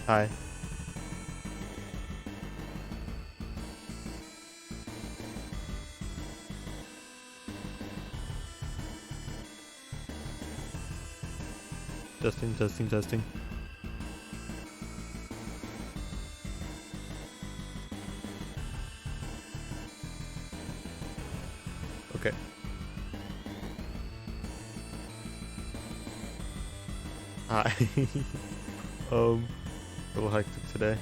Hi. Testing, testing, testing. Okay. Hi. A little hectic today.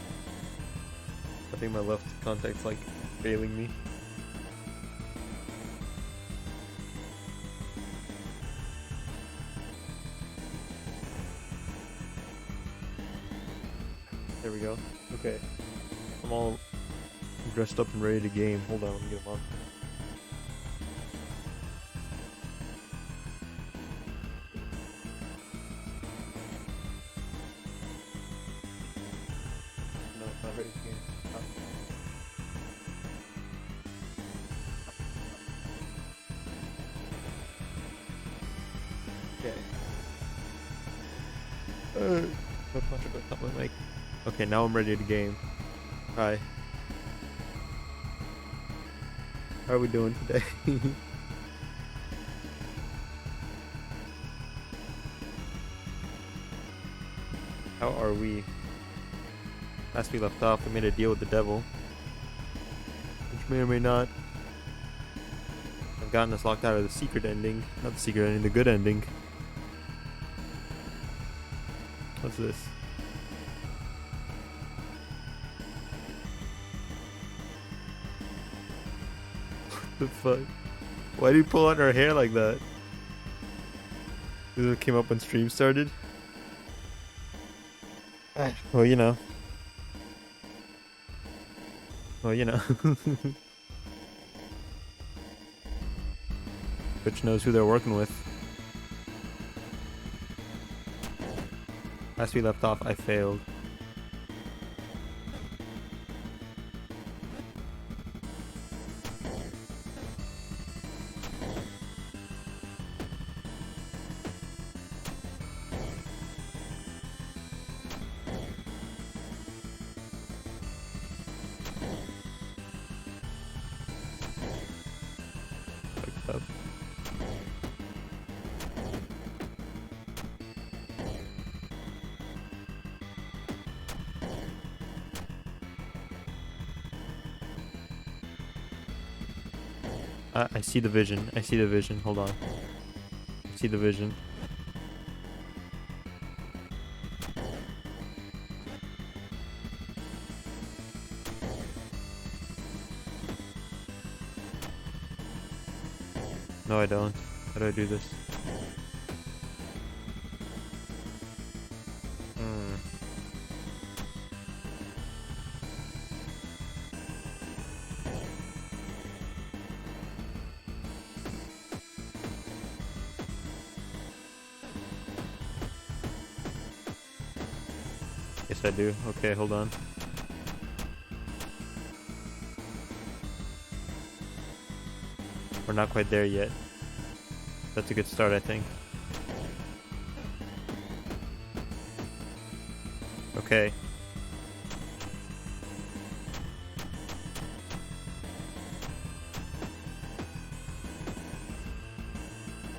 I think my left contact's like failing me. There we go. Okay. I'm all dressed up and ready to game. Hold on, let me get them on. No, it's not ready to game. Okay. My punch about top of my mic. Okay, now I'm ready to game. Hi. How are we doing today? How are we? Last we left off, we made a deal with the devil. Which may or may not have gotten us locked out of the secret ending. Not the secret ending, the good ending. What's this? What the fuck? Why did you pull out her hair like that? This came up when stream started? Well, you know. Well, you know. Twitch knows who they're working with. Last we left off, I failed. Fucked up. I see the vision. I see the vision. Hold on. I see the vision. No, I don't. How do I do this? Hmm. Yes, I do. Okay, hold on. We're not quite there yet. That's a good start, I think. Okay.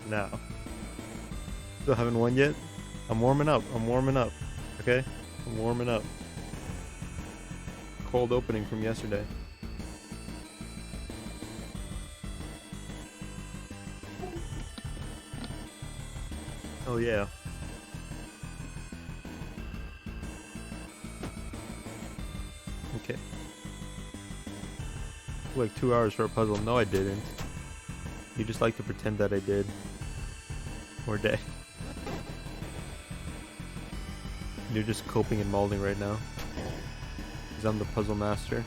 Now. Still haven't won yet? I'm warming up. I'm warming up. Okay? I'm warming up. Cold opening from yesterday. Oh yeah. Okay. Like 2 hours for a puzzle. No, I didn't. You just like to pretend that I did. Or day. You're just coping and molding right now. Because I'm the puzzle master.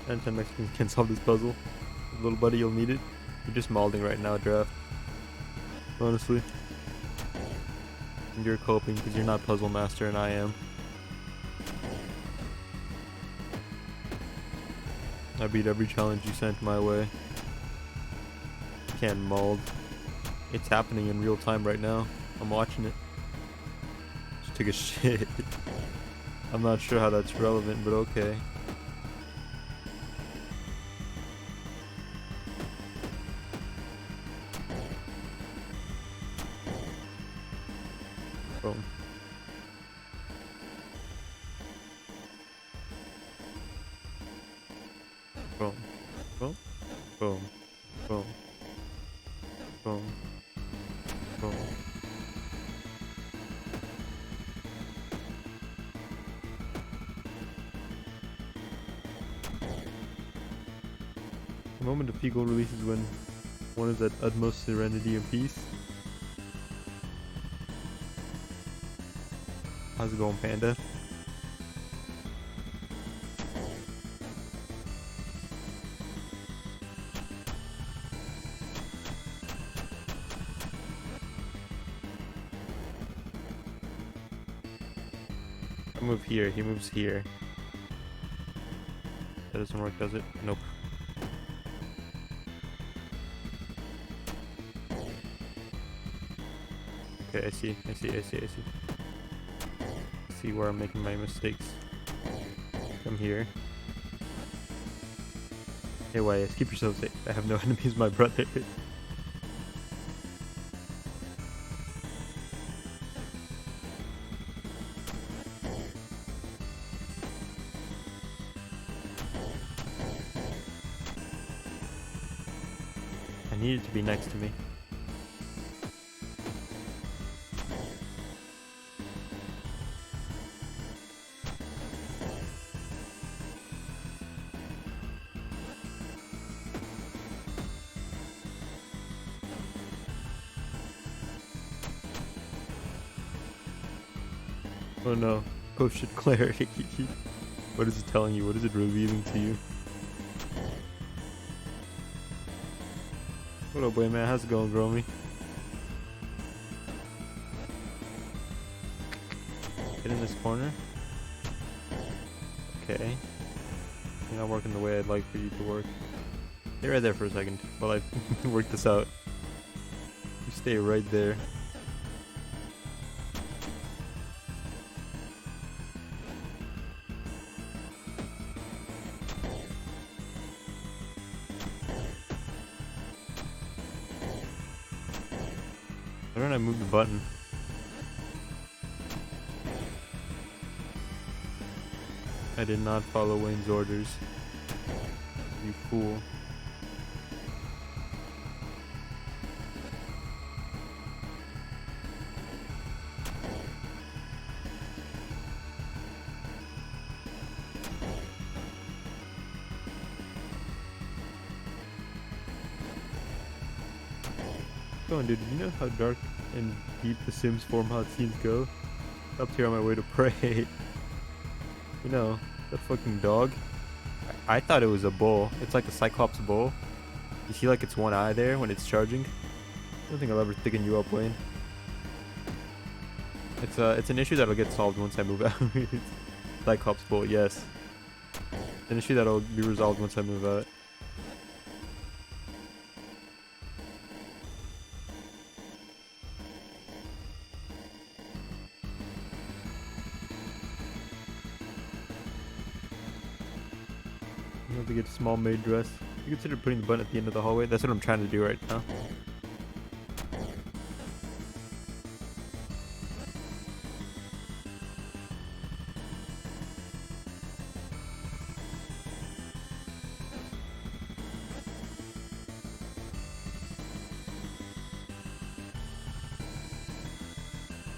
Anytime next time you can solve this puzzle, little buddy, you'll need it. You're just molding right now, Draft. Honestly. And you're coping because you're not puzzle master and I am. I beat every challenge you sent my way. You can't mold. It's happening in real time right now. I'm watching it. Just took a shit. I'm not sure how that's relevant, but okay. Boom. Boom. Boom. Boom. Boom. Boom. Boom. The moment of peak goal release is when one is at utmost serenity and peace. How's it going, Panda? I move here, he moves here. That doesn't work, does it? Nope. Okay, I see. I see where I'm making my mistakes. Come here. Hey, YS, keep yourself safe. I have no enemies, my brother. I need it to be next to me. Oh no, potion clarity. What is it telling you? What is it revealing to you? What up, boy, man? How's it going, Gromy? Get in this corner. Okay. You're not working the way I'd like for you to work. Stay right there for a second while I work this out. You stay right there. Why don't I move the button? I did not follow Wayne's orders. You fool. Come on, dude. Do you know how dark and deep the Sims form hot scenes go? Up here on my way to pray. You know, that fucking dog. I thought it was a bull. It's like a Cyclops bull. You see like its one eye there when it's charging? I don't think I'll ever thicken you up, Wayne. It's an issue that'll get solved once I move out. Cyclops bull, yes. An issue that'll be resolved once I move out. You have to get a small maid dress. You consider putting the button at the end of the hallway? That's what I'm trying to do right now.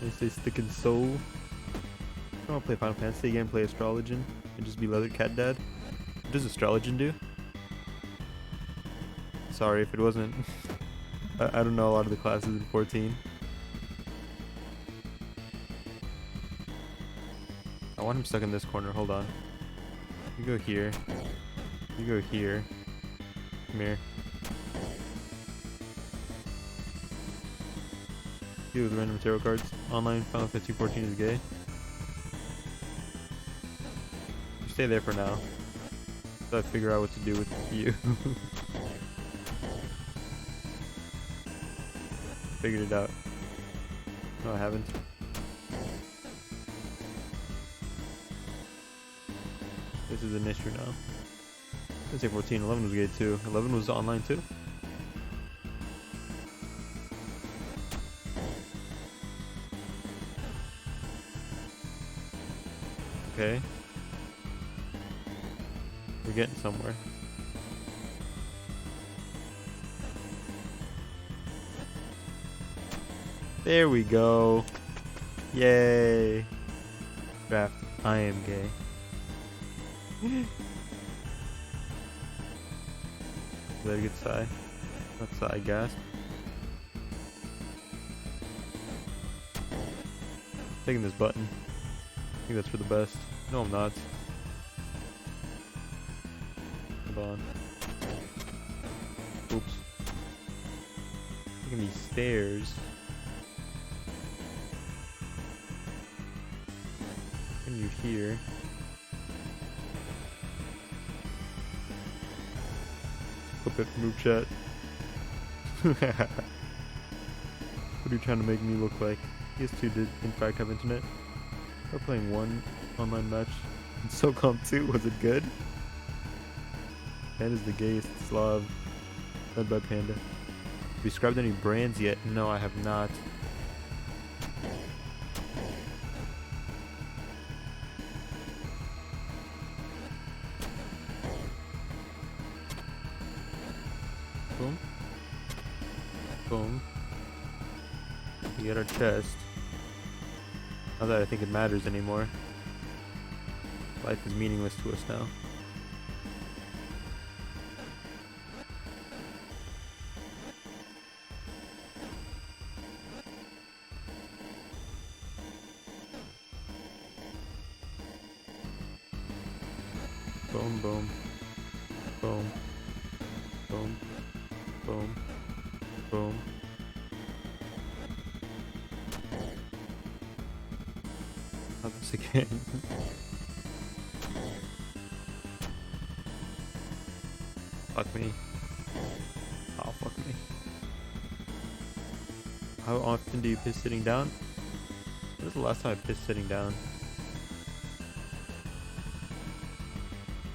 I say stick and soul. I don't want to play Final Fantasy again, play Astrologian, and just be Leather Cat Dad. What does Astrologian do? Sorry if it wasn't. I don't know a lot of the classes in 14. I want him stuck in this corner, hold on. You go here. You go here. Come here. Deal with random tarot cards. Online Final Fantasy 14 is gay. You stay there for now. So I figure out what to do with you. Figured it out. No, I haven't. this is an issue now. Let's say 14. 11 was gate too. 11 was online too. Okay. We're getting somewhere. There we go. Yay. Draft. I am gay. Let it get sigh. That's sigh gasp. Taking this button. I think that's for the best. No, I'm not. Hold on. Oops. Taking these stairs. When you're here. Flip it, move chat. What are you trying to make me look like? PS2 did in fact have internet. We're playing one online match in SOCOM 2. Was it good? Panda's the gayest Slav. Led by Panda. Have you described any brands yet? No, I have not. Boom. Boom. We get our chest. Not that I think it matters anymore. Life is meaningless to us now. Boom, boom. Boom. Boom. Boom. Boom. Not this again. Fuck me. Oh, fuck me. How often do you piss sitting down? When was the last time I pissed sitting down?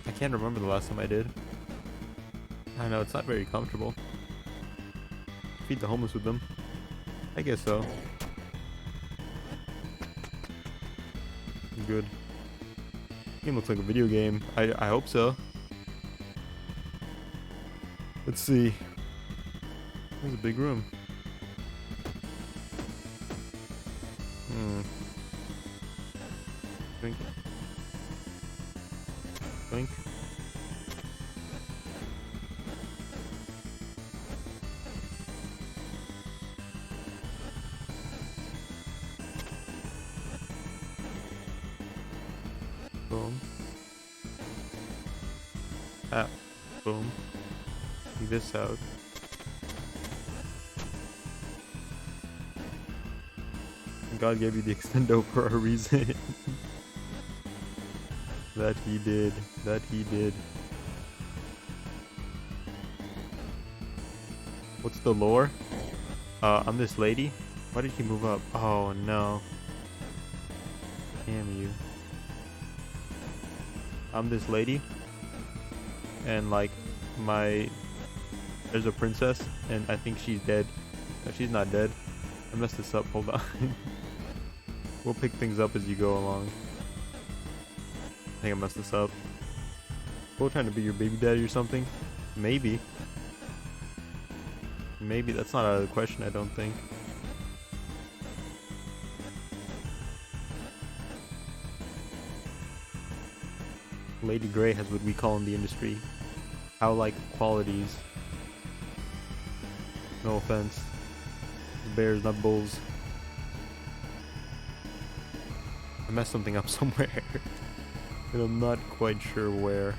I can't remember the last time I did. I know, it's not very comfortable. Feed the homeless with them. I guess so. Good. Game looks like a video game. I hope so. Let's see. There's a big room. Drink. Drink. Boom. Ah. Boom. Take this out. God gave you the extendo for a reason. That he did. That he did. What's the lore? I'm this lady. Why did he move up? Oh no. Damn you. I'm this lady. And like there's a princess and I think she's dead. No, she's not dead. I messed this up, hold on. We'll pick things up as you go along. I think I messed this up. We're trying to be your baby daddy or something? Maybe. Maybe, that's not out of the question, I don't think. Lady Grey has what we call in the industry cow-like qualities. No offense. Bears, not bulls. I messed something up somewhere. And I'm not quite sure where.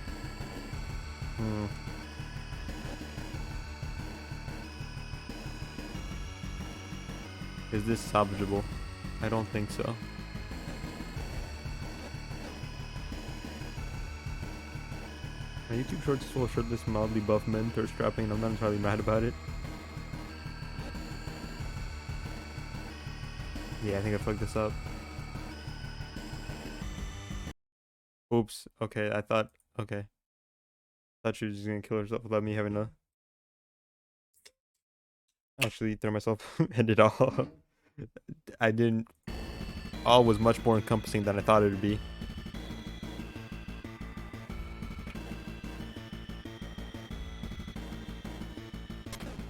Is this salvageable? I don't think so. My YouTube shorts is full of shirtless, mildly buff men thirst trapping, and I'm not entirely mad about it. Yeah, I think I fucked this up. Oops. Okay, I thought Okay. Thought she was just gonna kill herself without me having to actually throw myself end it all. I didn't. All was much more encompassing than I thought it would be.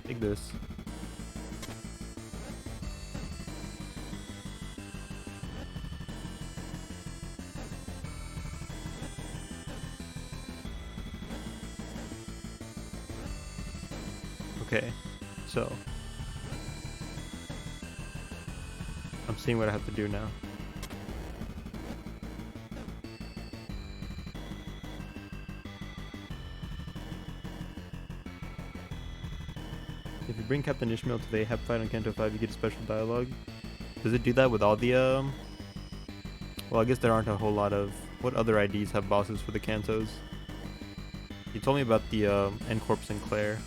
Take this. Okay, so I'm seeing what I have to do now. If you bring Captain Ishmael to the Ahab fight on Kanto 5, you get special dialogue. Does it do that with all the, well, I guess there aren't a whole lot of... What other IDs have bosses for the Kantos? You told me about the, N-Corp Sinclair.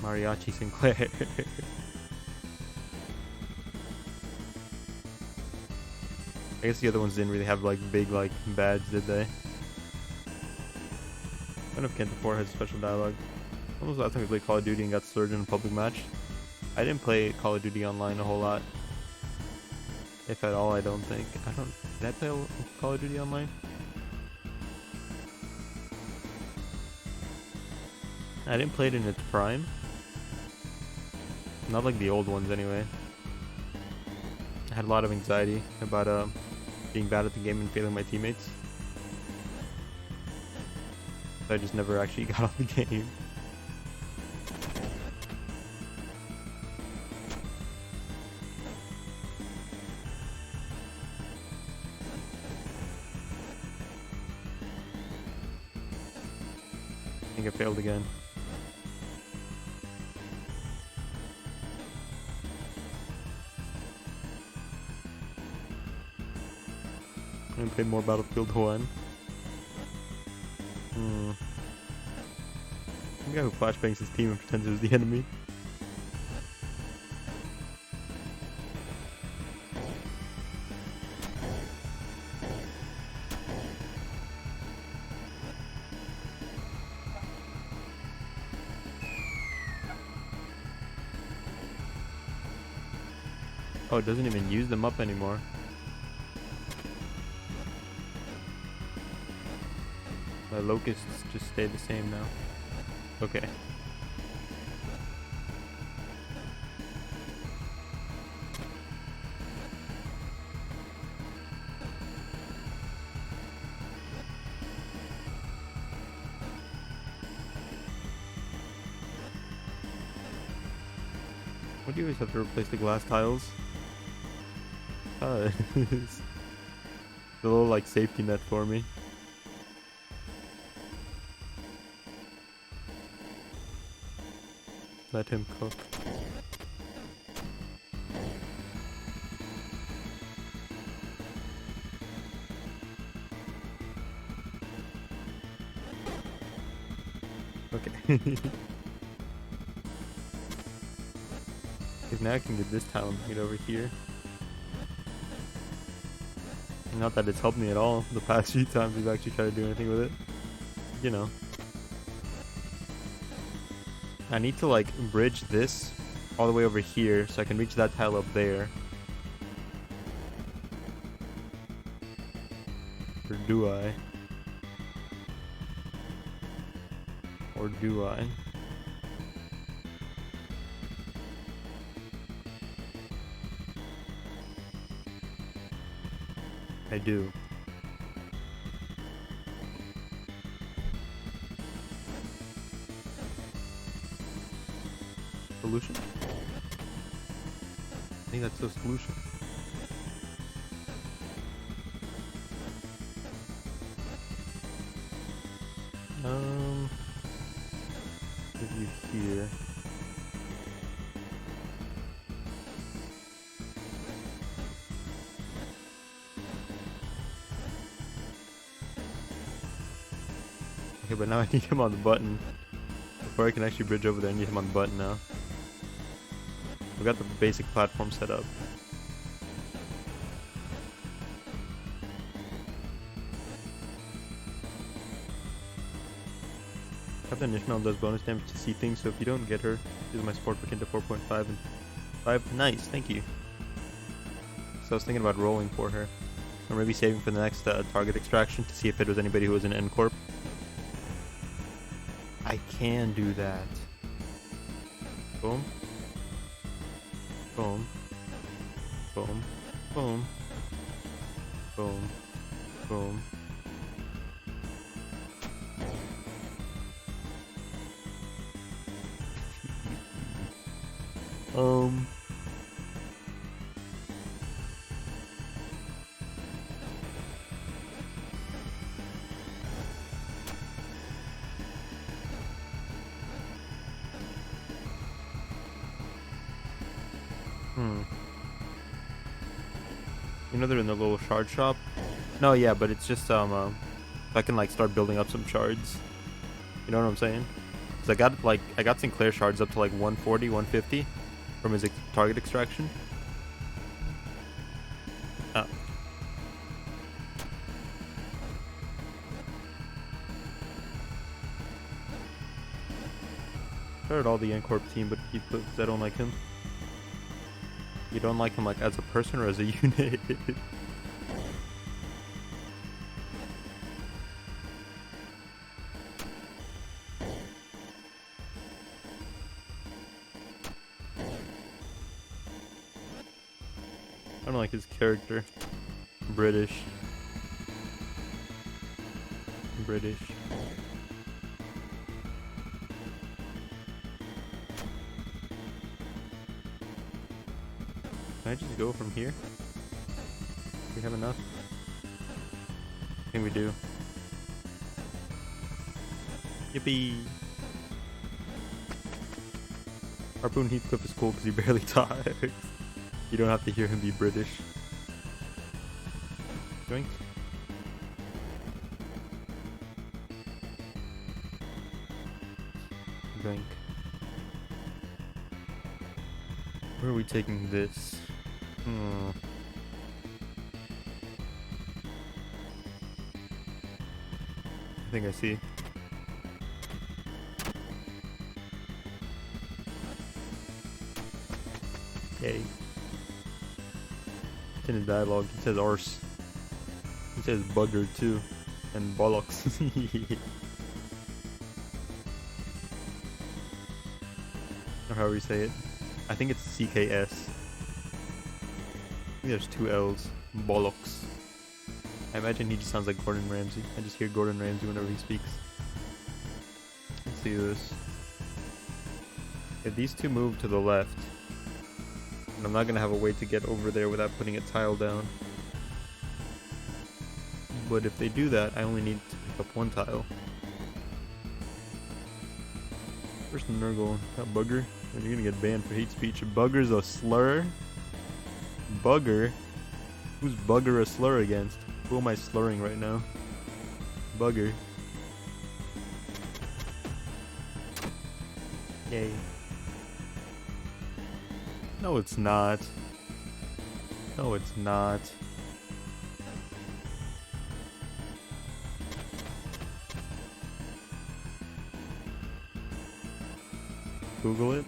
Mariachi Sinclair. I guess the other ones didn't really have, like, big, like, bads, did they? I don't know if Kanto 4 has special dialogue. When was the last time we played Call of Duty and got surged in a public match? I didn't play Call of Duty online a whole lot. If at all, I don't think. Did I play Call of Duty online? I didn't play it in its prime. Not like the old ones anyway. I had a lot of anxiety about being bad at the game and failing my teammates. So I just never actually got off the game. I think I failed again. I'm gonna play more Battlefield 1. The guy who flashbangs his team and pretends it was the enemy. Oh, it doesn't even use them up anymore. My locusts just stay the same now. Okay. What do you always have to replace the glass tiles? It's a little like safety net for me. Let him cook. Okay. Because now I can get this tile made over here. Not that it's helped me at all the past few times we've actually tried to do anything with it. You know. I need to like bridge this all the way over here so I can reach that tile up there. Or do I? Or do I? I do. Solution? I think that's the solution. Give you here. Okay, but now I need him on the button. Before I can actually bridge over there, I need him on the button now. We got the basic platform set up. Captain Ishmael does bonus damage to see things, so if you don't get her, use my support book into 4.5 and 5. Nice, thank you. So I was thinking about rolling for her. Or maybe saving for the next target extraction to see if it was anybody who was in N Corp. I can do that. Boom. Boom. Boom. Boom. Boom. Boom. Um. You know they're in the little shard shop? No, yeah, but it's just I can like start building up some shards. You know what I'm saying? Cause I got Sinclair shards up to like 140, 150 from his target extraction. Oh. Started all the N-Corp team, but I don't like him. You don't like him like as a person or as a unit? I don't like his character. British. Can I just go from here? Do we have enough? I think we do. Yippee! Harpoon Heathcliff is cool because he barely talks. You don't have to hear him be British. Joink. Joink. Where are we taking this? I think I see. Yay. It's in his dialogue. He says arse. He says bugger too. And bollocks. Or however you say it. I think it's CKS. I think there's 2 L's. Bollocks. I imagine he just sounds like Gordon Ramsay. I just hear Gordon Ramsay whenever he speaks. Let's see this. If these two move to the left, and I'm not going to have a way to get over there without putting a tile down. But if they do that, I only need to pick up 1 tile. Where's the Nurgle? That bugger? And you're gonna get banned for hate speech. Bugger's a slur? Bugger? Who's bugger a slur against? Who am I slurring right now? Bugger. Yay. No, it's not. No, it's not. Google it.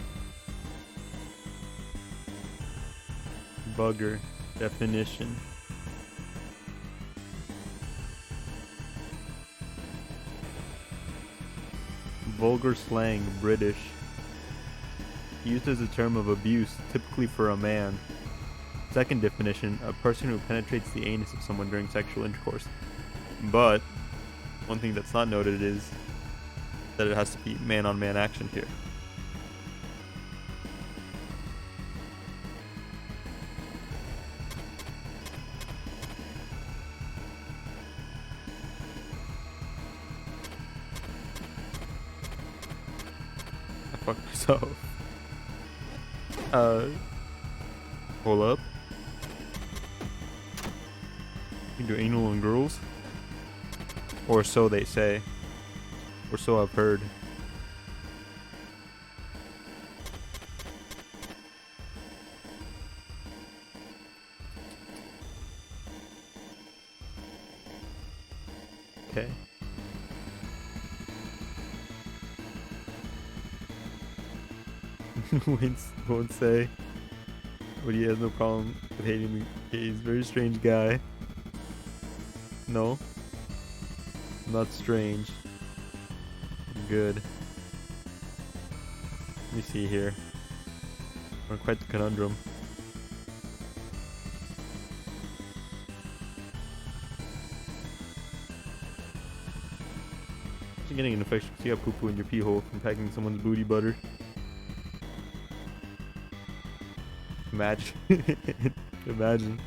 Bugger definition. Vulgar slang, British. Used as a term of abuse, typically for a man. Second definition, a person who penetrates the anus of someone during sexual intercourse. But, one thing that's not noted is that it has to be man-on-man action here. I fucked myself. Hold up. You do anal on girls? Or so they say. Or so I've heard. Okay. won't say. But he has no problem with hating me. He's a very strange guy. No, I'm not strange. I'm good. Let me see here. We're in quite the conundrum. You're getting an infection because you have poo-poo in your pee hole from packing someone's booty butter. Imagine. Imagine.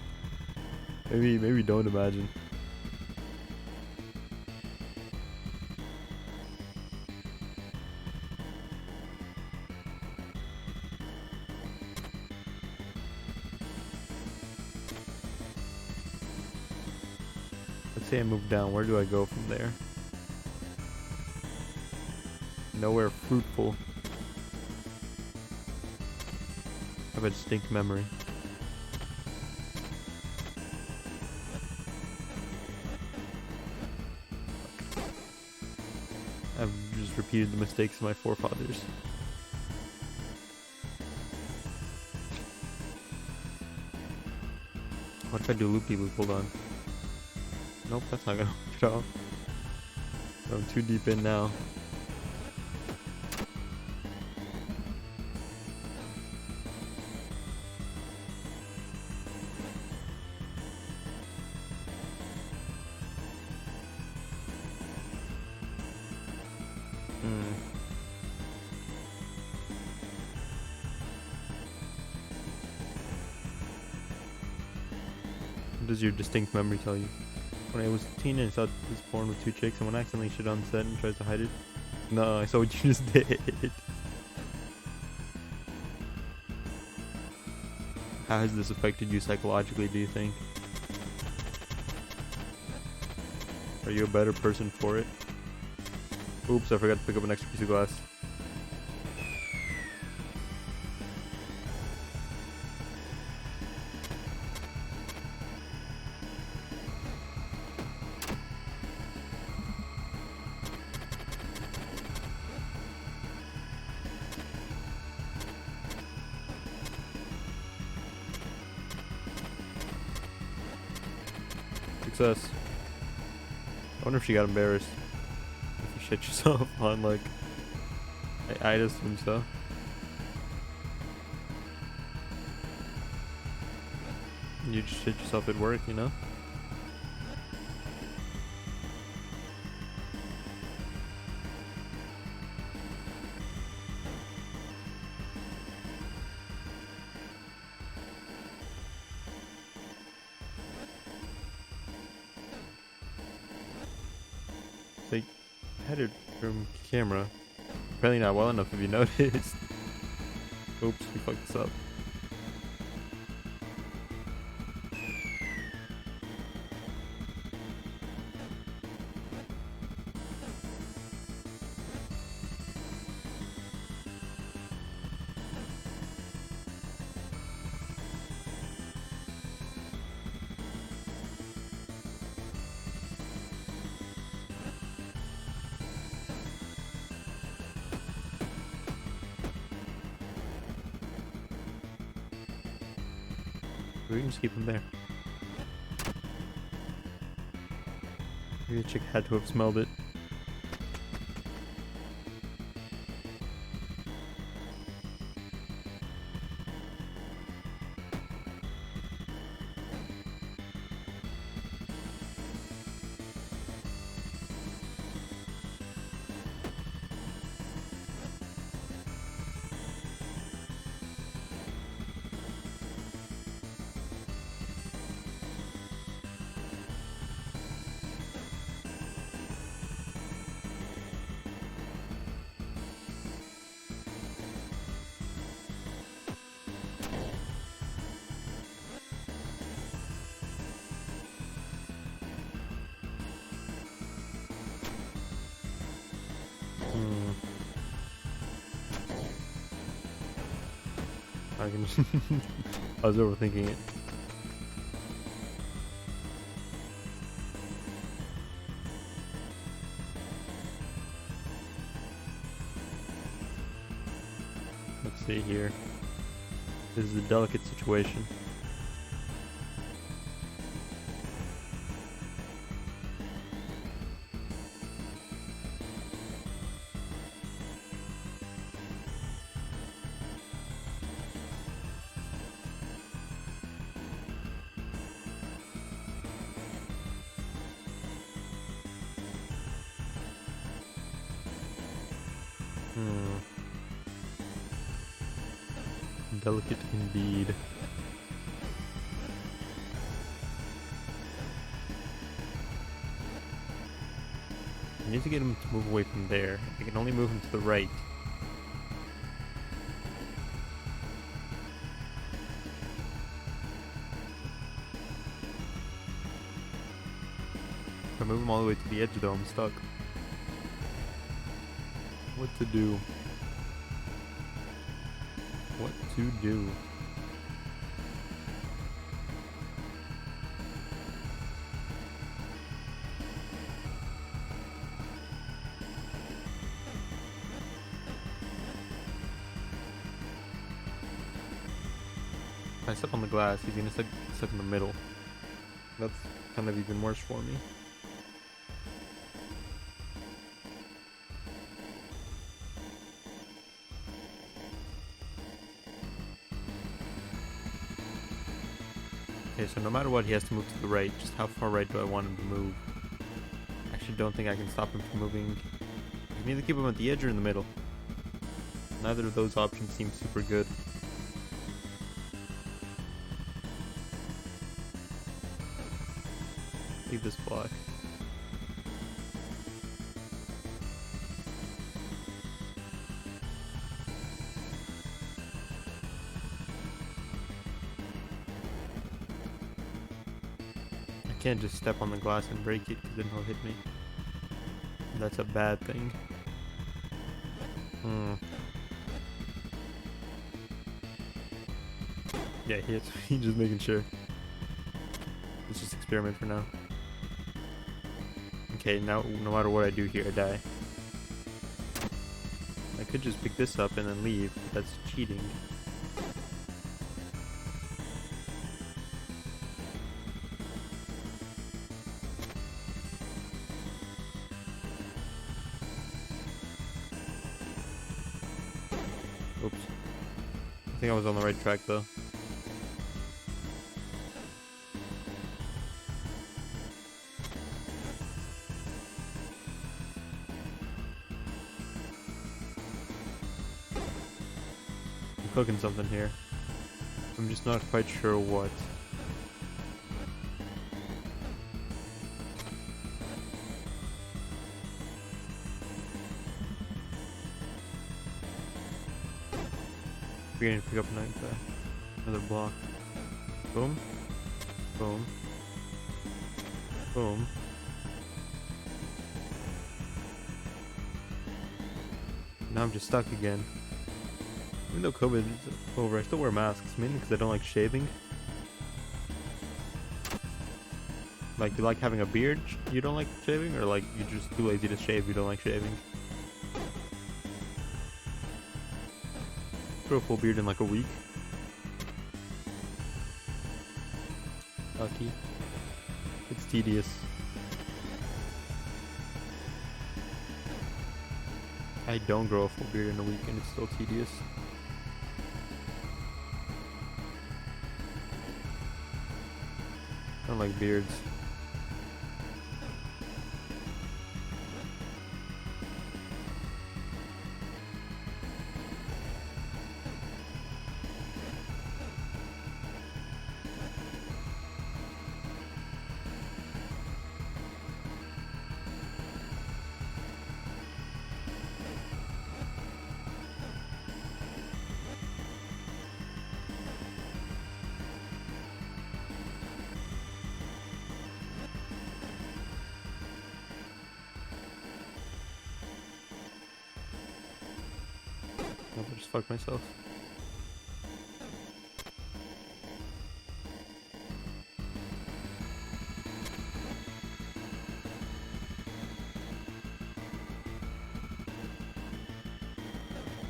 Maybe don't imagine. Let's say I move down. Where do I go from there? Nowhere fruitful. I have a distinct memory. I've just repeated the mistakes of my forefathers. What if I do loopy-loop? Hold on. Nope, that's not gonna work at all. I'm too deep in now. What does your distinct memory tell you? When I was a teen and I saw this porn with two chicks, someone accidentally shit on set and tries to hide it. No, I saw what you just did. How has this affected you psychologically, do you think? Are you a better person for it? Oops, I forgot to pick up an extra piece of glass. Success. I wonder if she got embarrassed. If you shit yourself on, like, I just assume so. You just shit yourself at work, you know? They had a room camera. Apparently not well enough if you noticed. Oops, we fucked this up. We can just keep him there. Maybe the chick had to have smelled it. I can. I was overthinking it. Let's see here. This is a delicate situation. Delicate indeed. I need to get him to move away from there. I can only move him to the right. If I move him all the way to the edge though, I'm stuck. What to do? What to do? If I step on the glass, he's gonna step in the middle. That's kind of even worse for me. Okay, so no matter what, he has to move to the right. Just how far right do I want him to move? I actually don't think I can stop him from moving. I can either keep him at the edge or in the middle. Neither of those options seem super good. Leave this block. I can't just step on the glass and break it because then he'll hit me. That's a bad thing. Yeah, he hits. He's just making sure. Let's just experiment for now. Okay, now no matter what I do here, I die. I could just pick this up and then leave, but that's cheating. Oops. I think I was on the right track though. I'm cooking something here. I'm just not quite sure what. We're gonna pick up another block. Boom. Boom. Boom. Now I'm just stuck again. Even though COVID is over, I still wear masks, mainly because I don't like shaving. Like, you like having a beard, you don't like shaving? Or like, you're just too lazy to shave, you don't like shaving? Grow a full beard in like a week. Lucky. It's tedious. I don't grow a full beard in a week and it's still tedious. I don't like beards. I'll just fuck myself.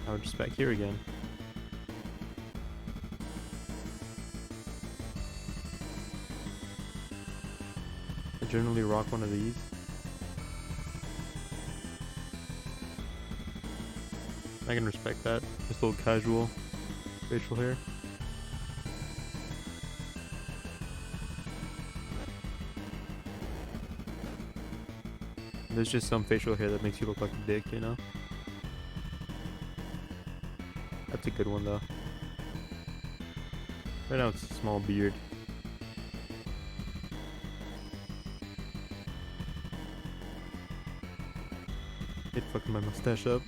Now we're just back here again. generally rock one of these. I can respect that. Just a little casual facial hair. There's just some facial hair that makes you look like a dick, you know? That's a good one though. Right now it's a small beard. It fucking my mustache up.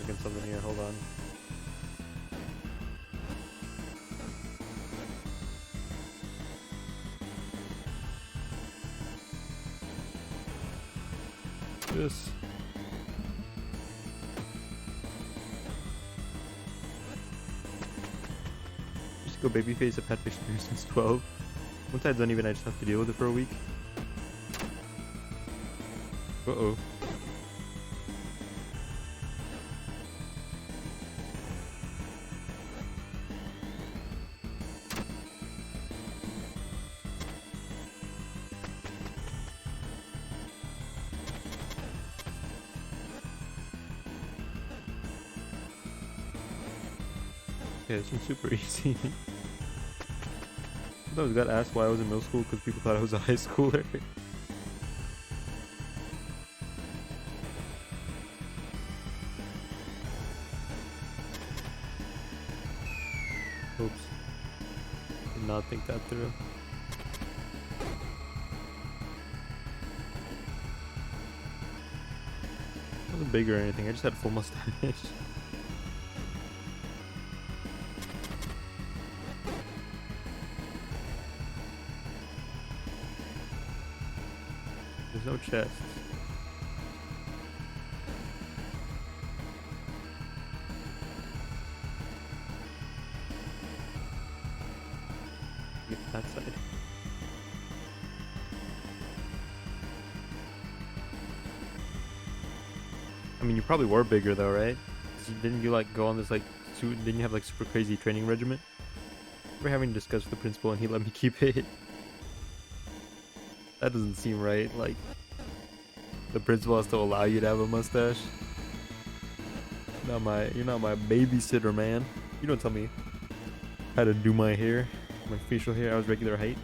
Looking something here, hold on. This. Just go babyface. I've had facial hair since 12. Once I done even, I just have to deal with it for a week. Uh-oh. Yeah, this one's super easy. I always got asked why I was in middle school because people thought I was a high schooler. Oops. Did not think that through. I wasn't big or anything, I just had a full mustache. There's no chest. Get that side. I mean, you probably were bigger though, right? 'Cause didn't you like go on this like didn't you have like super crazy training regimen? We're having to discuss with the principal and he let me keep it. That doesn't seem right. Like, the principal has to allow you to have a mustache. You're not my babysitter, man. You don't tell me how to do my hair, my facial hair. I was regular height.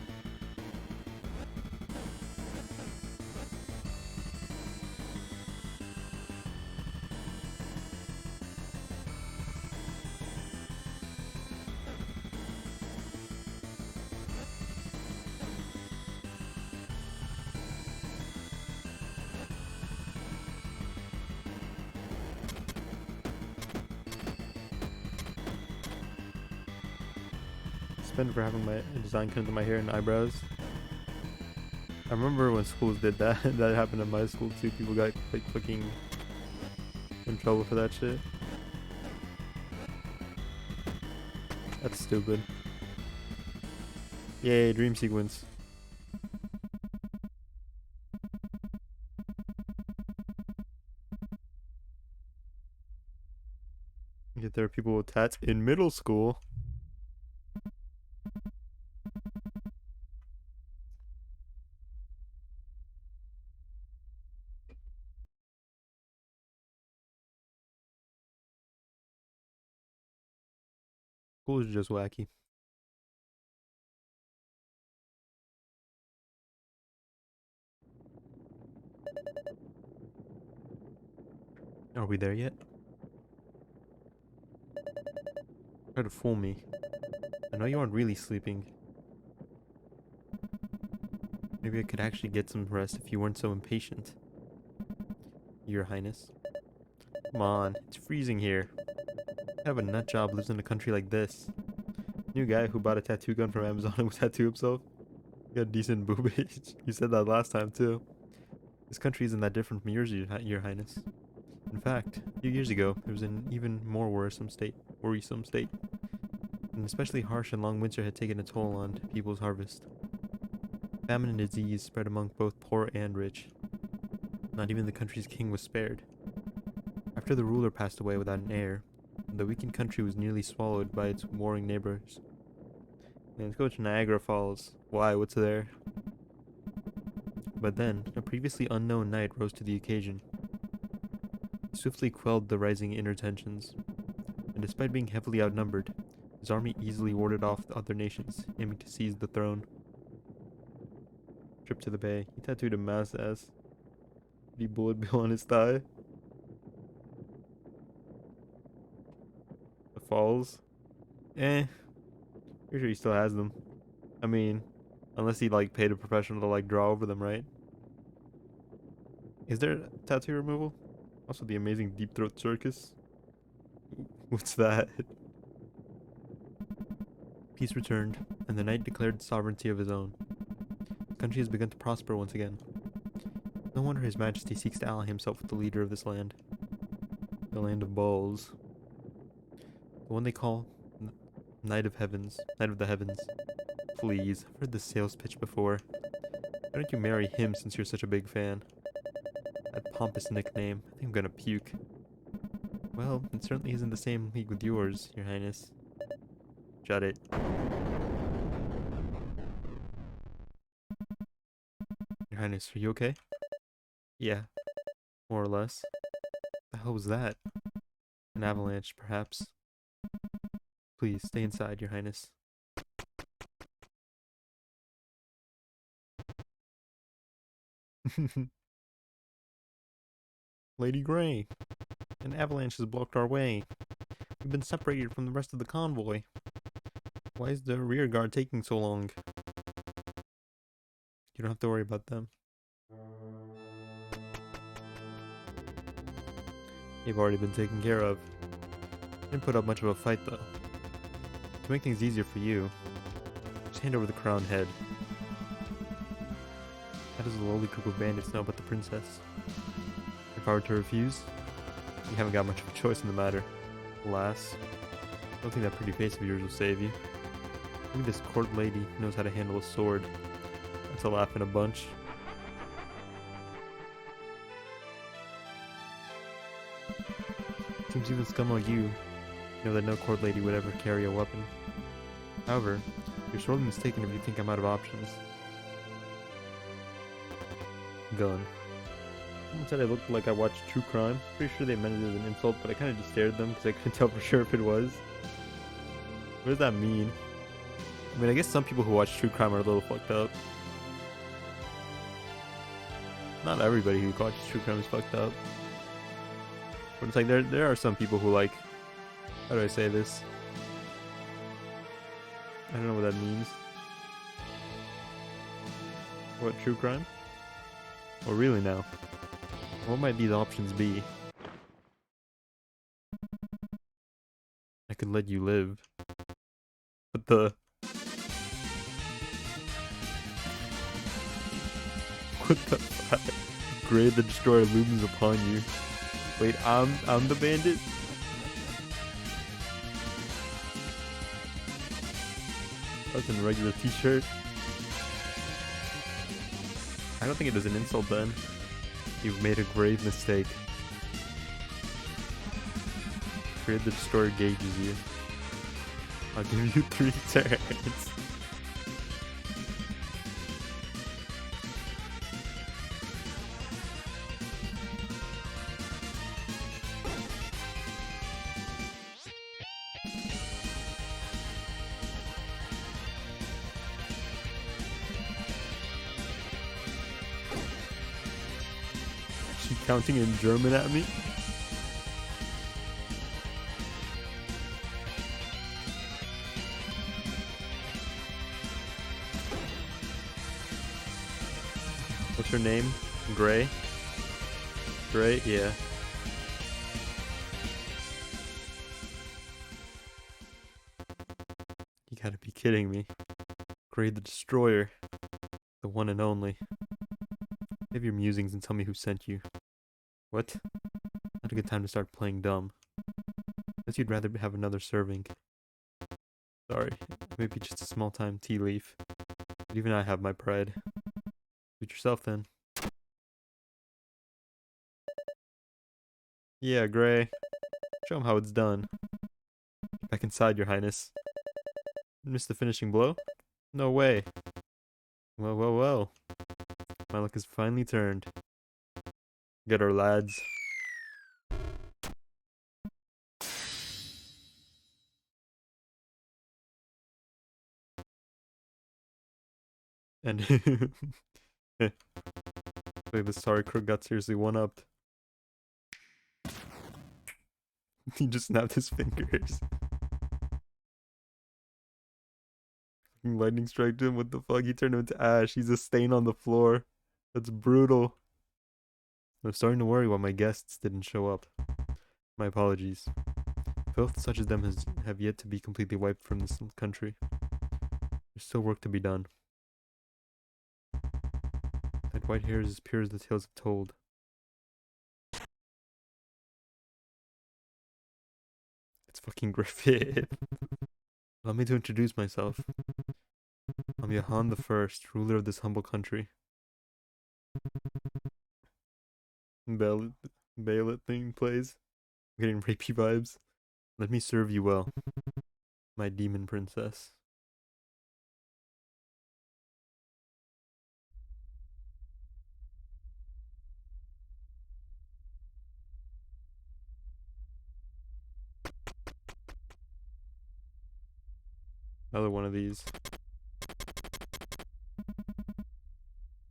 Spend for having my design come to my hair and eyebrows. I remember when schools did that. That happened in my school too. People got like fucking in trouble for that shit. That's stupid. Yay, dream sequence. Yet there are people with tats in middle school. School is just wacky. Are we there yet? Try to fool me. I know you aren't really sleeping. Maybe I could actually get some rest if you weren't so impatient. Your Highness. Come on, it's freezing here. I have a nut job lives in a country like this. New guy who bought a tattoo gun from Amazon and would tattoo himself. He got decent boobage. You said that last time too. This country isn't that different from yours, Your Highness. In fact, a few years ago, it was an even more worrisome state. An especially harsh and long winter had taken a toll on people's harvest. Famine and disease spread among both poor and rich. Not even the country's king was spared. After the ruler passed away without an heir, the weakened country was nearly swallowed by its warring neighbors. Man, let's go to Niagara Falls. Why? What's there? But then, a previously unknown knight rose to the occasion. He swiftly quelled the rising inner tensions, and despite being heavily outnumbered, his army easily warded off the other nations, aiming to seize the throne. Trip to the bay. He tattooed a mass ass. The bullet bill on his thigh. The falls. Pretty sure he still has them. I mean, unless he like paid a professional to like draw over them, right? Is there tattoo removal? Also the amazing Deep Throat Circus. What's that? Peace returned, and the knight declared sovereignty of his own. The country has begun to prosper once again. No wonder His Majesty seeks to ally himself with the leader of this land. The land of balls. The one they call Knight of the Heavens. Please, I've heard this sales pitch before. Why don't you marry him since you're such a big fan? That pompous nickname. I think I'm gonna puke. Well, it certainly isn't the same league with yours, Your Highness. Shut it. Your Highness, are you okay? Yeah, more or less. The hell was that? An avalanche, perhaps. Please, stay inside, Your Highness. Lady Grey, an avalanche has blocked our way. We've been separated from the rest of the convoy. Why is the rear guard taking so long? You don't have to worry about them. They've already been taken care of. Didn't put up much of a fight though. To make things easier for you, just hand over the crowned head. How does the lowly group of bandits know about the princess? If I were to refuse, you haven't got much of a choice in the matter. Alas, I don't think that pretty face of yours will save you. Maybe this court lady knows how to handle a sword. That's a laugh in a bunch. Seems even scum like you know that no court lady would ever carry a weapon. However, you're sorely mistaken if you think I'm out of options. Gun. Someone said I looked like I watched true crime. Pretty sure they meant it as an insult, but I kind of just stared at them because I couldn't tell for sure if it was. What does that mean? I mean, I guess some people who watch true crime are a little fucked up. Not everybody who watches true crime is fucked up. But it's like there are some people who like, how do I say this? I don't know what that means. What, true crime? Well, really now? What might these options be? I could let you live. But what the fuck? Grey the Destroyer looms upon you. Wait, I'm the bandit? That's in a regular t-shirt. I don't think it was an insult then. You've made a grave mistake. Grey the Destroyer gauges you. I'll give you 3 turns. She counting in German at me? What's her name? Grey? Grey? Yeah. You gotta be kidding me. Grey the Destroyer. The one and only. Have your musings and tell me who sent you. What? Not a good time to start playing dumb. Guess you'd rather have another serving. Sorry, maybe just a small time tea leaf. But even I have my pride. Do it yourself then. Yeah, Gray. Show him how it's done. Back inside, your highness. Missed the finishing blow? No way. Well, well, well. My luck has finally turned. Get our lads. And like the sorry crook got seriously one-upped. He just snapped his fingers. Lightning striked him. What the fuck? He turned him into ash. He's a stain on the floor. That's brutal. I'm starting to worry why my guests didn't show up. My apologies. Filth such as them have yet to be completely wiped from this country. There's still work to be done. That white hair is as pure as the tales have told. It's fucking Griffith. Allow me to introduce myself. I'm Yahan the First, ruler of this humble country. Bailet thing plays. I'm getting rapey vibes. Let me serve you well, my demon princess. Another one of these.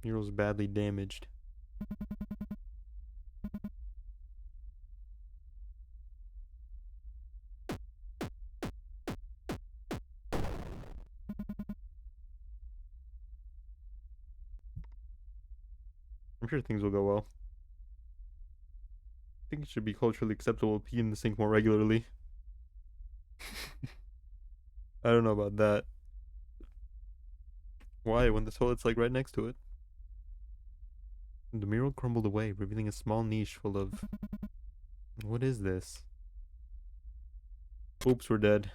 Mural's badly damaged. I'm sure things will go well. I think it should be culturally acceptable to pee in the sink more regularly. I don't know about that. Why, when the toilet's like right next to it? The mural crumbled away, revealing a small niche full of... What is this? Oops, we're dead.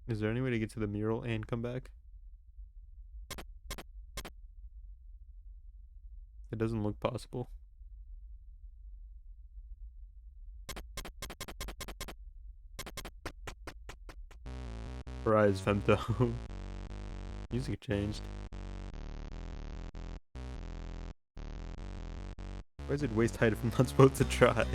Is there any way to get to the mural and come back? It doesn't look possible. Rise, Femto. Music changed. Why is it waist height if I'm not supposed to try?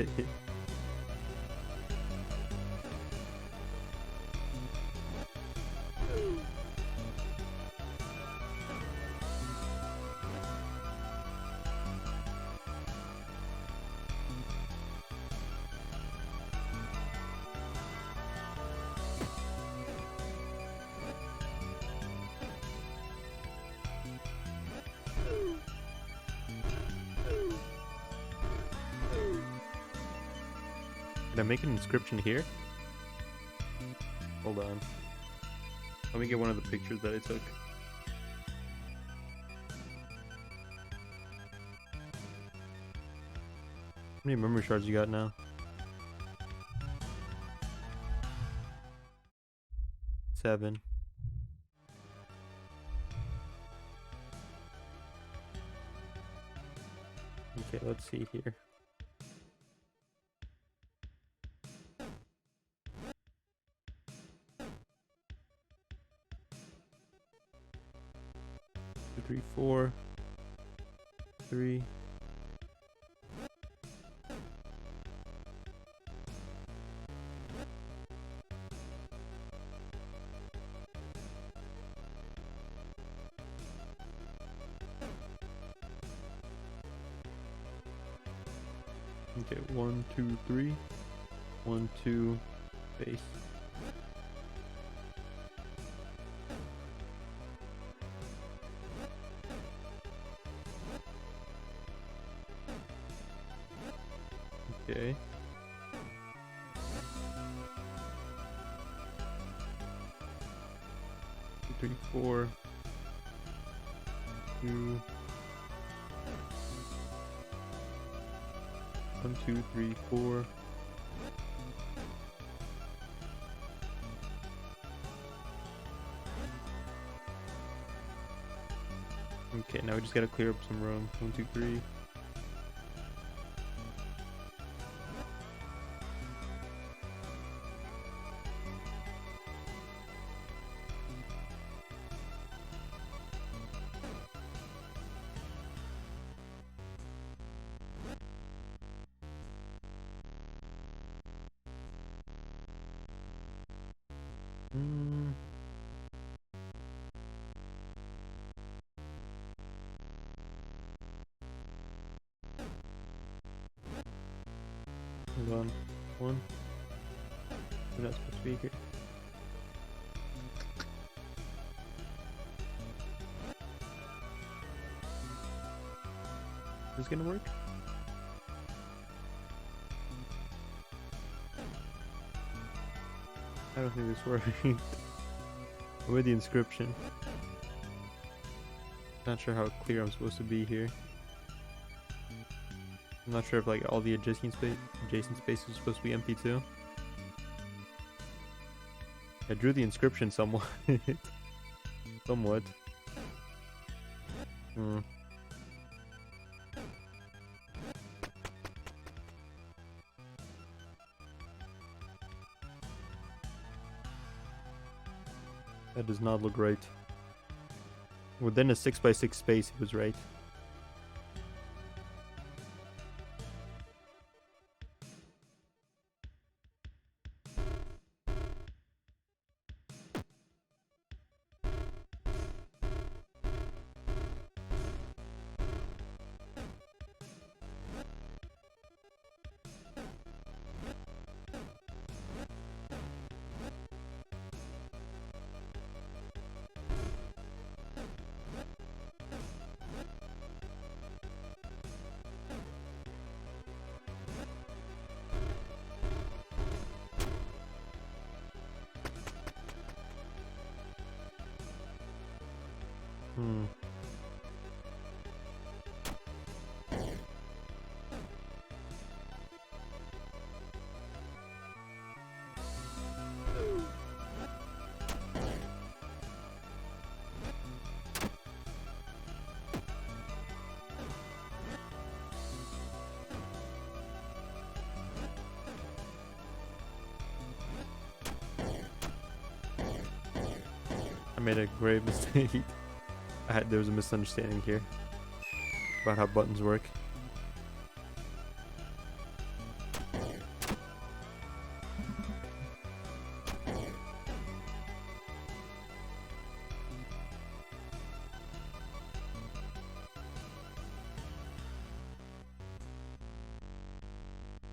Can I make an inscription here? Hold on. Let me get one of the pictures that I took. How many memory shards you got now? 7. Okay, let's see here. Two, 3, 4. 3. Okay, 1, 2, 3. 1, 2, base. Okay. Two, three, four. Two. 1, 2, 3, 4. Okay, now we just gotta clear up some room. 1, 2, 3. Mm. Hold on. One. We're not supposed to be here. Is this gonna work? I don't think this worked. With the inscription. Not sure how clear I'm supposed to be here. I'm not sure if like all the adjacent spaces are supposed to be empty too. I drew the inscription somewhat. Somewhat. Hmm. That does not look right. Within a 6x6 space, it was right. Hmm. I made a grave mistake. There was a misunderstanding here about how buttons work.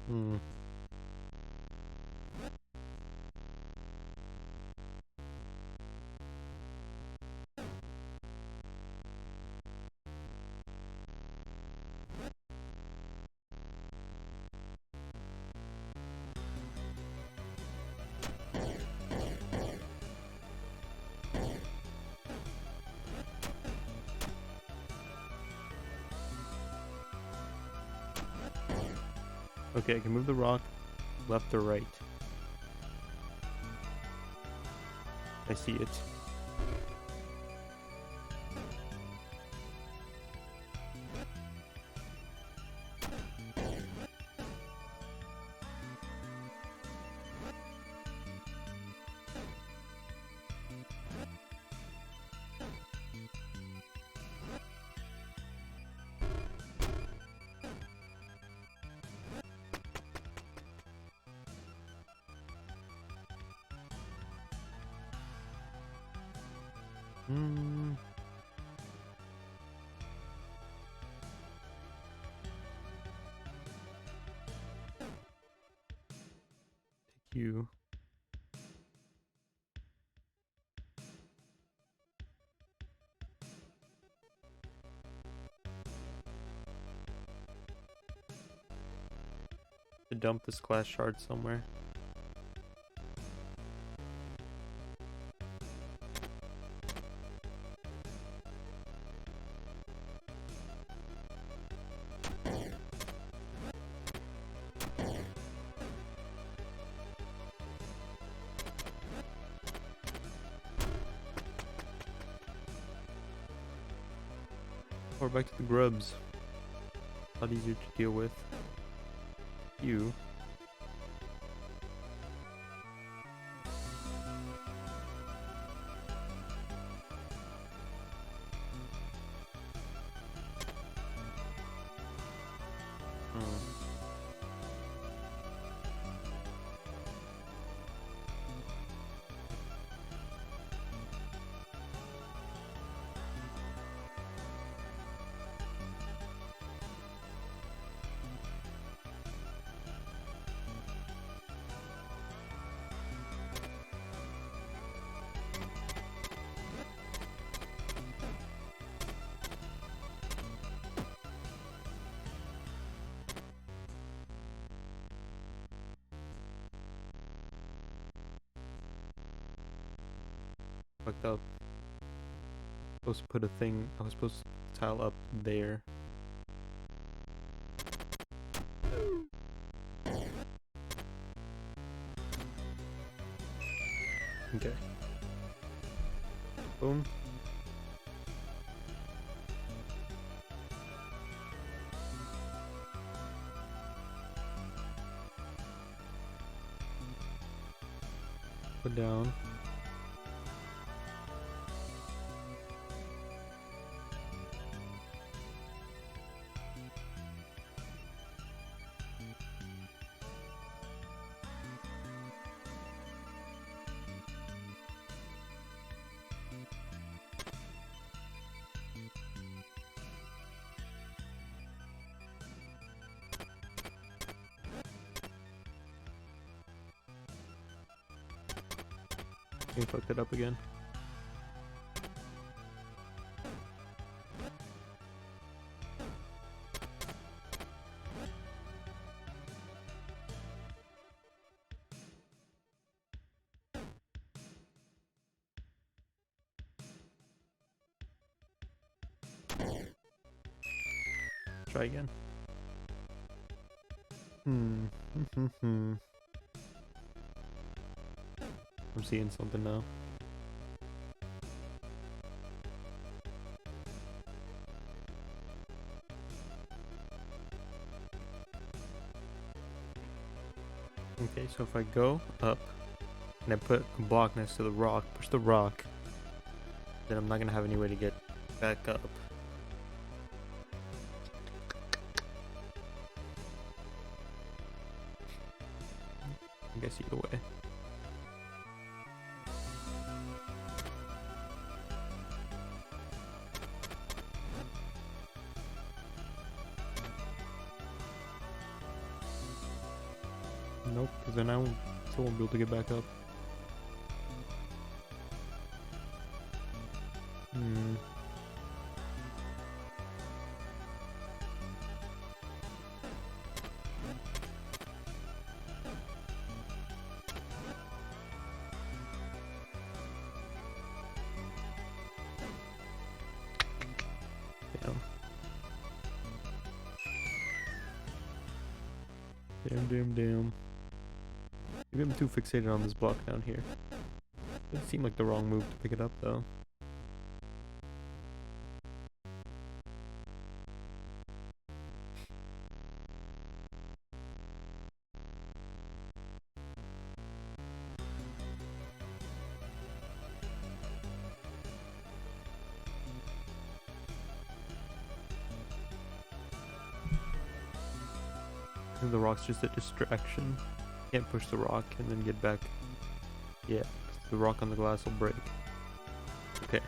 Hmm. Okay, I can move the rock left or right. I see it. Hmm. Take you. The dump this glass shard somewhere. Or back to the grubs. A lot easier to deal with. You. Fucked up. Supposed to put a thing. I was supposed to tile up there. Okay. Boom. Put down. You fucked it up again. Try again. I'm seeing something now. Okay, so if I go up and I put a block next to the rock, push the rock, then I'm not gonna have any way to get back up. I guess either way. Nope, because then I still won't be able to get back up. Damn. Maybe I'm too fixated on this block down here. It seemed like the wrong move to pick it up though. I think the rock's just a distraction. Can't push the rock and then get back. Yeah, 'cause the rock on the glass will break. Okay.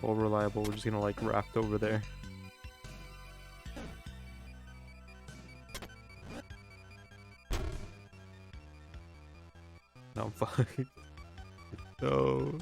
All reliable, we're just gonna like raft over there. No, I'm fucked. No.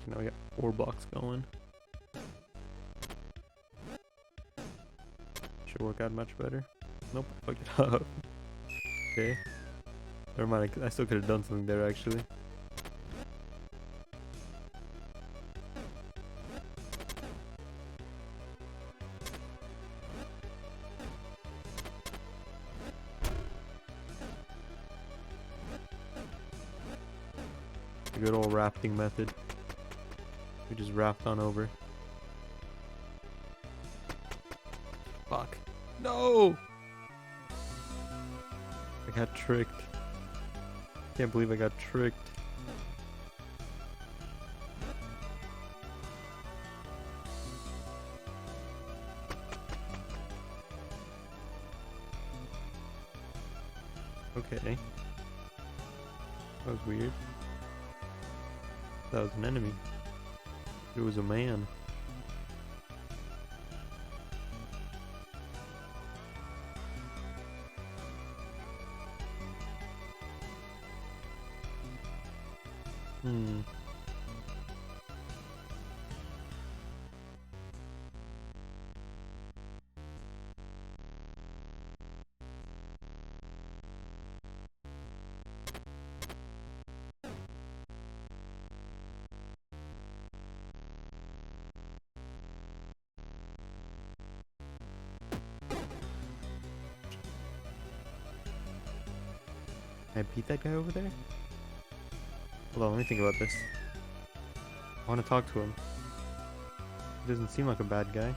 Now we got 4 blocks going. Should work out much better. Nope, I fucked it up. Okay. Never mind, I still could have done something there actually. The good old rafting method. We just raft on over. Fuck. No! I got tricked. Can't believe I got tricked. Okay. That was weird. That was an enemy. It was a man. Hmm. Can I beat that guy over there? Hold on, let me think about this. I want to talk to him. He doesn't seem like a bad guy.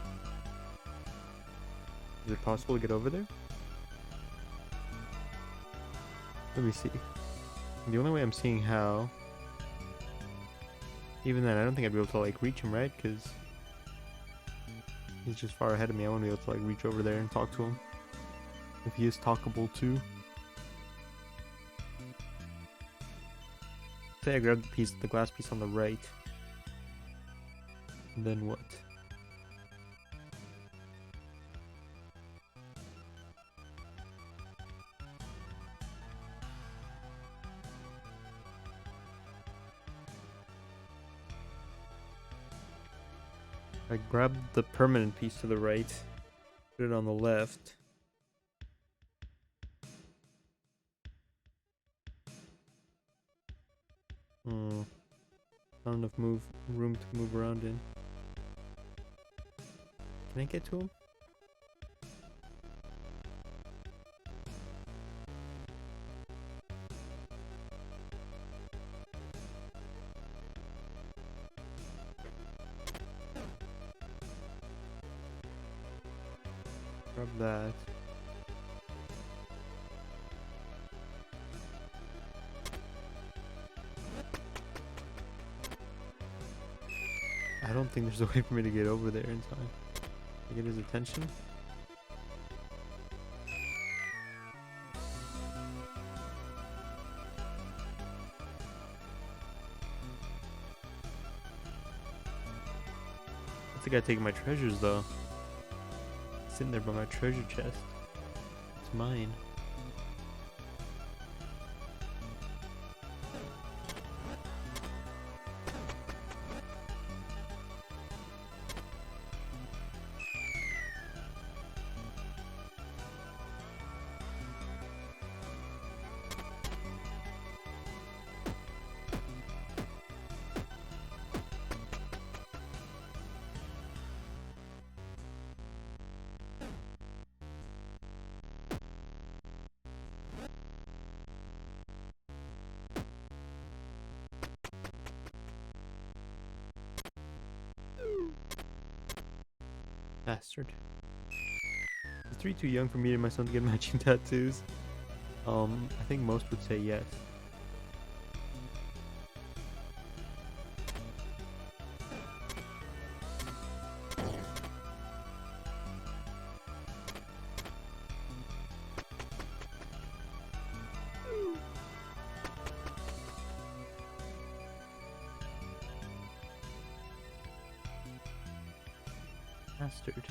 Is it possible to get over there? Let me see. The only way I'm seeing how... Even then, I don't think I'd be able to, like, reach him, right? Because... he's just far ahead of me. I won't be able to, like, reach over there and talk to him. If he is talkable, too. Say I grab the glass piece on the right. And then what? I grab the permanent piece to the right, put it on the left. Not enough room to move around in. Can I get to him? Grab that. I don't think there's a way for me to get over there in time. To get his attention. That's the guy taking my treasures though. Sitting there by my treasure chest. It's mine. Bastard. Is 3 too young for me and my son to get matching tattoos? I think most would say yes. Bastard.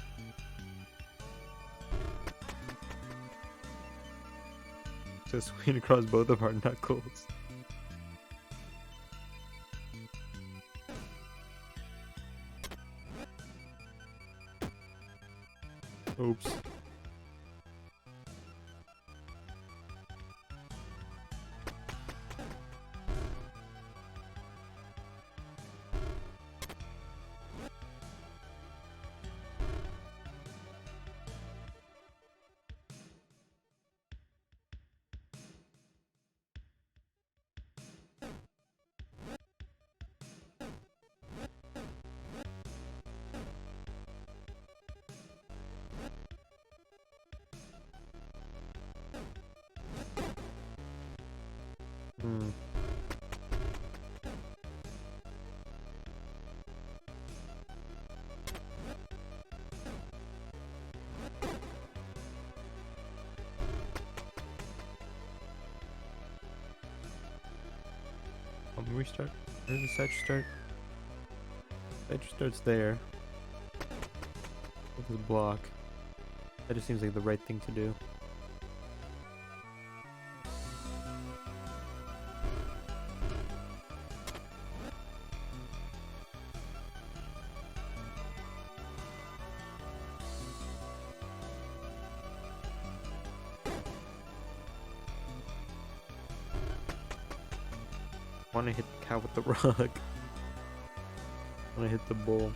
Just swinging across both of our knuckles. Oops. Hmm. Let me restart. Where did the statue start? Statue starts there. With this block. That just seems like the right thing to do. I want to hit the cow with the rug. I want to hit the bull.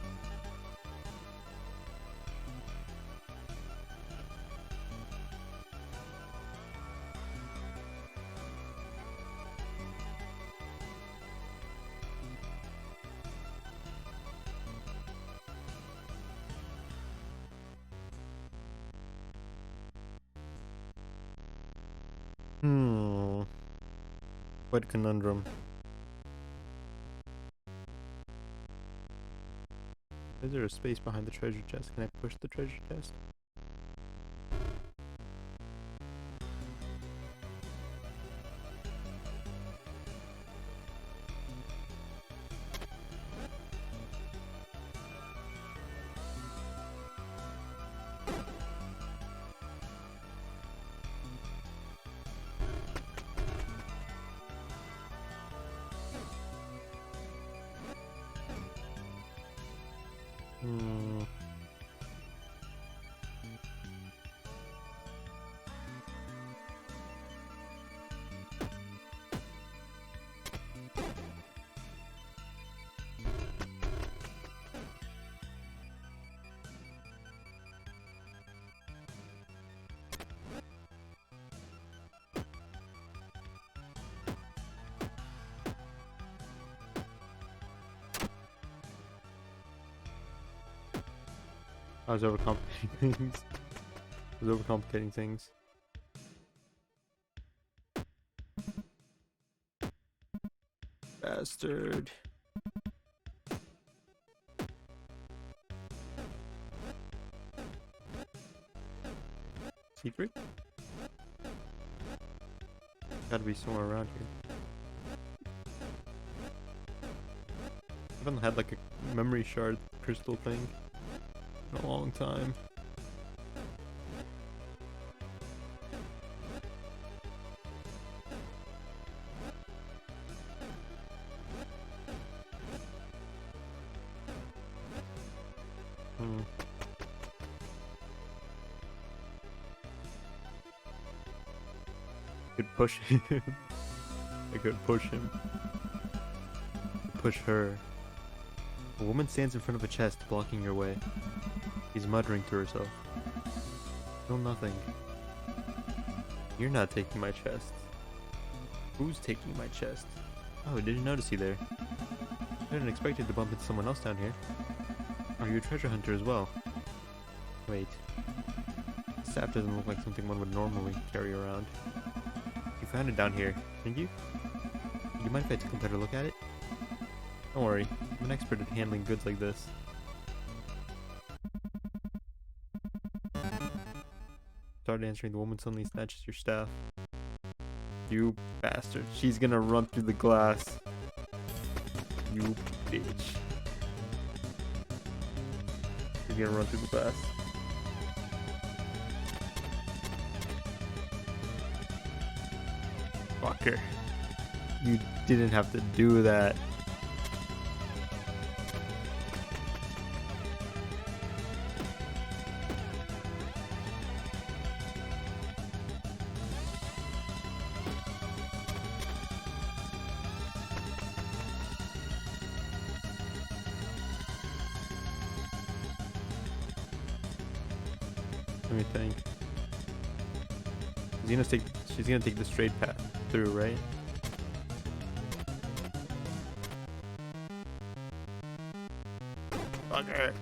Quite a conundrum. Is there a space behind the treasure chest? Can I push the treasure chest? I was overcomplicating things. I was overcomplicating things. Bastard. Secret? Gotta be somewhere around here. I haven't had like a memory shard crystal thing in a long time. Could push him. I could push him. Push her. A woman stands in front of a chest, blocking your way. She's muttering to herself. No, nothing. You're not taking my chest. Who's taking my chest? Oh, didn't notice you there. I didn't expect you to bump into someone else down here. Are you a treasure hunter as well? Wait. Staff doesn't look like something one would normally carry around. You found it down here, didn't you? Do you mind if I take a better look at it? Don't worry, I'm an expert at handling goods like this. Start answering, the woman suddenly snatches your staff. You bastard. She's gonna run through the glass. You bitch. He's gonna run through the pass. Fucker. You didn't have to do that. Let me think. She's gonna take the straight path through, right? Fucker.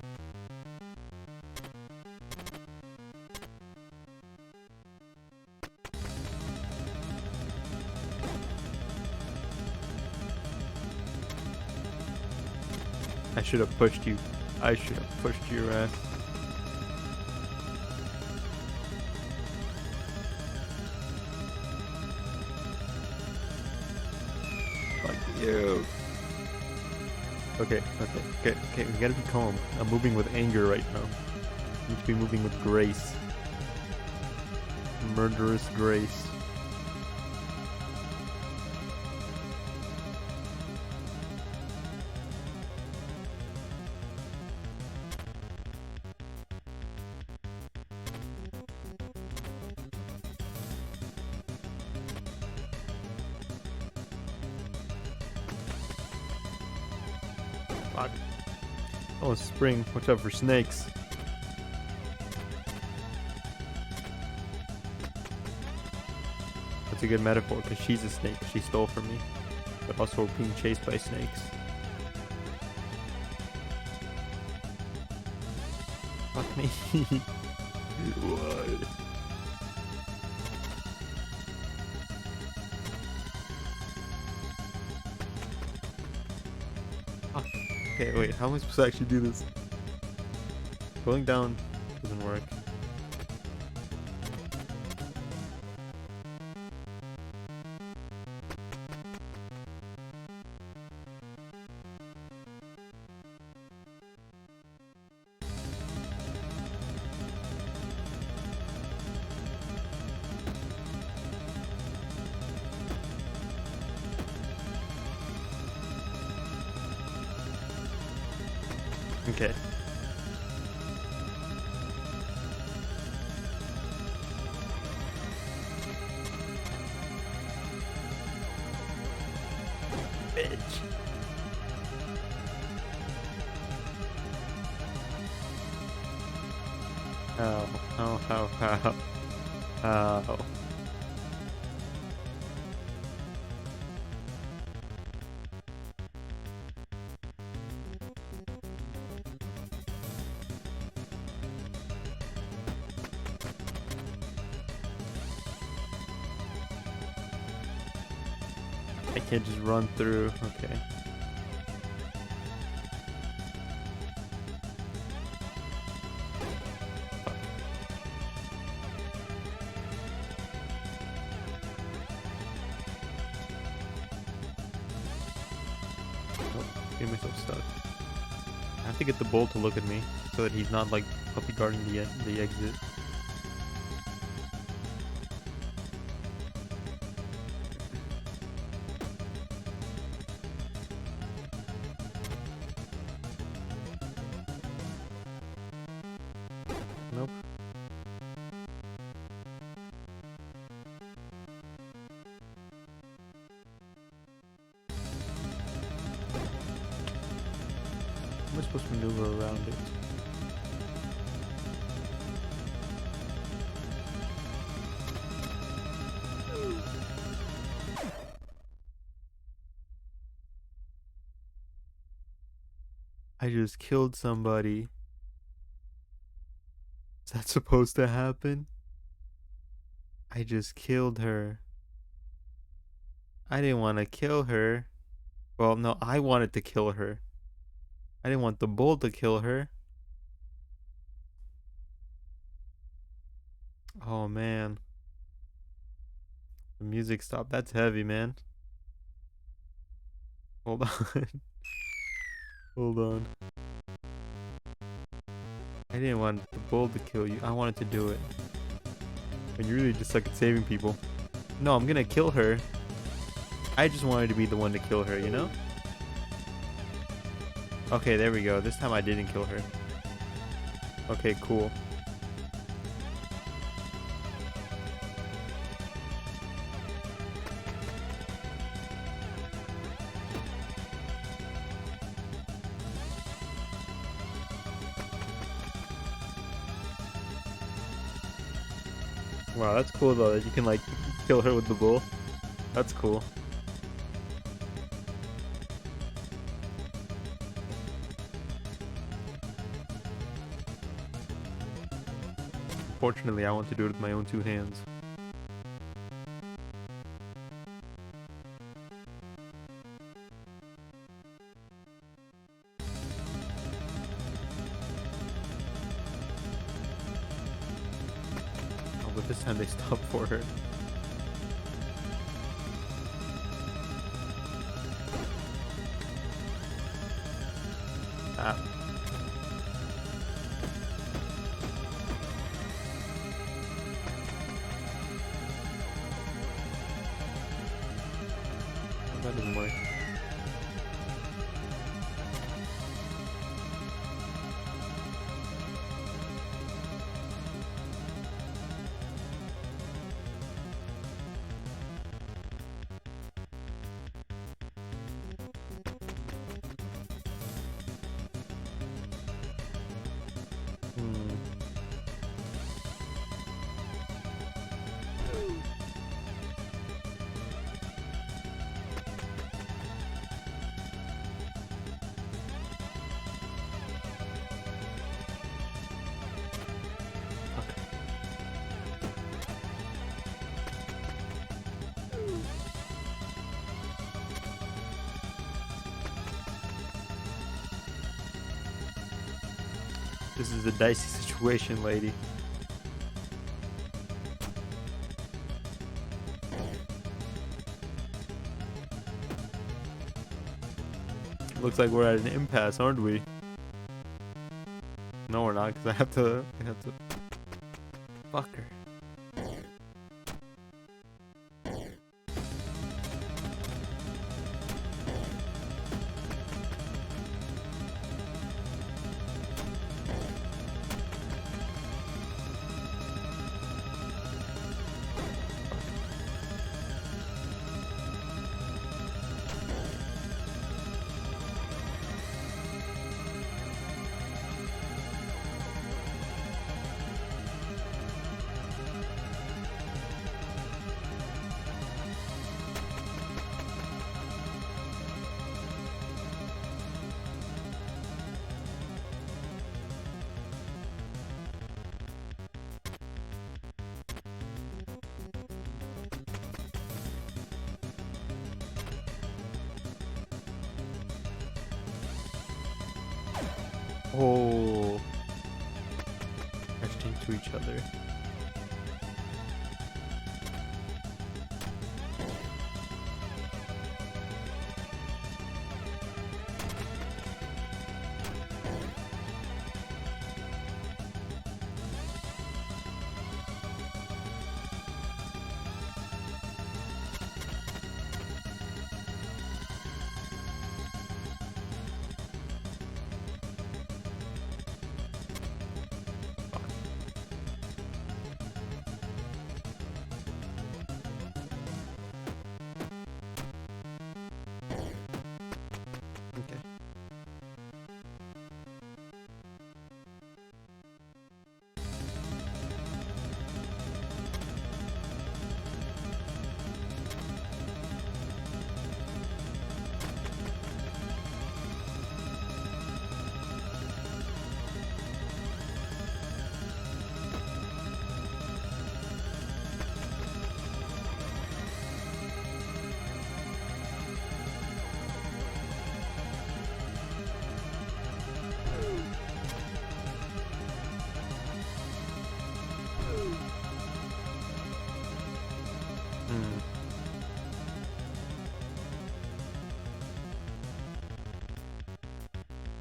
I should have pushed you. I should have pushed your ass. Fuck you. Okay. We gotta be calm. I'm moving with anger right now. You need to be moving with grace. Murderous grace. Fuck. Oh, spring. Watch out for snakes. That's a good metaphor because she's a snake. She stole from me. But also we're being chased by snakes. Fuck me. What? Okay, wait, how am I supposed to actually do this? Going down doesn't work. Okay. Bitch. How. I can't just run through. Okay. Fuck. Oh, get myself stuck. I have to get the bull to look at me so that he's not like puppy guarding the exit. Nope. How am I supposed to maneuver around it? I just killed somebody. Is that supposed to happen? I just killed her. I didn't want to kill her. Well, no, I wanted to kill her. I didn't want the bull to kill her. Oh, man. The music stopped. That's heavy, man. Hold on. Hold on. I didn't want the bull to kill you. I wanted to do it. And you really just suck at saving people. No, I'm gonna kill her. I just wanted to be the one to kill her, you know? Okay, there we go. This time I didn't kill her. Okay, cool. Wow, that's cool though that you can like kill her with the bull. That's cool. Fortunately, I want to do it with my own two hands. Oh, but this time they stopped for her. Ah. That doesn't work. Hmm. This is a dicey situation, lady. Looks like we're at an impasse, aren't we? No, we're not, because I have to fuck her. Oh, crashed into each other. Okay. Hmm.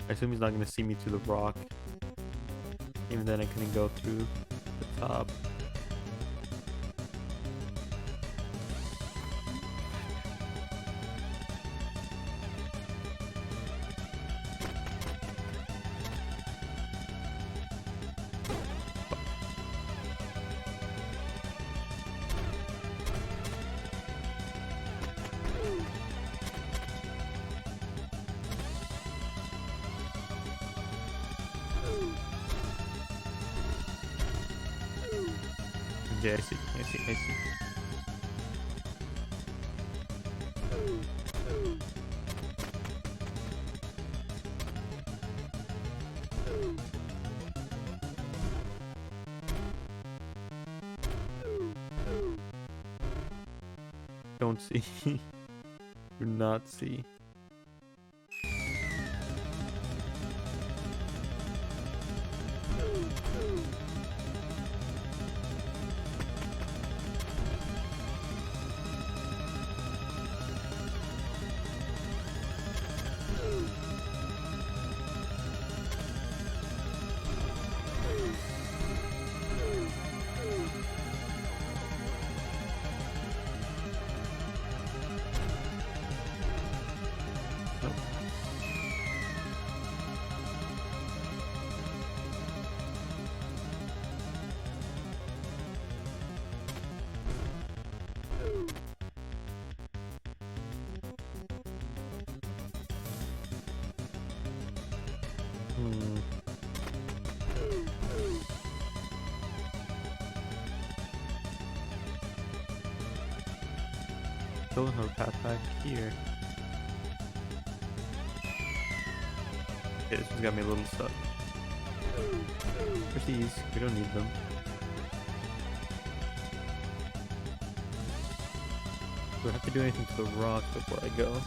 I assume he's not gonna see me through the rock. Even then I couldn't go through the top. Yeah, I see. Don't see. Do not see. Nope. Still no path back here. Okay, this one's got me a little stuck. Where's these? We don't need them. Do I have to do anything to the rock before I go?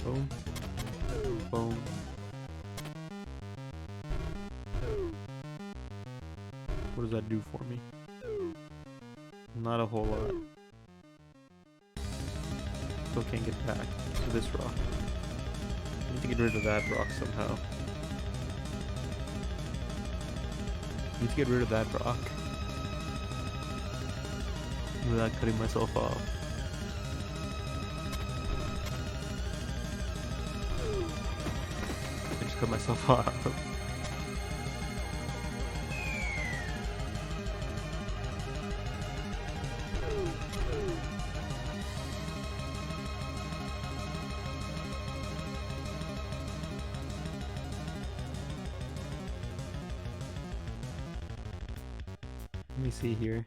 Boom. Boom. What does that do for me? Not a whole lot. Still can't get back to this rock. I need to get rid of that rock somehow. Need to get rid of that rock without cutting myself off. I just cut myself off. Let me see here.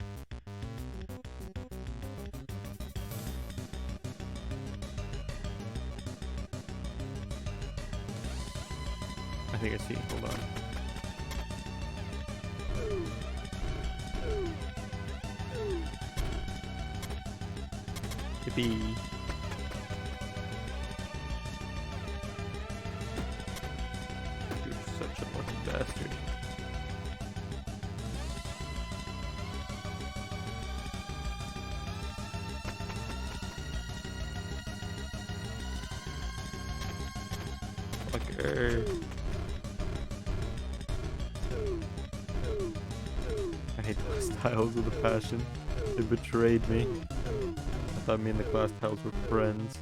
I think I see. Hold on. Yippee. You're such a lucky bastard. Fucker. I hate class tiles with a passion. They betrayed me. I thought me and the class tiles were friends.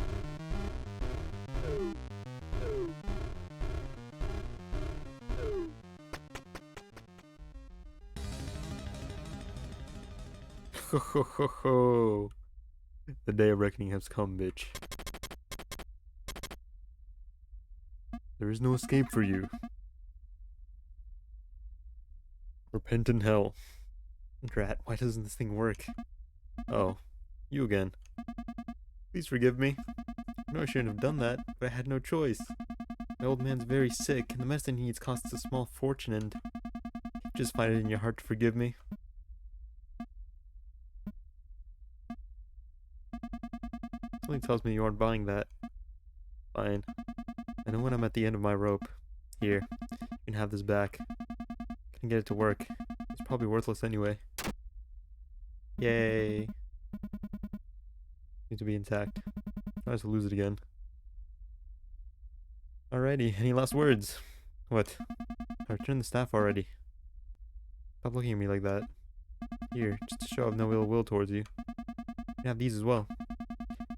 Ho ho ho ho. The day of reckoning has come, bitch. There is no escape for you. Repent in hell. Drat, why doesn't this thing work? Oh, you again. Please forgive me. I know I shouldn't have done that, but I had no choice. My old man's very sick, and the medicine he needs costs a small fortune, and you just find it in your heart to forgive me. Something tells me you aren't buying that. Fine. I know when I'm at the end of my rope. Here, you can have this back. Couldn't get it to work. It's probably worthless anyway. Yay. Need to be intact. I just lose it again. Alrighty, any last words? What? I returned the staff already. Stop looking at me like that. Here, just to show I've no ill will towards you. You can have these as well.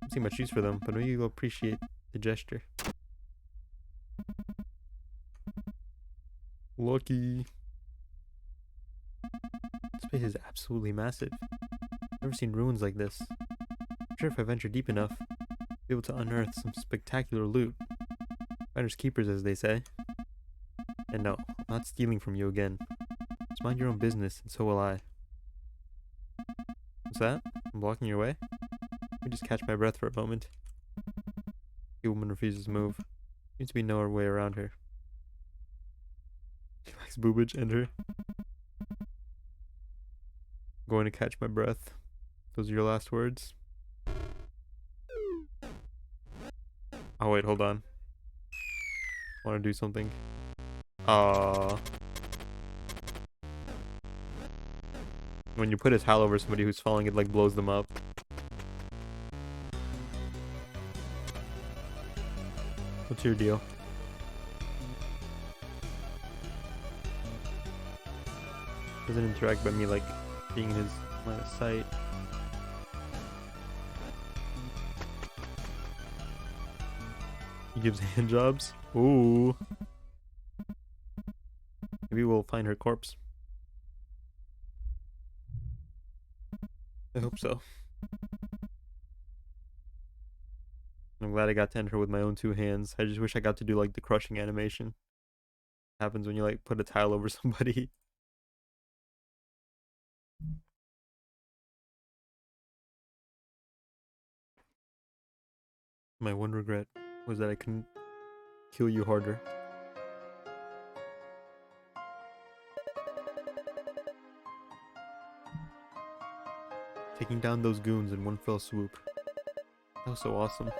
Don't see much use for them, but maybe you'll appreciate the gesture. Lucky. This place is absolutely massive. Never seen ruins like this. I'm sure if I venture deep enough, I'll be able to unearth some spectacular loot. Finders keepers, as they say. And no, I'm not stealing from you again. Just mind your own business, and so will I. What's that? I'm blocking your way? Let me just catch my breath for a moment. The woman refuses to move. Seems to be no way around her. She likes boobage and her. Going to catch my breath. Those are your last words? Oh wait, hold on. I want to do something. When you put a towel over somebody who's falling, it like blows them up. What's your deal? Doesn't interact by me like being his line of sight. He gives hand jobs. Ooh. Maybe we'll find her corpse. I hope so. I'm glad I got to end her with my own two hands. I just wish I got to do like the crushing animation. Happens when you like put a tile over somebody. My one regret was that I couldn't kill you harder. Taking down those goons in one fell swoop. That was so awesome.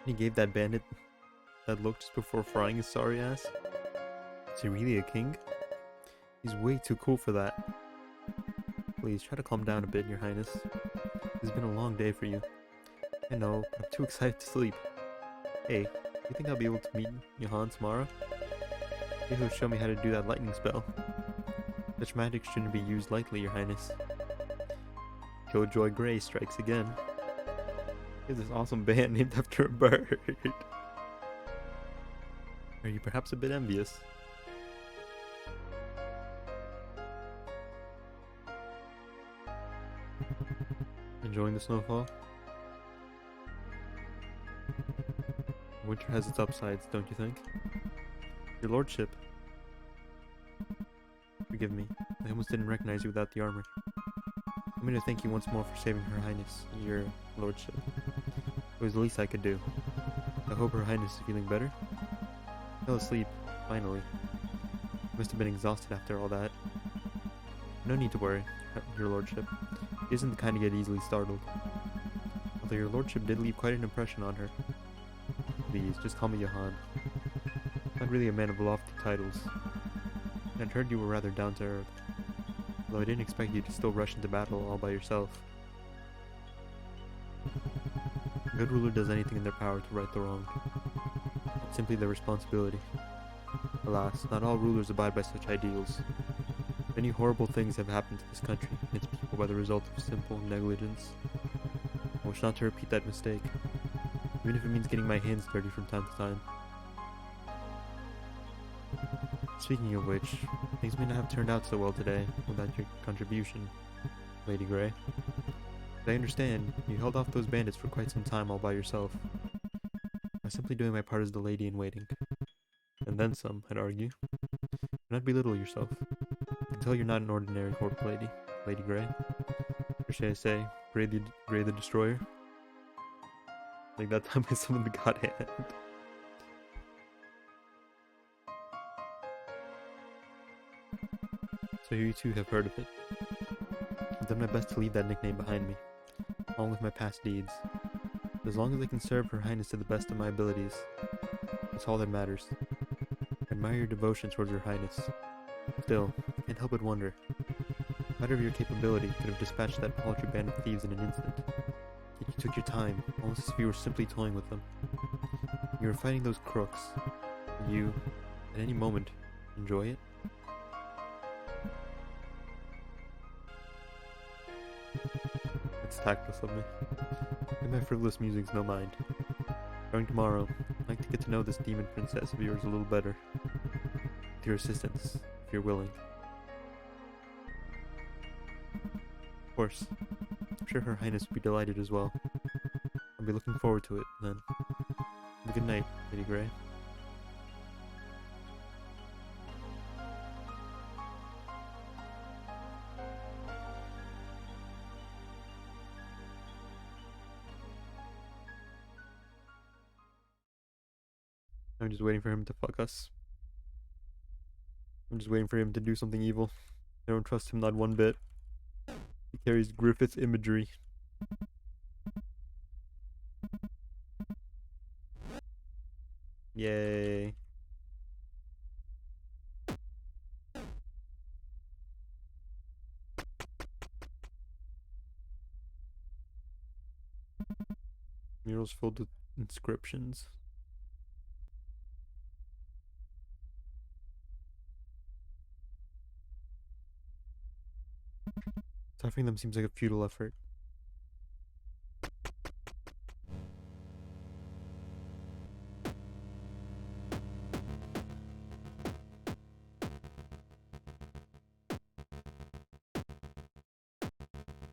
He gave that bandit that look just before frying his sorry ass. Is he really a king? He's way too cool for that. Please try to calm down a bit, Your Highness. It's been a long day for you. I know, I'm too excited to sleep. Hey, do you think I'll be able to meet Johann tomorrow? Maybe he'll show me how to do that lightning spell. Such magic shouldn't be used lightly, Your Highness. Killjoy Grey strikes again. He has this awesome band named after a bird. Are you perhaps a bit envious? Enjoying the snowfall? Winter has its upsides, don't you think? Your lordship. Forgive me, I almost didn't recognize you without the armor. I'm going to thank you once more for saving Her Highness, your lordship. It was the least I could do. I hope Her Highness is feeling better. Fell asleep, finally. Must have been exhausted after all that. No need to worry, your lordship. She isn't the kind to get easily startled. Although your lordship did leave quite an impression on her. Please, just call me Johann. Not really a man of lofty titles. I'd heard you were rather down to earth. Although I didn't expect you to still rush into battle all by yourself. A good ruler does anything in their power to right the wrong. It's simply their responsibility. Alas, not all rulers abide by such ideals. Many horrible things have happened to this country and its people by the result of simple negligence. I wish not to repeat that mistake, even if it means getting my hands dirty from time to time. Speaking of which, things may not have turned out so well today without your contribution, Lady Grey. But I understand, you held off those bandits for quite some time all by yourself. I'm simply doing my part as the lady in waiting. And then some, I'd argue. Do not belittle yourself. I can tell you're not an ordinary court lady, Lady Grey. Or should I say, Grey the Destroyer? Like that time I summoned the God Hand. So you two have heard of it. I've done my best to leave that nickname behind me, along with my past deeds. But as long as I can serve Her Highness to the best of my abilities, that's all that matters. I admire your devotion towards Your Highness. Still, I can't help but wonder, Matter of your capability, you could have dispatched that paltry band of thieves in an instant. Yet you took your time, almost as if you were simply toying with them. You were fighting those crooks. You, at any moment, enjoy it? It's tactless of me. Pay my frivolous musings no mind. Starting tomorrow, I'd like to get to know this demon princess of yours a little better. With your assistance, if you're willing. Of course. I'm sure Her Highness would be delighted as well. I'll be looking forward to it, then. Have a good night, Lady Grey. I'm just waiting for him to fuck us. I'm just waiting for him to do something evil. I don't trust him not one bit. He carries Griffith imagery. Yay. Murals filled with inscriptions. Stuffing them seems like a futile effort.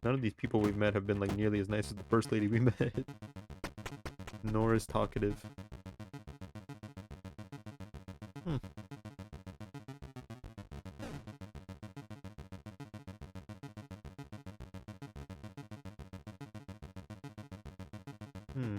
None of these people we've met have been like nearly as nice as the first lady we met. Nor as talkative. Hmm. Hmm.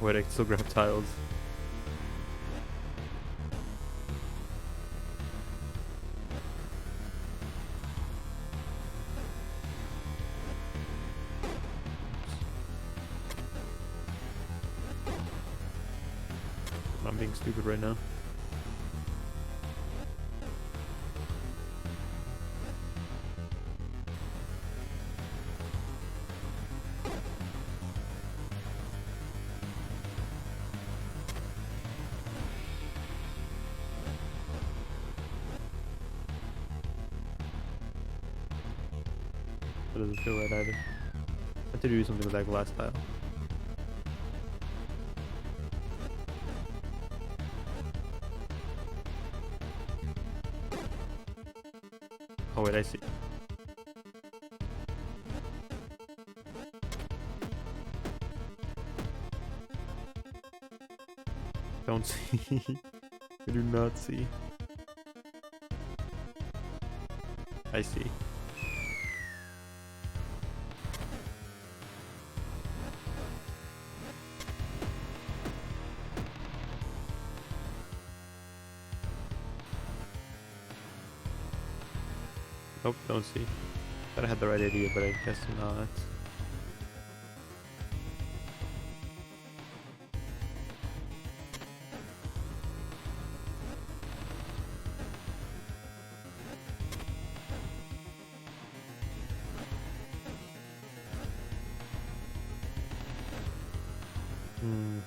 Wait, I can still grab tiles. I'm being stupid right now. That doesn't feel right either. I have to do something with that glass tile. Oh wait, I see. Don't see. I do not see. I see. Nope, don't see. Thought I had the right idea, but I guess not.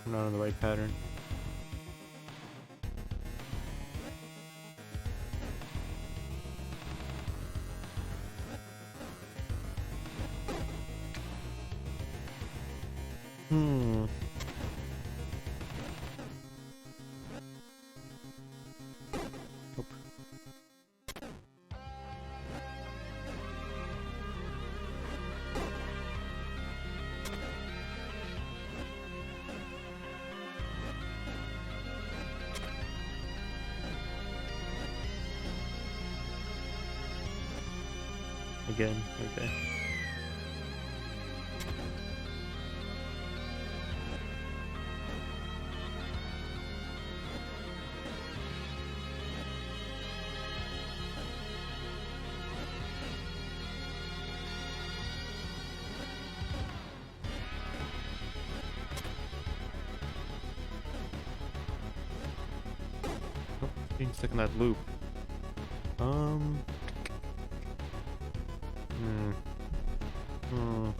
Not on the right pattern. Hmm. Nope. Again, okay. Oh, getting stuck in that loop. Hmm. Hmm.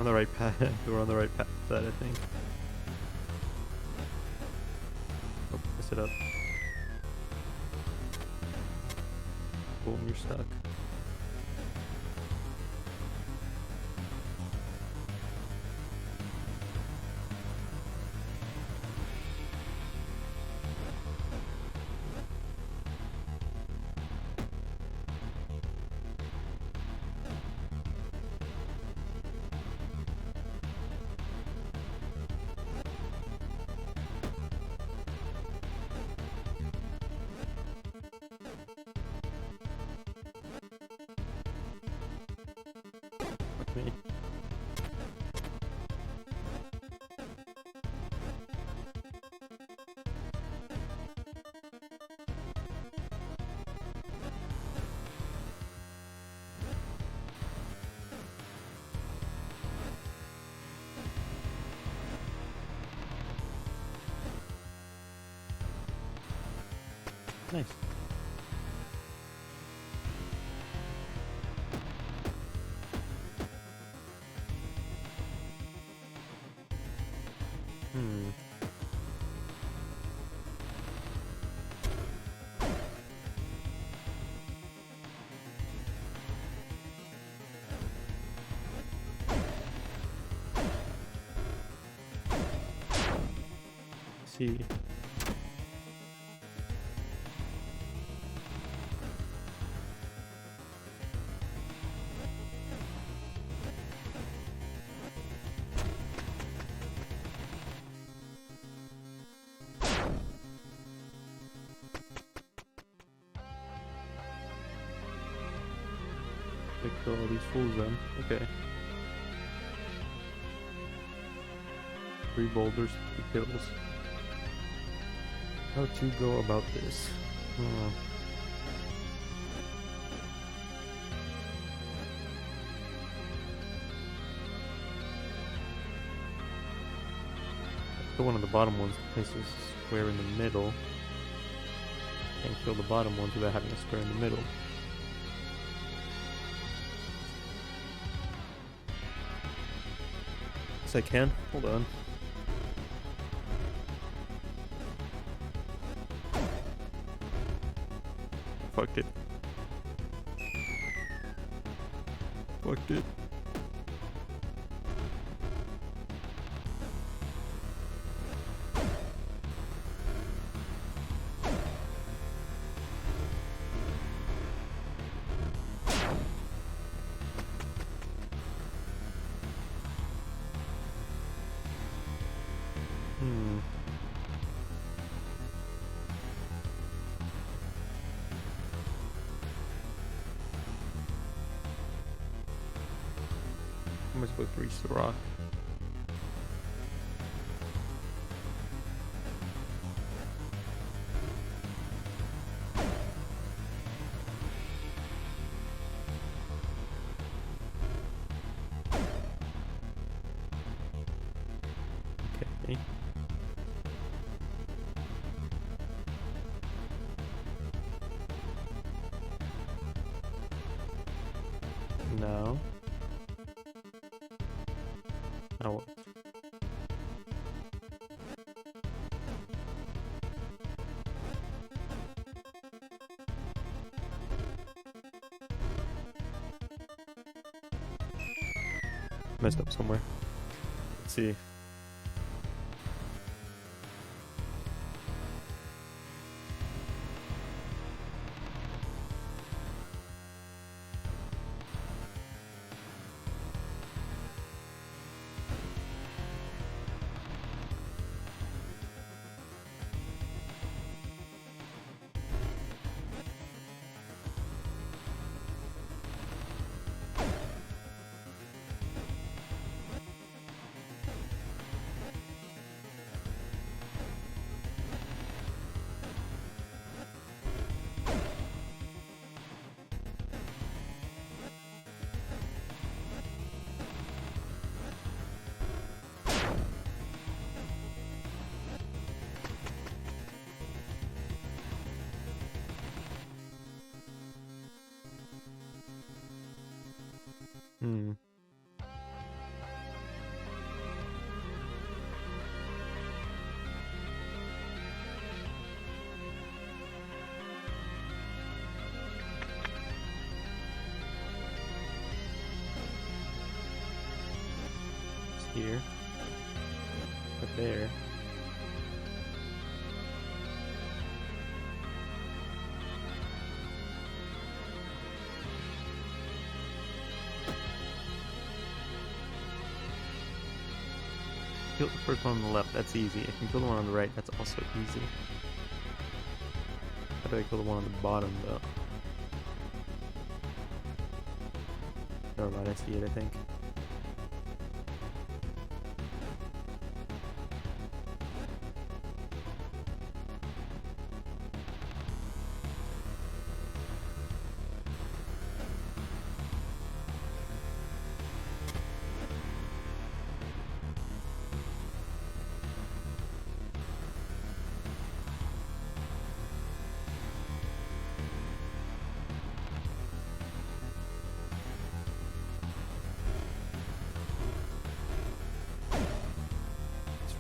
On the right path. We're on the right path for that, I think. Oh, mess it up. Boom, you're stuck. Fuck me. Nice. Hmm. See. They kill all these fools then. Okay. 3 boulders, 3 kills. How to go about this? Kill one of the bottom ones, place a square in the middle. And kill the bottom ones without having a square in the middle. Yes, I can. Hold on. Fucked it. Fucked it. Hmm. How am I supposed to reach the rock? Okay. now. Oh. Messed up somewhere. Let's see. Here, but there. Kill the first one on the left, that's easy. If you kill the one on the right, that's also easy. How do I kill the one on the bottom, though? Never mind, I see it, I think.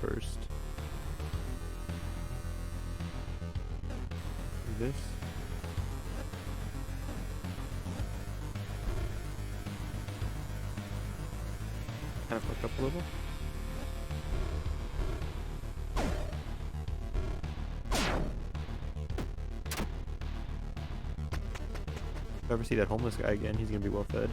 First. This. Kind of fucked up a little. If I ever see that homeless guy again, he's gonna be well fed.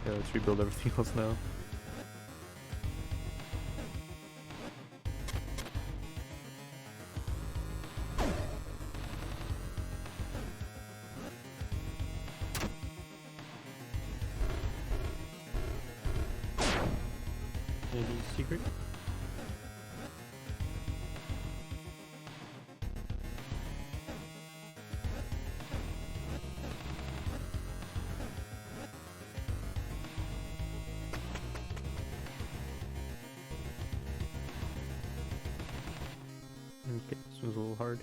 Yeah, let's rebuild everything else now. Maybe secret? Okay, this one's a little hard.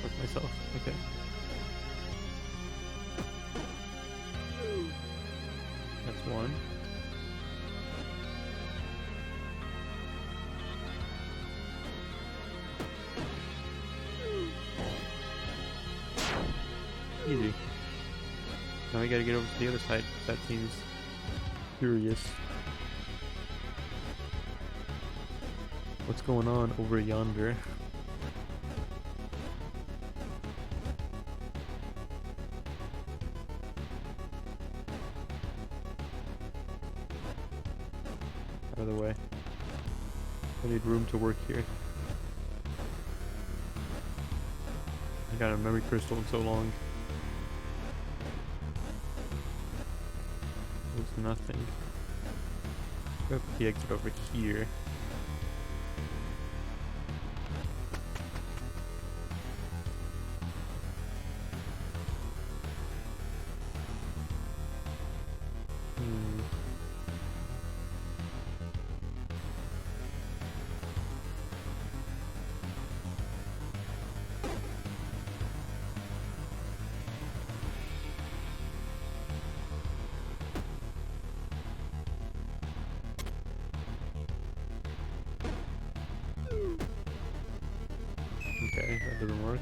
Fuck myself, okay. That's one. Easy. Now we gotta get over to the other side. That seems curious. What's going on over yonder? Out of the way. I need room to work here. I got a memory crystal in so long. There's nothing. Put the exit over here. Okay, that doesn't work.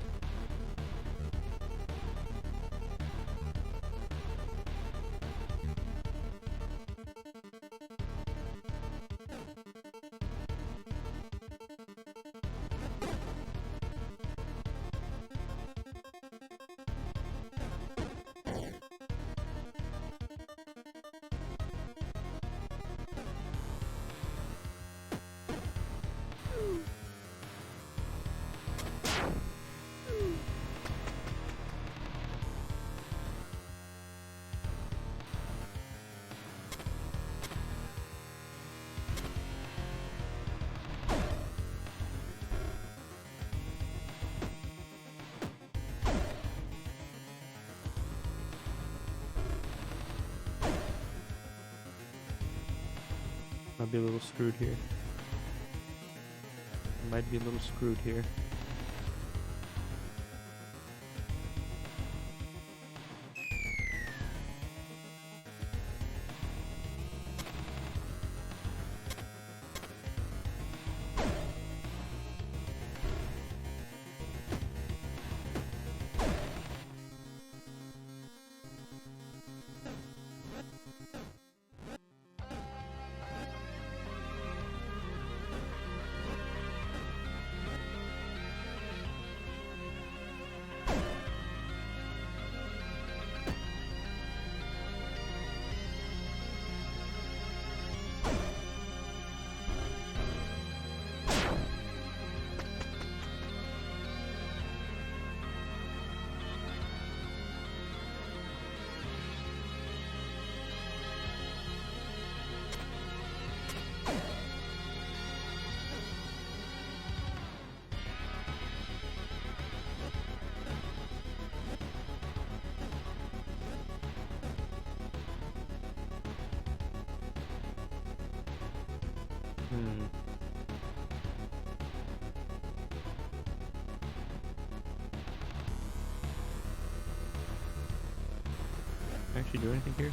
Might be a little screwed here. Might be a little screwed here. Can I actually do anything here?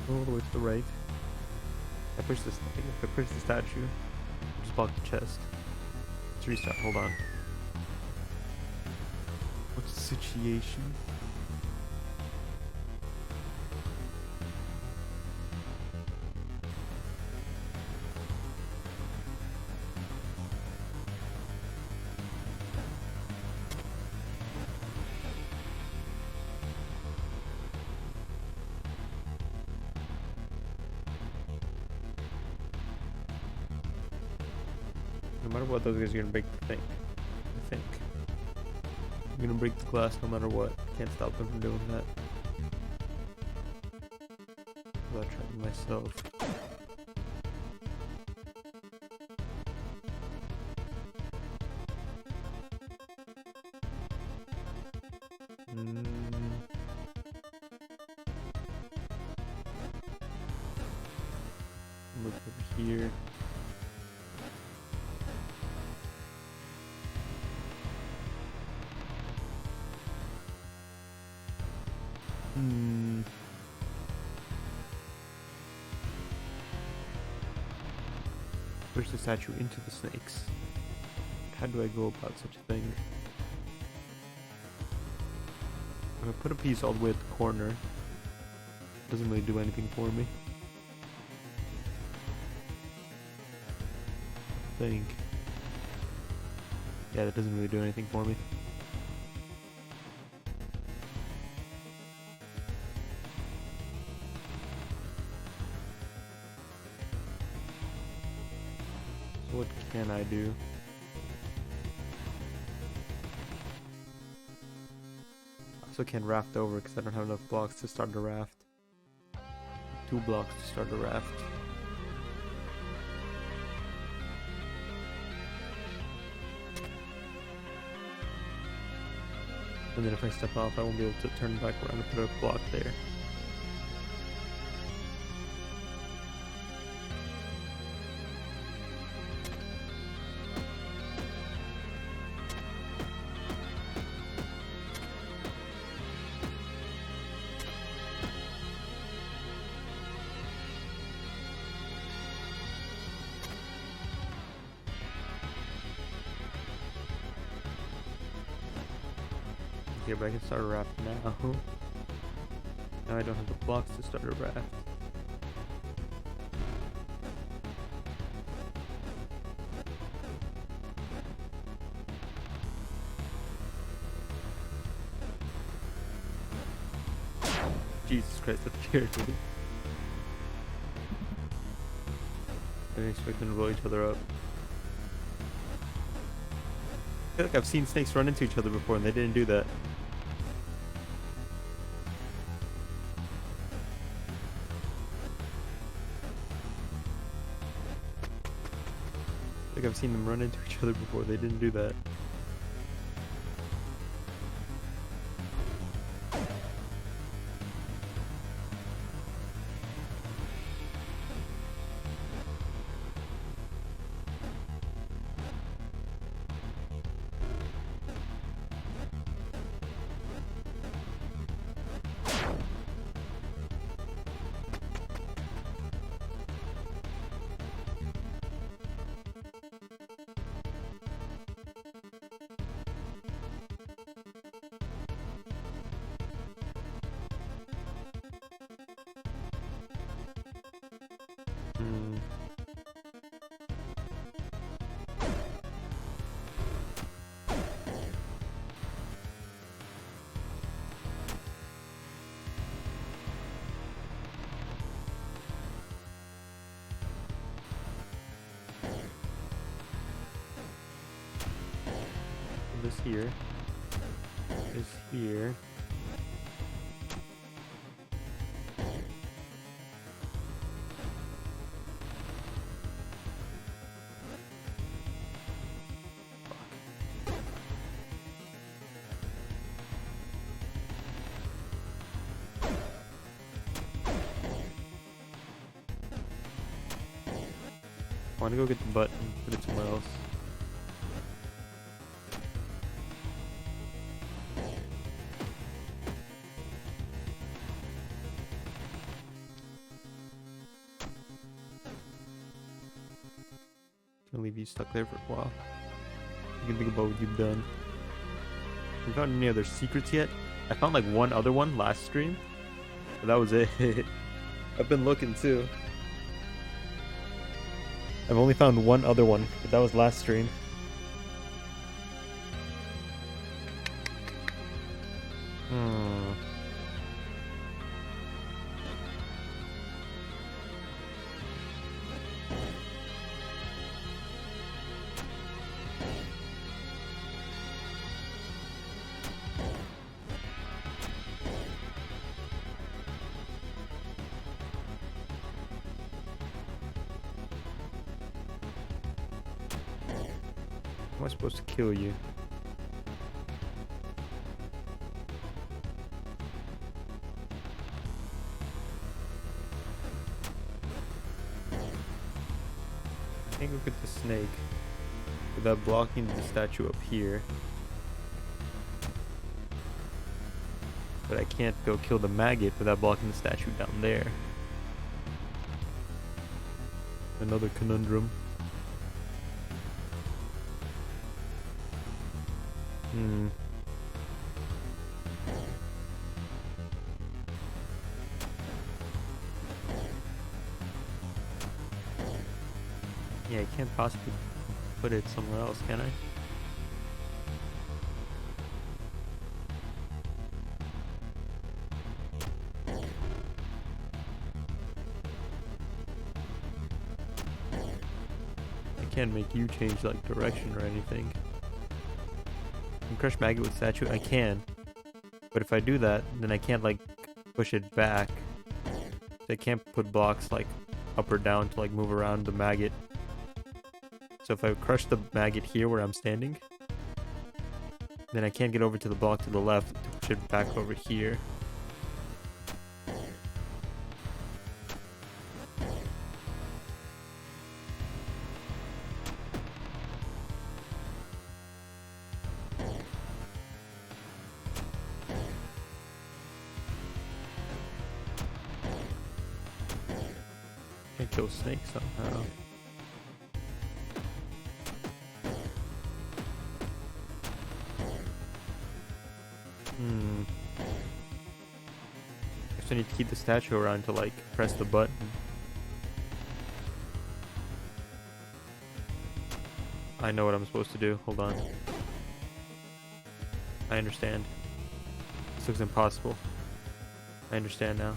All the way to the right. I push this thing. If I push the statue, just block the chest. Let's restart. Hold on. What's the situation? No matter what, those guys are gonna break the thing. I think. I'm gonna break the glass no matter what. Can't stop them from doing that. Without trying myself. Look over here. Push the statue into the snakes. How do I go about such a thing? I'm gonna put a piece all the way at the corner. Doesn't really do anything for me. I think. Yeah, that doesn't really do anything for me. So what can I do? I also can't raft over because I don't have enough blocks to start a raft. 2 blocks to start a raft. And then if I step off, I won't be able to turn back around and put a block there. Okay, but I can start a raft now. Now I don't have the blocks to start a raft. Jesus Christ, that scared me. I didn't expect them to blow each other up. I feel like I've seen snakes run into each other before and they didn't do that. I've seen them run into each other before, they didn't do that. This here. This here. I want to go get the button and put it somewhere else. Gonna leave you stuck there for a while. You can think about what you've done. Have you found any other secrets yet? I found like one other one last stream, but that was it. I've been looking too. I've only found one other one, but that was last stream. How am I supposed to kill you? I think look at the snake without blocking the statue up here. But I can't go kill the maggot without blocking the statue down there. Another conundrum. I can't possibly put it somewhere else, can I? I can't make you change like direction or anything. Can crush maggot with statue? I can. But if I do that, then I can't like push it back. I can't put blocks like up or down to like move around the maggot. So if I crush the maggot here where I'm standing, then I can't get over to the block to the left to push it back over here. Can't kill snake somehow. I need to keep the statue around to like press the button. I know what I'm supposed to do. Hold on. I understand. This looks impossible. I understand now.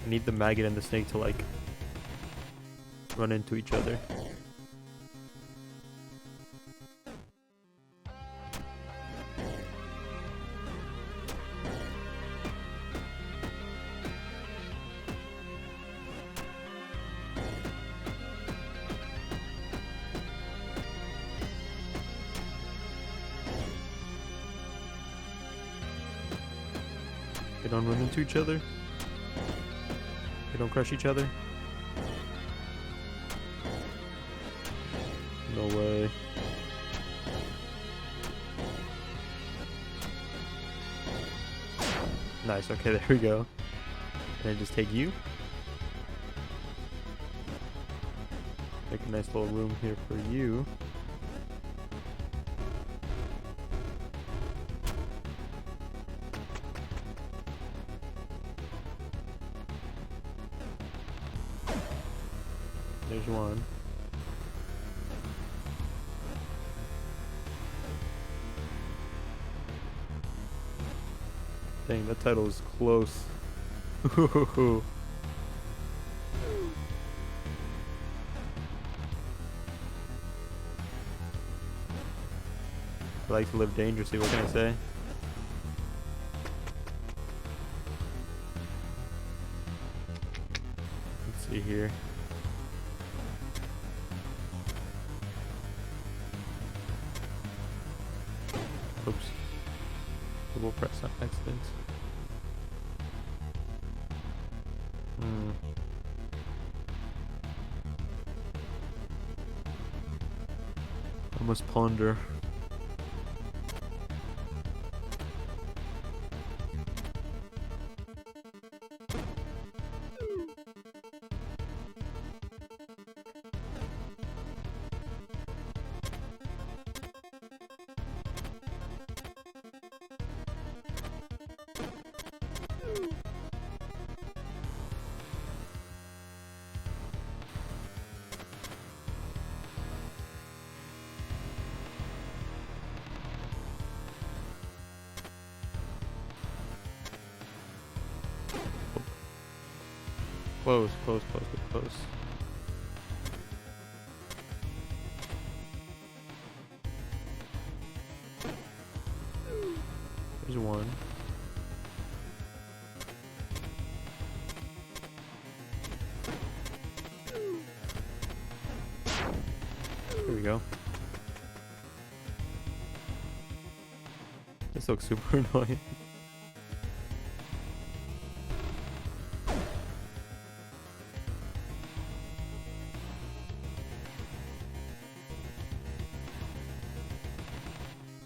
I need the maggot and the snake to like run into each other. They don't run into each other. They don't crush each other. No way. Nice, okay, there we go. Can I just take you? Make a nice little room here for you. There's one. Dang, that title is close. I like to live dangerously, what can I say? Let's see here. Oops. Double press on accident. I must ponder. Close, close, close, close. There's one. There we go. This looks super annoying.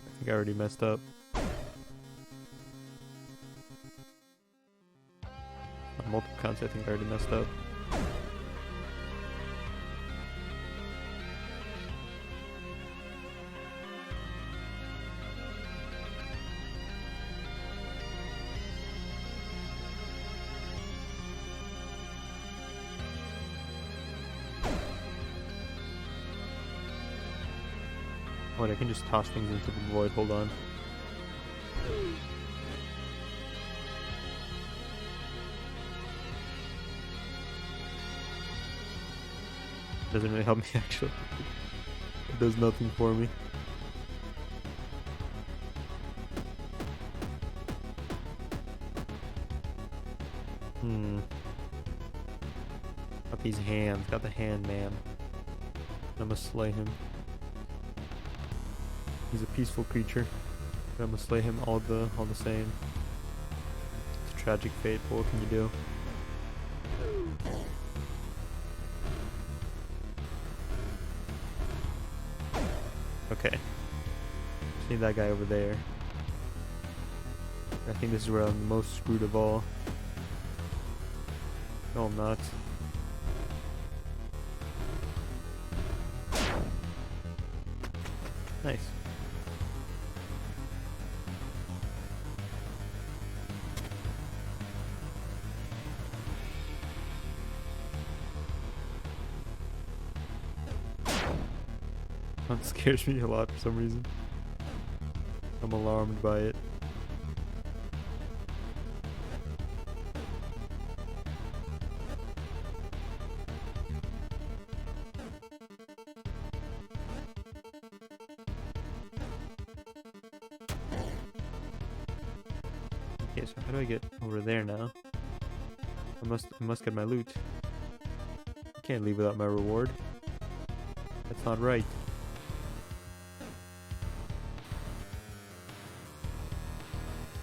I think I already messed up. On multiple counts, I think I already messed up. Wait, I can just toss things into the void. Hold on. Doesn't really help me actually. It does nothing for me. Got these hands. Got the hand man. I'm gonna slay him. He's a peaceful creature. But I'm gonna slay him all the same. It's a tragic fate, but what can you do? Okay. See that guy over there. I think this is where I'm the most screwed of all. No, I'm not. Nice. That scares me a lot for some reason. I'm alarmed by it. Okay, so how do I get over there now? I must get my loot. I can't leave without my reward. That's not right.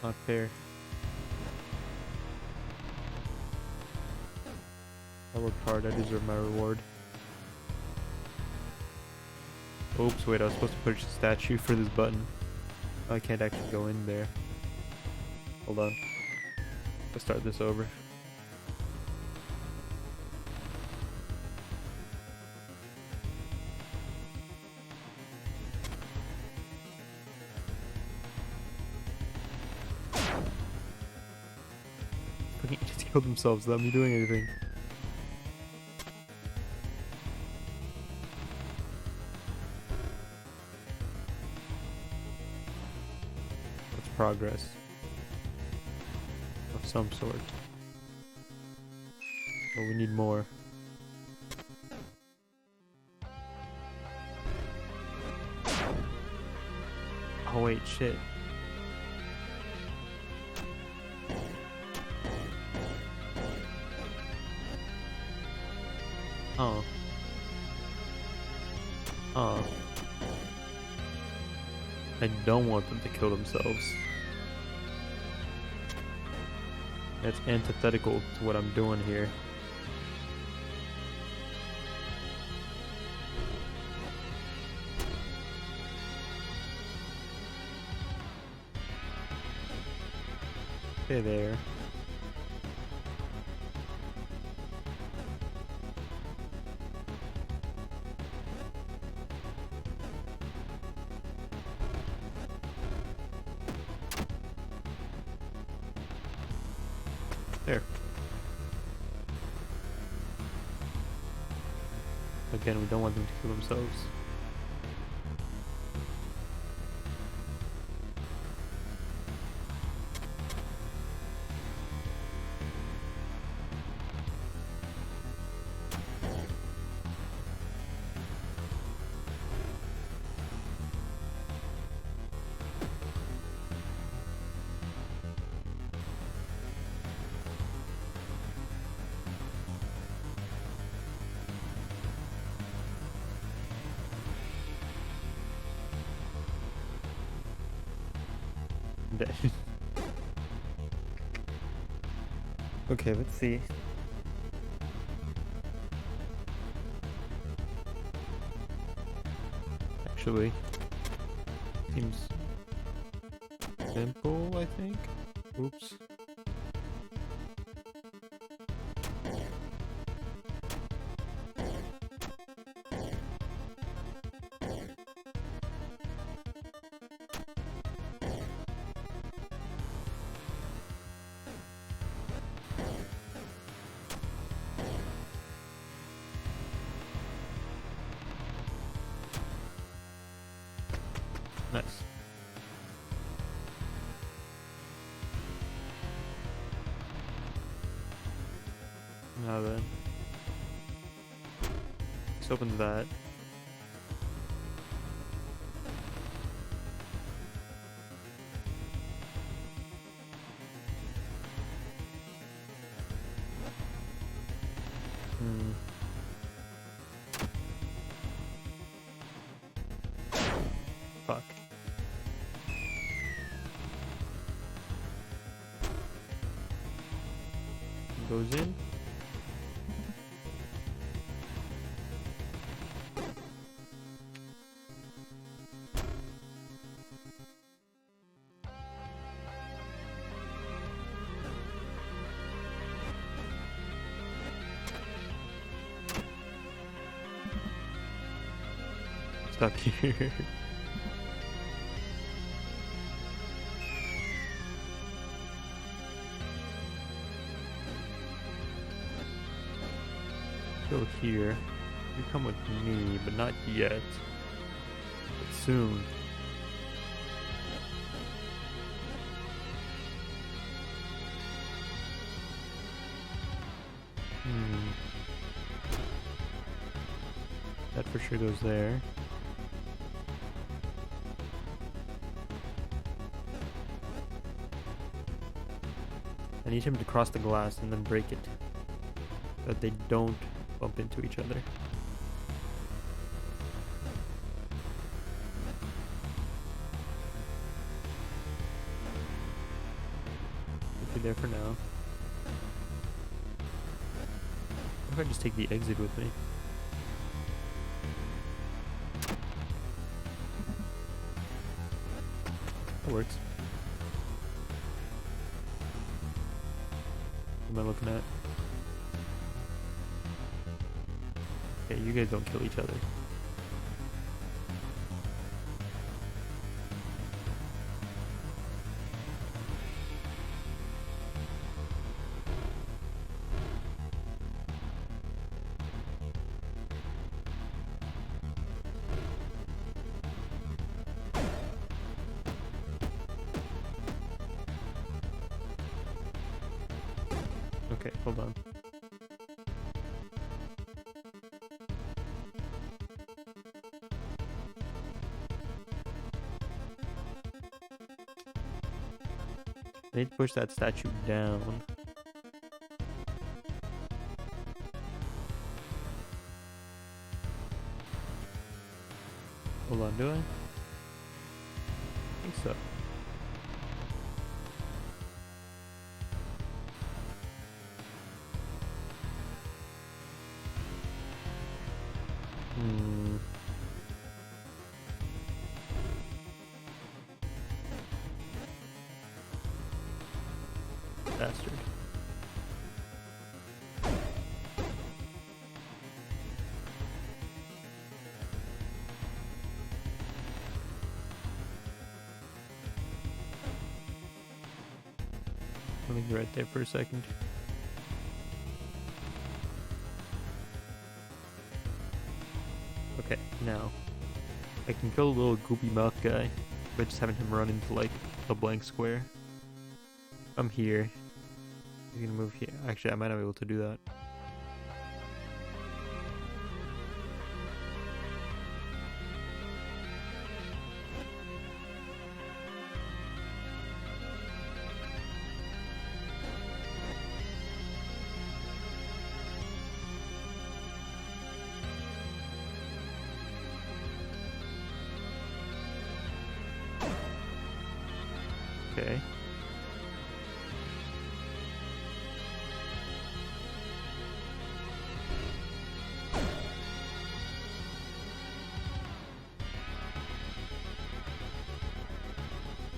Not fair. I worked hard, I deserve my reward. Oops, wait, I was supposed to purchase a statue for this button. Oh, I can't actually go in there. Hold on. Let's start this over. Fucking idiots killed themselves without me doing anything. That's progress. Of some sort. But we need more. Oh wait, shit. Oh. Oh. I don't want them to kill themselves. That's antithetical to what I'm doing here. Hey there. There. Again, we don't want them to kill themselves. Dead. Okay, let's see. Actually, seems simple, I think. Oops. this opens that. Hmm. Fuck. Goes in. Stuck here. Go here. You come with me, but not yet. But soon. That for sure goes there. I need him to cross the glass and then break it, so that they don't bump into each other. Put you there for now. What if I just take the exit with me? That works. What am I looking at? Okay, you guys don't kill each other. Okay, hold on. I need to push that statue down. Hold on, do I? I think so. Bastard. Let me be right there for a second. Okay, now I can kill the little goopy mouth guy by just having him run into like a blank square. I'm here. He's gonna move here. Actually, I might not be able to do that. Okay.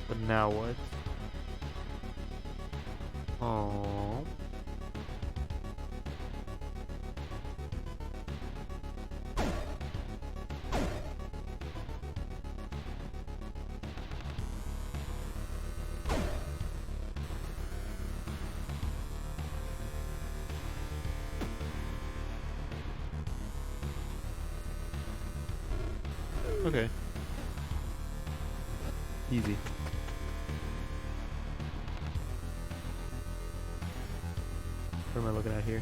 But now what? Oh. Okay. Easy. What am I looking at here?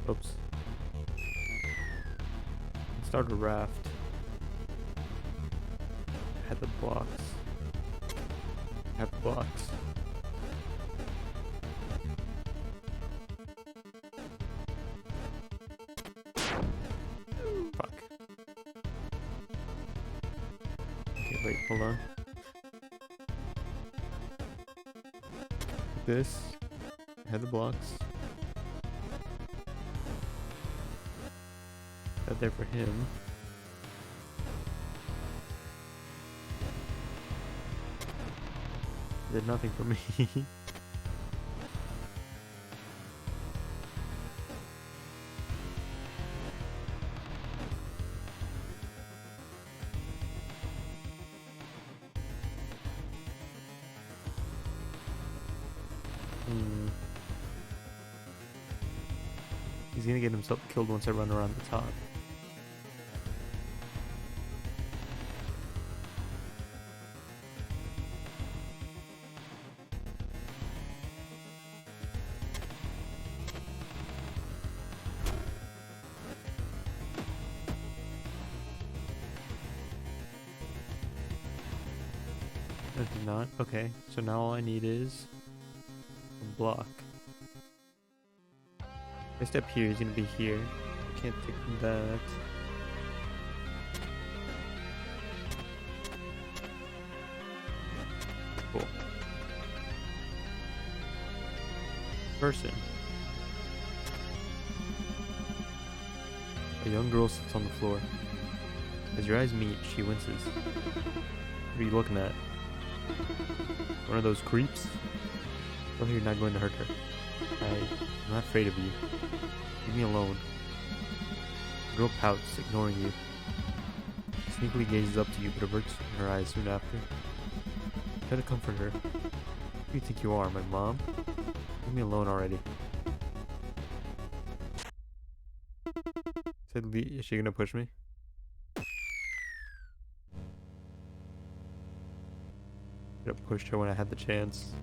Oops. Start a raft. Had the blocks. Have the blocks. Fuck. Okay, wait, hold on. This. Had the blocks. That there for him. Did nothing for me. He's gonna get himself killed once I run around the top. That's not. Okay, so now all I need is a block. If I step here, he's gonna be here. I can't take that. Cool. Person. A young girl sits on the floor. As your eyes meet, she winces. What are you looking at? One of those creeps? Tell her you're not going to hurt her. I'm not afraid of you. Leave me alone. The girl pouts, ignoring you. She sneakily gazes up to you, but averts her eyes soon after. Try to comfort her. Who do you think you are, my mom? Leave me alone already. Said Lee, is she gonna push me? Should have pushed her when I had the chance.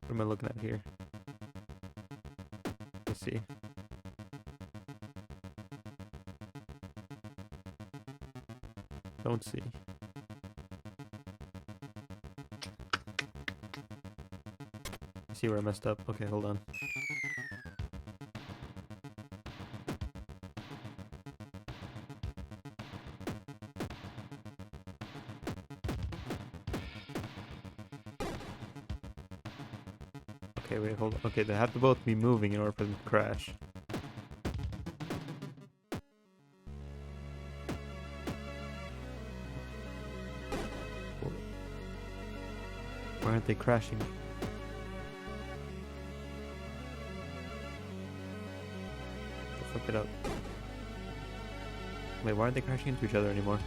What am I looking at here? Let's see. Don't see. See where I messed up? Okay, hold on. Okay, wait, hold on. Okay, they have to both be moving in order for them to crash. Why aren't they crashing? Fuck it up. Wait, why aren't they crashing into each other anymore?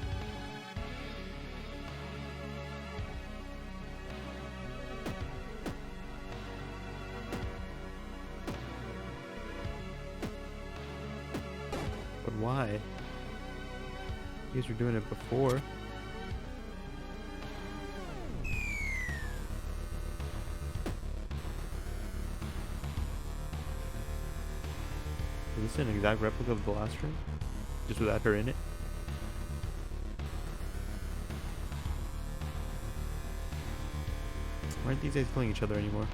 But why? You guys were doing it before. Is this an exact replica of the last room? Just without her in it? Why aren't these guys killing each other anymore?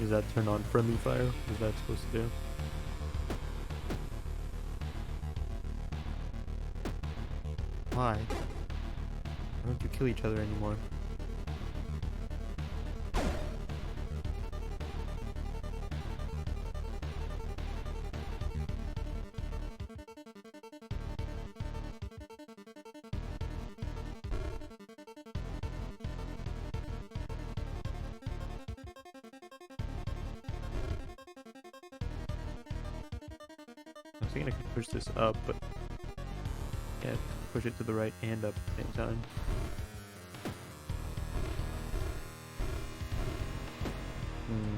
Does that turn on friendly fire? What is that supposed to do? Why? Why don't you kill each other anymore? I was thinking I could push this up, but Yeah, push it to the right and up at the same time. Hmm.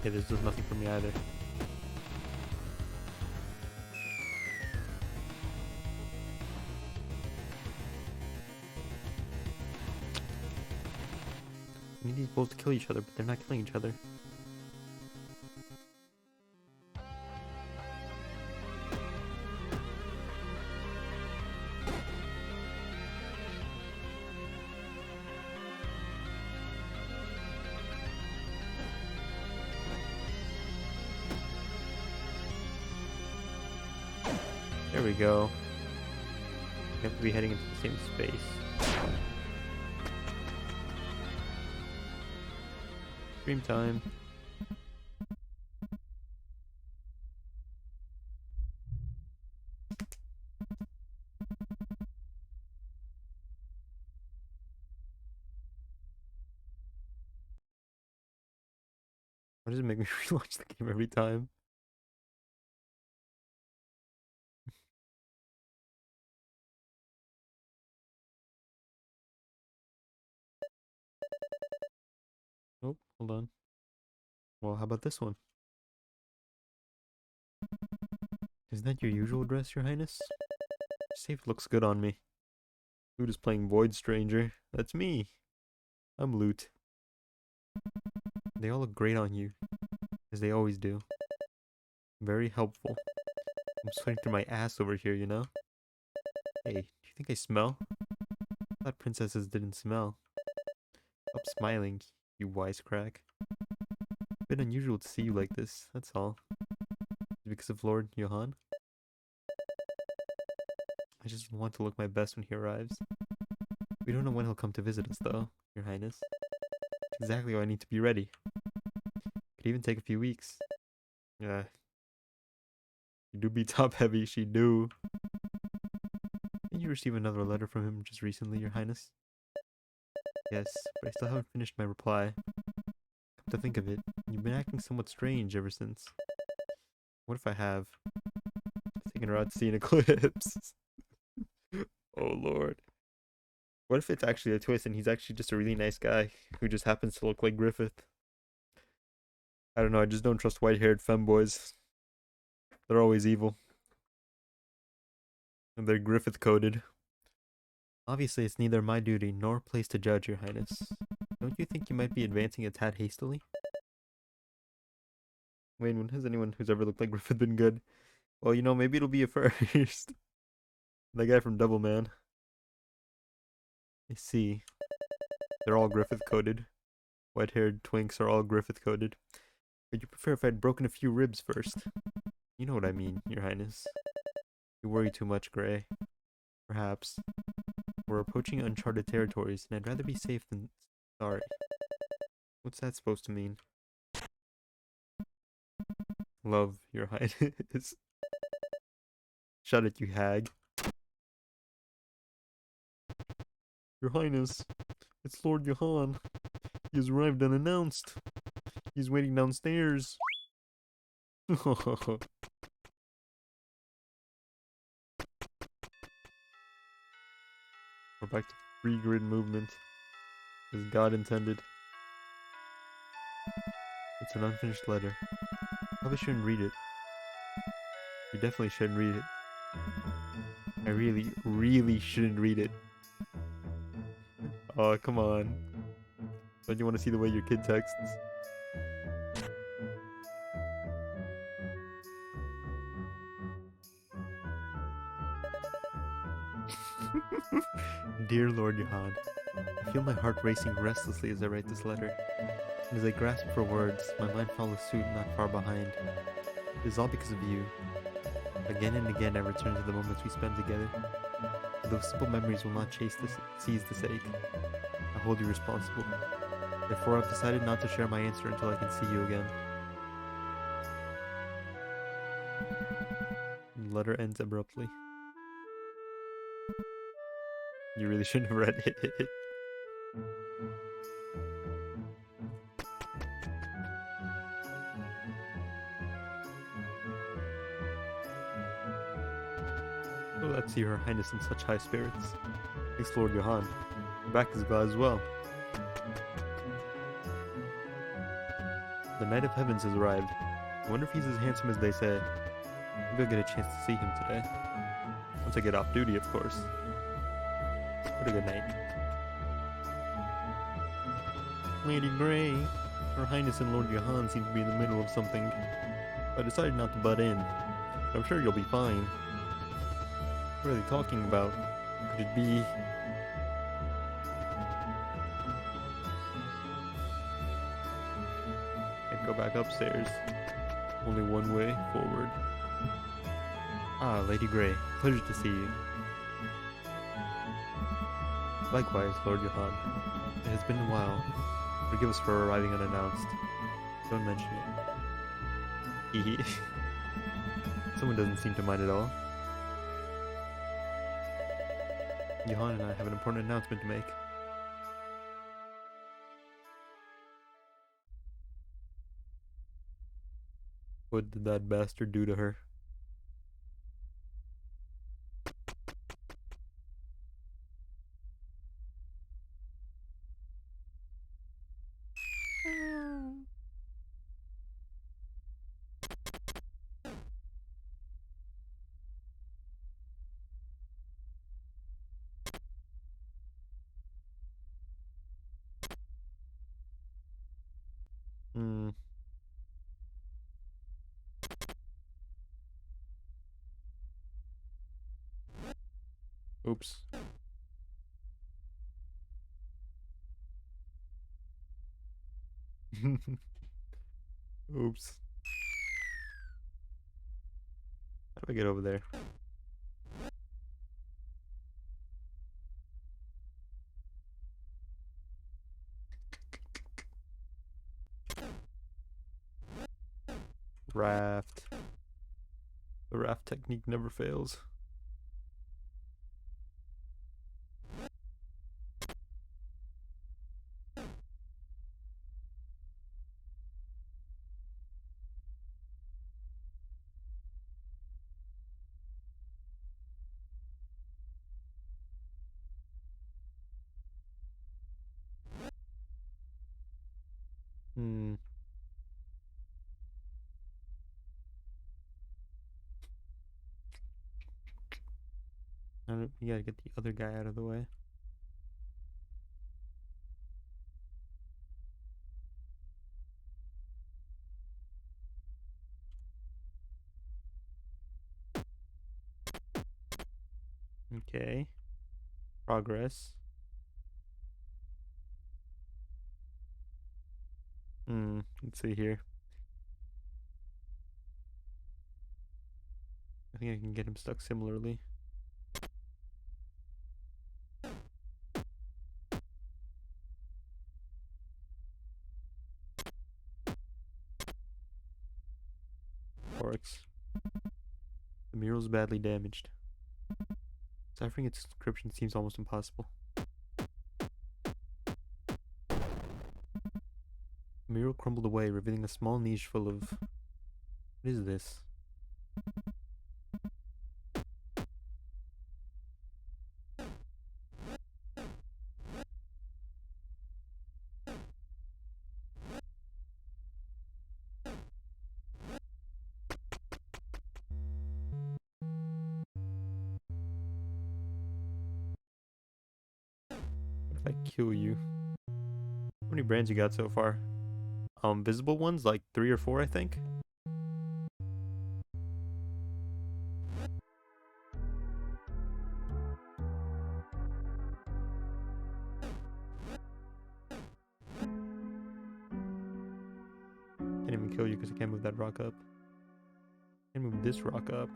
Okay, this does nothing for me either. We need these bulls to kill each other, but they're not killing each other. There we go. We have to be heading into the same space. Stream time. Why does it make me relaunch the game every time? Oh, hold on. Well, how about this one? Isn't that your usual dress, Your Highness? Safe looks good on me. Lute is playing Void Stranger. That's me. I'm Lute. They all look great on you, as they always do. Very helpful. I'm sweating through my ass over here, you know? Hey, do you think I smell? I thought princesses didn't smell. Stop smiling, you wisecrack. A bit unusual to see you like this, that's all. Is it because of Lord Johann? I just want to look my best when he arrives. We don't know when he'll come to visit us, though, Your Highness. It's exactly why I need to be ready. Could even take a few weeks. Yeah. You do be top heavy, she do. Didn't you receive another letter from him just recently, Your Highness? Yes, but I still haven't finished my reply. Come to think of it, you've been acting somewhat strange ever since. What if I have? Taking her out to see an eclipse. Oh lord. What if it's actually a twist and he's actually just a really nice guy who just happens to look like Griffith? I don't know, I just don't trust white-haired femboys. They're always evil. And they're Griffith coded. Obviously, it's neither my duty nor place to judge, Your Highness. Don't you think you might be advancing a tad hastily? Wait, when has anyone who's ever looked like Griffith been good? Well, you know, maybe it'll be a first. That guy from Double Man. I see. They're all Griffith coded. White-haired twinks are all Griffith coded. Would you prefer if I'd broken a few ribs first? You know what I mean, Your Highness. You worry too much, Gray. Perhaps. We're approaching uncharted territories, and I'd rather be safe than sorry. What's that supposed to mean? Love, Your Highness. Shut it, you hag. Your Highness, it's Lord Johann. He has arrived unannounced. He's waiting downstairs. We're back to free grid movement, as God intended. It's an unfinished letter. Probably shouldn't read it. You definitely shouldn't read it. I really, really shouldn't read it. Oh, come on. Don't you want to see the way your kid texts? Dear Lord Johann, I feel my heart racing restlessly as I write this letter. And as I grasp for words, my mind follows suit not far behind. It is all because of you. Again and again I return to the moments we spend together. Those simple memories will not seize the sake. I hold you responsible. Therefore, I've decided not to share my answer until I can see you again. The letter ends abruptly. You really shouldn't have read it. Oh, let's see Her Highness in such high spirits. Thanks, Lord Johann. Back is glad as well. The Knight of Heavens has arrived. I wonder if he's as handsome as they say. Maybe I'll get a chance to see him today. Once I get off duty, of course. What a good night. Lady Grey, Her Highness and Lord Johann seem to be in the middle of something. I decided not to butt in. But I'm sure you'll be fine. What are they talking about? Could it be... Can't go back upstairs. Only one way forward. Ah, Lady Grey. Pleasure to see you. Likewise, Lord Johann. It has been a while. Forgive us for arriving unannounced. Don't mention it. Hee hee. Someone doesn't seem to mind at all. Johann and I have an important announcement to make. What did that bastard do to her? Hmm. Oops. Oops. How do I get over there? Raft. The raft technique never fails. Hmm. We gotta get the other guy out of the way. Okay. Progress. Let's see here. I think I can get him stuck similarly. Works. The mural's badly damaged. Deciphering its inscription seems almost impossible. The mural crumbled away, revealing a small niche full of... What is this? What if I kill you? How many brands you got so far? Visible ones? Like 3 or 4, I think? Can't even kill you because I can't move that rock up. Can't move this rock up.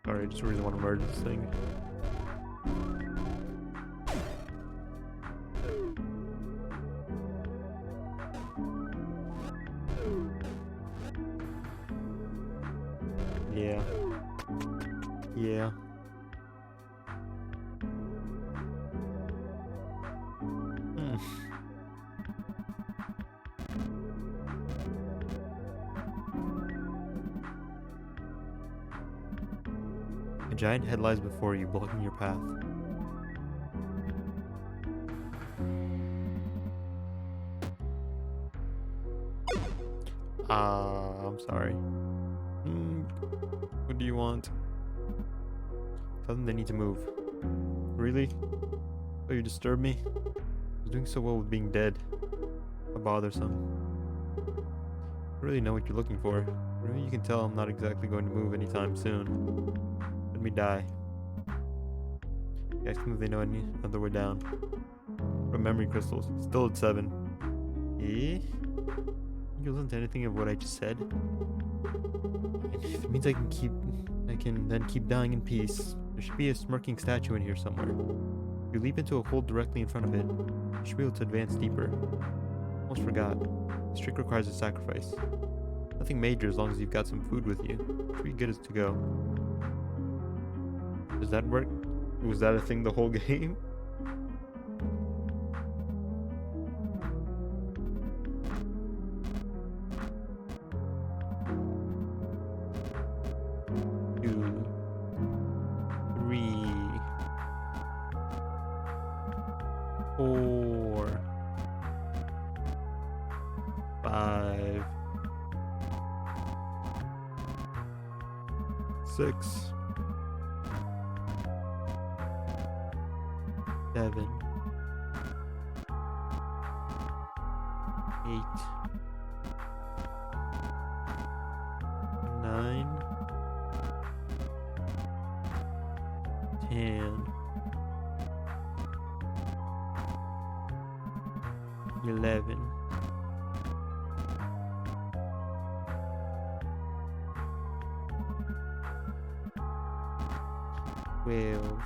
Sorry, I just really want to merge this thing. Yeah. Yeah. A giant head lies before you, blocking your path. I'm sorry. What do you want? Tell them they need to move. Really? Oh, you disturb me? I was doing so well with being dead. How bothersome. I really know what you're looking for. Really, you can tell I'm not exactly going to move anytime soon. Let me die. Ask them if they know any other way down. From memory crystals. Still at 7. Eh? You listen to anything of what I just said? If it means I can then keep dying in peace. There should be a smirking statue in here somewhere. If you leap into a hole directly in front of it, you should be able to advance deeper. Almost forgot. This trick requires a sacrifice. Nothing major as long as you've got some food with you. Pretty good as to go. Does that work? Was that a thing the whole game? Six, 7, 8, 9, 10, 11, 12,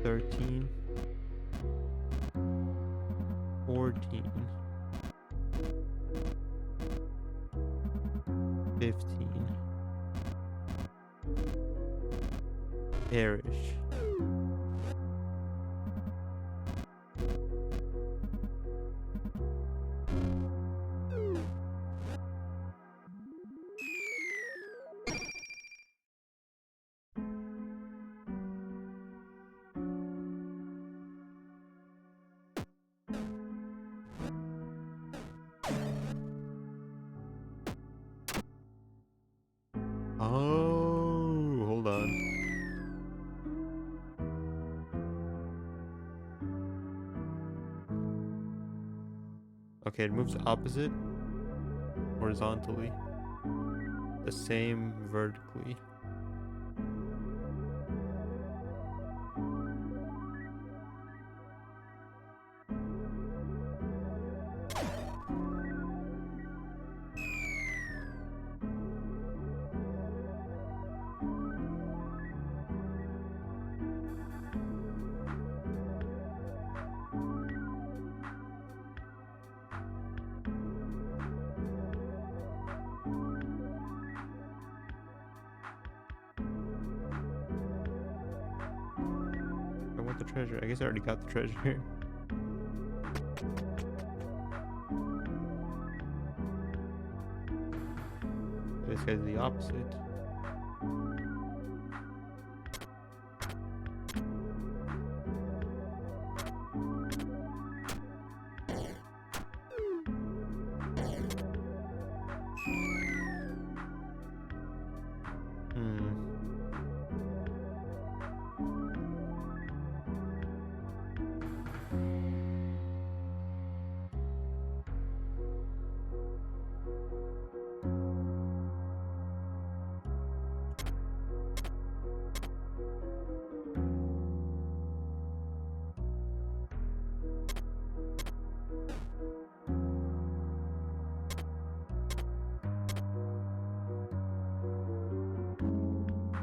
13, 14, 15, perish. Oh, hold on. Okay, it moves opposite horizontally, the same vertically. I want the treasure. I guess I already got the treasure. guy's the opposite.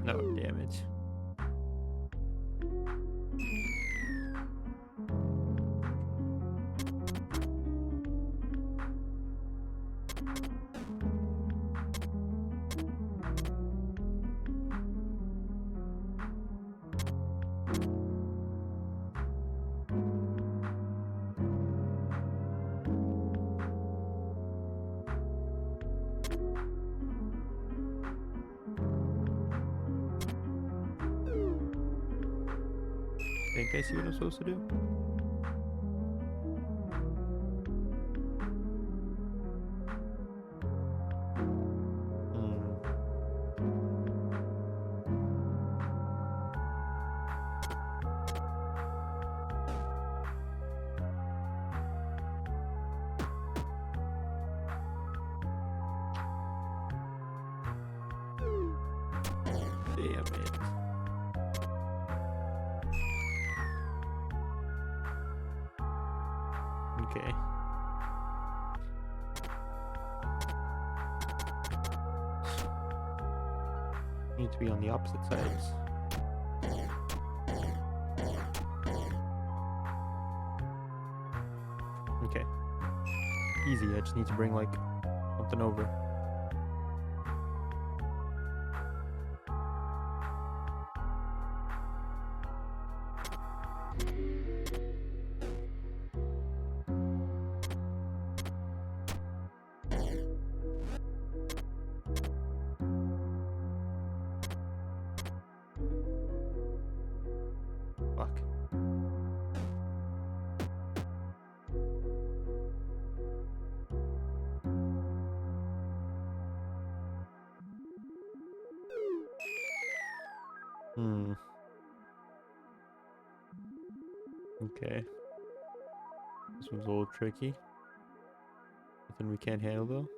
No damage. Think I see what I'm supposed to do? Damn it. Okay. Need to be on the opposite sides. Okay. Easy, I just need to bring like something over. Fuck. Okay. This one's a little tricky. Nothing we can't handle though.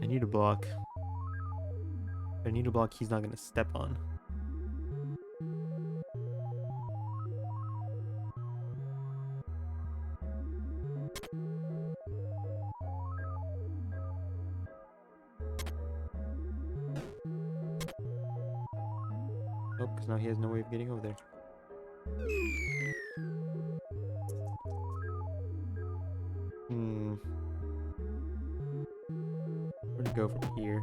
I need a block. I need a block he's not gonna step on. Nope, because now he has no way of getting over there. Where to go from here?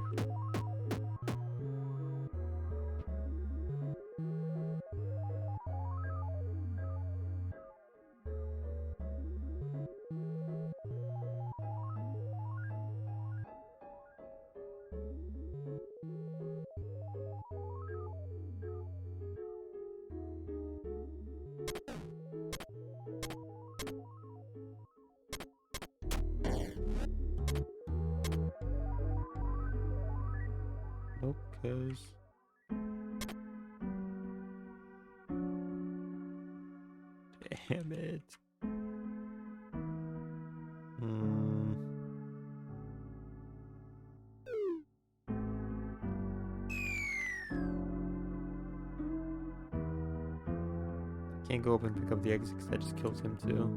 Nope, because... Damn it. Can't go up and pick up the exit because that just kills him too.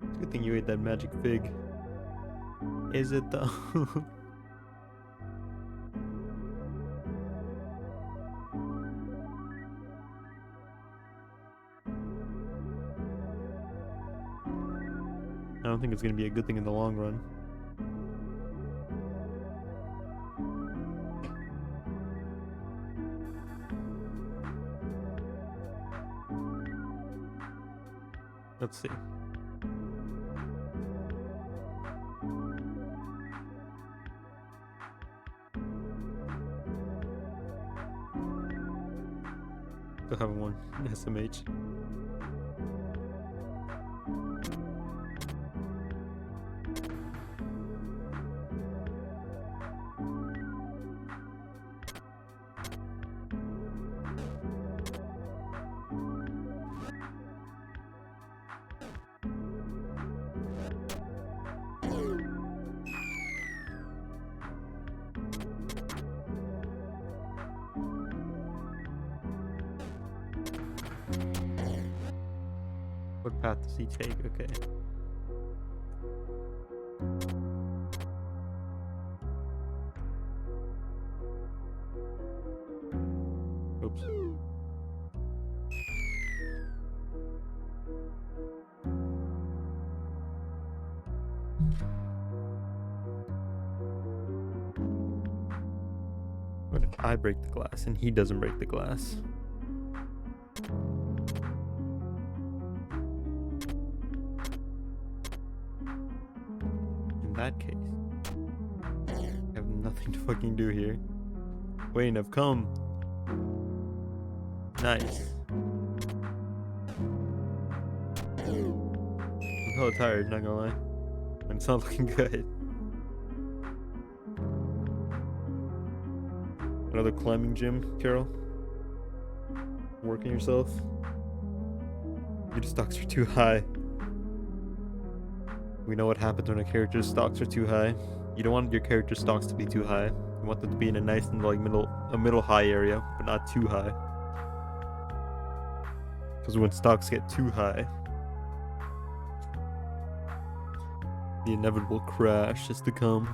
It's a good thing you ate that magic fig. Is it though? it's gonna be a good thing in the long run. Let's see. Still haven't won SMH. What path does he take? Okay. Oops. What if I break the glass and he doesn't break the glass? In that case, I have nothing to fucking do here. Wayne, I've come. Nice. I'm hella tired, not gonna lie. And it's not looking good. Another climbing gym, Carol? Working yourself? Your stocks are too high. We know what happens when a character's stocks are too high. You don't want your character's stocks to be too high. You want them to be in a nice and like middle high area, but not too high. Because when stocks get too high, the inevitable crash is to come.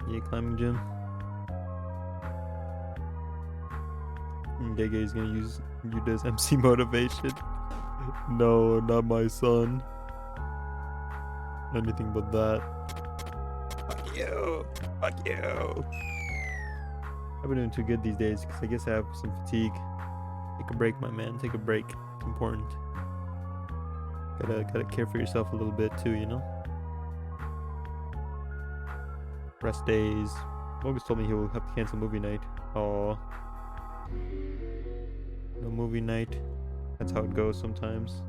Yeah, climbing gym. Gege is gonna use you as MC motivation. No, not my son. Anything but that. Fuck you. Fuck you. I've been doing too good these days because I guess I have some fatigue. Take a break, my man. Take a break. It's important. Gotta care for yourself a little bit too, you know? Rest days. Mogus told me he will have to cancel movie night. Oh. No movie night. That's how it goes sometimes.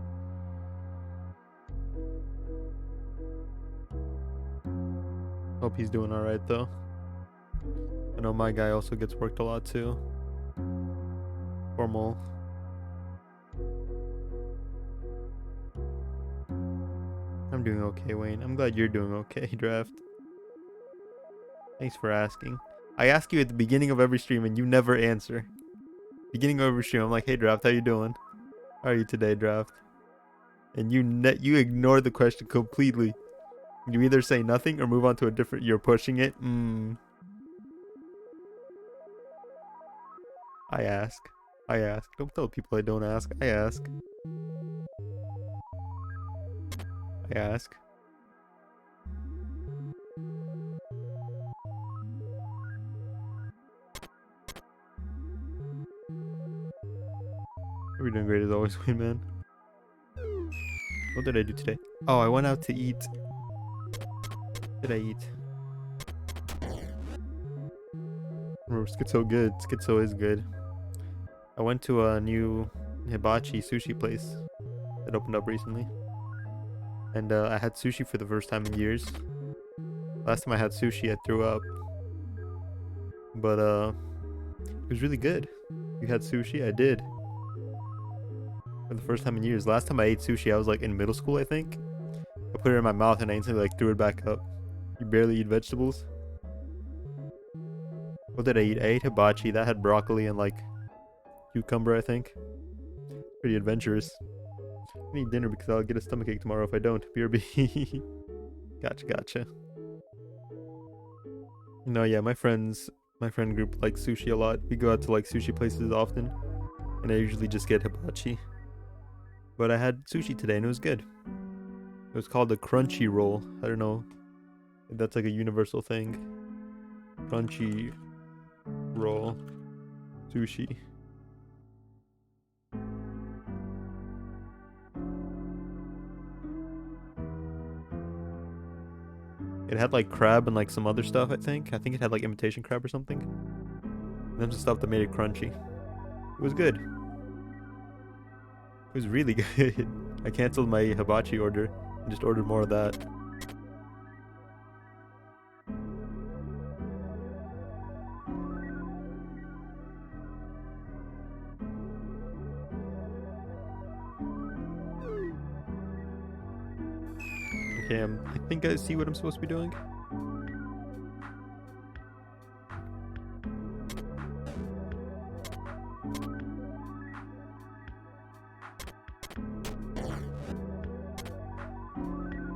Hope he's doing alright though. I know my guy also gets worked a lot too. Formal. I'm doing okay, Wayne. I'm glad you're doing okay, Draft. Thanks for asking. I ask you at the beginning of every stream and you never answer. Beginning of every stream, I'm like, hey Draft, how you doing? How are you today, Draft? And you ignore the question completely. You either say nothing or move on to a different. You're pushing it. I ask. Don't tell people I don't ask. I ask. We're doing great as always, Wayne, man. What did I do today? Oh, I went out to eat. What did I eat? Oh, Schizo good. Schizo is good. I went to a new hibachi sushi place that opened up recently. And I had sushi for the first time in years. Last time I had sushi, I threw up. But it was really good. You had sushi? I did. For the first time in years. Last time I ate sushi, I was like in middle school, I think. I put it in my mouth and I instantly like threw it back up. You barely eat vegetables. What did I eat? I ate hibachi. That had broccoli and like cucumber, I think. Pretty adventurous. I need dinner because I'll get a stomachache tomorrow if I don't. BRB. Gotcha. No, yeah, my friend group likes sushi a lot. We go out to like sushi places often. And I usually just get hibachi. But I had sushi today and it was good. It was called the crunchy roll. I don't know if that's like a universal thing. Crunchy roll sushi. It had like crab and like some other stuff, I think. I think it had like imitation crab or something. And then some stuff that made it crunchy. It was good. It was really good. I canceled my hibachi order and just ordered more of that. Okay, I think I see what I'm supposed to be doing.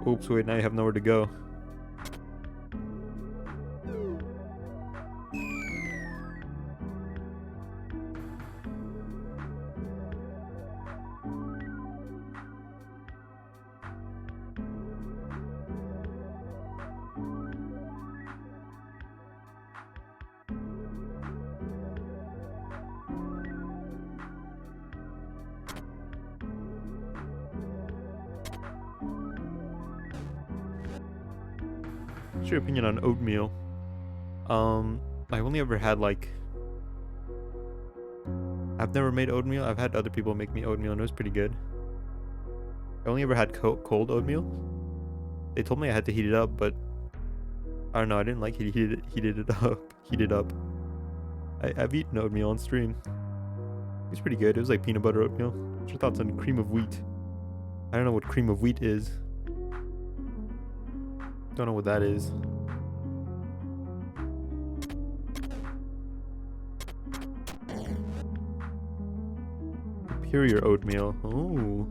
Oops, wait, now you have nowhere to go. What's your opinion on oatmeal? I've only ever had like... I've never made oatmeal. I've had other people make me oatmeal and it was pretty good. I only ever had cold oatmeal. They told me I had to heat it up, but I don't know. I didn't like it. Heated it up. Heated up. I've eaten oatmeal on stream. It's pretty good. It was like peanut butter oatmeal. What's your thoughts on cream of wheat? I don't know what cream of wheat is. Don't know what that is. Superior oatmeal. Oh.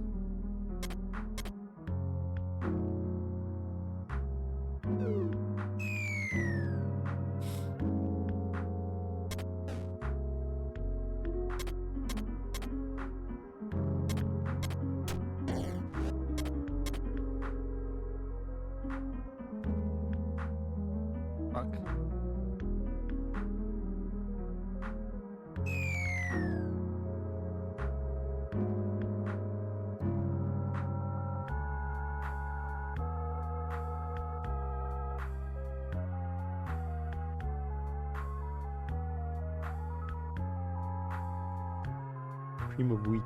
Fuck. Cream of wheat.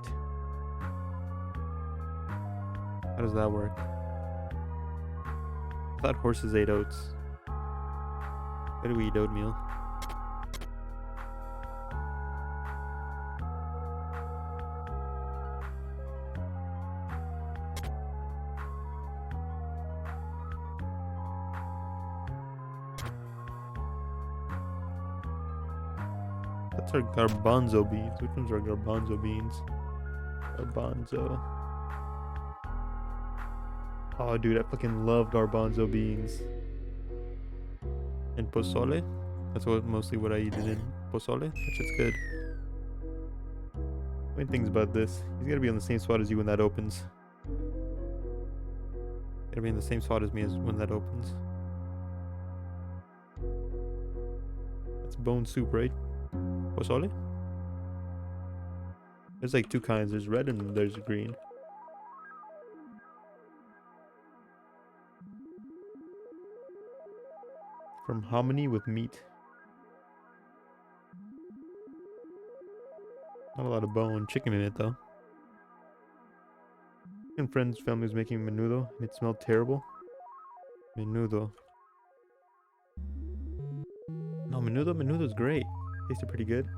How does that work? I thought horses ate oats. Why do we eat oatmeal? That's our garbanzo beans. Which ones are garbanzo beans? Garbanzo. Oh, dude, I fucking love garbanzo beans. And pozole? That's mostly what I eat it in. Pozole? That shit's good. Main things about this. He's gotta be on the same spot as you when that opens. Gotta be in the same spot as me as when that opens. That's bone soup, right? Pozole? There's like two kinds. There's red and there's green. From hominy with meat. Not a lot of bone. Chicken in it though. And friends' family was making menudo and it smelled terrible. Menudo. No, menudo's great. Tasted pretty good.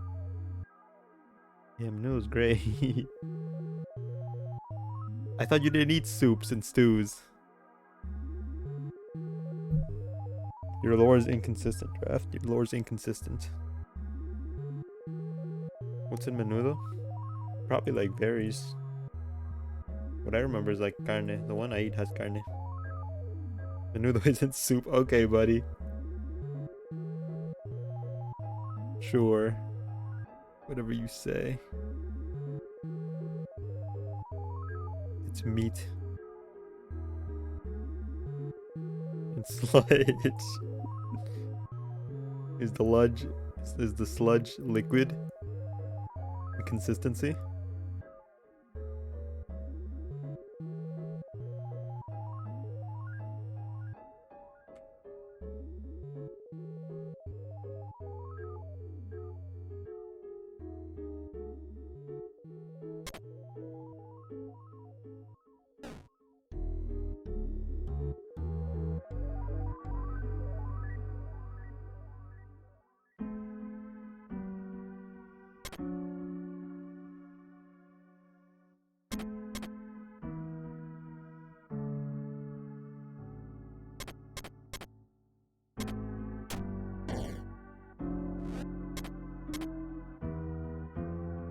Yeah, menudo's great. I thought you didn't eat soups and stews. Your lore is inconsistent, Draft. Your lore is inconsistent. What's in menudo? Probably like berries. What I remember is like carne. The one I eat has carne. Menudo isn't soup. Okay, buddy. Sure. Whatever you say. It's meat. And sludge. Is the sludge liquid? The consistency?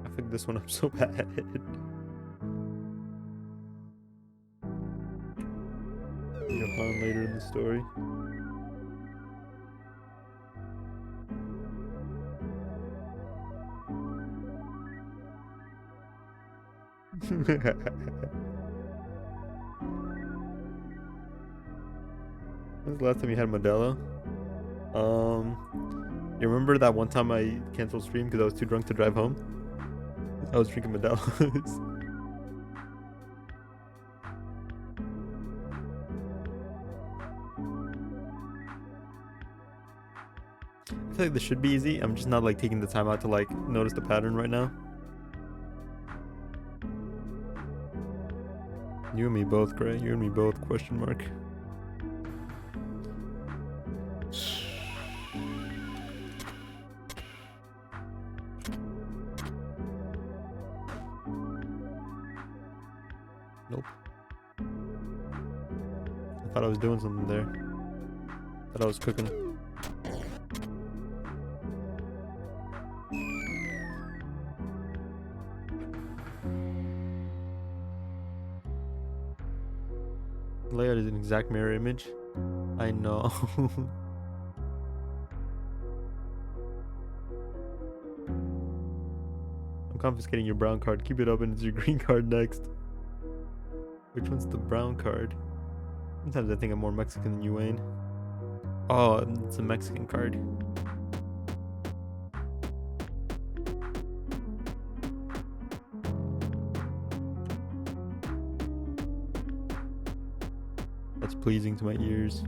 I picked this one up so bad. You'll find later in the story. When was the last time you had Modelo? You remember that one time I canceled stream because I was too drunk to drive home? I was drinking Modelo's. I feel like this should be easy. I'm just not like taking the time out to like notice the pattern right now. You and me both, Gray. You and me both, question mark. Nope. I thought I was doing something there. Thought I was cooking. Layout is an exact mirror image. I know. I'm confiscating your brown card. Keep it up and it's your green card next. Which one's the brown card? Sometimes I think I'm more Mexican than you, Wayne. Oh, it's a Mexican card. That's pleasing to my ears.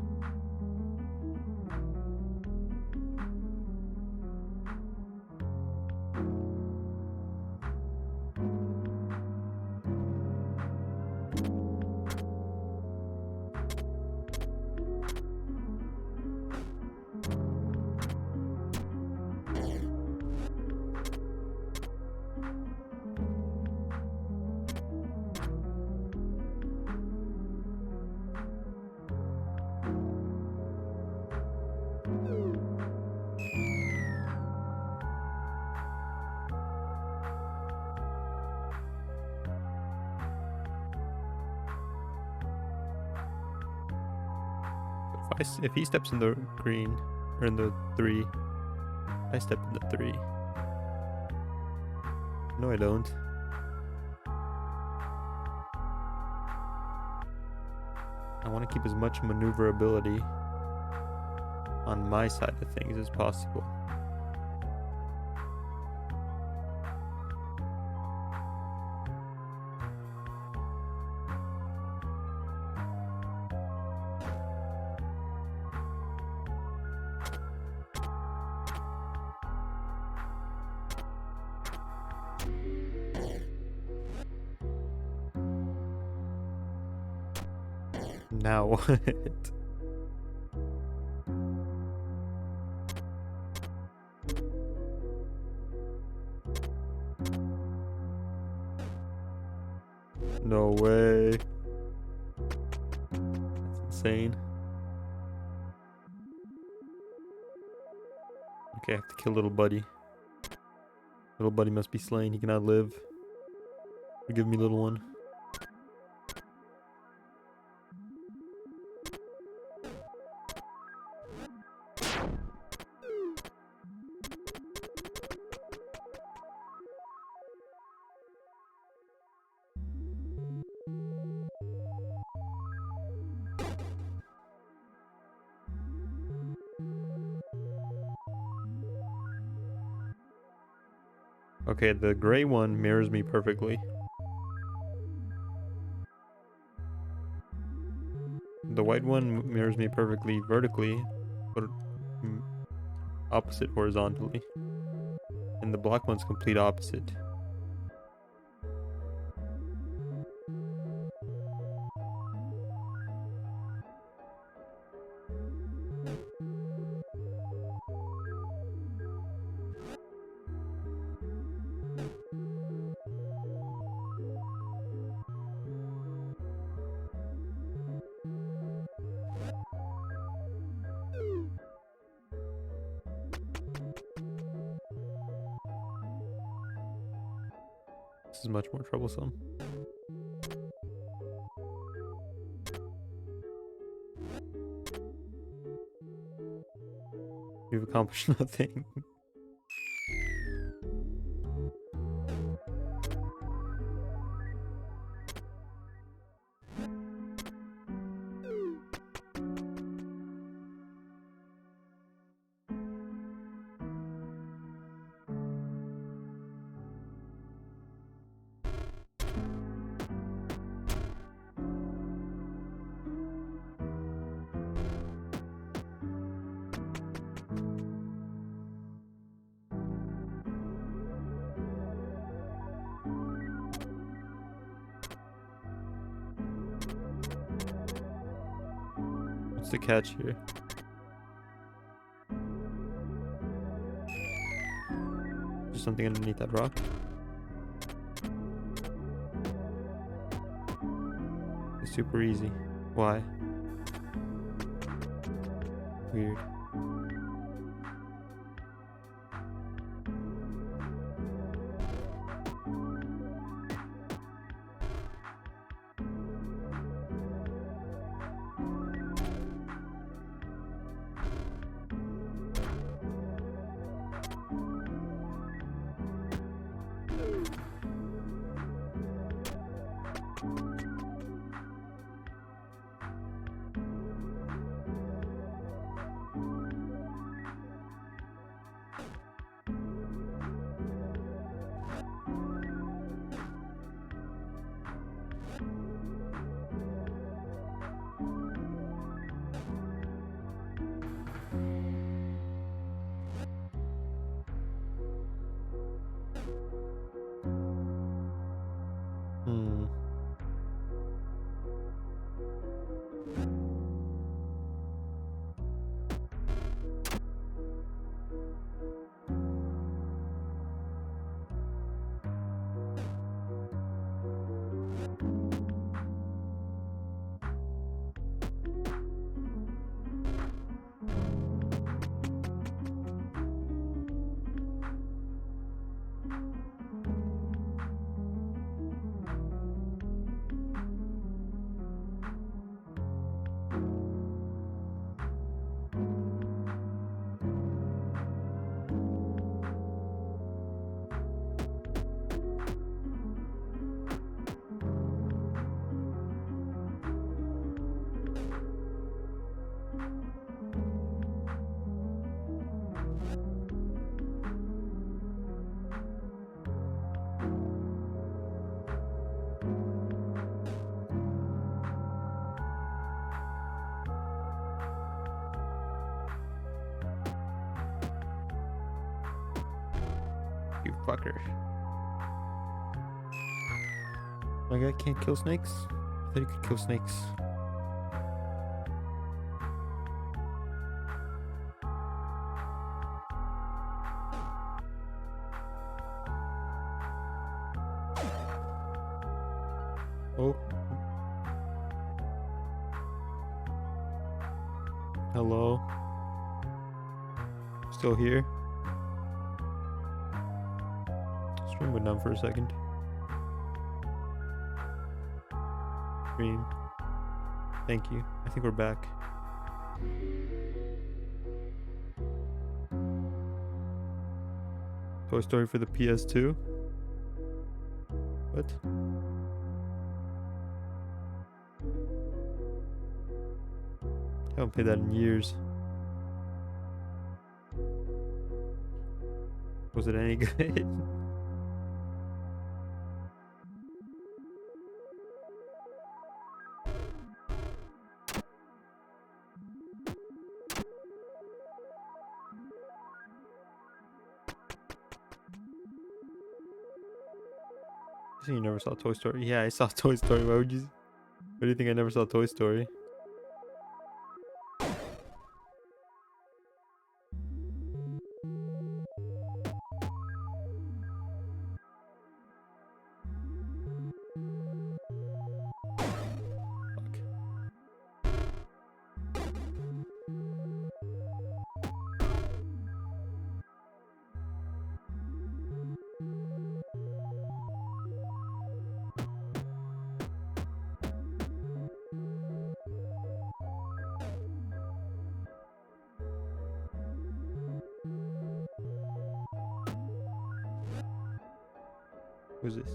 If he steps in the green, or in the 3, I step in the 3. No, I don't. I want to keep as much maneuverability on my side of things as possible. Now what? No way. That's insane. Okay, I have to kill little buddy. Little buddy must be slain. He cannot live. Forgive me, little one. Okay, the gray one mirrors me perfectly. The white one mirrors me perfectly vertically, but opposite horizontally. And the black one's complete opposite. This is much more troublesome. We've accomplished nothing. What's the catch here? There's something underneath that rock. It's super easy. Why? Weird. Hmm. You fucker. My guy can't kill snakes? I thought he could kill snakes. Oh. Hello. Still here? Stream went down for a second. Stream. Thank you. I think we're back. Toy Story for the PS2? What? Haven't played that in years. Was it any good? saying you never saw Toy Story? Yeah, I saw Toy Story. Why do you think I never saw Toy Story? Who's this?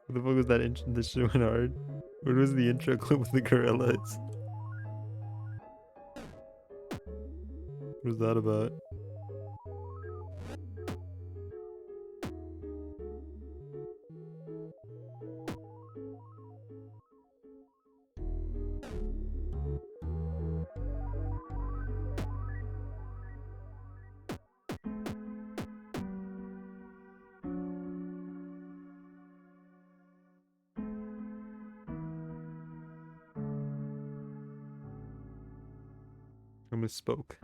What the fuck was that intro? This shit went hard. What was the intro clip with the gorillas? What was that about? I misspoke.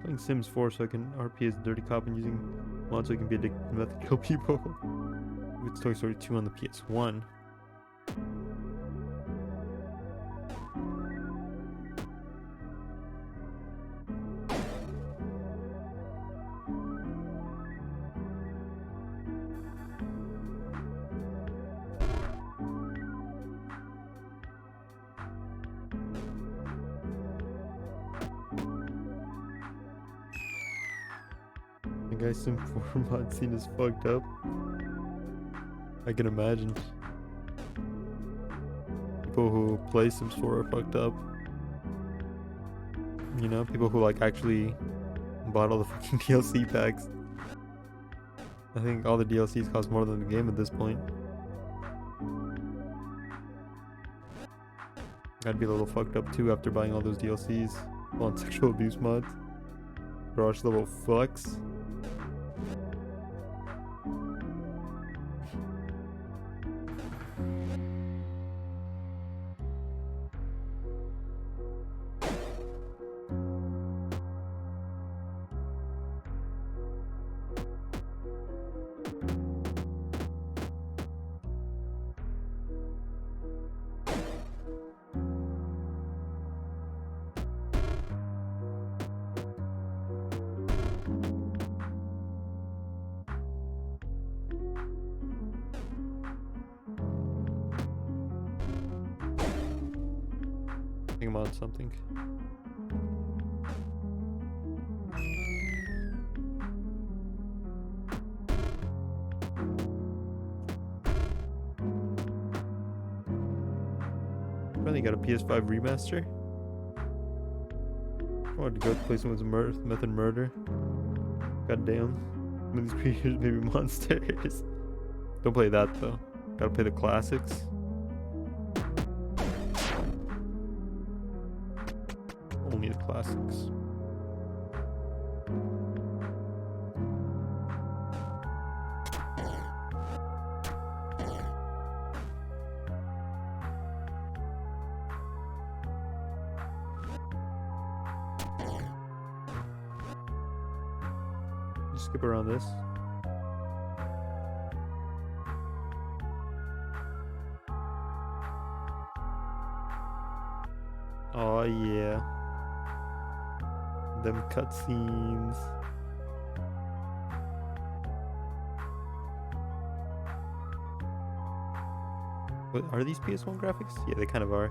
Playing Sims 4 so I can RP as a dirty cop and using mods so I can be addicted to meth to kill people. It's Toy Story 2 on the PS1. The guy Sim 4 mod scene is fucked up. I can imagine. People who play Sims 4 are fucked up. You know, people who like actually bought all the fucking DLC packs. I think all the DLCs cost more than the game at this point. I'd be a little fucked up too after buying all those DLCs on sexual abuse mods. Garage level fucks. I think I'm on something. Finally got a PS5 remaster. I wanted to go play someone's Meth and Murder. God damn. Some of these creatures may be monsters. Don't play that though. Gotta play the classics. Only the classics. Just skip around this. Oh yeah. Them cutscenes. What are these PS1 graphics? Yeah, they kind of are.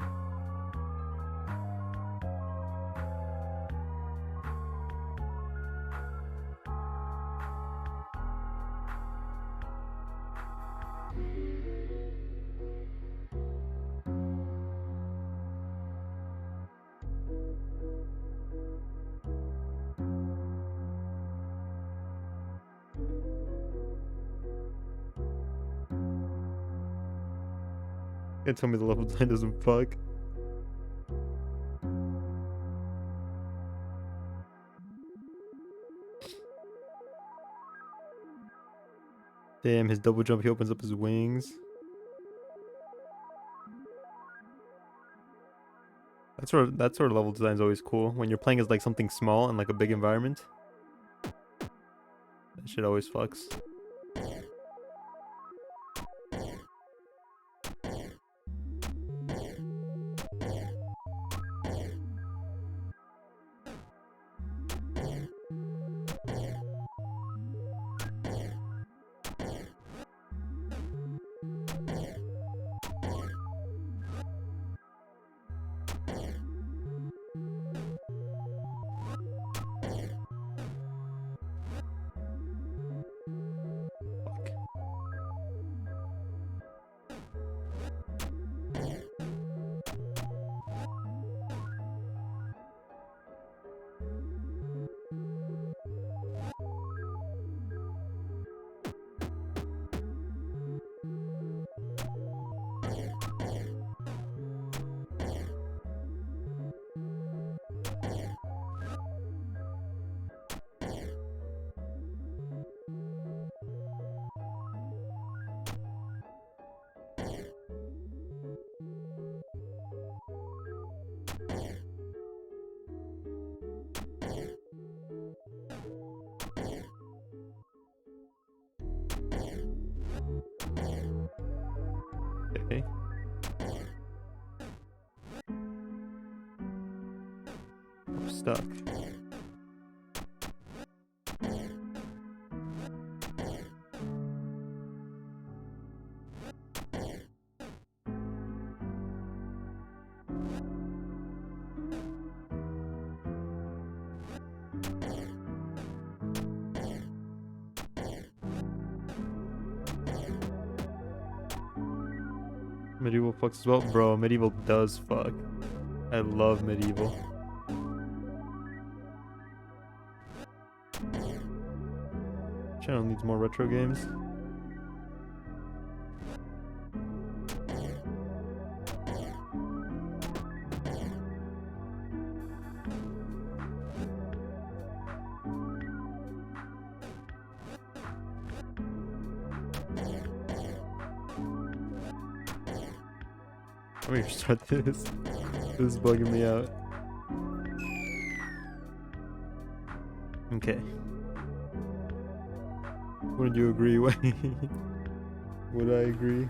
Can't tell me the level design doesn't fuck. Damn, his double jump, he opens up his wings. That sort of level design is always cool. When you're playing as like something small in like a big environment. That shit always fucks. Okay. I'm stuck. Medieval fucks as well. Bro, Medieval does fuck. I love Medieval. Channel needs more retro games. Let me restart this. This is bugging me out. Okay. Wouldn't you agree, Wayne? Would I agree?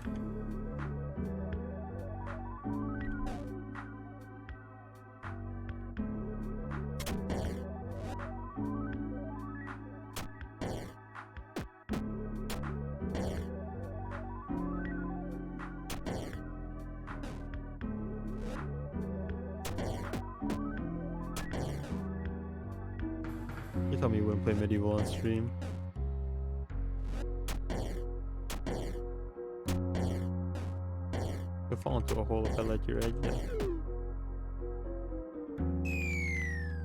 You told me you wouldn't play Medieval on stream. You'll fall into a hole if I let you right there.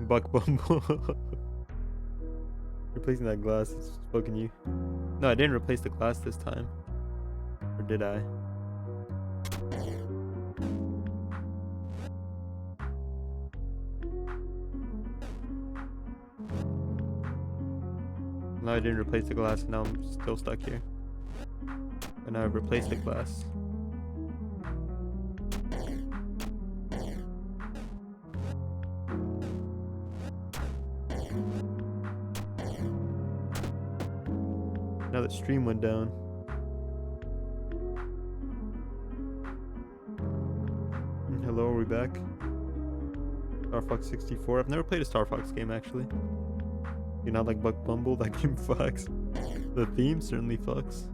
Buck Bumble. Replacing that glass is fucking you. No, I didn't replace the glass this time. Or did I? No, I didn't replace the glass, and now I'm still stuck here. And now I've replaced the glass. Now that stream went down. Hello, are we back? Star Fox 64. I've never played a Star Fox game actually. You not like Buck Bumble? That game fucks. The theme certainly fucks.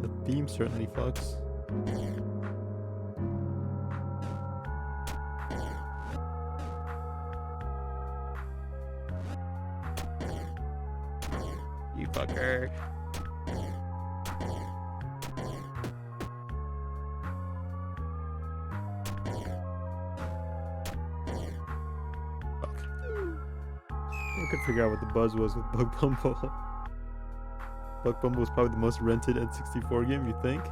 The theme certainly fucks. You fucker. I could figure out what the buzz was with Buck Bumble. Buck Bumble was probably the most rented N64 game, you think?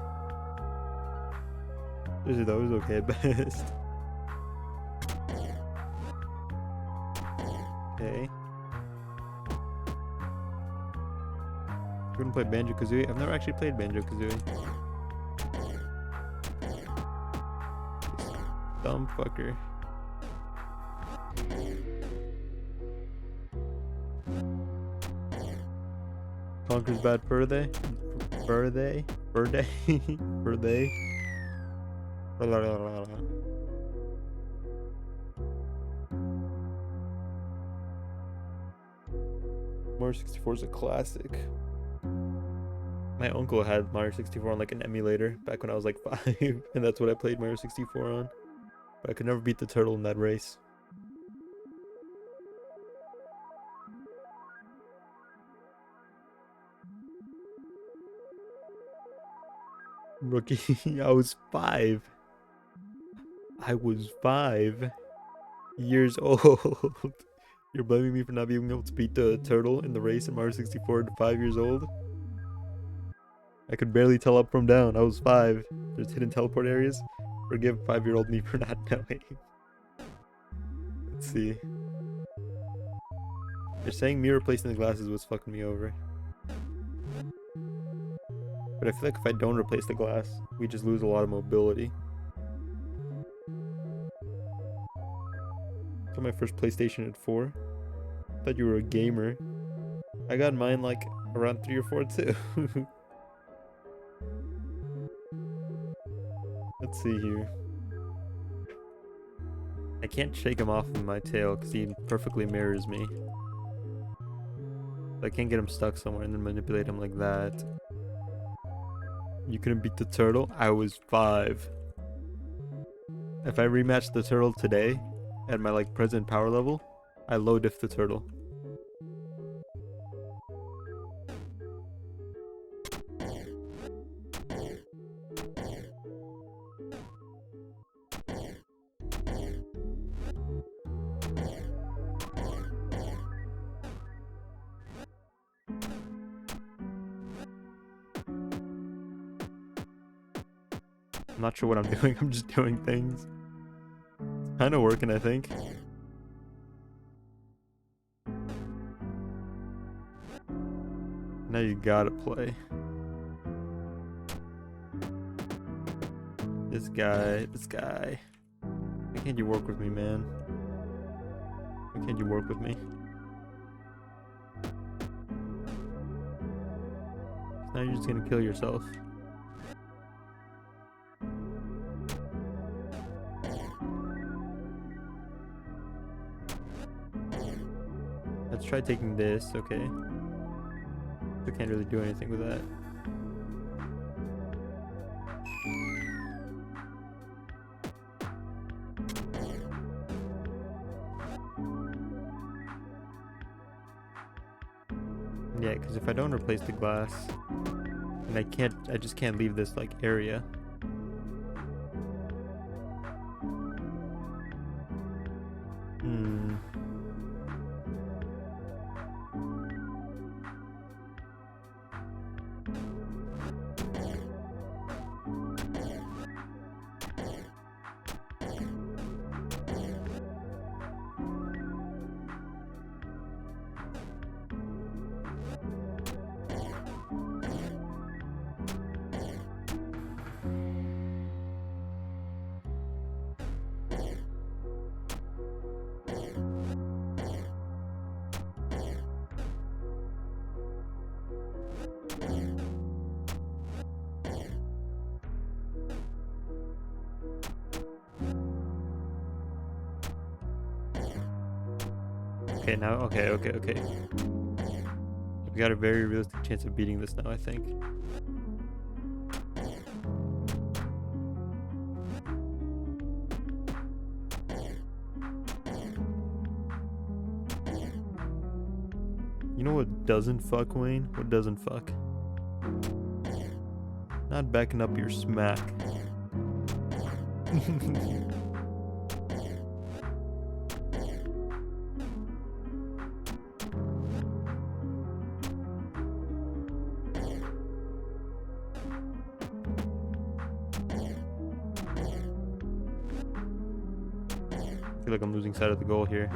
That was okay at best. Okay. We're gonna play Banjo-Kazooie. I've never actually played Banjo-Kazooie. Dumb fucker. Conker's Bad Fur Day? Fur Day? Fur Day? Fur Day? Mario 64 is a classic. My uncle had Mario 64 on like an emulator back when I was like 5, and that's what I played Mario 64 on. But I could never beat the turtle in that race. Rookie, I was 5. I was 5 years old. You're blaming me for not being able to beat the turtle in the race in Mario 64 at 5 years old? I could barely tell up from down. I was 5. There's hidden teleport areas. Forgive 5-year-old me for not knowing. Let's see. They're saying me replacing the glasses was fucking me over. But I feel like if I don't replace the glass, we just lose a lot of mobility. Got my first PlayStation at 4. Thought you were a gamer. I got mine like around 3 or 4 too. Let's see here. I can't shake him off of my tail because he perfectly mirrors me. I can't get him stuck somewhere and then manipulate him like that. You couldn't beat the turtle? I was 5. If I rematched the turtle today at my like present power level, I low diff the turtle. I'm not sure what I'm doing, I'm just doing things. It's kind of working, I think. Now you gotta play. This guy. Why can't you work with me, man? Why can't you work with me? Now you're just gonna kill yourself. Let's try taking this, okay. I can't really do anything with that. Yeah, because if I don't replace the glass, and I just can't leave this like area. Okay, now, okay. We got a very realistic chance of beating this now, I think. You know what doesn't fuck, Wayne? What doesn't fuck? Not backing up your smack. I feel like I'm losing sight of the goal here.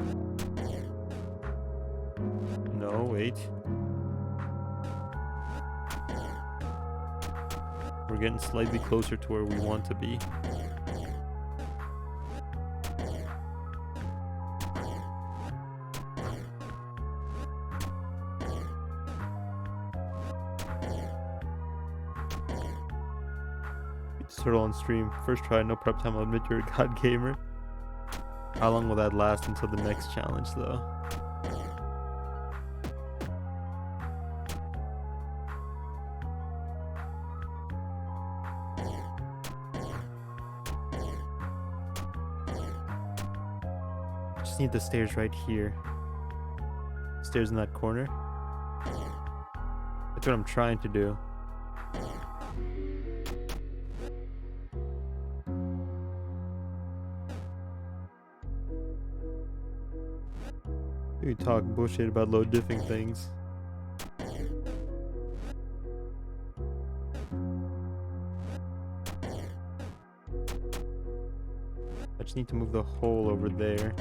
No, wait. We're getting slightly closer to where we want to be. Turtle on stream. First try, no prep time. I'll admit you're a god gamer. How long will that last until the next challenge, though? I just need the stairs right here. Stairs in that corner. That's what I'm trying to do. You talk bullshit about low diffing things. I just need to move the hole over there.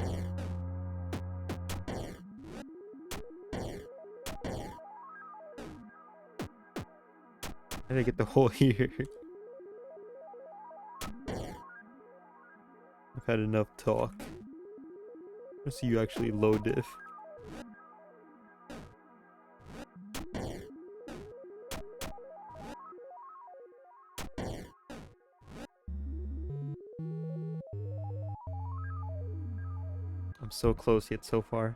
How did I get the hole here? I've had enough talk. Let's see you actually low diff. I'm so close yet so far.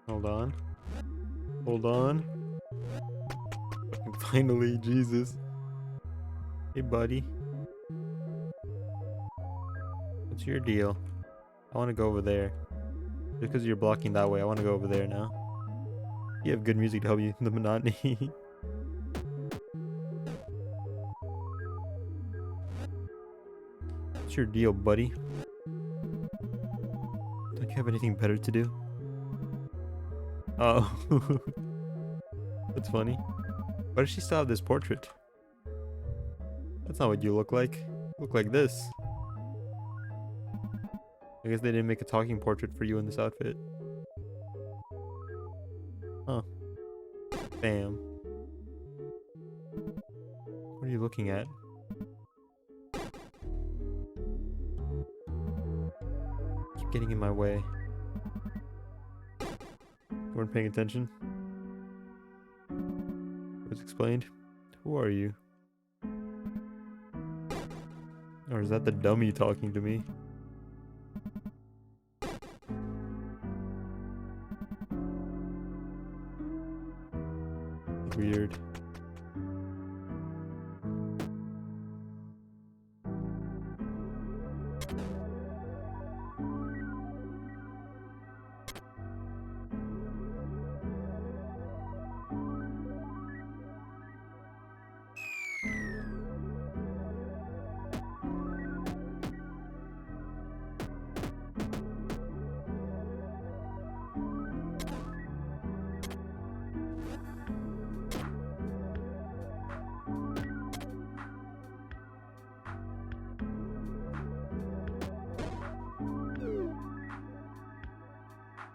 Hold on. Hold on. Finally, Jesus. Hey, buddy. What's your deal? I want to go over there. Just because you're blocking that way, I want to go over there now. You have good music to help you the monotony. What's your deal, buddy? Don't you have anything better to do? Oh. That's funny. Why does she still have this portrait? That's not what you look like. You look like this. I guess they didn't make a talking portrait for you in this outfit. Huh. Bam. What are you looking at? Keep getting in my way. You weren't paying attention? Was explained? Who are you? Or is that the dummy talking to me? Weird.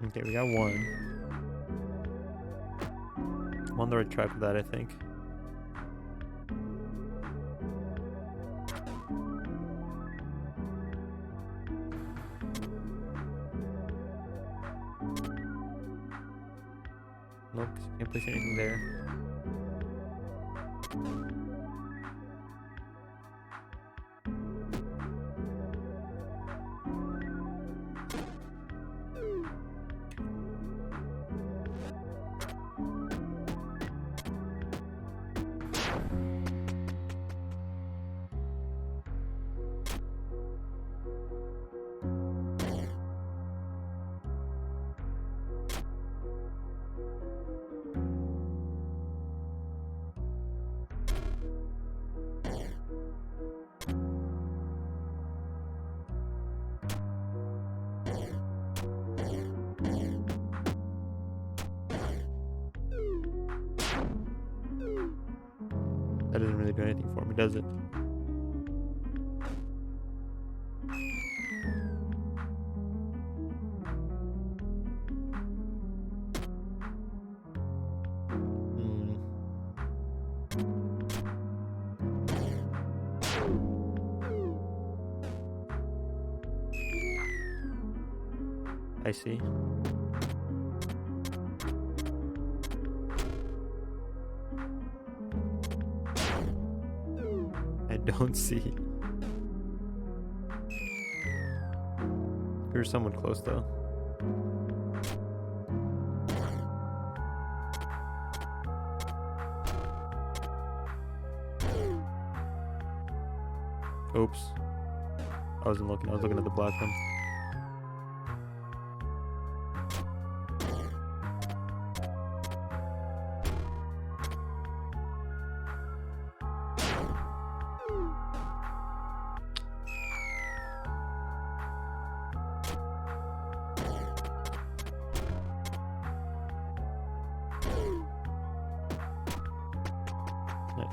Okay, we got one. I'm on the right track with that, I think. Nope, 'cause you can't place anything there. That doesn't really do anything for me, does it? Hmm. I see. I don't see. Here's someone close though. Oops. I wasn't looking. I was looking at the black one. Nice.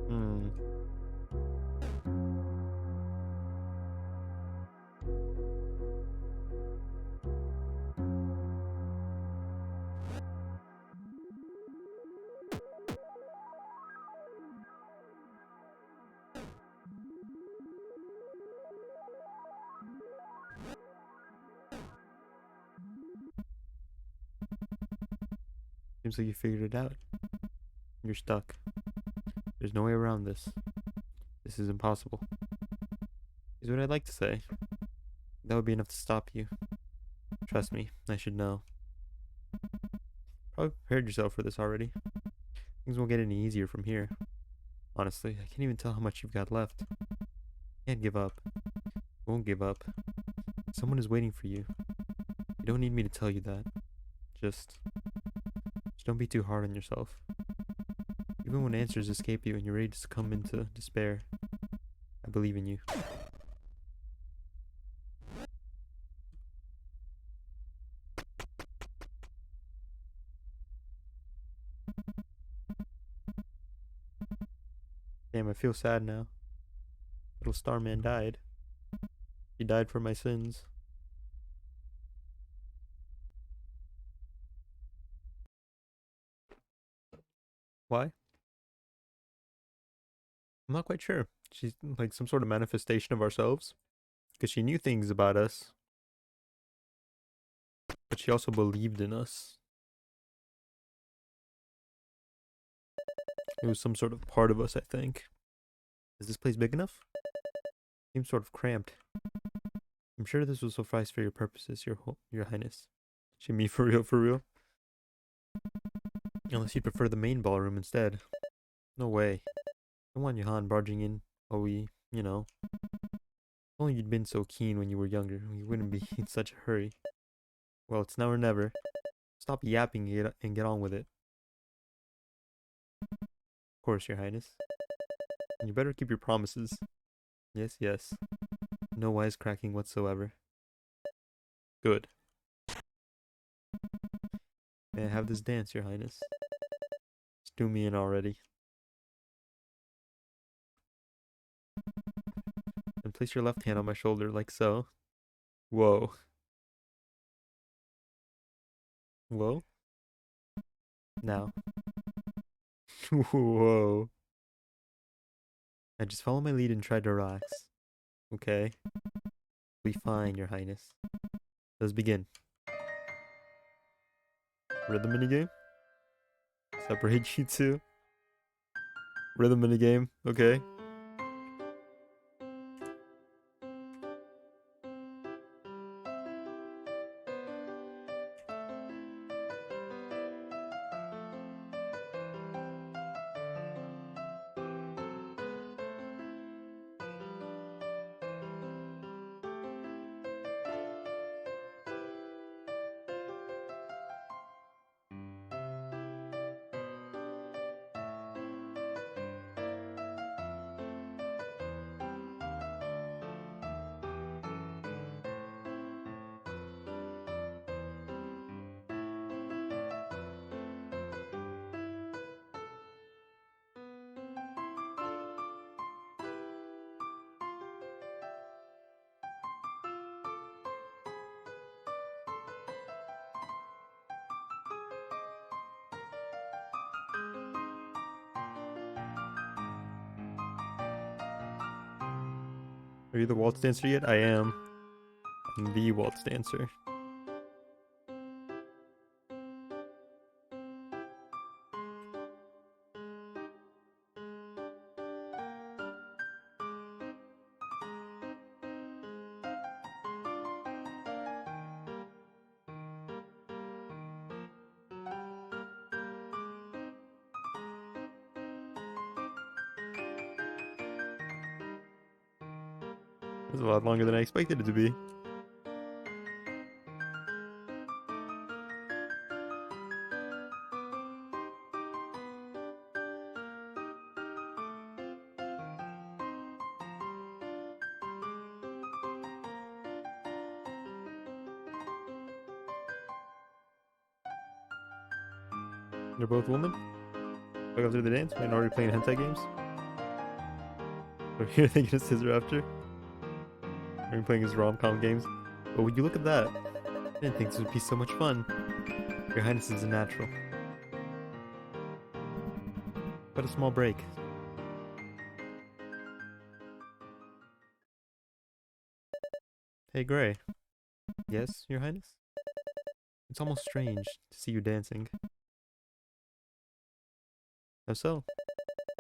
Hmm. Seems like you figured it out. You're stuck. There's no way around this. This is impossible. Is what I'd like to say. That would be enough to stop you. Trust me, I should know. Probably prepared yourself for this already. Things won't get any easier from here. Honestly, I can't even tell how much you've got left. Can't give up. Won't give up. Someone is waiting for you. You don't need me to tell you that. Just don't be too hard on yourself. Even when answers escape you and you're ready to succumb into despair, I believe in you. Damn, I feel sad now. Little Starman died. He died for my sins. Why? I'm not quite sure. She's like some sort of manifestation of ourselves. Because she knew things about us. But she also believed in us. It was some sort of part of us, I think. Is this place big enough? Seems sort of cramped. I'm sure this will suffice for your purposes, your highness. She me for real, for real? Unless you'd prefer the main ballroom instead. No way. I want Johan barging in while we, If only you'd been so keen when you were younger, we wouldn't be in such a hurry. Well, it's now or never. Stop yapping and get on with it. Of course, your highness. And you better keep your promises. Yes, yes. No wisecracking whatsoever. Good. May I have this dance, your highness? Just do me in already. And place your left hand on my shoulder like so. Whoa. Whoa. Now. Whoa. I just follow my lead and try to relax. Okay. Be fine, your highness. Let's begin. Rhythm minigame? Separate you two. Rhythm minigame, okay. Are you the waltz dancer yet? I am. I'm the waltz dancer. It was a lot longer than I expected it to be. They're both women? Like after the dance? We're already playing hentai games? Or you're thinking of Scissor After? Are you playing his rom-com games? But would you look at that? I didn't think this would be so much fun. Your Highness is a natural. But a small break. Hey, Gray. Yes, Your Highness? It's almost strange to see you dancing. How so?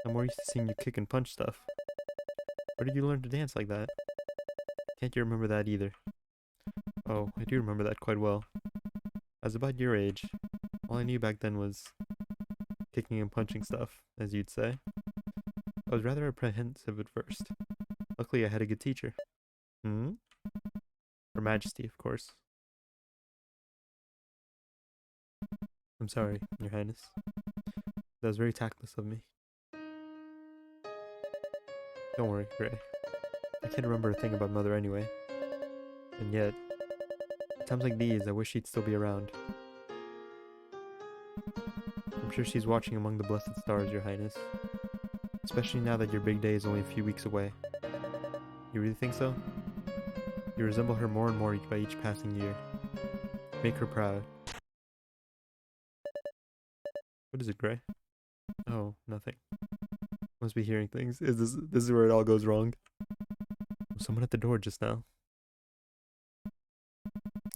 I'm more used to seeing you kick and punch stuff. Where did you learn to dance like that? Can't you remember that either? Oh, I do remember that quite well. I was about your age. All I knew back then was kicking and punching stuff, as you'd say. I was rather apprehensive at first. Luckily, I had a good teacher. Hmm? Her Majesty, of course. I'm sorry, Your Highness. That was very tactless of me. Don't worry, Gray. I can't remember a thing about Mother anyway. And yet, at times like these, I wish she'd still be around. I'm sure she's watching among the blessed stars, Your Highness. Especially now that your big day is only a few weeks away. You really think so? You resemble her more and more by each passing year. Make her proud. What is it, Gray? Oh, nothing. Must be hearing things. This is where it all goes wrong? Someone at the door just now.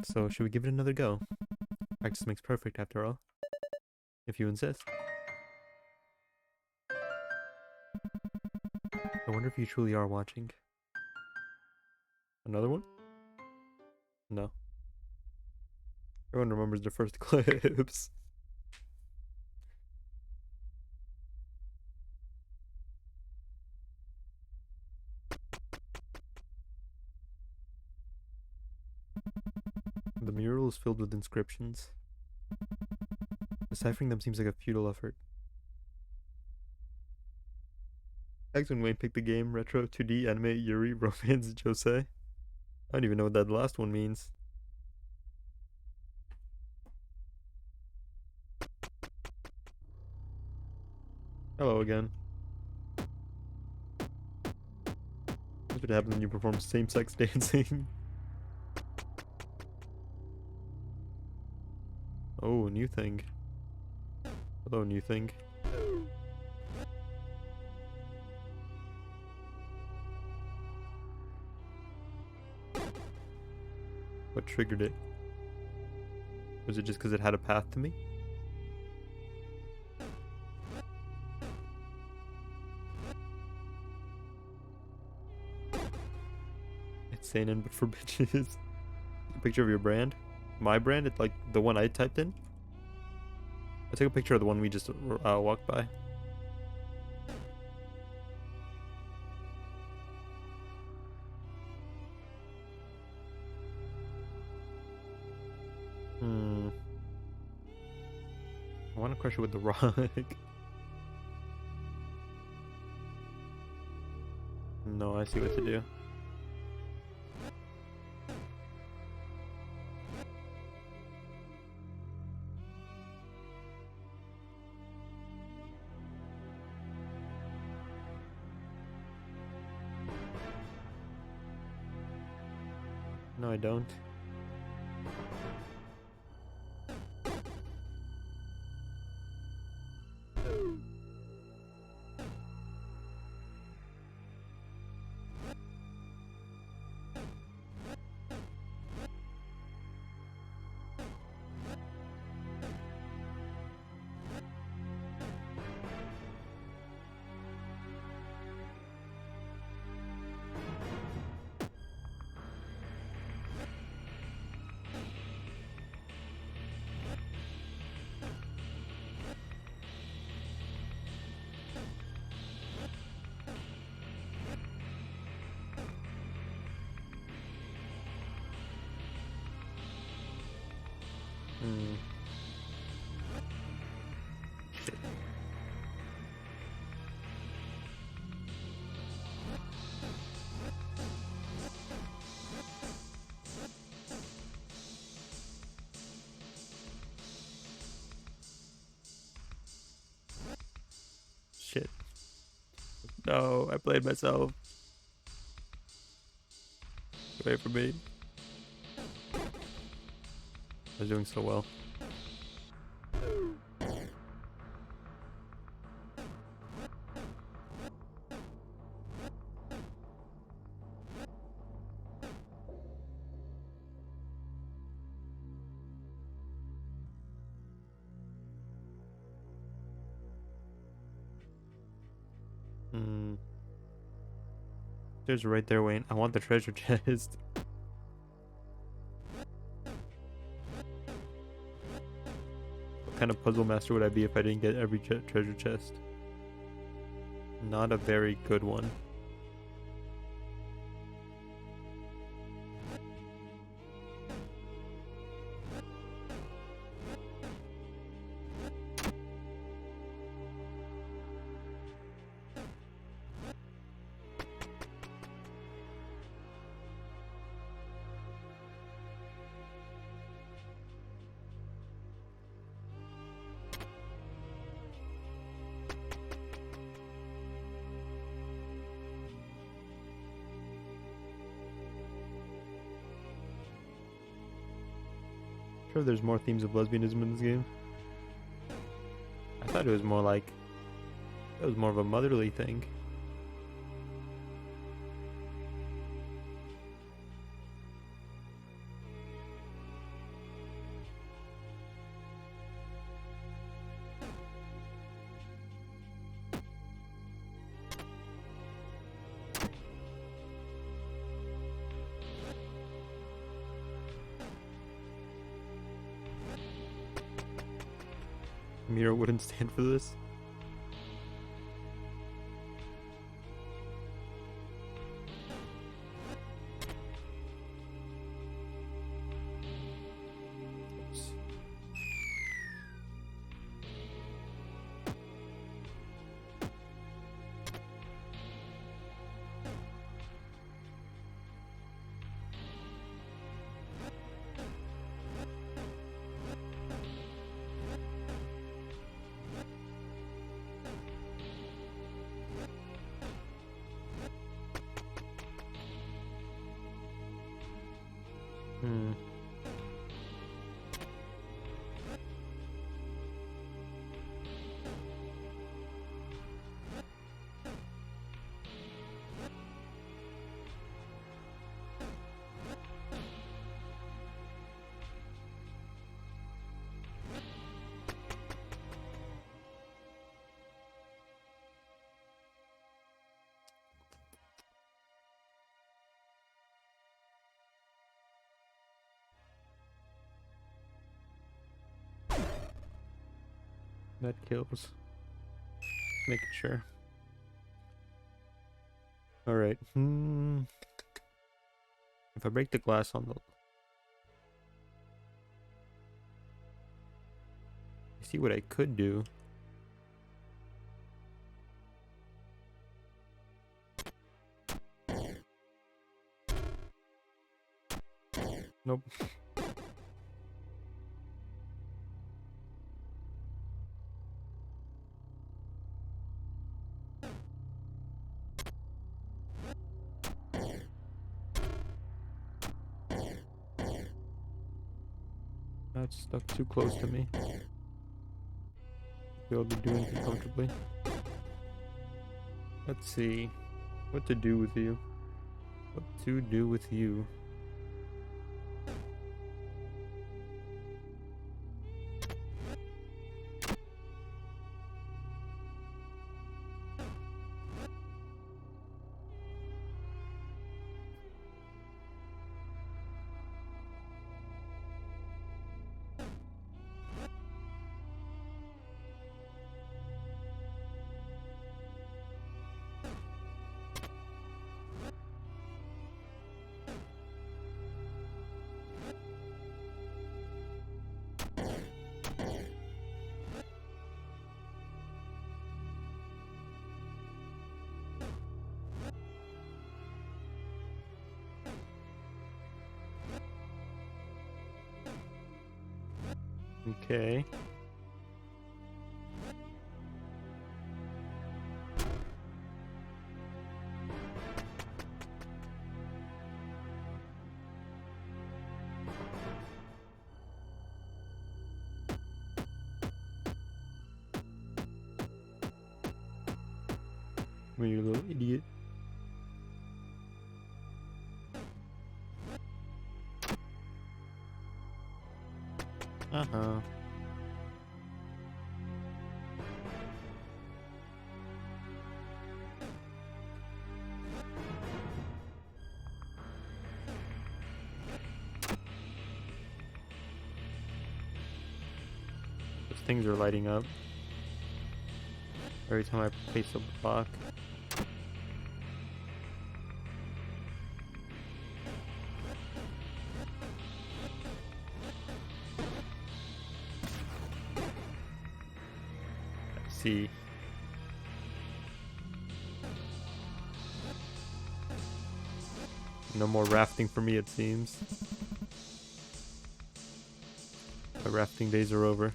So, should we give it another go? Practice makes perfect, after all. If you insist. I wonder if you truly are watching. Another one? No. Everyone remembers their first clips. The mural is filled with inscriptions. Deciphering them seems like a futile effort. Back when Wayne picked the game, retro, 2D, anime, Yuri, romance, Josei. I don't even know what that last one means. Hello again. That's what happens when you perform same-sex dancing. Oh, new thing. Hello, new thing. What triggered it? Was it just because it had a path to me? It's seinen but for bitches. A picture of your brand? My brand? It's like the one I typed in? I took a picture of the one we just walked by. I want to crush it with the rock. No, I see what to do. No, I don't. No, I played myself. Wait for me. I was doing so well. Hmm. There's right there, Wayne. I want the treasure chest. What kind of puzzle master would I be if I didn't get every treasure chest? Not a very good one. Sure, there's more themes of lesbianism in this game. I thought it was more like it was more of a motherly thing. Mira wouldn't stand for this. Oops. Hmm. That kills. Making sure. Alright. If I break the glass on the... See what I could do. Nope. That's stuck too close to me. We'll be doing it comfortably. Let's see. What to do with you. What to do with you. Okay. Come here, you little idiot. Uh-huh. Those things are lighting up every time I place a block. I see. No more rafting for me, it seems. My rafting days are over.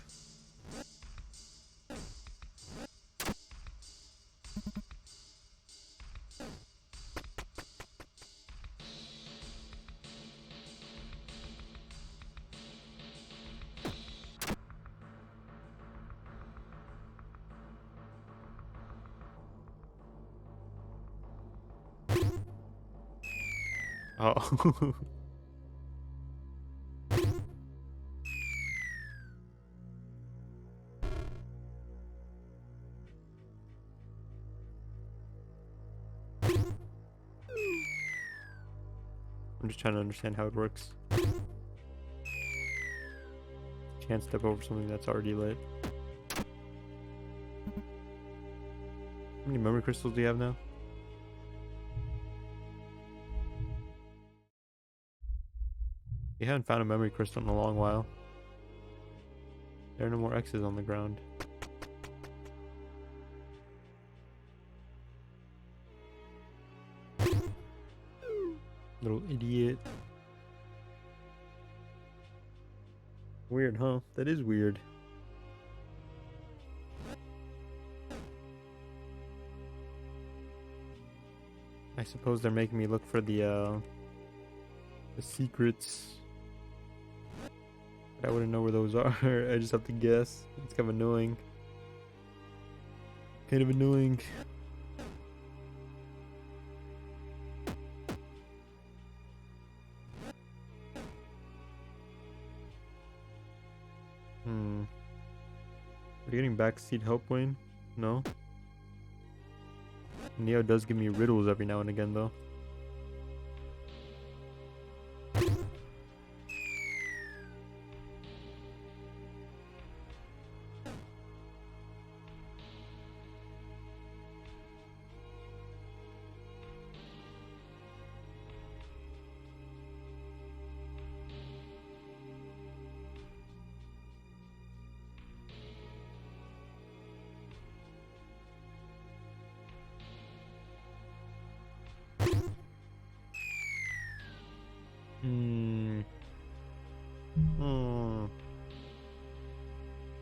Oh. I'm just trying to understand how it works. Can't step over something that's already lit. How many memory crystals do you have now? You haven't found a memory crystal in a long while. There are no more X's on the ground. Little idiot. Weird, huh? That is weird. I suppose they're making me look for the secrets. But I wouldn't know where those are. I just have to guess. It's kind of annoying. Kind of annoying. Are you getting backseat help, Wayne? No? Neo does give me riddles every now and again, though.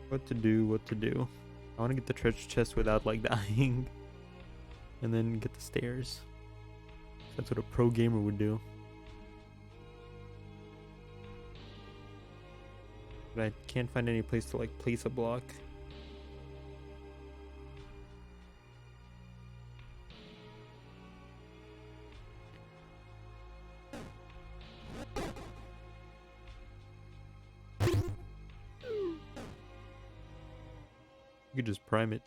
What to do, what to do. I want to get the treasure chest without, like, dying. And then get the stairs. That's what a pro gamer would do. But I can't find any place to, like, place a block. You could just prime it.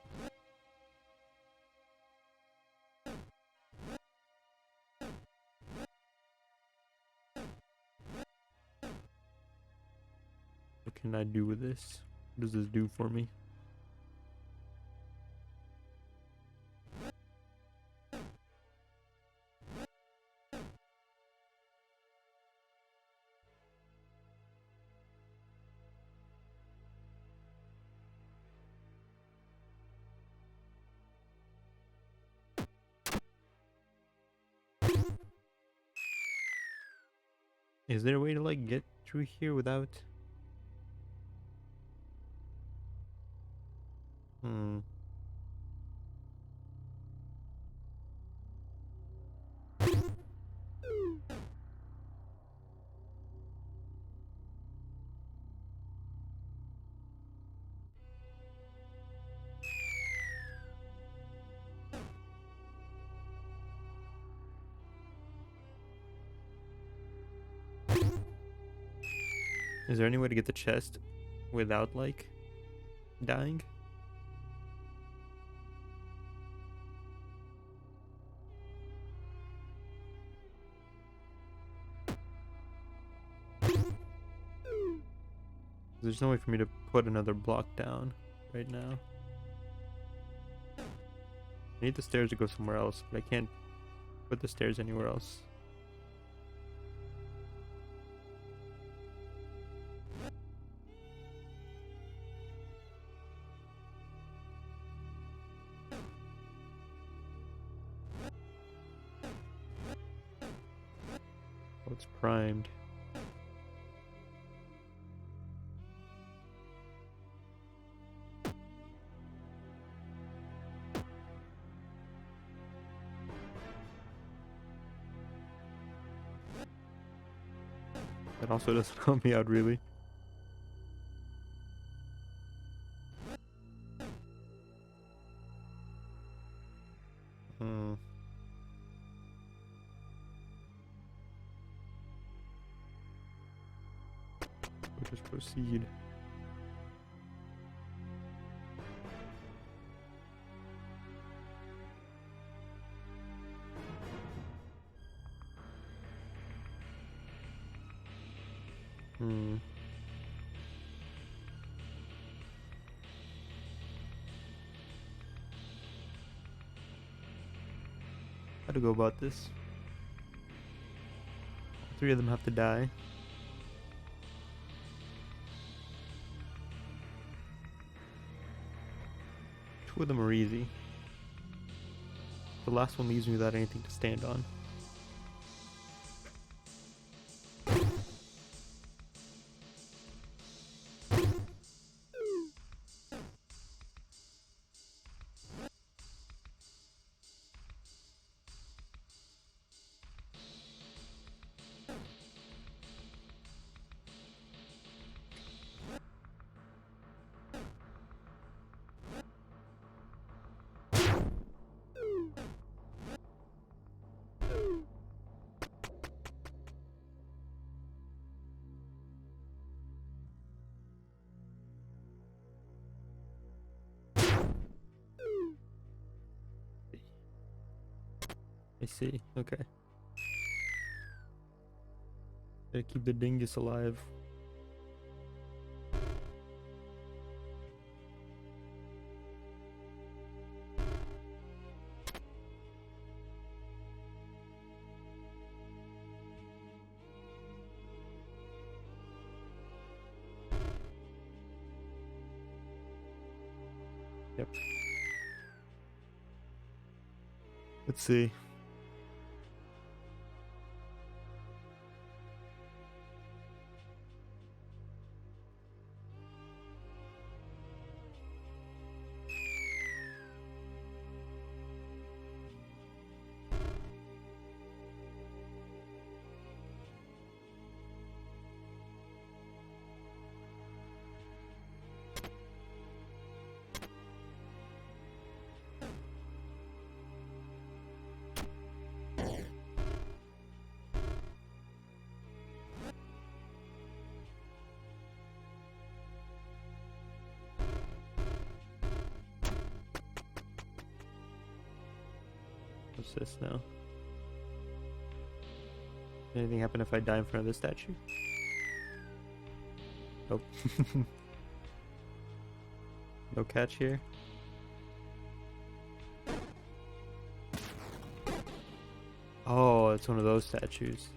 What can I do with this? What does this do for me? Is there a way to, like, get through here without... Is there any way to get the chest without, like, dying? There's no way for me to put another block down right now. I need the stairs to go somewhere else, but I can't put the stairs anywhere else. Oh, it's primed. That also doesn't help me out really. Hmm. We'll just proceed. Hmm. How to go about this? All three of them have to die. Two of them are easy. The last one leaves me without anything to stand on. I see. Okay. Gotta keep the dingus alive. Yep. Let's see. What's this now? Anything happen if I die in front of this statue? Nope. No catch here. Oh, it's one of those statues.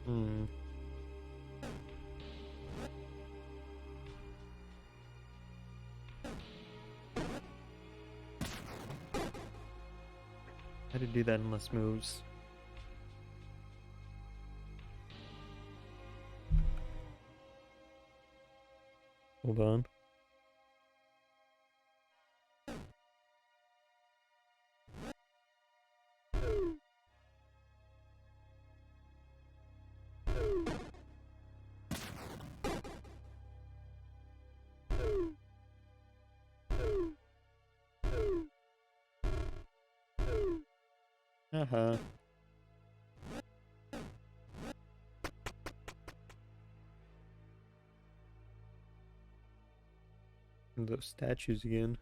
Hmm. How to do that in less moves? Hold on. Uh-huh. Those statues again.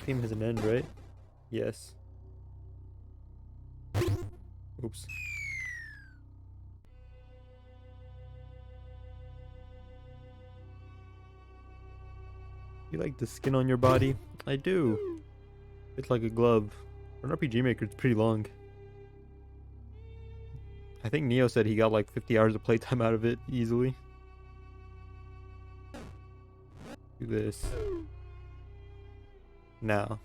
Game has an end, right? Yes. Oops. You like the skin on your body? I do. It's like a glove. For an RPG Maker, it's pretty long. I think Neo said he got like 50 hours of playtime out of it easily. Do this. Now.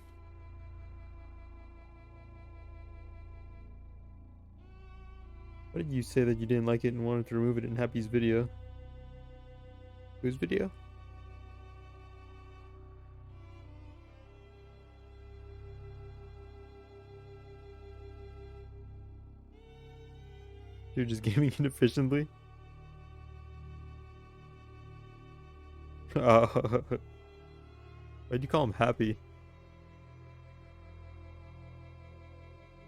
What did you say that you didn't like it and wanted to remove it in Happy's video? Whose video? You're just gaming inefficiently? Why'd you call him Happy?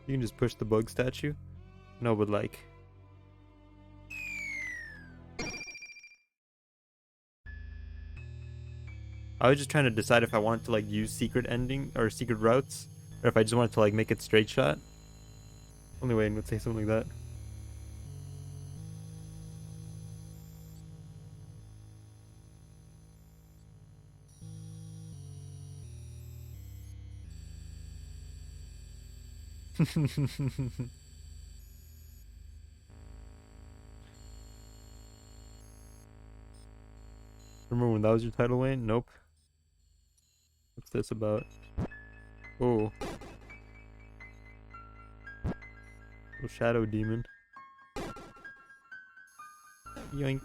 You can just push the bug statue? No, but like... I was just trying to decide if I wanted to like use secret ending or secret routes, or if I just wanted to like make it straight shot. Only Wayne would say something like that. Remember when that was your title, Wayne? Nope. What's this about? Oh. Oh, Shadow Demon. Yoink.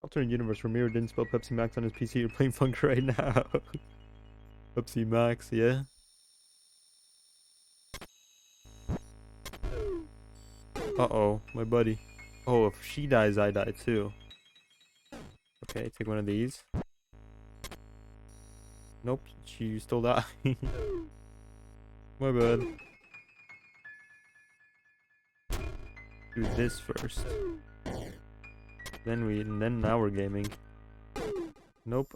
Alternate universe where Miro didn't spell Pepsi Max on his PC. You're playing Funk right now. Pepsi Max, yeah. Uh-oh, my buddy. Oh, if she dies, I die too. Okay, take one of these. Nope, she still died. My bad. Do this first. Then now we're gaming. Nope.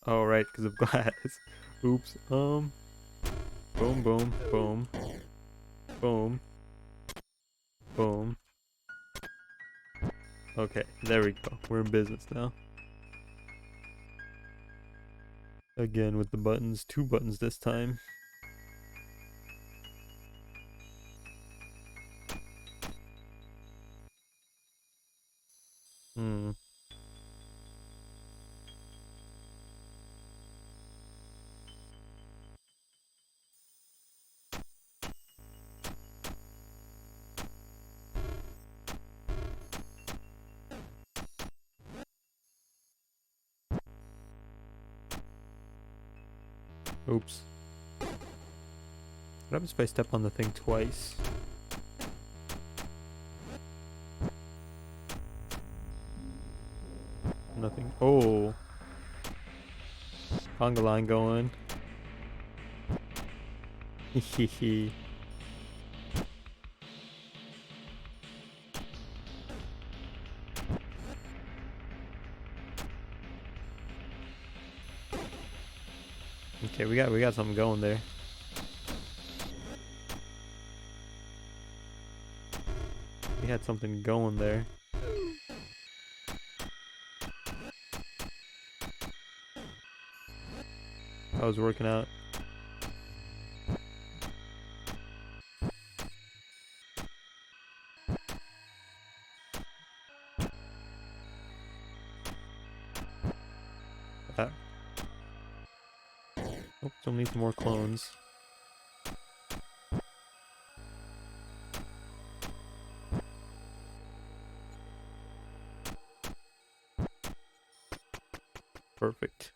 Oh, right, because of glass. Oops. Boom, boom, boom. Boom. Boom. Okay, there we go. We're in business now. Again with the buttons. 2 buttons this time. Hmm. Oops. What happens if I step on the thing twice? Nothing. Oh. Conga line going. Hehehe. Okay, we got something going there. We had something going there. I was working out. Ah. Oh, still need some more clones. Perfect.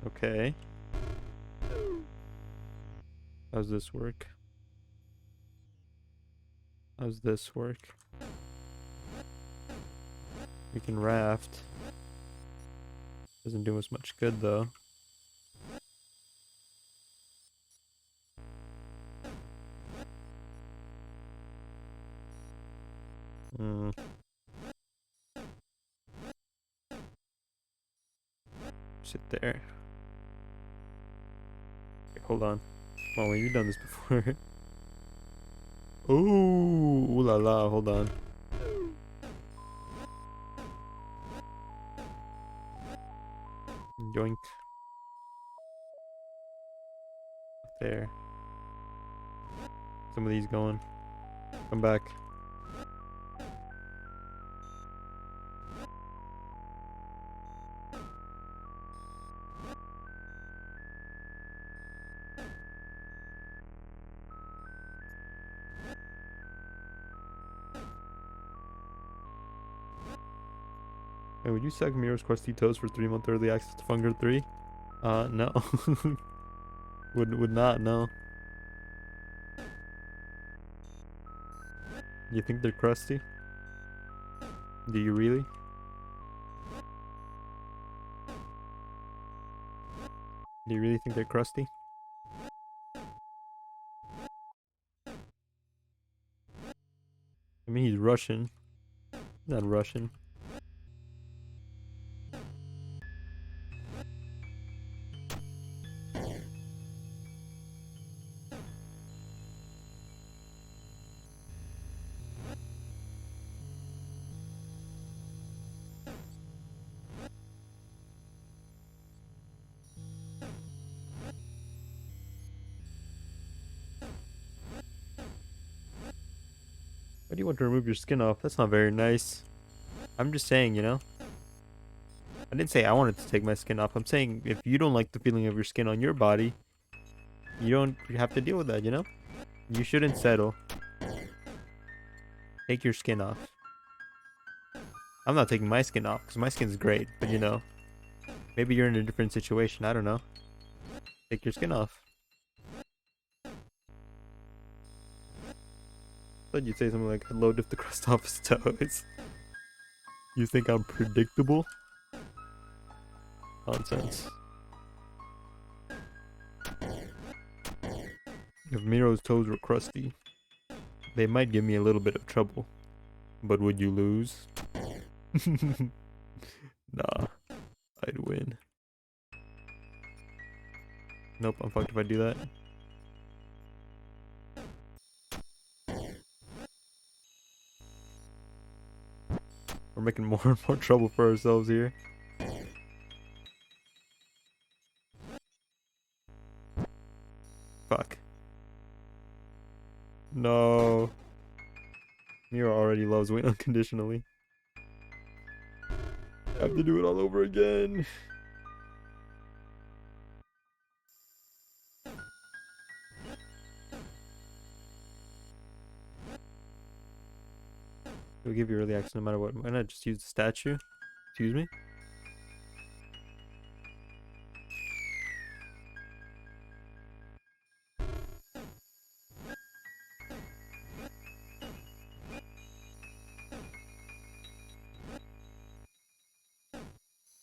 Okay. How's this work? How's this work? We can raft. Doesn't do us much good though. Hmm. Sit there. Okay, hold on. Come on, wait, you've done this before. Ooh la la, hold on. Yoink. There. Some of these going. Come back. Hey, would you suck Miro's crusty toes for 3-month early access to Funger 3? No. would not, no. You think they're crusty? Do you really? Do you really think they're crusty? I mean, he's Russian. He's not Russian. Why do you want to remove your skin off? That's not very nice. I'm just saying, you know? I didn't say I wanted to take my skin off. I'm saying if you don't like the feeling of your skin on your body, you don't have to deal with that, you know? You shouldn't settle. Take your skin off. I'm not taking my skin off because my skin's great, but you know, maybe you're in a different situation. I don't know. Take your skin off. Thought you'd say something like, hello, lift the crust off his toes. You think I'm predictable? Nonsense. If Miro's toes were crusty, they might give me a little bit of trouble. But would you lose? Nah, I'd win. Nope, I'm fucked if I do that. We're making more and more trouble for ourselves here. Fuck. No. Miro already loves Wayne unconditionally. I have to do it all over again. It'll give you early access no matter what. Why not just use the statue? Excuse me?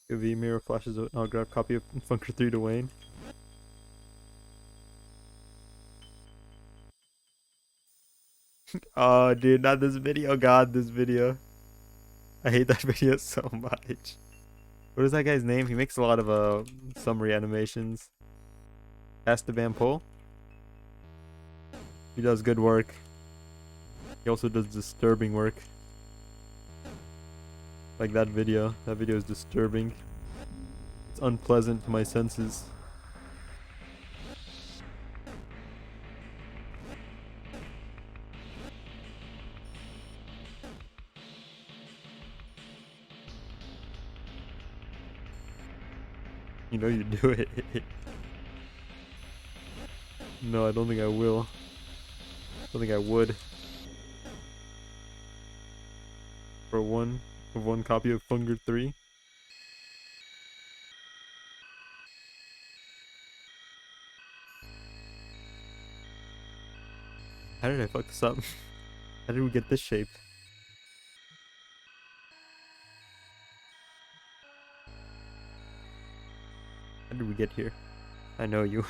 If the Miro flashes out an autographed copy of Funker 3 to Wayne. Oh, dude, not this video. God, this video. I hate that video so much. What is that guy's name? He makes a lot of summary animations. Esteban Poe. He does good work. He also does disturbing work. Like that video. That video is disturbing. It's unpleasant to my senses. You know you do it. No, I don't think I will. I don't think I would. For one copy of Funger 3. How did I fuck this up? How did we get this shape? How did we get here? I know you.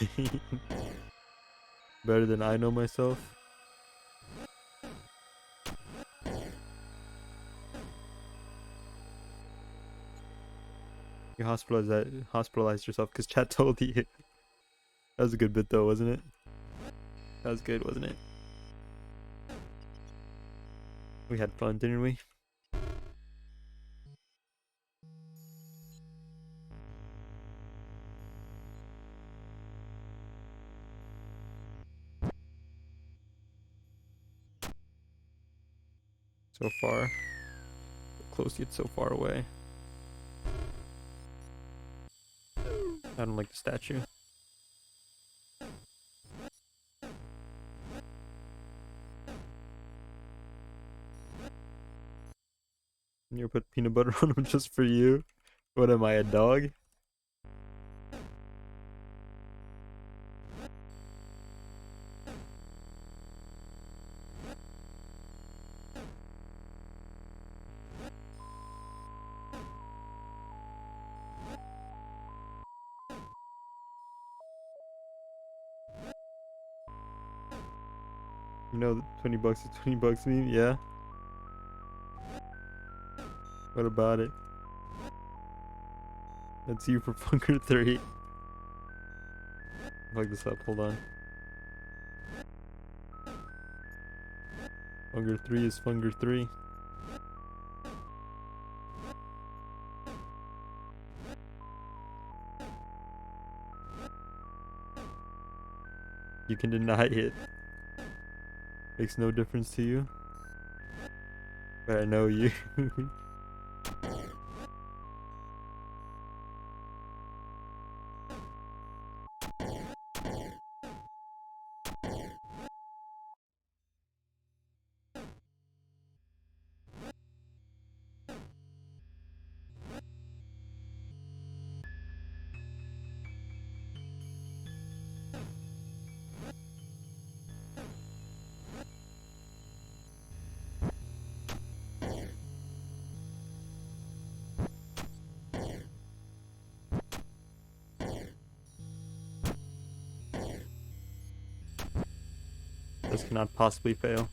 Better than I know myself. You hospitalized yourself because chat told you. That was a good bit though, wasn't it? That was good, wasn't it? We had fun, didn't we? So far. Close yet so far away. I don't like the statue. You put peanut butter on them just for you? What am I, a dog? You know, 20 bucks is 20 bucks meme? Yeah. What about it? That's you for Funker 3. Fuck this up, hold on. Funger 3 is Funger 3. You can deny it. Makes no difference to you. But I know you. This cannot possibly fail.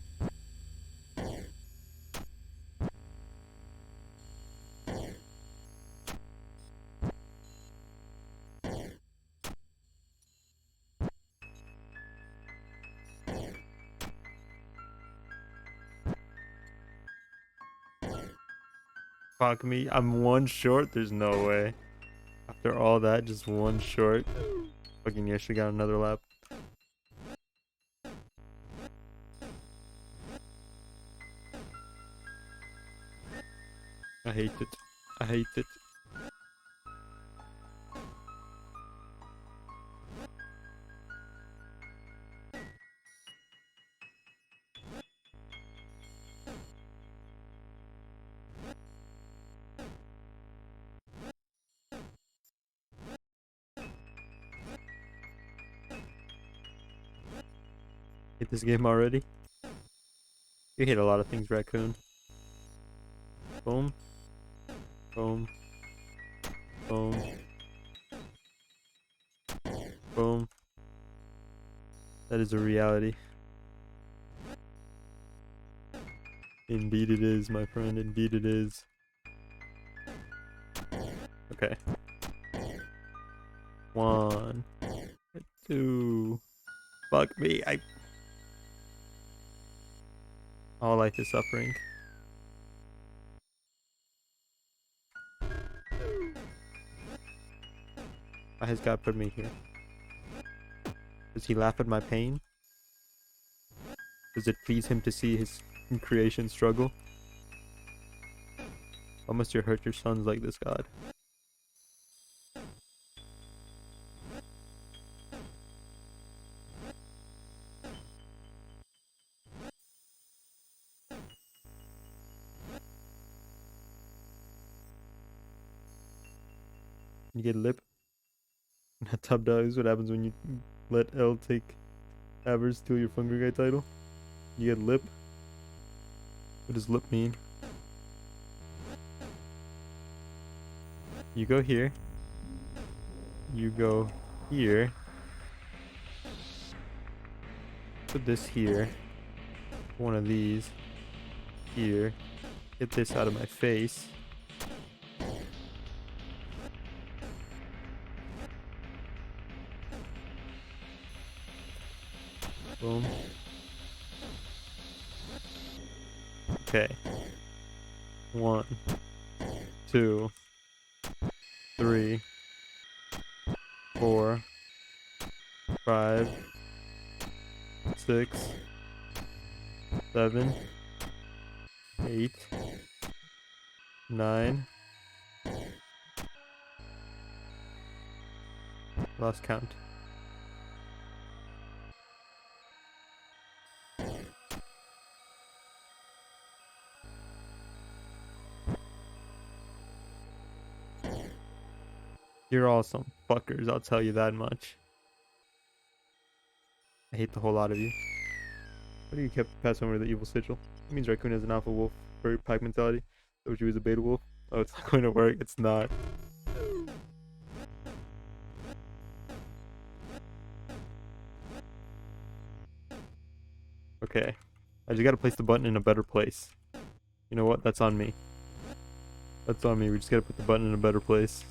Fuck me, I'm one short? There's no way. After all that, just one short. Fucking you should got another lap. I hate it. I hate it. Hate this game already. You hate a lot of things, Raccoon. Boom. Boom. Boom. Boom. That is a reality. Indeed it is, my friend. Indeed it is. Okay. 1, 2. Fuck me. All life is suffering. Why has God put me here? Does he laugh at my pain? Does it please him to see his creation struggle? Why must you hurt your sons like this, God? You get lip? Not top dog. This is what happens when you let L take Avers steal your Fungar Guy title. You get lip? What does lip mean? You go here. You go here. Put this here. One of these. Here. Get this out of my face. Boom. Okay. 1, 2, 3, 4, 5, 6, 7, 8, 9. Lost count. You're all some fuckers, I'll tell you that much. I hate the whole lot of you. Why do you kept pass over the evil sigil? It means Raccoon has an alpha wolf for pack mentality. So you was a beta wolf. Oh, it's not going to work. It's not. Okay. I just gotta place the button in a better place. You know what? That's on me. That's on me. We just gotta put the button in a better place.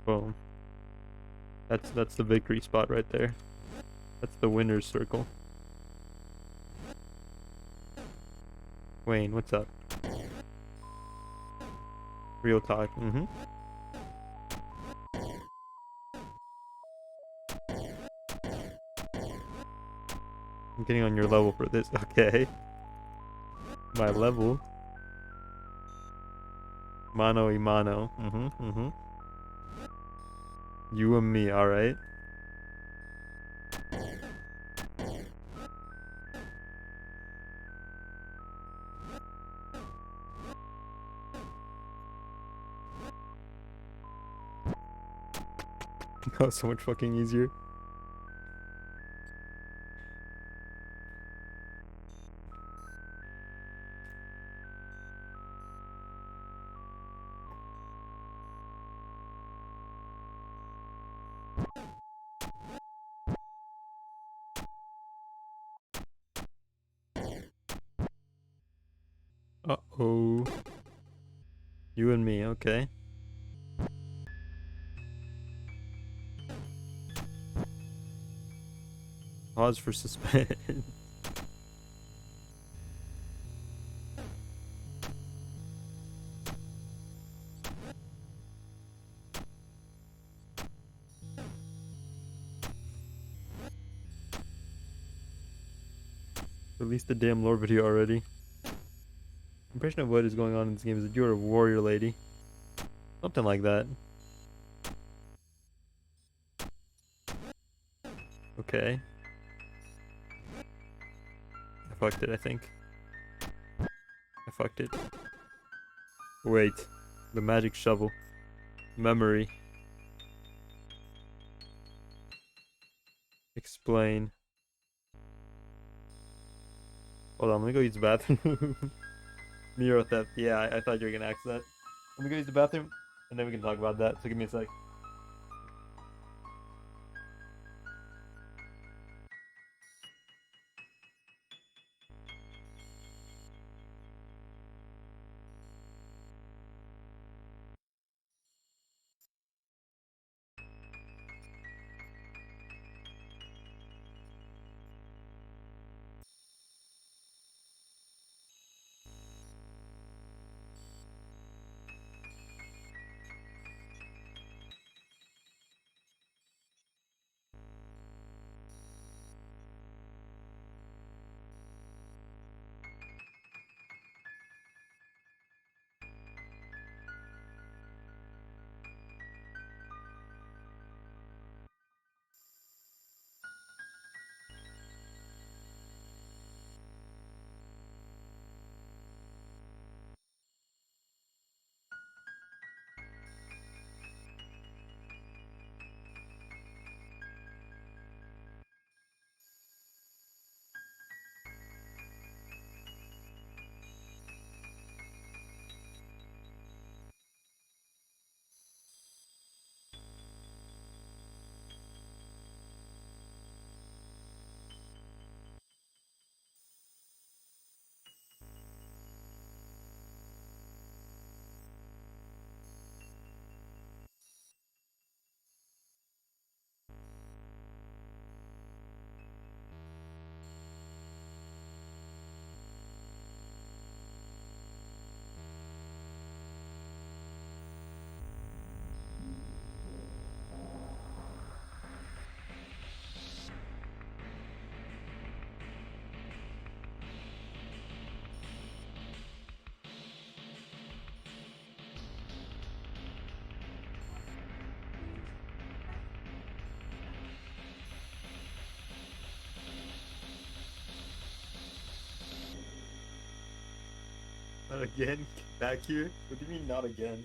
Boom. That's the victory spot right there. That's the winner's circle. Wayne, what's up? Real talk. I'm getting on your level for this. Okay. My level. Mano y mano. You and me, alright? That was so much fucking easier. Uh-oh. You and me, okay. Pause for suspense. Release the damn lore video already. Impression of what is going on in this game is that you're a warrior lady. Something like that. Okay. I fucked it, I think. I fucked it. Wait. The magic shovel. Memory. Explain. Hold on, let me go use the bathroom. Miro theft. Yeah, I thought you were gonna ask that. Let me go use the bathroom, and then we can talk about that. So give me a sec. Not again? Back here? What do you mean not again?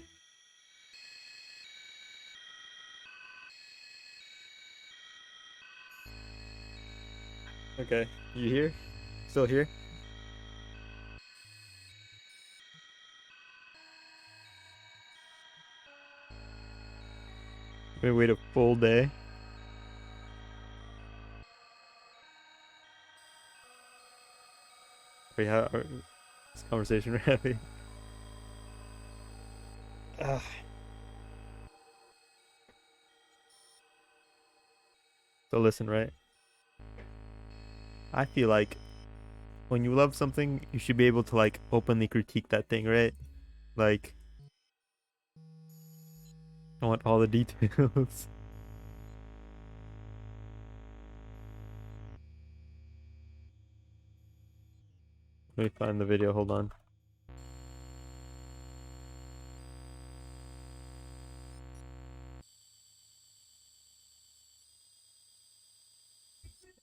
Okay, you here? Still here? We wait a full day. Wait, how this conversation we're having? Ugh. So listen, right? I feel like when you love something, you should be able to like openly critique that thing, right? Like, I want all the details. Let me find the video. Hold on.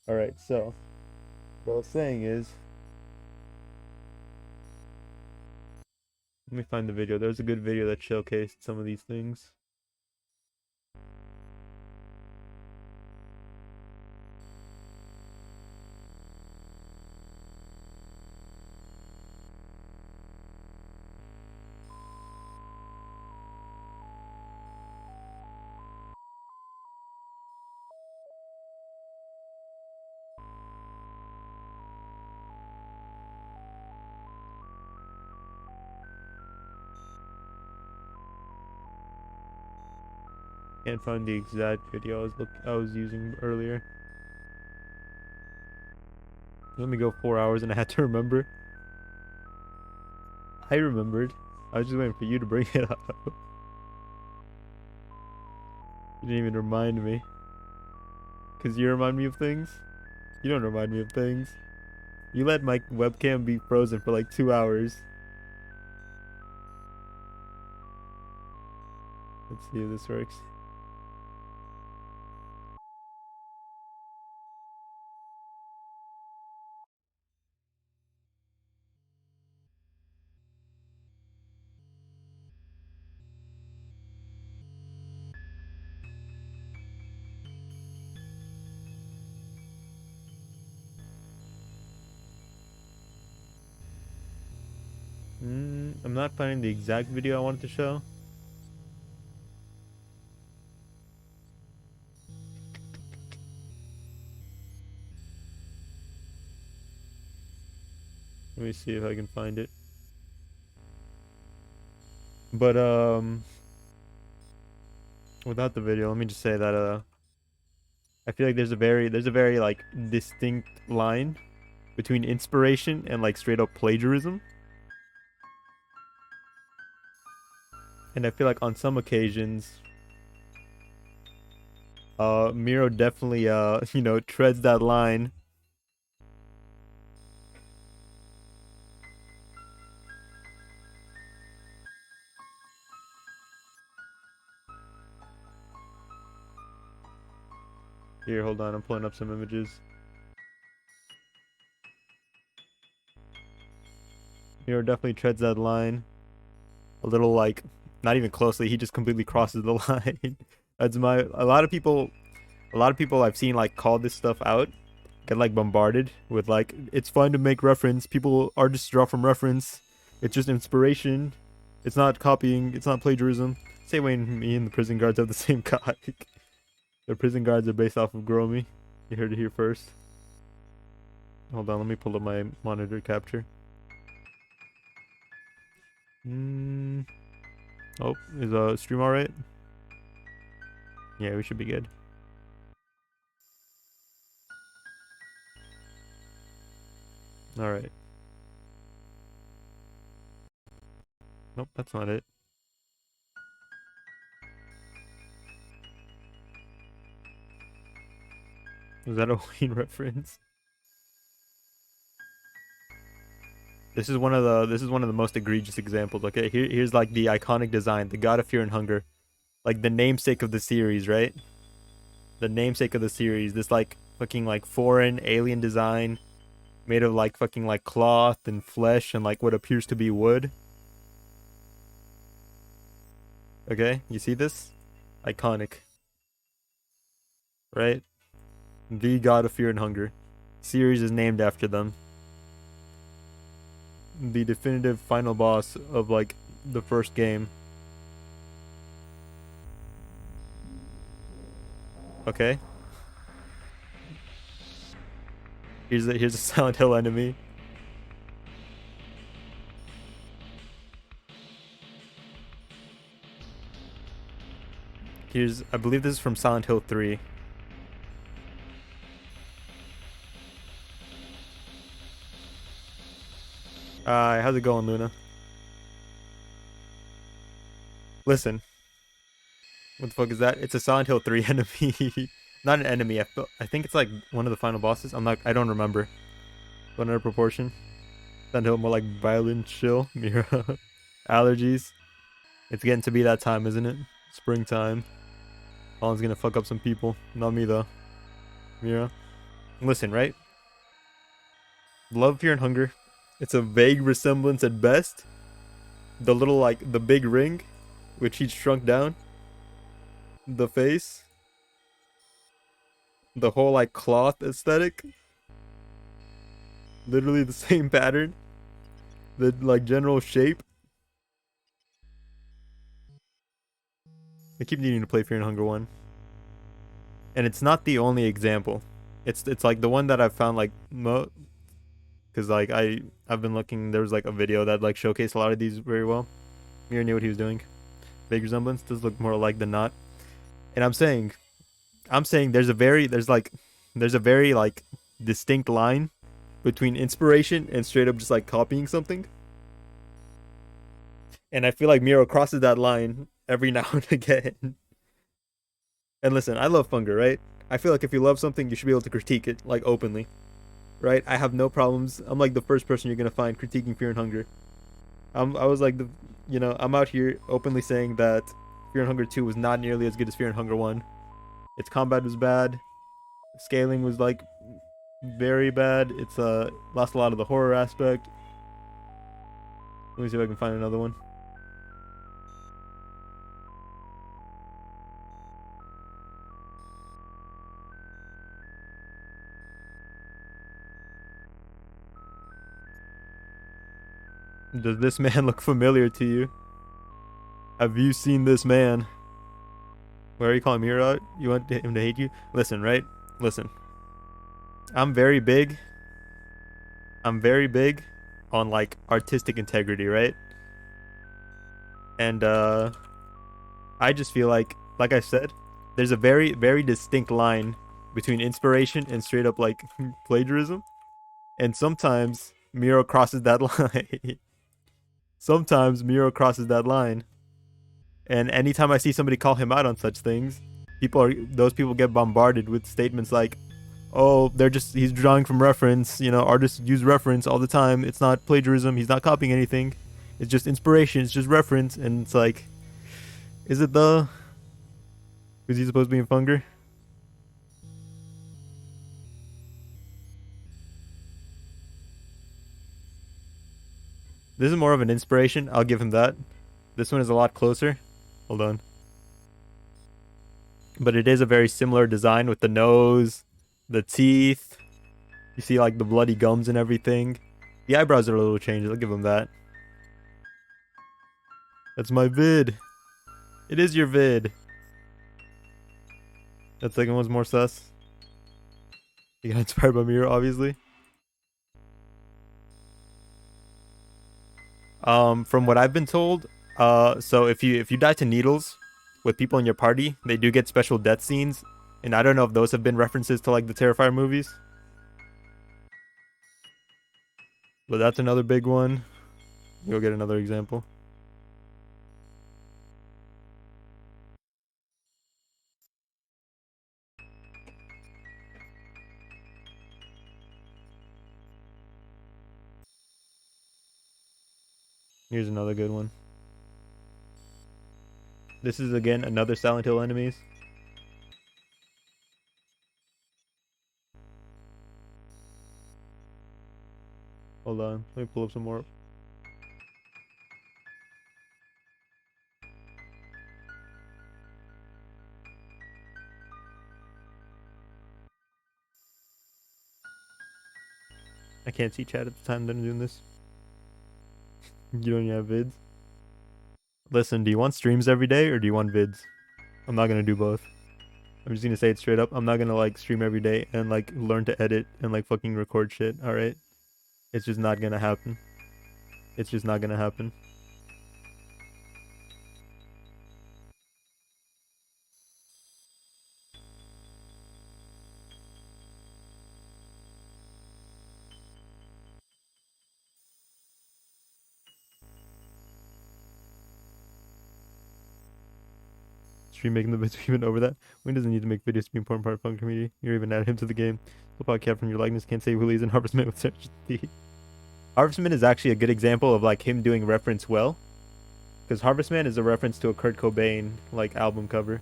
All right, so what I was saying is, let me find the video. There's a good video that showcased some of these things. Can't find the exact video I was using earlier. Let me go 4 hours and I had to remember. I remembered. I was just waiting for you to bring it up. You didn't even remind me. Cause you remind me of things. You don't remind me of things. You let my webcam be frozen for like 2 hours. Let's see if this works. I'm not finding the exact video I wanted to show. Let me see if I can find it. But without the video, let me just say that I feel like there's a very like distinct line between inspiration and like straight up plagiarism. And I feel like on some occasions, Miro definitely you know, treads that line. Here, hold on, I'm pulling up some images. Miro definitely treads that line. A little like, not even closely, he just completely crosses the line. That's my, a lot of people I've seen like call this stuff out, get like bombarded with like, it's fun to make reference, people artists draw from reference, it's just inspiration, it's not copying, it's not plagiarism. Same way me and the prison guards have the same guy. The prison guards are based off of Gromi. You heard it here first. Hold on, let me pull up my monitor capture. Oh, is stream alright? Yeah, we should be good. Alright. Nope, that's not it. Was that a Wayne reference? This is one of the most egregious examples. Okay, here's like the iconic design, the God of Fear and Hunger. Like the namesake of the series, right? The namesake of the series. This like fucking like foreign alien design made of like fucking like cloth and flesh and like what appears to be wood. Okay, you see this? Iconic. Right? The God of Fear and Hunger. Series is named after them. The definitive final boss of like the first game. Okay. Here's a Silent Hill enemy. Here's, I believe this is from Silent Hill 3. How's it going, Luna? Listen. What the fuck is that? It's a Silent Hill 3 enemy. Not an enemy. I think it's like one of the final bosses. I don't remember. But under proportion. Silent Hill more like violent chill. Mira. Allergies. It's getting to be that time, isn't it? Springtime. Colin's gonna fuck up some people. Not me though. Mira. Listen, right? Love, Fear, and Hunger. It's a vague resemblance at best. The little like the big ring, which he's shrunk down. The face. The whole like cloth aesthetic. Literally the same pattern. The like general shape. I keep needing to play Fear and Hunger 1. And it's not the only example. It's like the one that I've found like because like I've been looking, there was like a video that like showcased a lot of these very well. Mira knew what he was doing. Vague resemblance does look more like than not. And I'm saying there's a very like distinct line between inspiration and straight up just like copying something. And I feel like Miro crosses that line every now and again. And listen, I love Funga, right? I feel like if you love something, you should be able to critique it like openly, right? I have no problems. I'm like the first person you're gonna find critiquing Fear and Hunger. I was like I'm out here openly saying that Fear and Hunger 2 was not nearly as good as Fear and Hunger 1. Its combat was bad. Scaling was like very bad. It's lost a lot of the horror aspect. Let me see if I can find another one. Does this man look familiar to you? Have you seen this man? Why are you calling Miro out? You want him to hate you? Listen, right? Listen. I'm very big. I'm very big on like artistic integrity, right? And I just feel like I said, there's a very, very distinct line between inspiration and straight up like plagiarism. And sometimes Miro crosses that line. Sometimes Miro crosses that line. And anytime I see somebody call him out on such things, those people get bombarded with statements like, "Oh, he's drawing from reference. You know, artists use reference all the time. It's not plagiarism. He's not copying anything. It's just inspiration. It's just reference." And it's like, is it though? Is he supposed to be in Funger? This is more of an inspiration. I'll give him that. This one is a lot closer. Hold on. But it is a very similar design with the nose, the teeth. You see like the bloody gums and everything. The eyebrows are a little changed. I'll give him that. That's my vid. It is your vid. That second one's more sus. You got inspired by Miro, obviously. From what I've been told, so if you die to needles with people in your party, they do get special death scenes, and I don't know if those have been references to like the Terrifier movies, but that's another big one. You'll get another example. Here's another good one. This is again another Silent Hill enemies. Hold on, let me pull up some more. I can't see chat at the time that I'm doing this. You don't even have vids. Listen, do you want streams every day or do you want vids? I'm not gonna do both. I'm just gonna say it straight up. I'm not gonna like stream every day and like learn to edit and like fucking record shit. All right, it's just not gonna happen. It's just not gonna happen. Stream making the bits even over that. Wayne doesn't need to make videos to be an important part of fun community. You're even adding him to the game. The podcast from your likeness can't say Willie's and Harvestman with certainty. Harvestman is actually a good example of like him doing reference well, because Harvestman is a reference to a Kurt Cobain like album cover.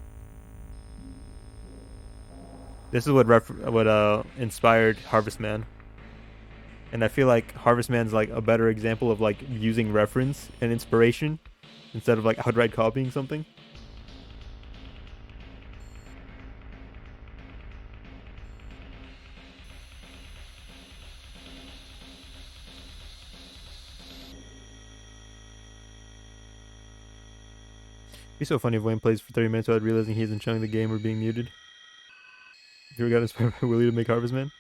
This is what inspired Harvestman, and I feel like Harvestman's like a better example of like using reference and inspiration instead of like outright copying something. It'd be so funny if Wayne plays for 30 minutes without realizing he isn't showing the game or being muted. You ever got inspired by Willie to make Harvestman?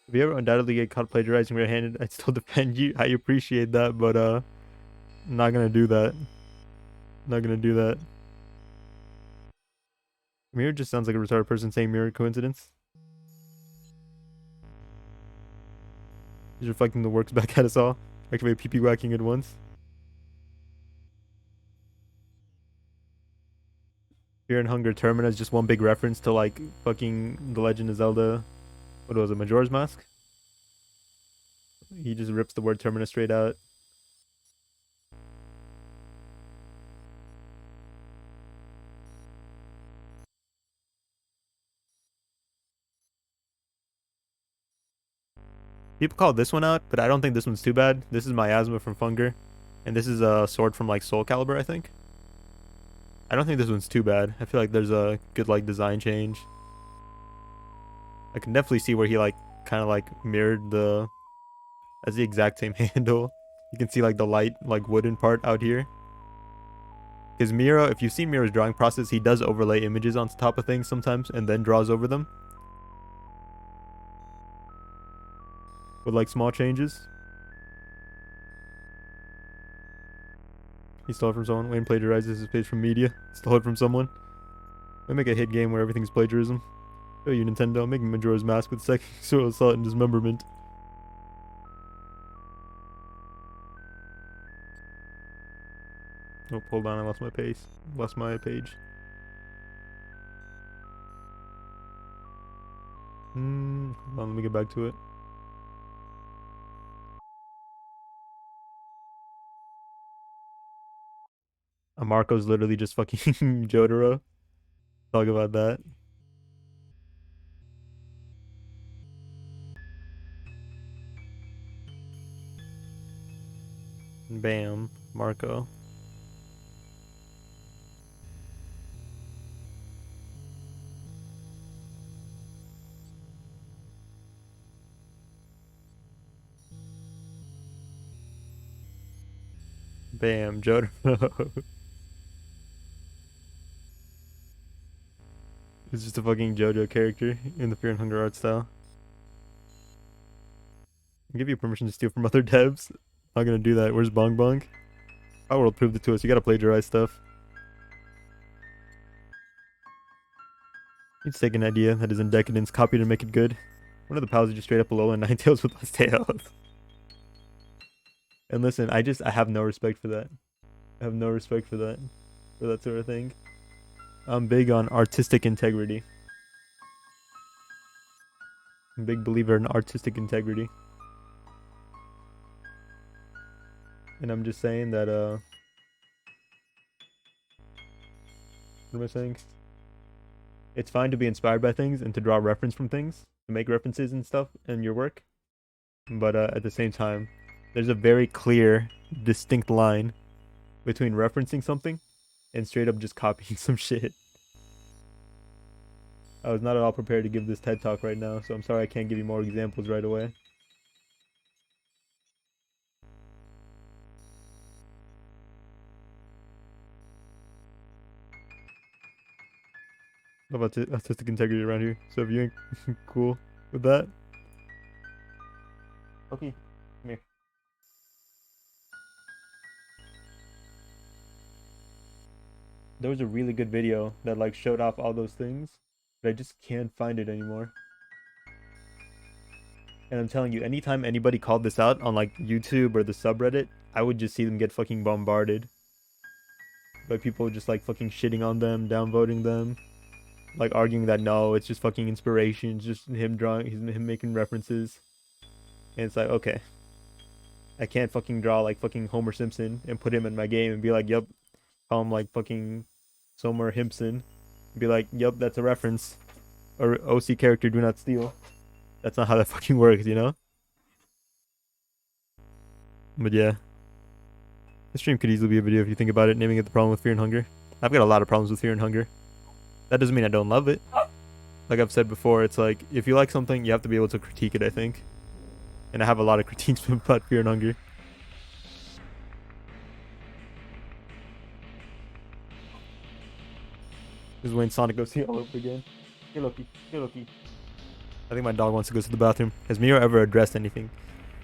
If you ever undoubtedly get caught plagiarizing red-handed, I'd still defend you. I appreciate that, but I'm not gonna do that. Not gonna do that. Mirror just sounds like a retarded person saying mirror coincidence. He's reflecting the works back at us all. Activate PP whacking at once. Fear and Hunger Termina is just one big reference to like fucking The Legend of Zelda. What was it, Majora's Mask? He just rips the word Termina straight out. People call this one out, but I don't think this one's too bad. This is Miasma from Funger, and this is a sword from like Soul Calibur, I think. I don't think this one's too bad. I feel like there's a good like design change. I can definitely see where he like kind of like mirrored the as the exact same handle. You can see like the light like wooden part out here. Because Miro, if you've seen Miro's drawing process, he does overlay images on top of things sometimes and then draws over them with like small changes. He stole it from someone. Wayne plagiarizes his page from media. Stole it from someone. We make a hit game where everything's plagiarism. Show you Nintendo making Majora's Mask with sexual assault and dismemberment. Oh, hold on, I lost my pace. Lost my page. Hold on, let me get back to it. Marco's literally just fucking Jotaro. Talk about that. Bam, Marco. Bam, Jotaro. It's just a fucking JoJo character in the Fear and Hunger art style. I'll give you permission to steal from other devs. Not gonna do that. Where's Bong Bong? Our world proved it to us. You gotta plagiarize stuff. You take an idea that is in decadence, copy to make it good. One of the pals is just straight up below and 9 tails with less tails. And listen, I have no respect for that. I have no respect for that sort of thing. I'm big on artistic integrity. I'm a big believer in artistic integrity. And I'm just saying that, what am I saying? It's fine to be inspired by things and to draw reference from things, to make references and stuff in your work. But at the same time, there's a very clear, distinct line between referencing something and straight up just copying some shit. I was not at all prepared to give this TED Talk right now, so I'm sorry I can't give you more examples right away. How about artistic integrity around here? So if you ain't cool with that. Okay, come here. There was a really good video that like showed off all those things, but I just can't find it anymore. And I'm telling you, anytime anybody called this out on like YouTube or the subreddit, I would just see them get fucking bombarded by people just like fucking shitting on them, downvoting them, like arguing that no, it's just fucking inspiration, it's just him drawing, him making references. And it's like, okay, I can't fucking draw like fucking Homer Simpson and put him in my game and be like, yep, call him like fucking Somer Himpson, be like, yep, that's a reference, or OC character do not steal. That's not how that fucking works, you know? But yeah. This stream could easily be a video if you think about it, naming it the problem with Fear and Hunger. I've got a lot of problems with Fear and Hunger. That doesn't mean I don't love it. Like I've said before, it's like, if you like something, you have to be able to critique it, I think. And I have a lot of critiques about Fear and Hunger. This is when Sonic goes see all over again. Hey Loki, hey Loki. I think my dog wants to go to the bathroom. Has Miro ever addressed anything?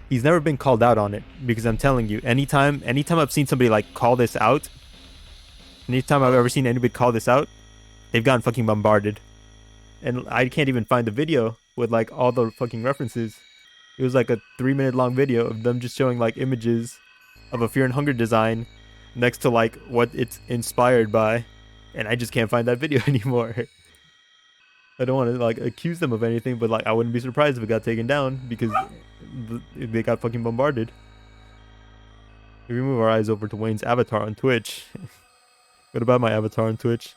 He's never been called out on it, because I'm telling you, anytime I've seen somebody like call this out, anytime I've ever seen anybody call this out, they've gotten fucking bombarded. And I can't even find the video with like all the fucking references. It was like a 3-minute long video of them just showing like images of a Fear and Hunger design next to like what it's inspired by, and I just can't find that video anymore. I don't want to like accuse them of anything, but like I wouldn't be surprised if it got taken down because they got fucking bombarded. If we move our eyes over to Wayne's avatar on Twitch. What about my avatar on Twitch?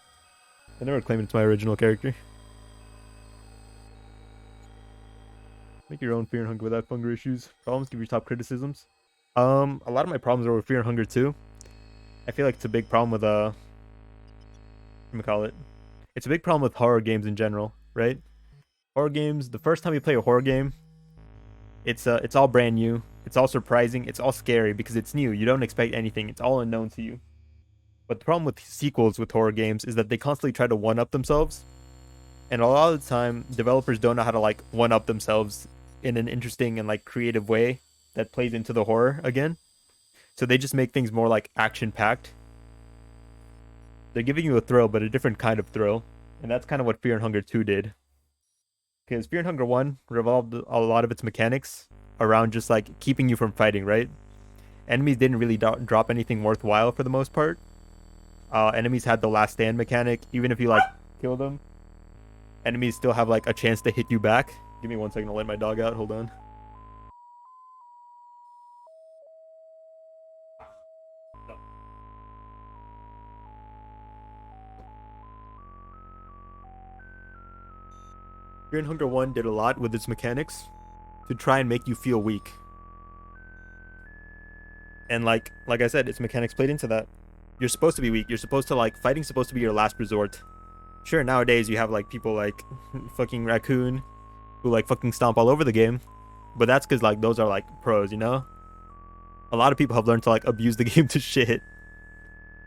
I never claimed it's my original character. Make your own Fear and Hunger without hunger issues. Problems, give your top criticisms. A lot of my problems are with Fear and Hunger too. I feel like it's a big problem with what do we call it? It's a big problem with horror games in general, right? Horror games, the first time you play a horror game, it's all brand new. It's all surprising. It's all scary because it's new. You don't expect anything. It's all unknown to you. But the problem with sequels with horror games is that they constantly try to one-up themselves. And a lot of the time, developers don't know how to like one-up themselves in an interesting and like creative way that plays into the horror again. So they just make things more like action-packed. They're giving you a thrill, but a different kind of thrill. And that's kind of what Fear and Hunger 2 did. Because Fear and Hunger 1 revolved a lot of its mechanics around just like keeping you from fighting, right? Enemies didn't really drop anything worthwhile for the most part. Enemies had the last stand mechanic. Even if you like kill them, enemies still have like a chance to hit you back. Give me 1 second to let my dog out. Hold on. Fear and Hunger 1 did a lot with its mechanics to try and make you feel weak. And like I said, its mechanics played into that. You're supposed to be weak. You're supposed to like fighting's supposed to be your last resort. Sure, nowadays you have like people like fucking Raccoon who like fucking stomp all over the game, but that's because like those are like pros, you know. A lot of people have learned to like abuse the game to shit,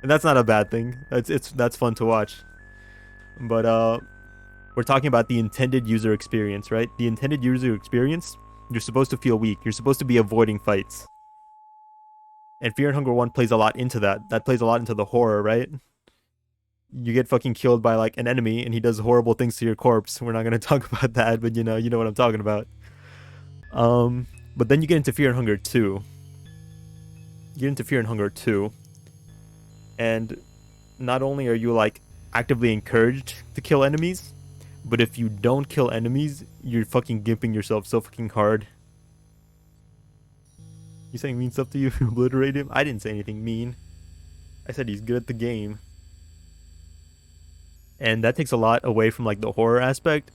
and that's not a bad thing. That's fun to watch. But we're talking about the intended user experience, right? The intended user experience, you're supposed to feel weak. You're supposed to be avoiding fights. And Fear and Hunger 1 plays a lot into that. That plays a lot into the horror, right? You get fucking killed by like an enemy and he does horrible things to your corpse. We're not going to talk about that, but you know what I'm talking about. But then you get into Fear and Hunger 2. You get into Fear and Hunger 2. And not only are you like actively encouraged to kill enemies, but if you don't kill enemies, you're fucking gimping yourself so fucking hard. You saying mean stuff to you if you obliterate him? I didn't say anything mean. I said he's good at the game. And that takes a lot away from like the horror aspect.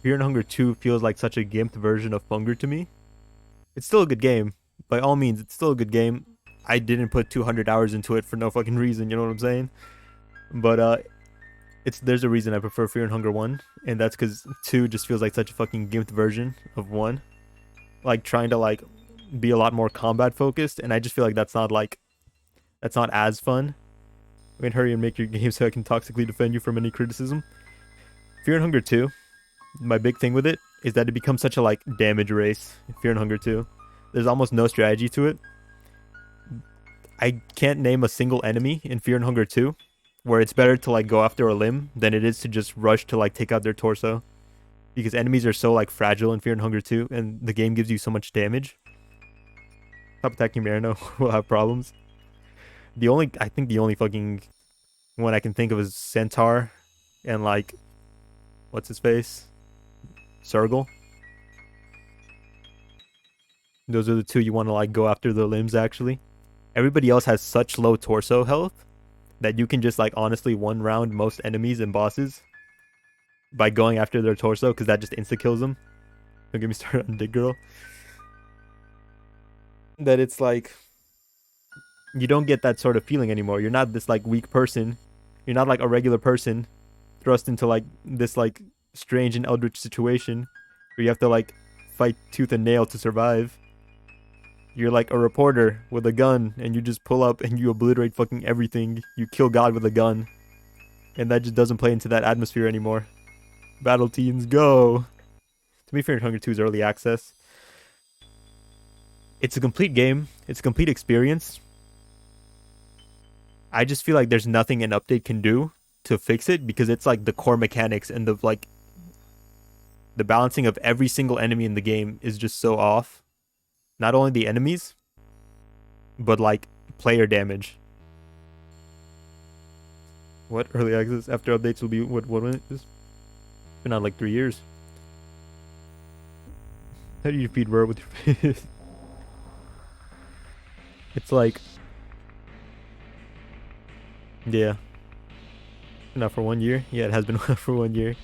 Fear and Hunger 2 feels like such a gimped version of Hunger to me. It's still a good game. By all means, it's still a good game. I didn't put 200 hours into it for no fucking reason, you know what I'm saying? But there's a reason I prefer Fear and Hunger 1, and that's because 2 just feels like such a fucking gimped version of 1. Like trying to like be a lot more combat focused, and I just feel like that's not as fun. I mean, hurry and make your game so I can toxically defend you from any criticism. Fear and Hunger 2, my big thing with it is that it becomes such a like damage race. Fear and Hunger 2. There's almost no strategy to it. I can't name a single enemy in Fear and Hunger 2 where it's better to like go after a limb than it is to just rush to like take out their torso. Because enemies are so like fragile in Fear and Hunger 2 and the game gives you so much damage. Stop attacking Marino, we'll have problems. I think the only fucking one I can think of is Centaur and like, what's his face? Sergal. Those are the two you want to like go after the limbs actually. Everybody else has such low torso health that you can just like honestly one round most enemies and bosses by going after their torso because that just insta kills them. Don't get me started on Dig Girl. That it's like you don't get that sort of feeling anymore. You're not this like weak person. You're not like a regular person thrust into like this like strange and eldritch situation where you have to like fight tooth and nail to survive. You're like a reporter with a gun and you just pull up and you obliterate fucking everything. You kill God with a gun. And that just doesn't play into that atmosphere anymore. Battle teams, go! To me, Fear and Hunger 2 is early access. It's a complete game. It's a complete experience. I just feel like there's nothing an update can do to fix it because it's like the core mechanics and the like the balancing of every single enemy in the game is just so off. Not only the enemies, but like player damage. What early access after updates will be what is? It's been on like 3 years. How do you feed word with your face? It's like, yeah. Not for 1 year. Yeah, it has been for 1 year.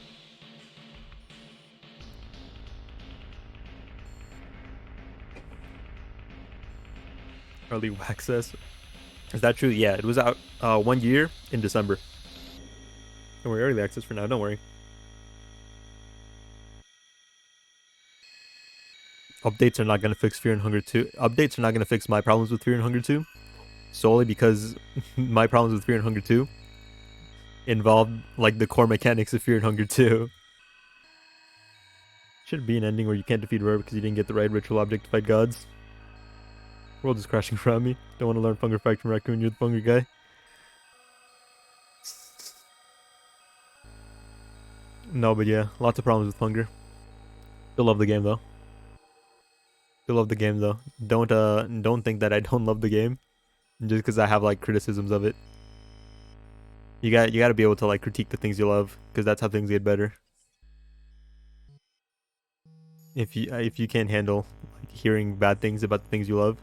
Early access. Is that true? Yeah, it was out 1 year in December. Don't worry, early access for now. Don't worry. Updates are not gonna fix Fear and Hunger 2. Updates are not gonna fix my problems with Fear and Hunger 2, solely because my problems with Fear and Hunger 2 involved like the core mechanics of Fear and Hunger 2. Should be an ending where you can't defeat Rare because you didn't get the right ritual object to fight gods. World is crashing around me. Don't want to learn Funger Fact from Raccoon. You're the Funger guy. No, but yeah, lots of problems with Funger. Still love the game though. Still love the game though. Don't think that I don't love the game just because I have like criticisms of it. You got to be able to like critique the things you love because that's how things get better. If you can't handle like hearing bad things about the things you love,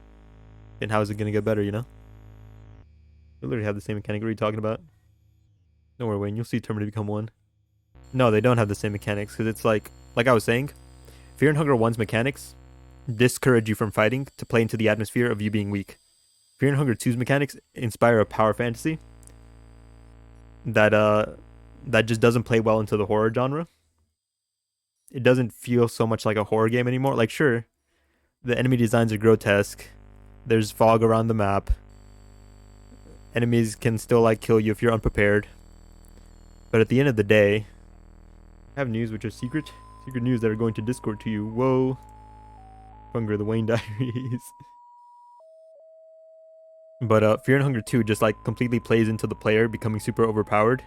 then how is it gonna get better? You know. They literally have the same mechanic. What are you talking about? Don't worry, Wayne. You'll see Terminator become one. No, they don't have the same mechanics because it's like I was saying, Fear and Hunger 1's mechanics discourage you from fighting to play into the atmosphere of you being weak. Fear and Hunger 2's mechanics inspire a power fantasy that that just doesn't play well into the horror genre. It doesn't feel so much like a horror game anymore. Like sure, the enemy designs are grotesque. There's fog around the map. Enemies can still like kill you if you're unprepared. But at the end of the day, I have news which is secret news that are going to Discord to you. Whoa. Hunger, the Wayne Diaries. But Fear and Hunger 2 just like completely plays into the player becoming super overpowered.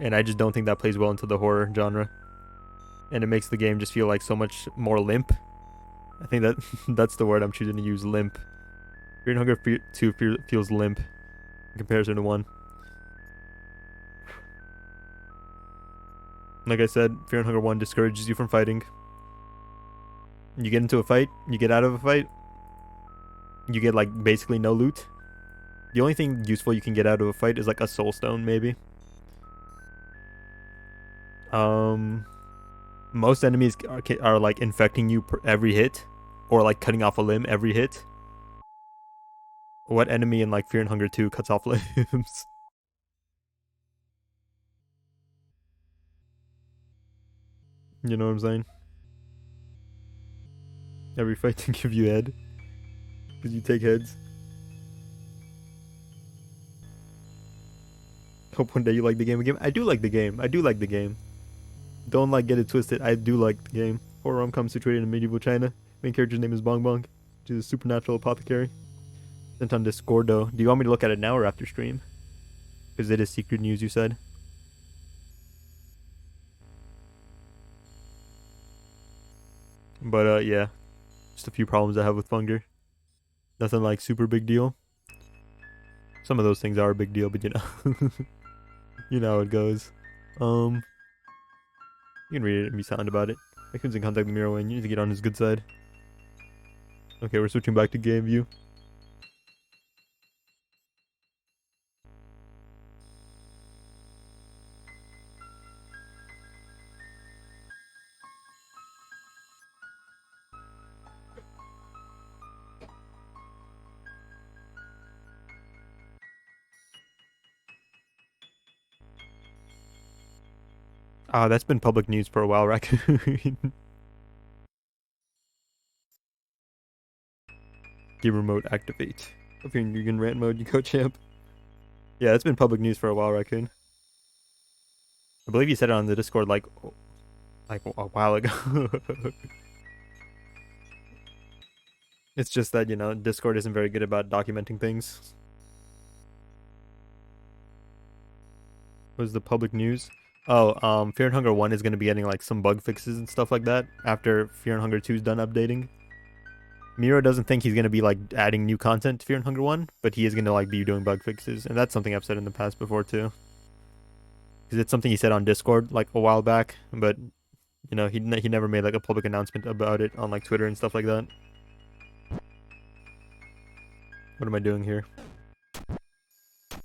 And I just don't think that plays well into the horror genre. And it makes the game just feel like so much more limp. I think that that's the word I'm choosing to use, limp. Fear and Hunger 2 feels limp in comparison to 1. Like I said, Fear and Hunger 1 discourages you from fighting. You get into a fight, you get out of a fight, you get like basically no loot. The only thing useful you can get out of a fight is like a soul stone, maybe. Most enemies are like infecting you every hit, or like cutting off a limb every hit. What enemy in like Fear and Hunger 2 cuts off limbs? You know what I'm saying? Every fight to give you head, because you take heads. Hope one day you like the game again. I do like the game. I do like the game. Don't like get it twisted. I do like the game. Horror rom-com situated in medieval China. Main character's name is Bong Bong. She's a supernatural apothecary. Sent on Discordo. Do you want me to look at it now or after stream? Because it is secret news, you said. But yeah. Just a few problems I have with Funger. Nothing like super big deal. Some of those things are a big deal, but you know. You know how it goes. You can read it and be silent about it. Raccoon's in contact with Miro and you need to get on his good side. Okay, we're switching back to game view. Ah, that's been public news for a while, Raccoon. Gamer mode activate. If you're in Yugen rant mode, you go champ. Yeah, it's been public news for a while, Raccoon. I believe you said it on the Discord like a while ago. It's just that, you know, Discord isn't very good about documenting things. What was the public news? Oh, Fear and Hunger 1 is going to be getting like some bug fixes and stuff like that after Fear and Hunger 2 is done updating. Miro doesn't think he's going to be like adding new content to Fear and Hunger 1, but he is going to like be doing bug fixes, and that's something I've said in the past before too. Because it's something he said on Discord like a while back, but you know, he never made like a public announcement about it on like Twitter and stuff like that. What am I doing here?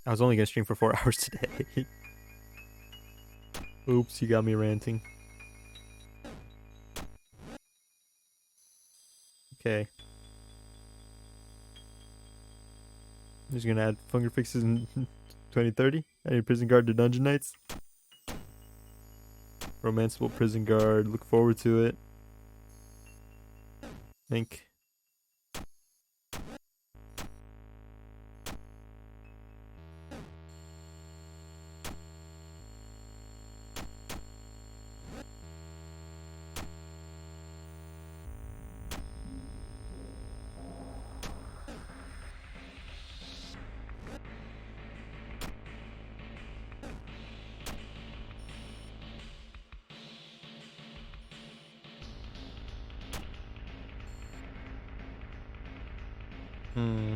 I was only going to stream for 4 hours today. Oops, you got me ranting. Okay. I'm just gonna add fungal fixes in 2030. I need prison guard to Dungeon Knights. Romanceable prison guard. Look forward to it. Think. Hmm.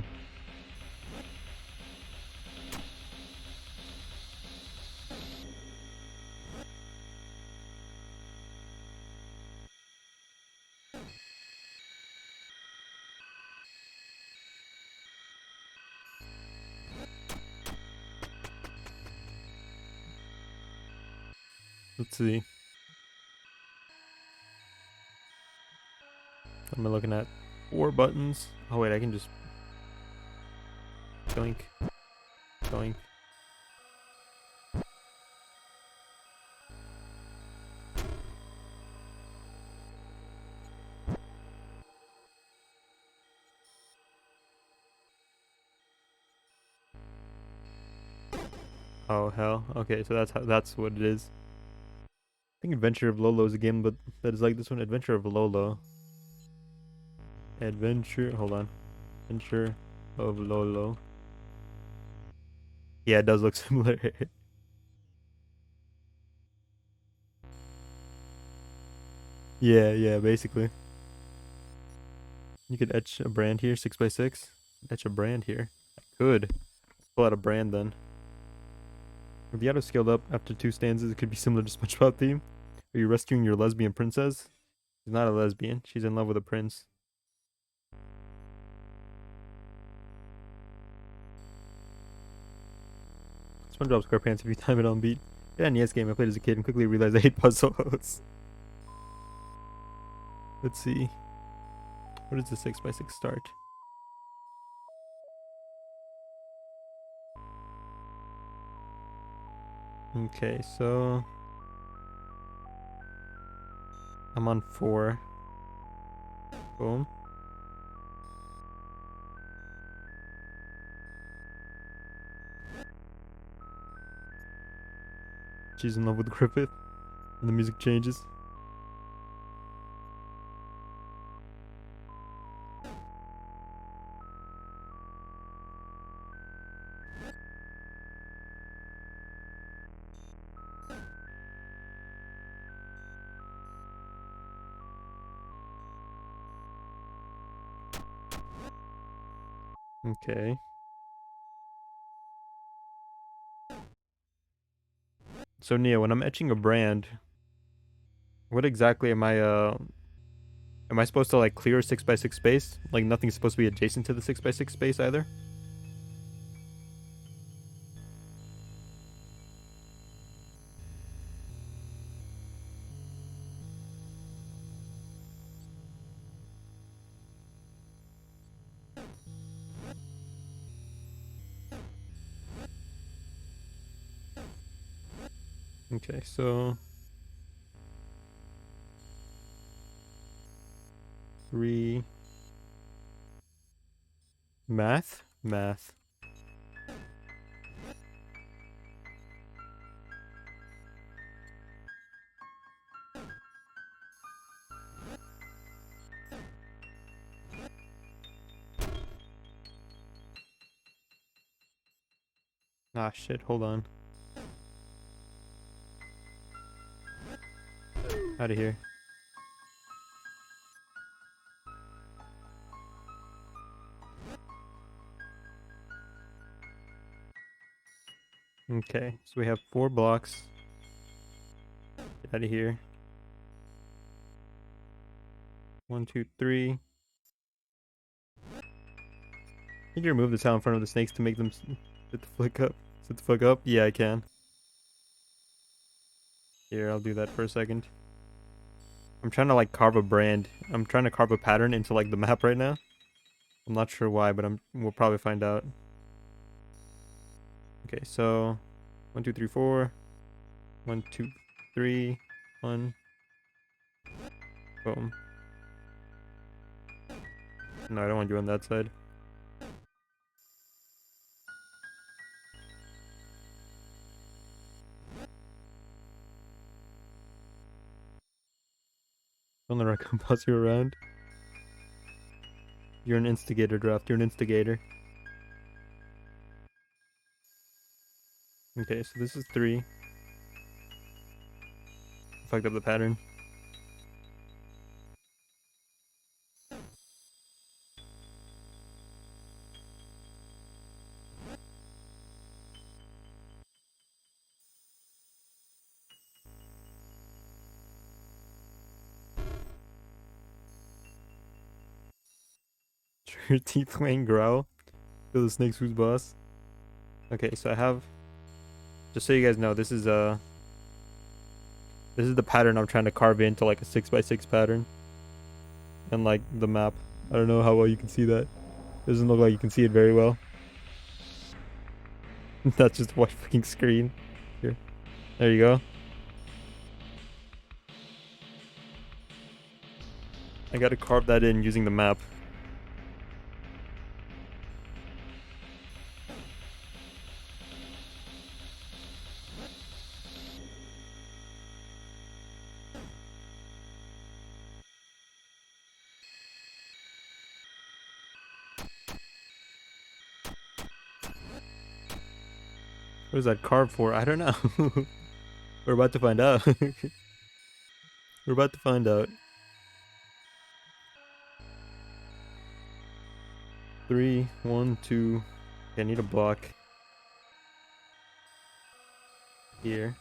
Let's see. What am I looking at? 4 buttons. Oh wait, I can just doink, doink. Oh hell. Okay, so that's what it is. I think Adventure of Lolo is a game, but that is like this one. Adventure of Lolo. Adventure. Hold on. Adventure of Lolo. Yeah, it does look similar. Yeah, basically. You could etch a brand here, 6x6. Etch a brand here. I could. Pull out a brand then. If the auto scaled up after 2 stanzas, it could be similar to SpongeBob theme. Are you rescuing your lesbian princess? She's not a lesbian. She's in love with a prince. SpongeBob SquarePants if you time it on beat. Yeah, NES game I played as a kid and quickly realized I hate puzzles. Let's see. What is the 6x6 start? Okay, so I'm on 4. Boom. She's in love with Griffith. And the music changes. Okay. So Nia, when I'm etching a brand, what exactly am I supposed to like clear 6x6 space? Like nothing's supposed to be adjacent to the 6x6 space either? Okay, so 3 math. Ah shit, hold on. Out of here. Okay, so we have 4 blocks. Get out of here. 1, 2, 3. Can you remove the tile in front of the snakes to make them sit the fuck up? Sit the fuck up? Yeah, I can. Here, I'll do that for a second. I'm trying to like carve a brand. I'm trying to carve a pattern into like the map right now. I'm not sure why, but we'll probably find out. Okay, so 1, 2, 3, 4. 1, 2, 3. 1. Boom. No, I don't want you on that side. Don't let Raccoon boss you around. You're an instigator, Draft. You're an instigator. Okay, so this is 3. Fucked up the pattern. Your teeth playing growl. Kill the snakes who's boss. Okay, so I have, just so you guys know, this is the pattern I'm trying to carve into like a 6x6 pattern. And like the map. I don't know how well you can see that. Doesn't look like you can see it very well. That's just a white freaking screen. Here. There you go. I gotta carve that in using the map. What is that carved for? I don't know. We're about to find out. We're about to find out. 3, 1, 2. Okay, I need a block. Here.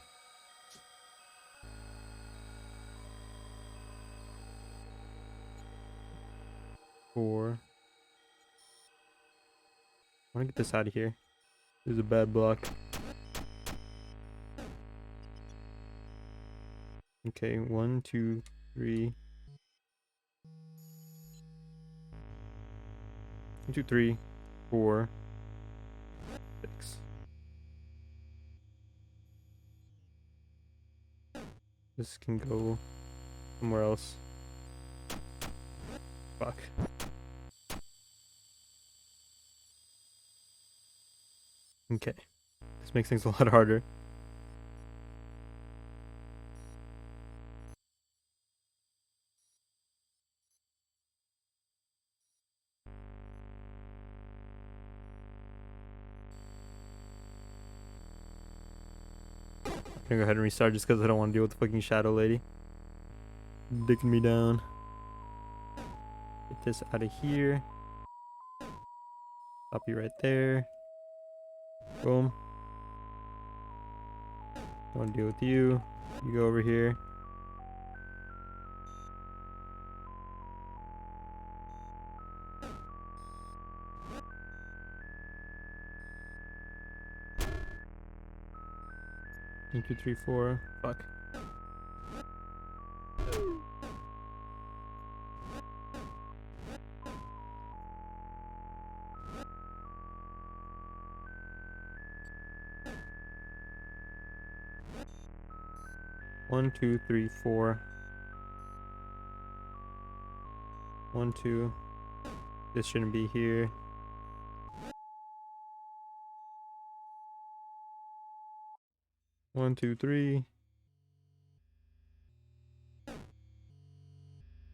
4. I wanna get this out of here. This is a bad block. Okay, 1, 2, 3. 1, 2, 3, 4, 6. This can go somewhere else. Fuck. Okay. This makes things a lot harder. I'm gonna go ahead and restart just because I don't want to deal with the fucking shadow lady. Dicking me down. Get this out of here. Stop you right there. Boom. Don't want to deal with you. You go over here. One, two, three, four. Fuck. One, two, three, four. 1, 2. This shouldn't be here. One, two, three.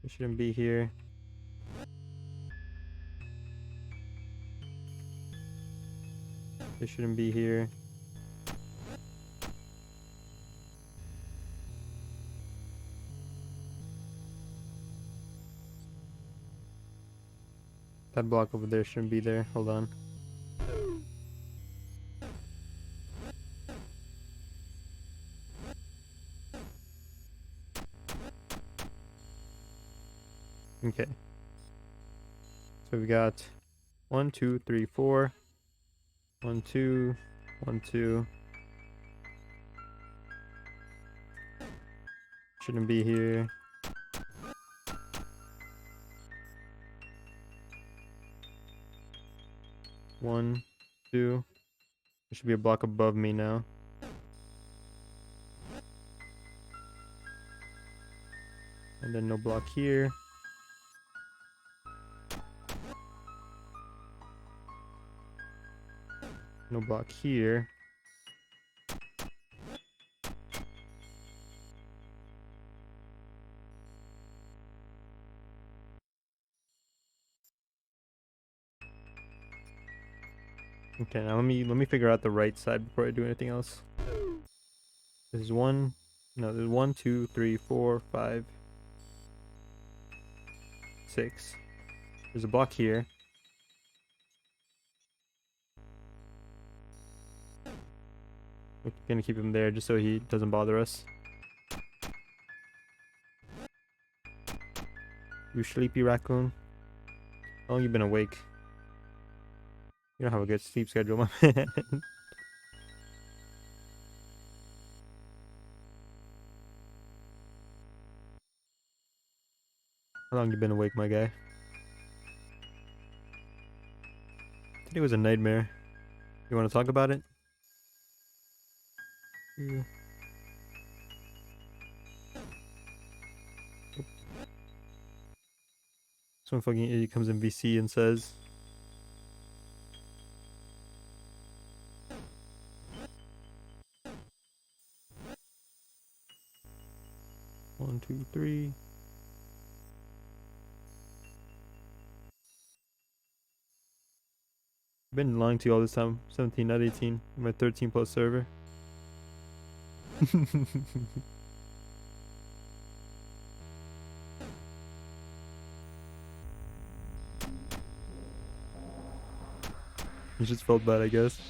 It shouldn't be here. It shouldn't be here. That block over there shouldn't be there. Hold on. Okay. So we got 1, 2, 3, 4. 1, 2. 1, 2. Shouldn't be here. One, 2. There should be a block above me now. And then no block here. No block here. Okay, now let me figure out the right side before I do anything else. There's one. No, there's 1, 2, 3, 4, 5, 6. There's a block here. We're gonna keep him there just so he doesn't bother us. You sleepy raccoon. How long you been awake? You don't have a good sleep schedule, my man. How long you been awake, my guy? Today was a nightmare. You want to talk about it? Yeah. Some fucking idiot comes in VC and says, "1, 2, 3." I've been lying to you all this time. 17, not 18. My 13 plus server. You just felt bad, I guess.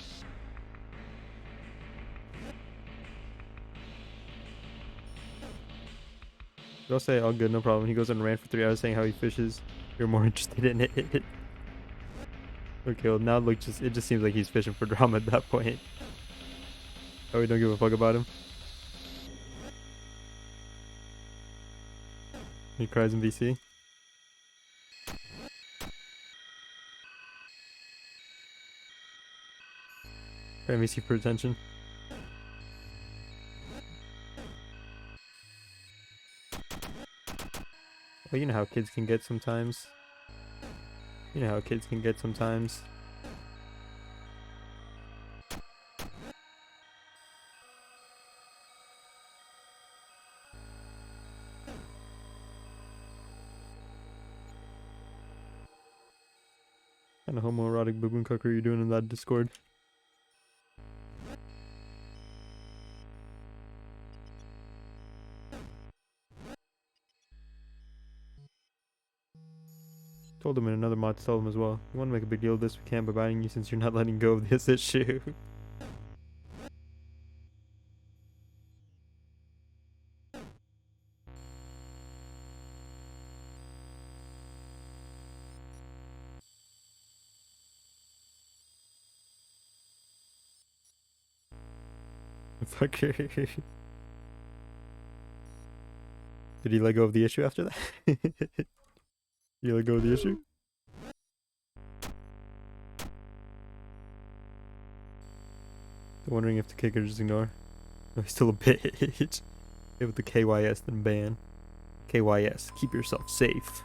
I'll say all good, no problem. He goes and ran for 3 hours saying how he fishes. You're more interested in it. Okay, well now look, it just seems like he's fishing for drama at that point. Oh, we don't give a fuck about him. He cries in VC. Cry VC for attention. Well, you know how kids can get sometimes. You know how kids can get sometimes. What kind of homoerotic baboon cuck are you doing in that Discord? Told him in another mod to tell him as well. You want to make a big deal of this, we can by banning you since you're not letting go of this issue. Fucker. Did he let go of the issue after that? Did he let go of the issue? I'm wondering if to kick or just ignore. No, he's still a bitch. Give it the KYS, then ban. KYS, keep yourself safe.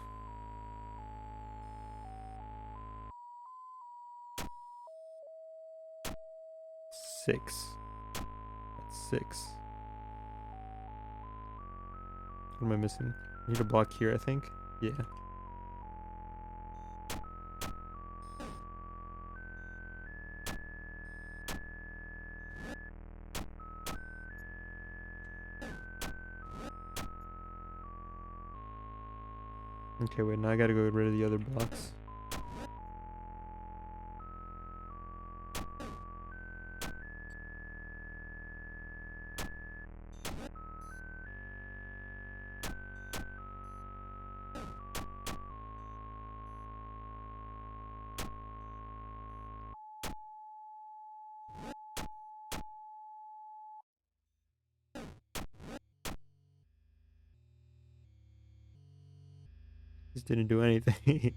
Six. That's 6. What am I missing? I need a block here, I think. Yeah. Okay, wait, now I gotta go get rid of the other blocks. Just didn't do anything.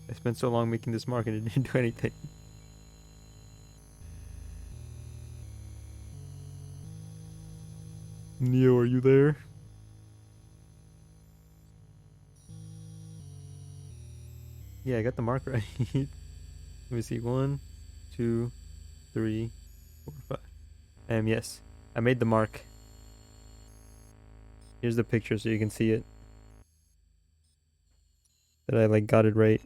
I spent so long making this mark and it didn't do anything. Neo, are you there? Yeah, I got the mark right. Let me see. 1, 2, 3, 4, 5. Yes. I made the mark. Here's the picture so you can see it. That I like got it right.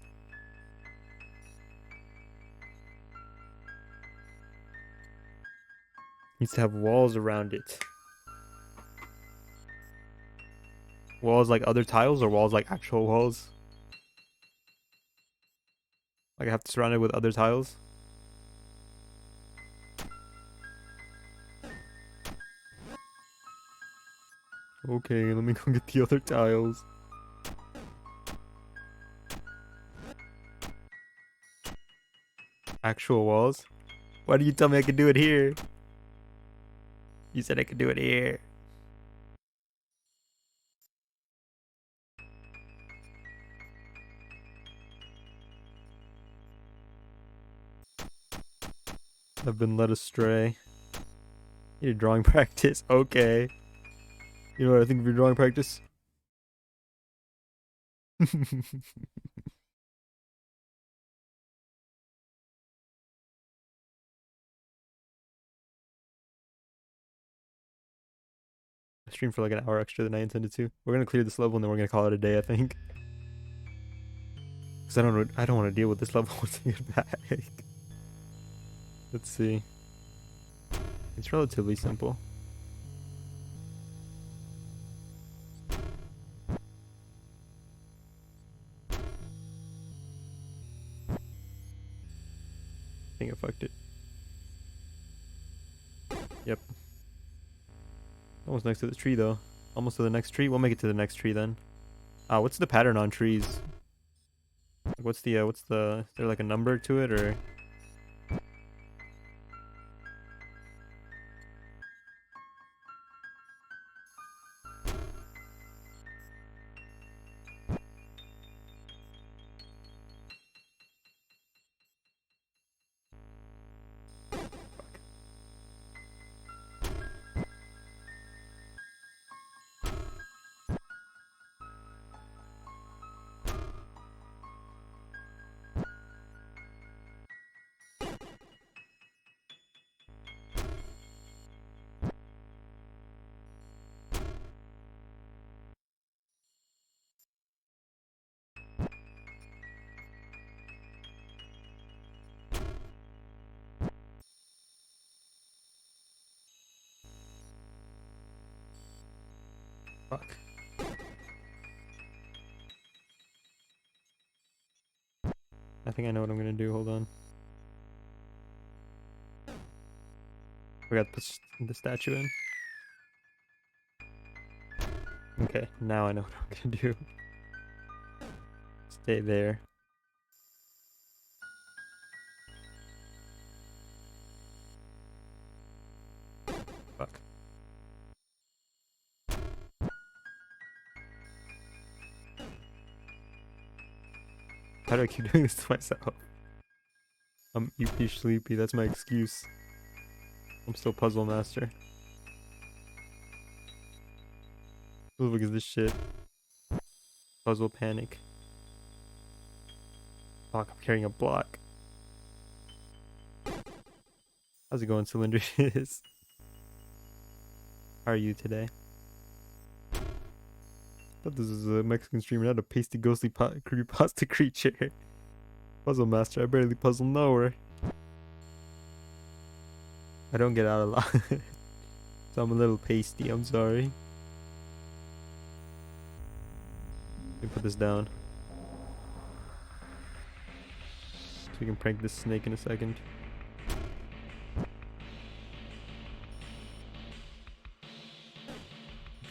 Needs to have walls around it. Walls like other tiles or walls like actual walls? Like I have to surround it with other tiles? Okay, let me go get the other tiles. Actual walls? Why did you tell me I could do it here? You said I could do it here. I've been led astray. Your drawing practice? Okay. You know what I think of your drawing practice? I streamed for like an hour extra than I intended to. We're gonna clear this level and then we're gonna call it a day, I think. Cause I don't want to deal with this level once I get back. Let's see. It's relatively simple. I think I fucked it. Yep. Almost next to the tree though. Almost to the next tree. We'll make it to the next tree then. What's the pattern on trees? Like, what's the is there like a number to it or? Fuck. I think I know what I'm gonna do. Hold on. Forgot to put the statue in. Okay, now I know what I'm gonna do. Stay there. Fuck. How do I keep doing this to myself? I'm EP sleepy. That's my excuse. I'm still puzzle master. Who the fuck is this shit? Puzzle panic. Fuck, I'm carrying a block. How's it going, Cylindrius? How are you today? Thought this was a Mexican streamer, not a pasty ghostly creepypasta creature. Puzzle master, I barely puzzle nowhere. I don't get out a lot. So I'm a little pasty, I'm sorry. Let me put this down. So we can prank this snake in a second.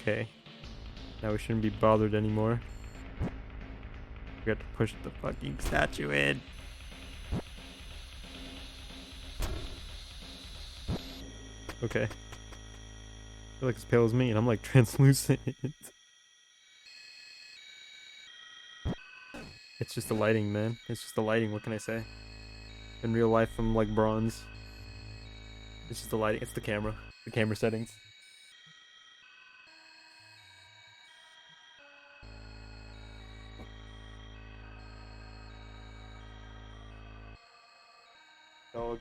Okay. Now we shouldn't be bothered anymore. We got to push the fucking statue in. Okay. I feel like as pale as me and I'm like translucent. It's just the lighting, man. It's just the lighting. What can I say? In real life, I'm like bronze. It's just the lighting. It's the camera. The camera settings. Dog.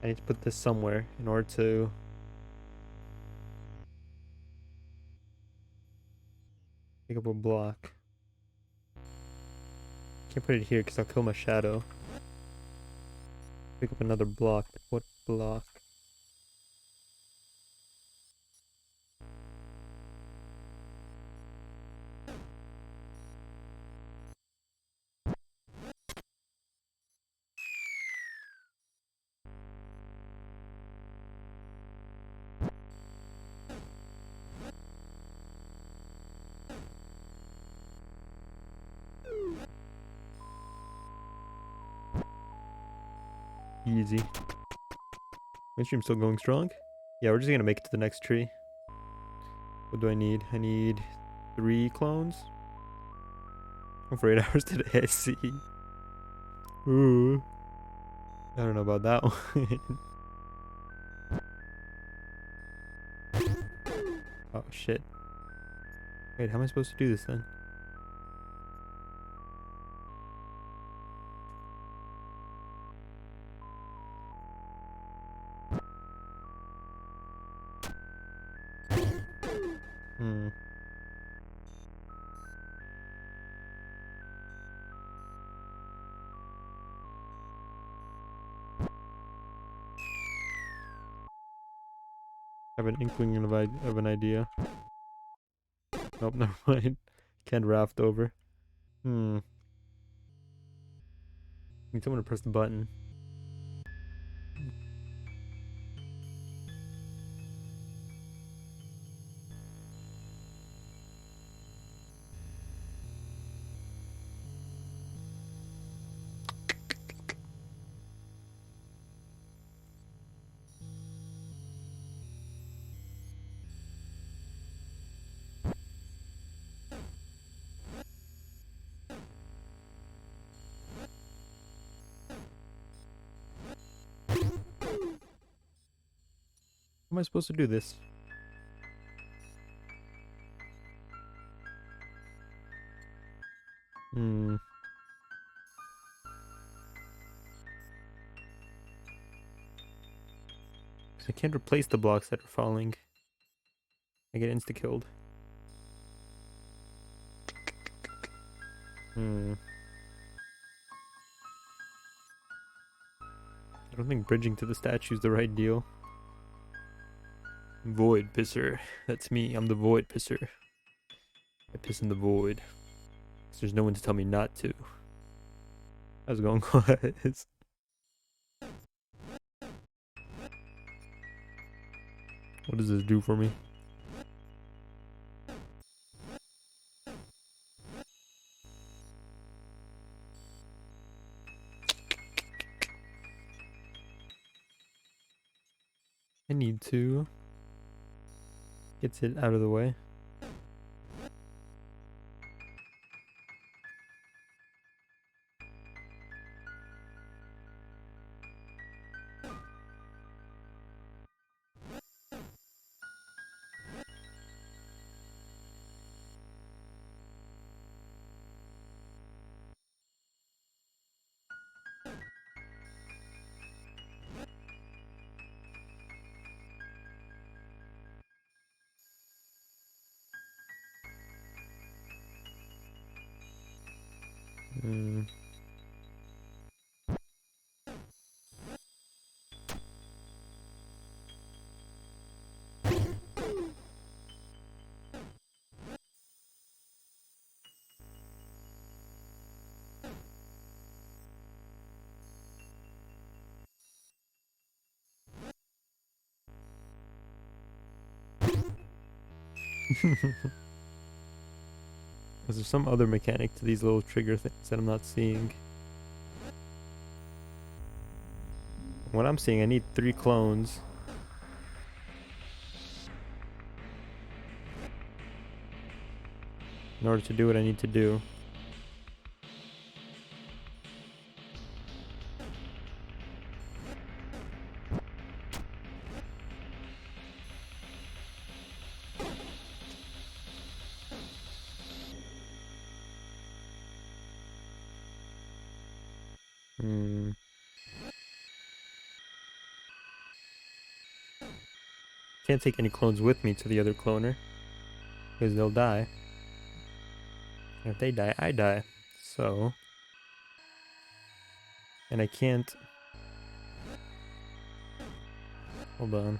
I need to put this somewhere in order to pick up a block. Can't put it here because I'll kill my shadow. Pick up another block. But what block? Easy. My stream's still going strong. Yeah, we're just gonna make it to the next tree. What do I need? I need 3 clones. For 8 hours today, I see. Ooh. I don't know about that one. Oh shit. Wait, how am I supposed to do this then? Hmm. I have an inkling of an idea. Nope, never mind. Can't raft over. Hmm. Need someone to press the button. How am I supposed to do this? Hmm. I can't replace the blocks that are falling. I get insta-killed. Hmm. I don't think bridging to the statue is the right deal. Void pisser. That's me. I'm the void pisser. I piss in the void. 'Cause there's no one to tell me not to. How's it going, guys? What does this do for me? I need to get it out of the way. Hmm. Is there some other mechanic to these little trigger things that I'm not seeing? What I'm seeing, I need 3 clones. In order to do what I need to do. Can't take any clones with me to the other cloner. Because they'll die. And if they die, I die. So... And I can't... Hold on.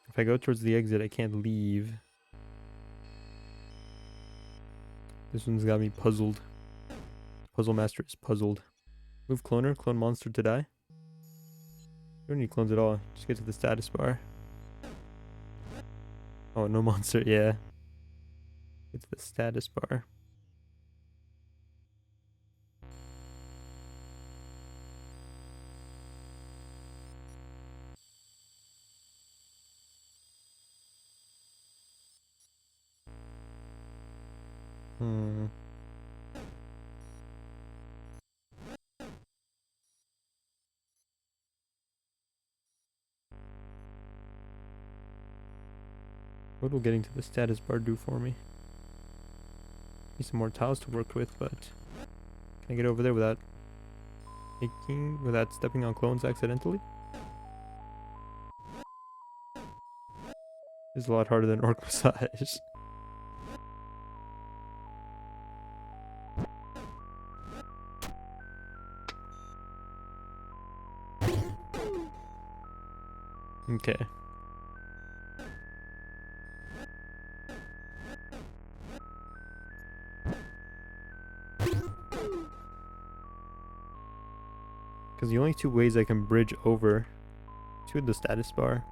If I go towards the exit, I can't leave. This one's got me puzzled. Puzzle Master is puzzled. Move cloner, clone monster to die. You don't need clones at all. Just get to the status bar. Oh, no monster, yeah. Get to the status bar. What will getting to the status bar do for me? Need some more tiles to work with, but can I get over there without stepping on clones accidentally? It's a lot harder than Orc Massage. Okay. Because the only 2 ways I can bridge over to the status bar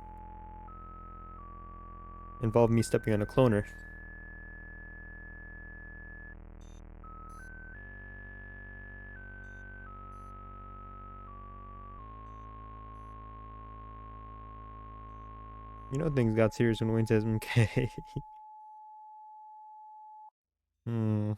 involve me stepping on a cloner. You know things got serious when Wayne says MK. Hmm.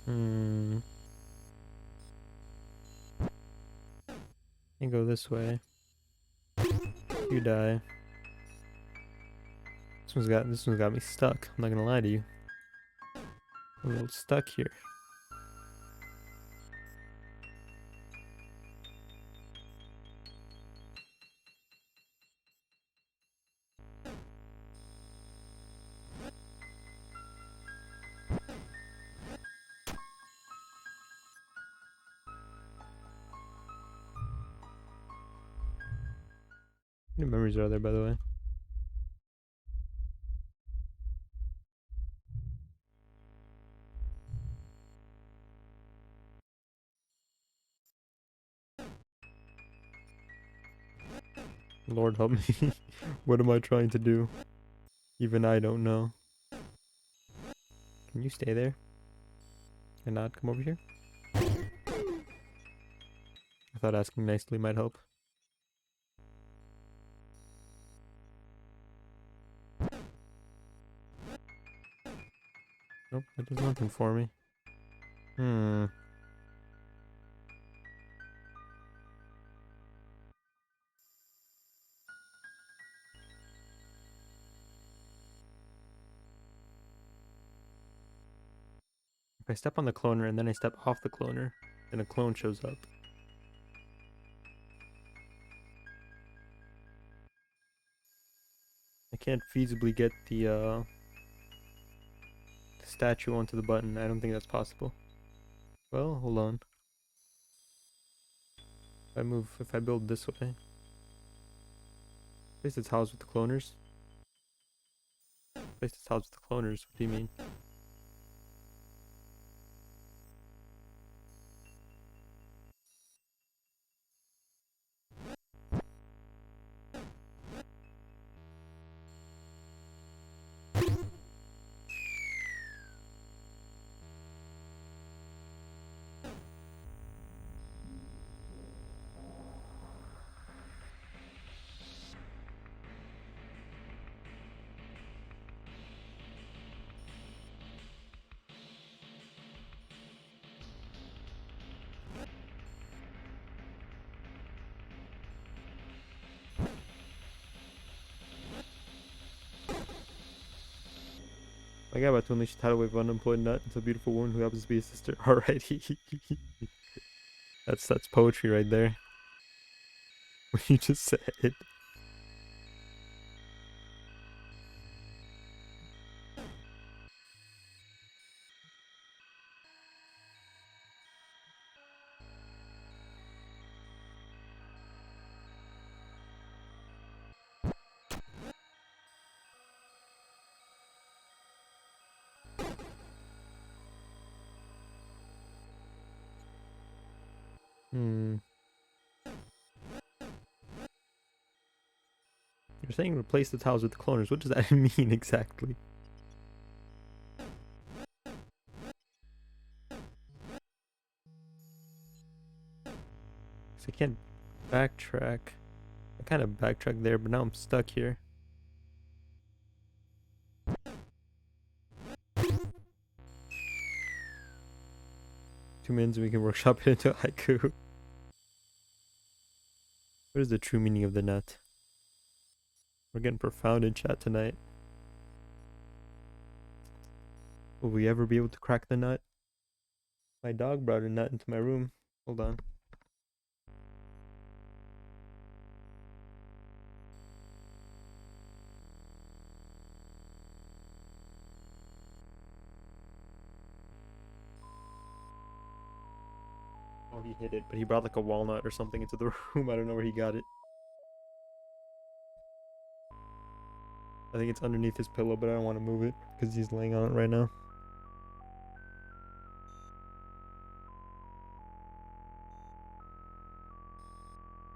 Hmm. And go this way. You die. This one's got me stuck. I'm not gonna lie to you. I'm a little stuck here. How many memories are there, by the way? Lord help me. What am I trying to do? Even I don't know. Can you stay there? And not come over here? I thought asking nicely might help. Nope, that does nothing for me. Hmm. If I step on the cloner and then I step off the cloner, then a clone shows up. I can't feasibly get the statue onto the button. I don't think that's possible. Well, hold on. If I build this way. Place the tiles with the cloners. Place the tiles with the cloners. What do you mean? My guy about to unleash a tidal wave of unemployed nut into a beautiful woman who happens to be his sister. Alrighty. That's poetry right there. What you just said. Hmm. You're saying replace the tiles with the cloners. What does that mean exactly? So I can't backtrack. I kind of backtracked there, but now I'm stuck here. 2 minutes and we can workshop it into haiku. What is the true meaning of the nut? We're getting profound in chat tonight. Will we ever be able to crack the nut? My dog brought a nut into my room. Hold on. Oh, he hid it, but he brought like a walnut or something into the room. I don't know where he got it. I think it's underneath his pillow, but I don't want to move it because he's laying on it right now.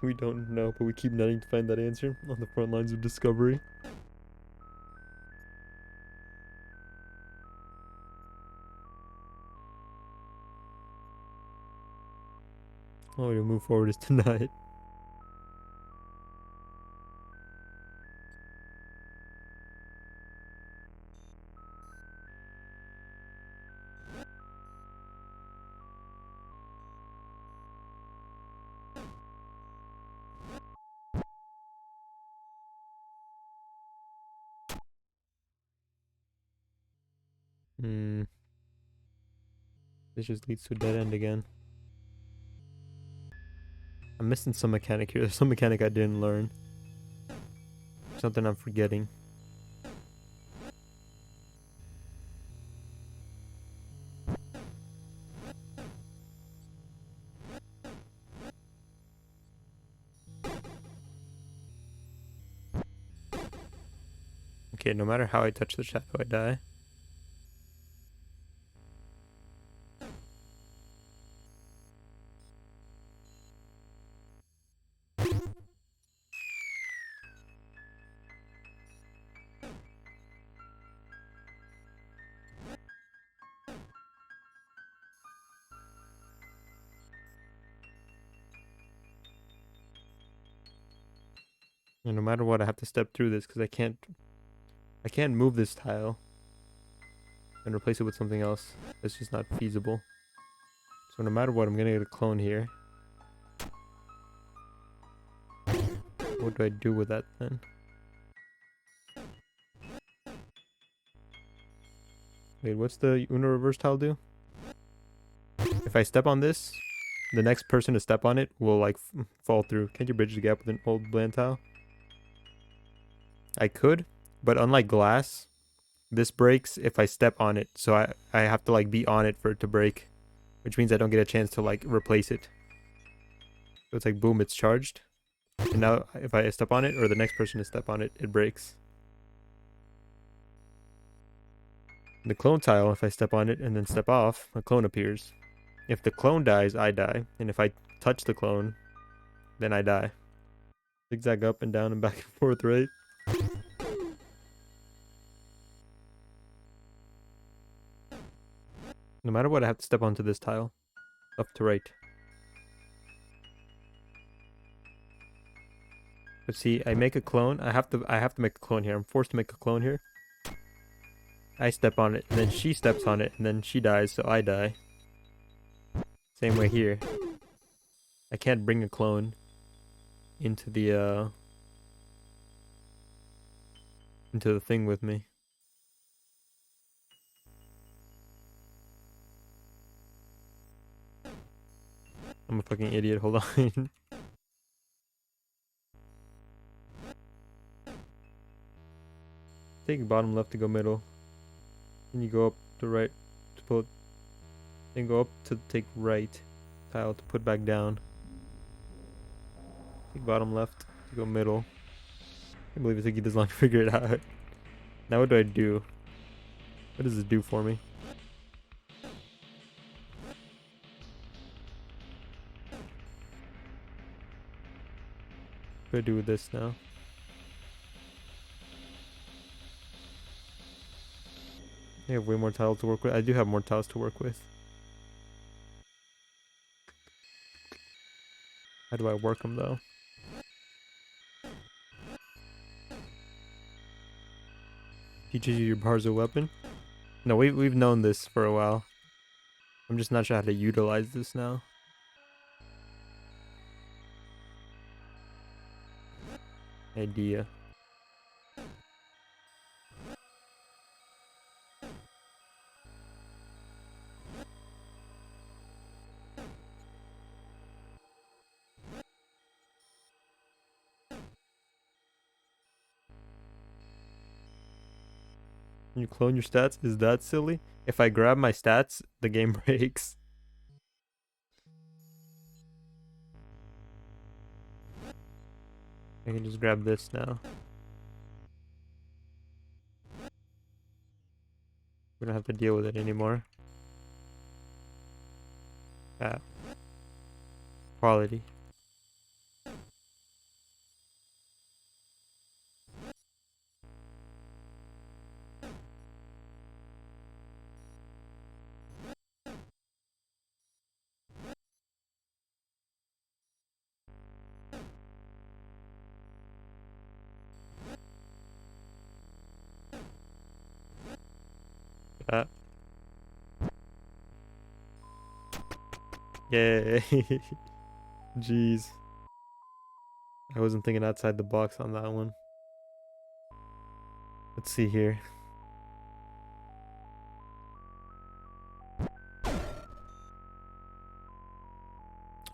We don't know, but we keep nutting to find that answer on the front lines of discovery. All way to move forward is to nut. Hmm. This just leads to a dead end again. I'm missing some mechanic here. There's some mechanic I didn't learn. Something I'm forgetting. Okay, no matter how I touch the shadow, I die. And no matter what, I have to step through this because I can't move this tile and replace it with something else. It's just not feasible. So no matter what, I'm gonna get a clone here. What do I do with that then? Wait, what's the Uno reverse tile do? If I step on this, the next person to step on it will like fall through. Can't you bridge the gap with an old bland tile? I could, but unlike glass, this breaks if I step on it. So I have to like be on it for it to break, which means I don't get a chance to like replace it. So it's like boom, it's charged. And now if I step on it or the next person to step on it, it breaks. The clone tile, if I step on it and then step off, a clone appears. If the clone dies, I die. And if I touch the clone, then I die. Zigzag up and down and back and forth, right? No matter what, I have to step onto this tile. Left to right. But see, I make a clone. I have to make a clone here. I'm forced to make a clone here. I step on it, and then she steps on it, and then she dies, so I die. Same way here. I can't bring a clone into the thing with me. I'm a fucking idiot. Hold on. Take bottom left to go middle. Then you go up to right to put. Then go up to take right tile to put back down. Take bottom left to go middle. I can't believe it took you this long to figure it out. Now what do I do? What does this do for me? What do I do with this now? I have way more tiles to work with. I do have more tiles to work with. How do I work them though? Teaches you your bar's a weapon? No, we've known this for a while. I'm just not sure how to utilize this now. Idea. Can you clone your stats? Is that silly? If I grab my stats, the game breaks. I can just grab this now. We don't have to deal with it anymore. Ah. Quality. Ah. Yay. Jeez. I wasn't thinking outside the box on that one. Let's see here.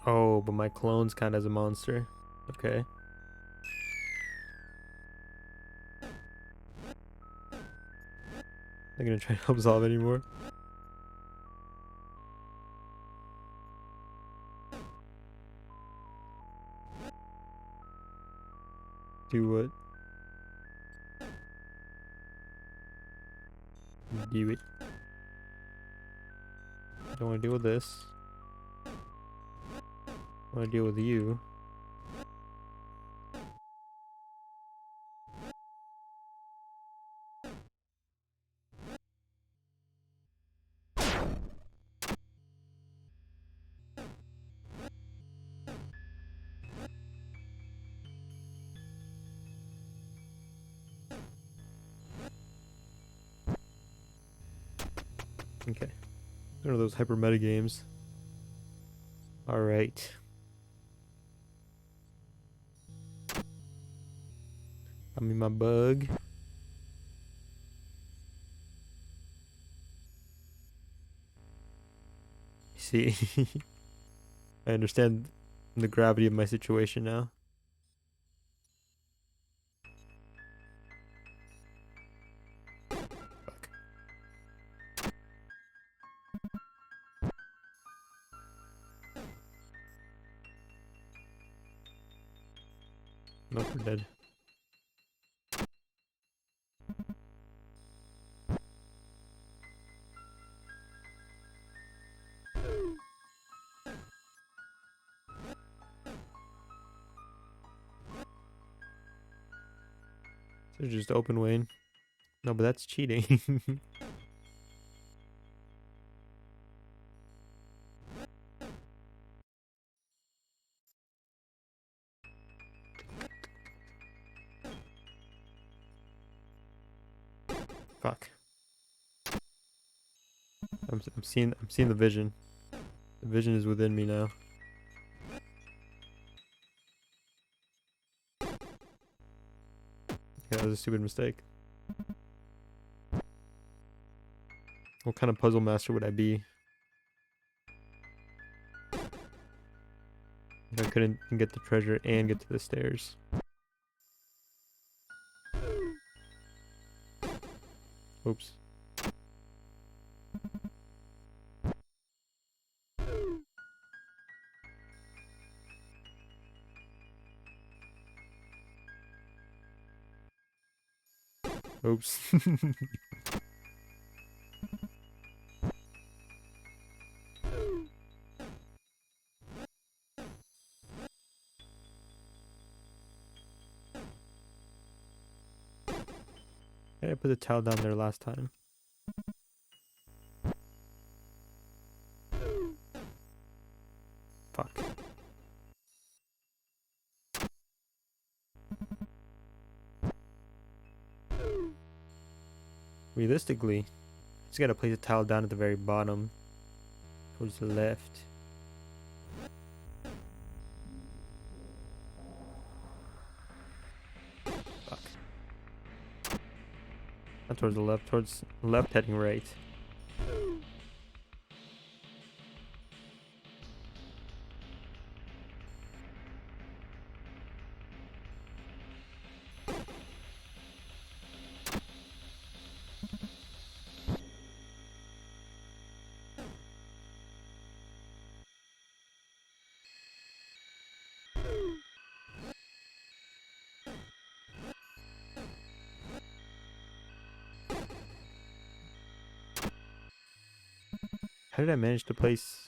Oh, but my clone's kind of as a monster. Okay. Not gonna try to help solve anymore. Do what? Do it. Don't want to deal with this. I want to deal with you. Okay. One of those hyper meta games. Alright. I mean my bug. see. I understand the gravity of my situation now. Fuck. Nope, we're dead. So just open Wayne. No, but that's cheating. Fuck. I'm seeing the vision. The vision is within me now. Yeah, that was a stupid mistake. What kind of puzzle master would I be if I couldn't get the treasure and get to the stairs? Oops. Oops. I put the towel down there last time. Fuck. Realistically, just gotta place a towel down at the very bottom, towards the left. Fuck. Not towards the left, towards left heading right. How did I manage to place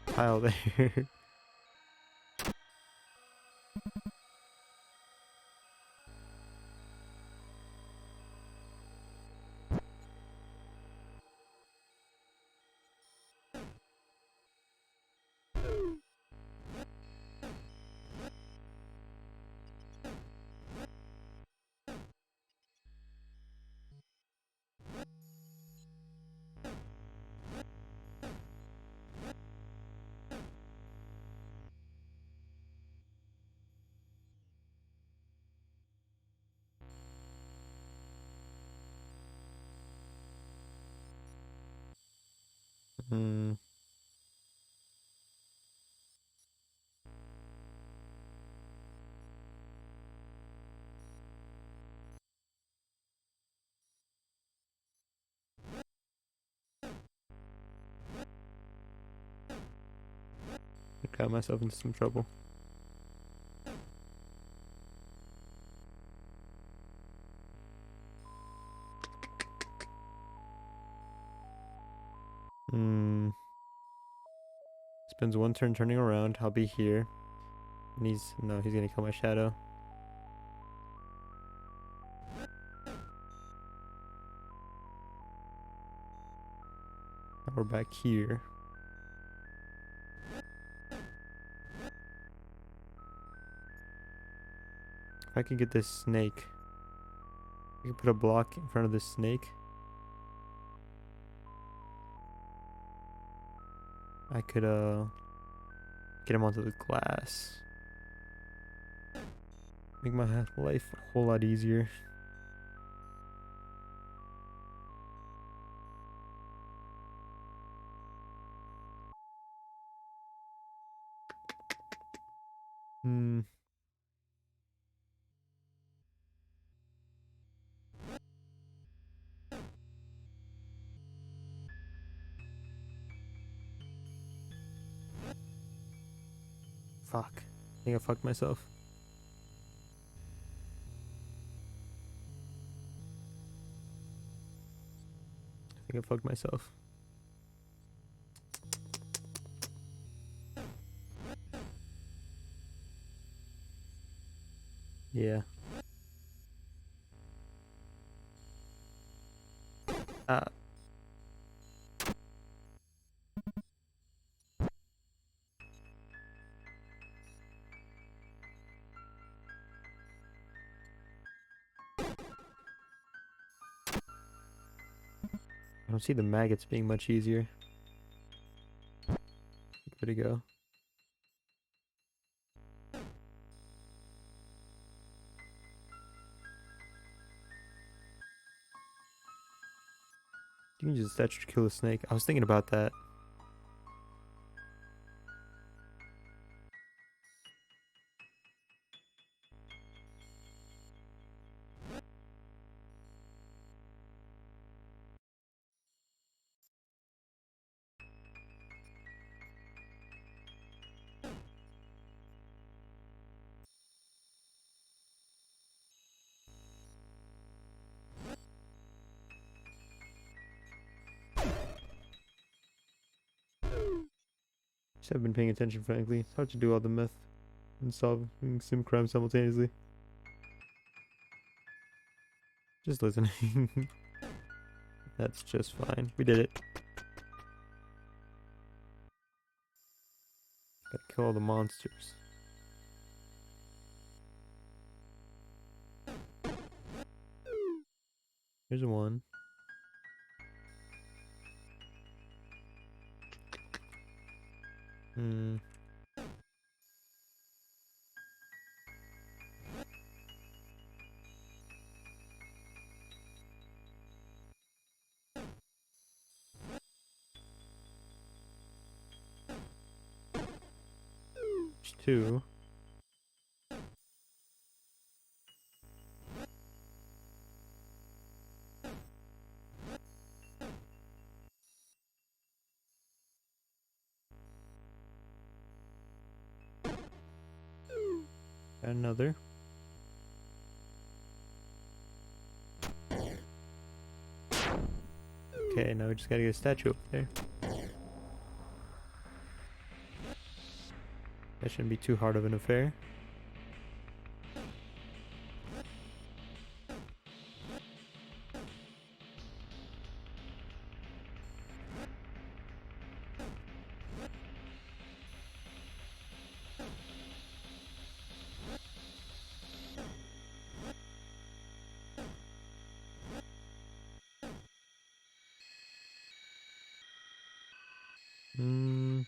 tile there? Hmm. I got myself into some trouble. Hmm. Spends one turn turning around. I'll be here. And he's gonna kill my shadow. Now we're back here. If I could get this snake, I could put a block in front of this snake. I could get him onto the glass. Make my life a whole lot easier. Hmm. Fuck. I think I fucked myself. I think I fucked myself. Yeah. Ah. I don't see the maggots being much easier. Where'd it go? You can use a statue to kill a snake. I was thinking about that. Just haven't been paying attention, frankly. It's hard to do all the meth and solving sim crime simultaneously. Just listening. That's just fine. We did it. Gotta kill all the monsters. Here's one. Hmm. There's two. Got another. Okay, now we just gotta get a statue up there. That shouldn't be too hard of an affair. Hmm.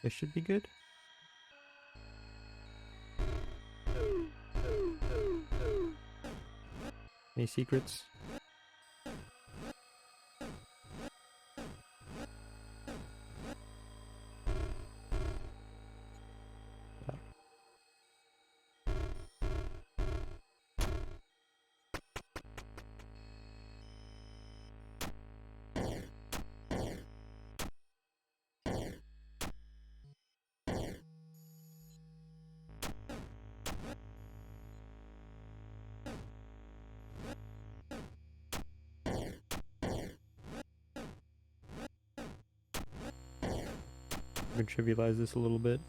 This should be good. Any secrets? I'm gonna trivialize this a little bit.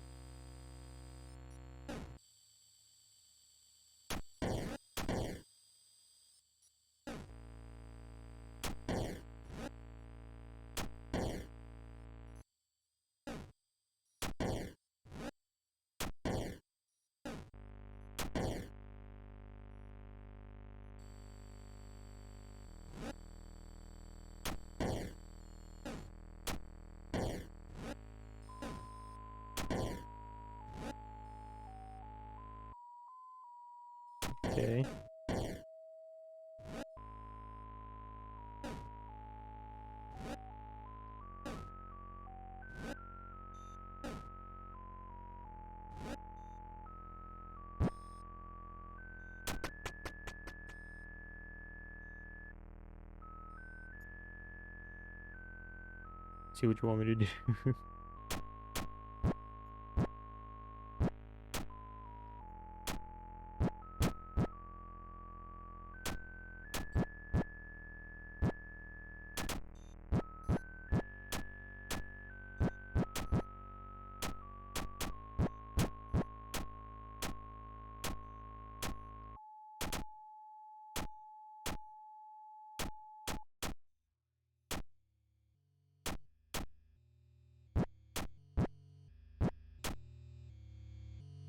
Okay. See what you want me to do.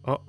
Oh.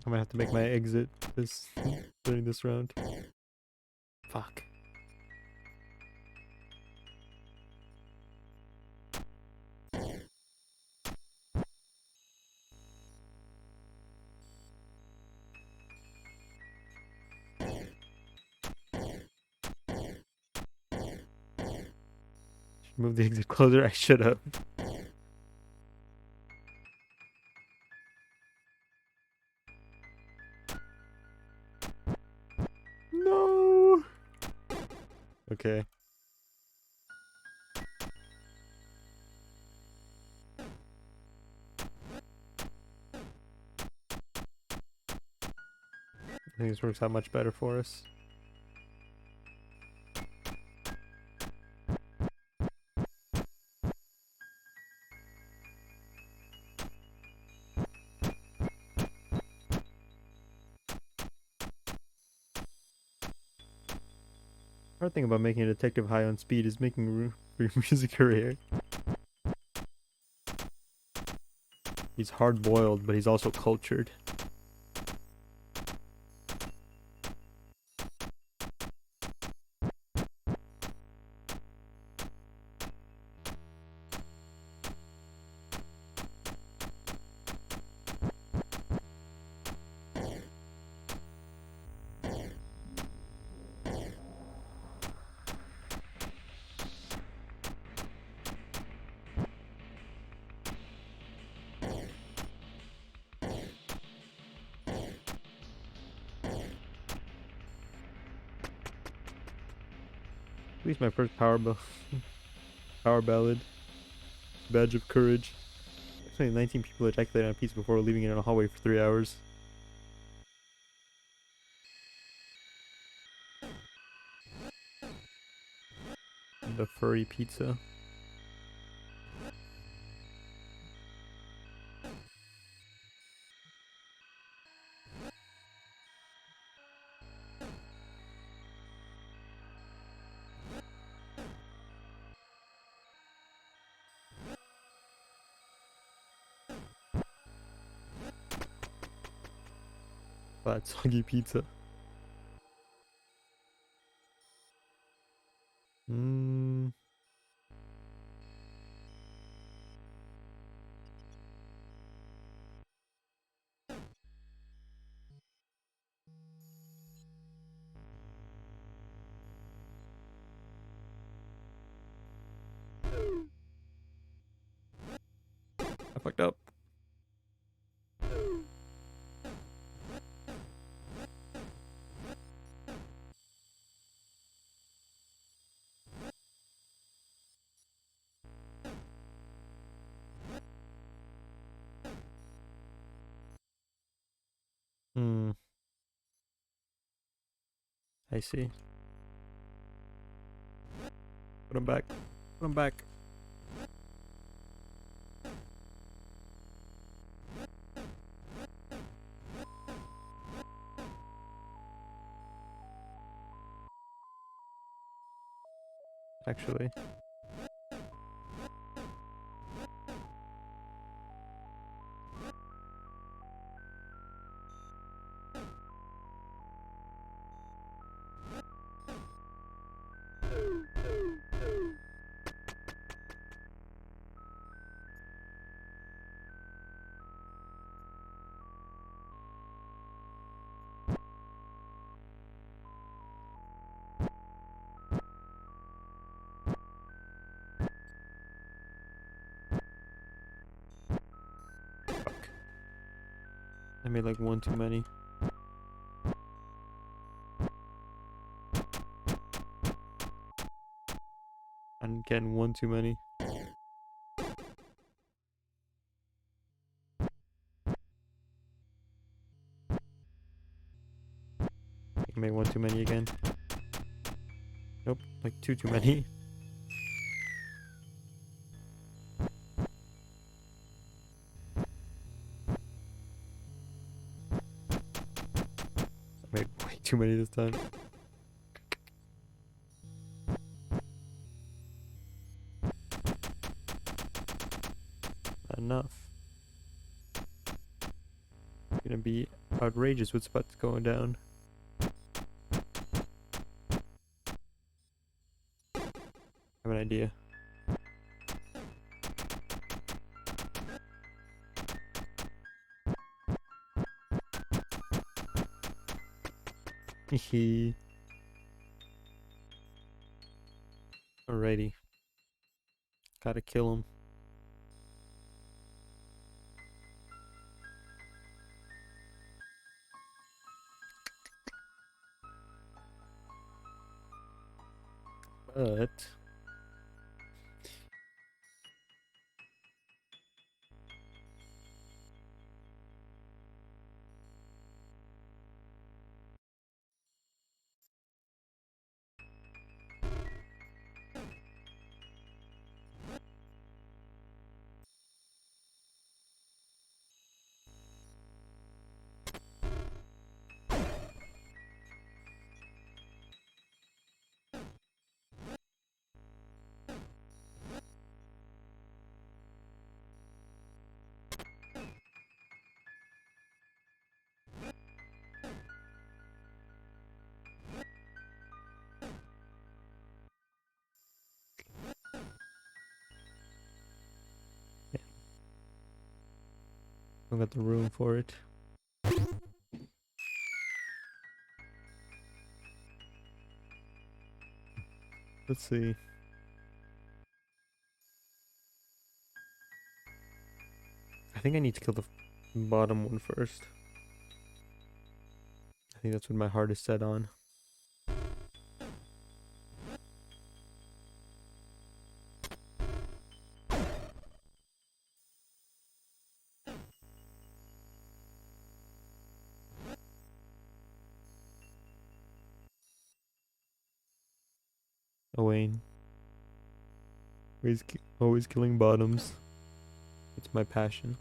I'm gonna have to make my exit this during this round. Fuck. Move the exit closer. I should have. No. Okay. I think this works out much better for us. Hard thing about making a detective high on speed is making room for your music career. He's hard-boiled, but he's also cultured. At least my first power ballad. Badge of courage. Actually, 19 people ejaculated on a pizza before leaving it in a hallway for 3 hours. The furry pizza. Flat soggy pizza. Mmm. I fucked up. Hmm. I see. Put him back. Put him back. Actually. Fuck. I made like one too many. And again, one too many. I made one too many again. Nope, like two too many. I made way too many this time. Not enough. Gonna be outrageous what's about to go down. I have an idea. Hehe. Alrighty. Gotta kill him. But yeah, I got the room for it. Let's see. I think I need to kill the bottom one first. I think that's what my heart is set on. Owain. Always killing bottoms. It's my passion.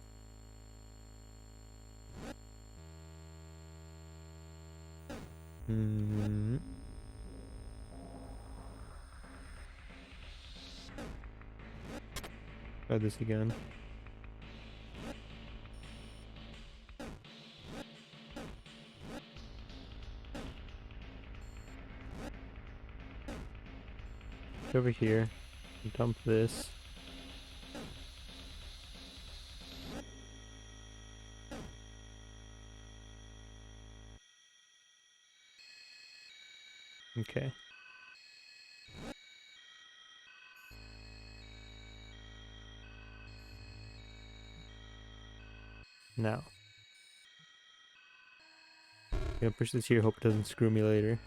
Hmm. Try this again. Get over here. Dump this. Okay. Now. I'm gonna push this here, hope it doesn't screw me later.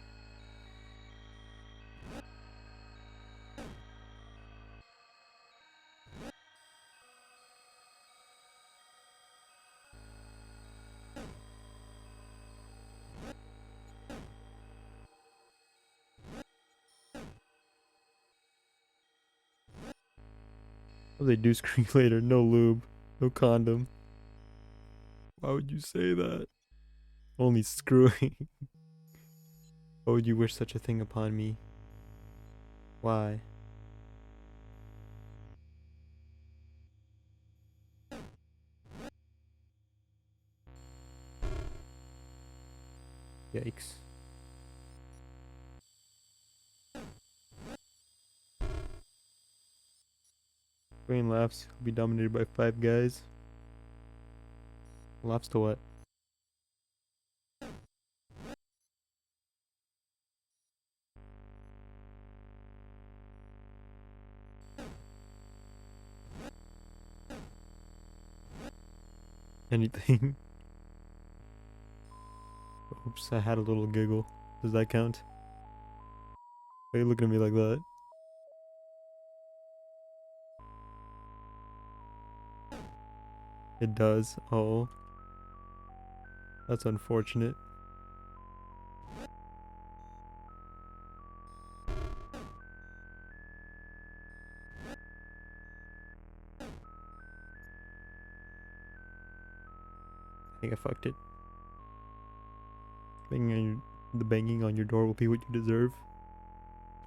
They do scream later. No lube. No condom. Why would you say that? Only screwing. Why would you wish such a thing upon me? Why? Yikes. Green laughs will be dominated by 5 guys. Laughs to what? Anything. Oops, I had a little giggle. Does that count? Why are you looking at me like that? It does. Oh. That's unfortunate. I think I fucked it. The banging on your door will be what you deserve.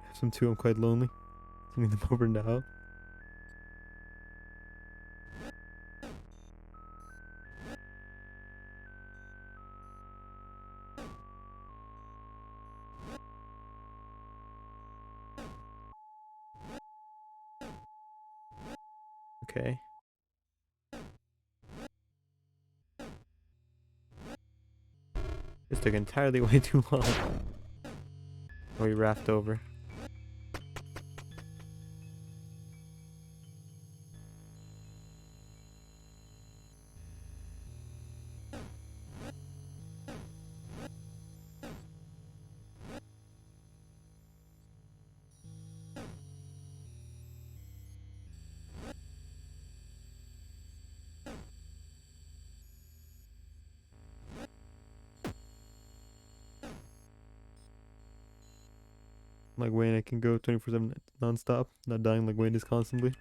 I have some too, I'm quite lonely. Sending them over now. Okay. This took entirely way too long. Oh, we raft over. Like Wayne, I can go 24/7 non-stop, not dying like Wayne is constantly.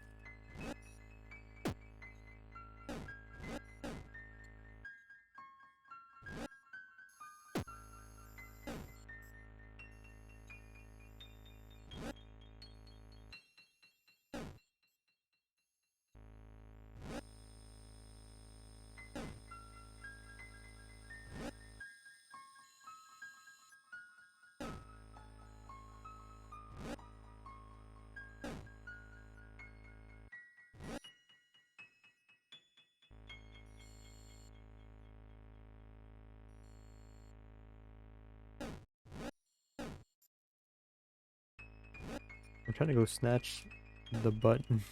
I'm trying to go snatch the button.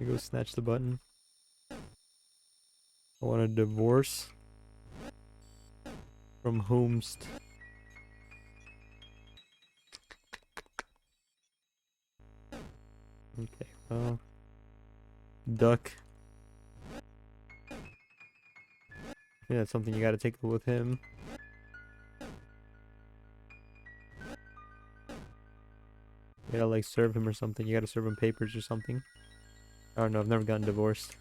Go snatch the button. I want a divorce from Homest. Okay, well, duck. Yeah, that's something you gotta take with him. You gotta like serve him or something. You gotta serve him papers or something. I don't know, I've never gotten divorced.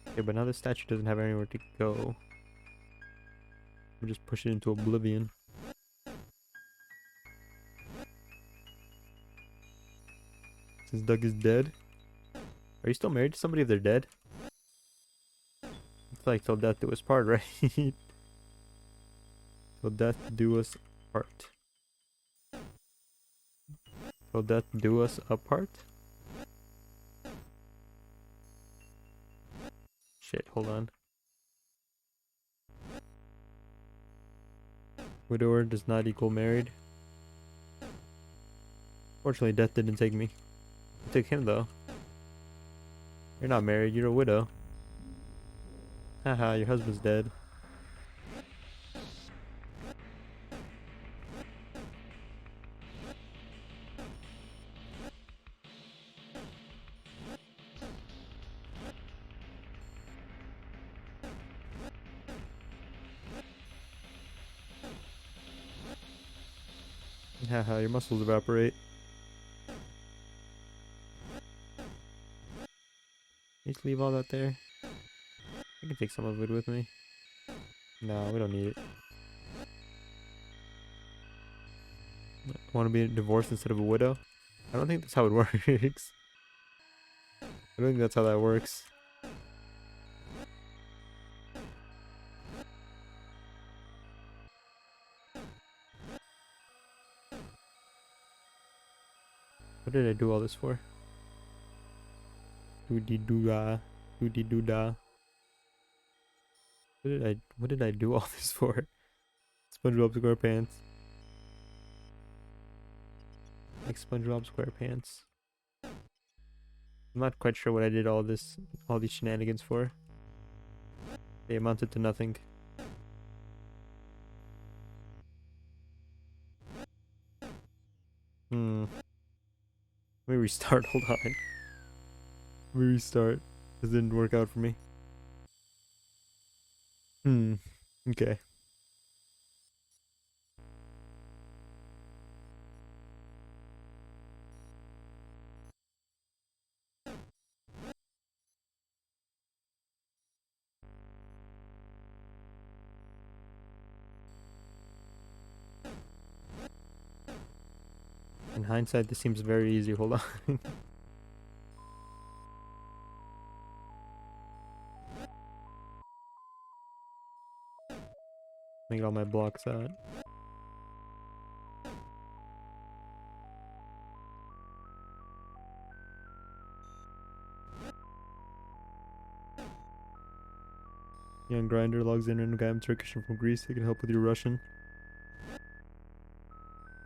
Okay, but now the statue doesn't have anywhere to go. We'll just push it into oblivion. Since Doug is dead. Are you still married to somebody if they're dead? It's like till death do us part, right? Till death do us part. Till death do us apart? Shit, hold on. Widower does not equal married. Fortunately, death didn't take me. It took him though. You're not married, you're a widow. Haha, your husband's dead. Haha, your muscles evaporate. Just leave all that there. I can take some of it with me. No, we don't need it. Want to be divorced instead of a widow? I don't think that's how it works. I don't think that's how that works. What did I do all this for? Doody-doo-da. Doody-doo-da. What did I do all this for? SpongeBob SquarePants. Like SpongeBob SquarePants. I'm not quite sure what I did all these shenanigans for. They amounted to nothing. Let me restart, hold on. Let me restart. This didn't work out for me. Okay. In hindsight, this seems very easy. Hold on. Make all my blocks out. Young grinder logs in and guy, I'm Turkish and from Greece. I can help with your Russian.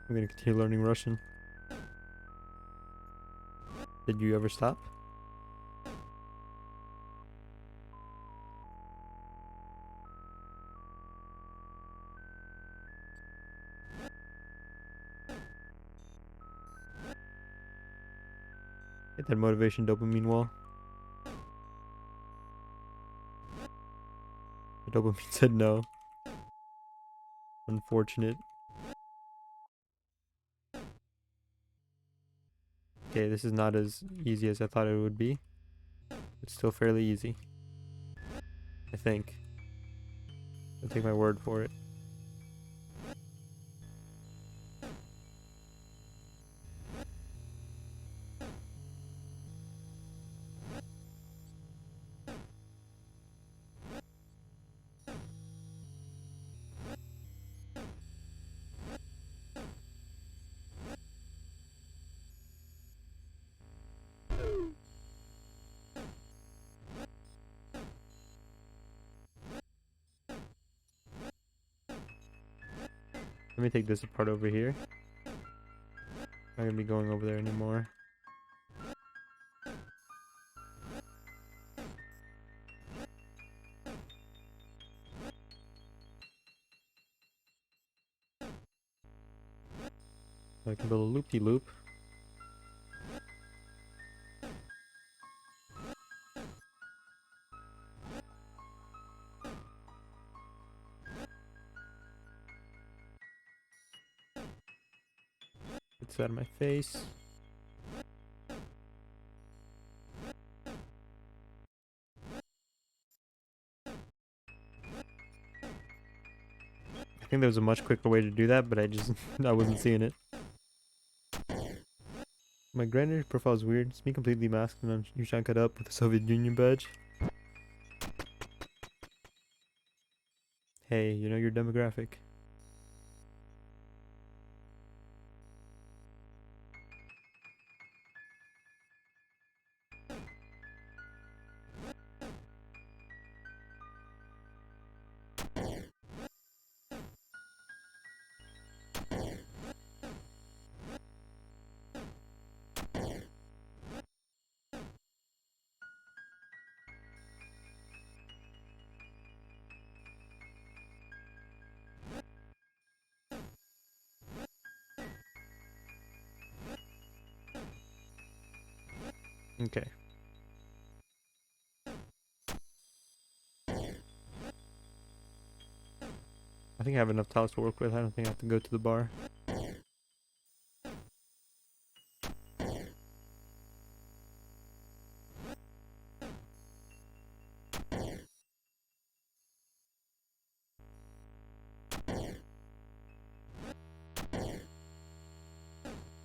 I'm gonna continue learning Russian. Did you ever stop? Get that motivation dopamine wall. The dopamine said no. Unfortunate. Okay, this is not as easy as I thought it would be. It's still fairly easy. I think. I'll take my word for it. Let me take this apart over here. I'm not gonna be going over there anymore. I can build a loop-de-loop. It's out of my face. I think there was a much quicker way to do that, but I wasn't seeing it. My grinder profile is weird. It's me completely masked and you shine cut up with a Soviet Union badge. Hey, you know your demographic. Okay. I think I have enough tiles to work with. I don't think I have to go to the bar.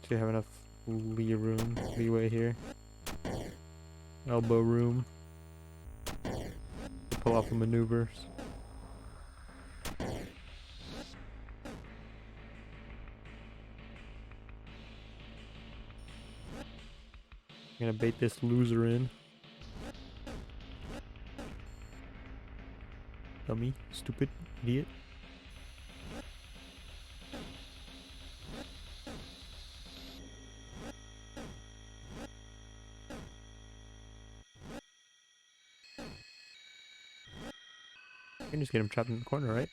Do you have enough leeway here? Elbow room to pull off the maneuvers. I'm gonna bait this loser in. Dummy, stupid, idiot. I can just get him trapped in the corner, right?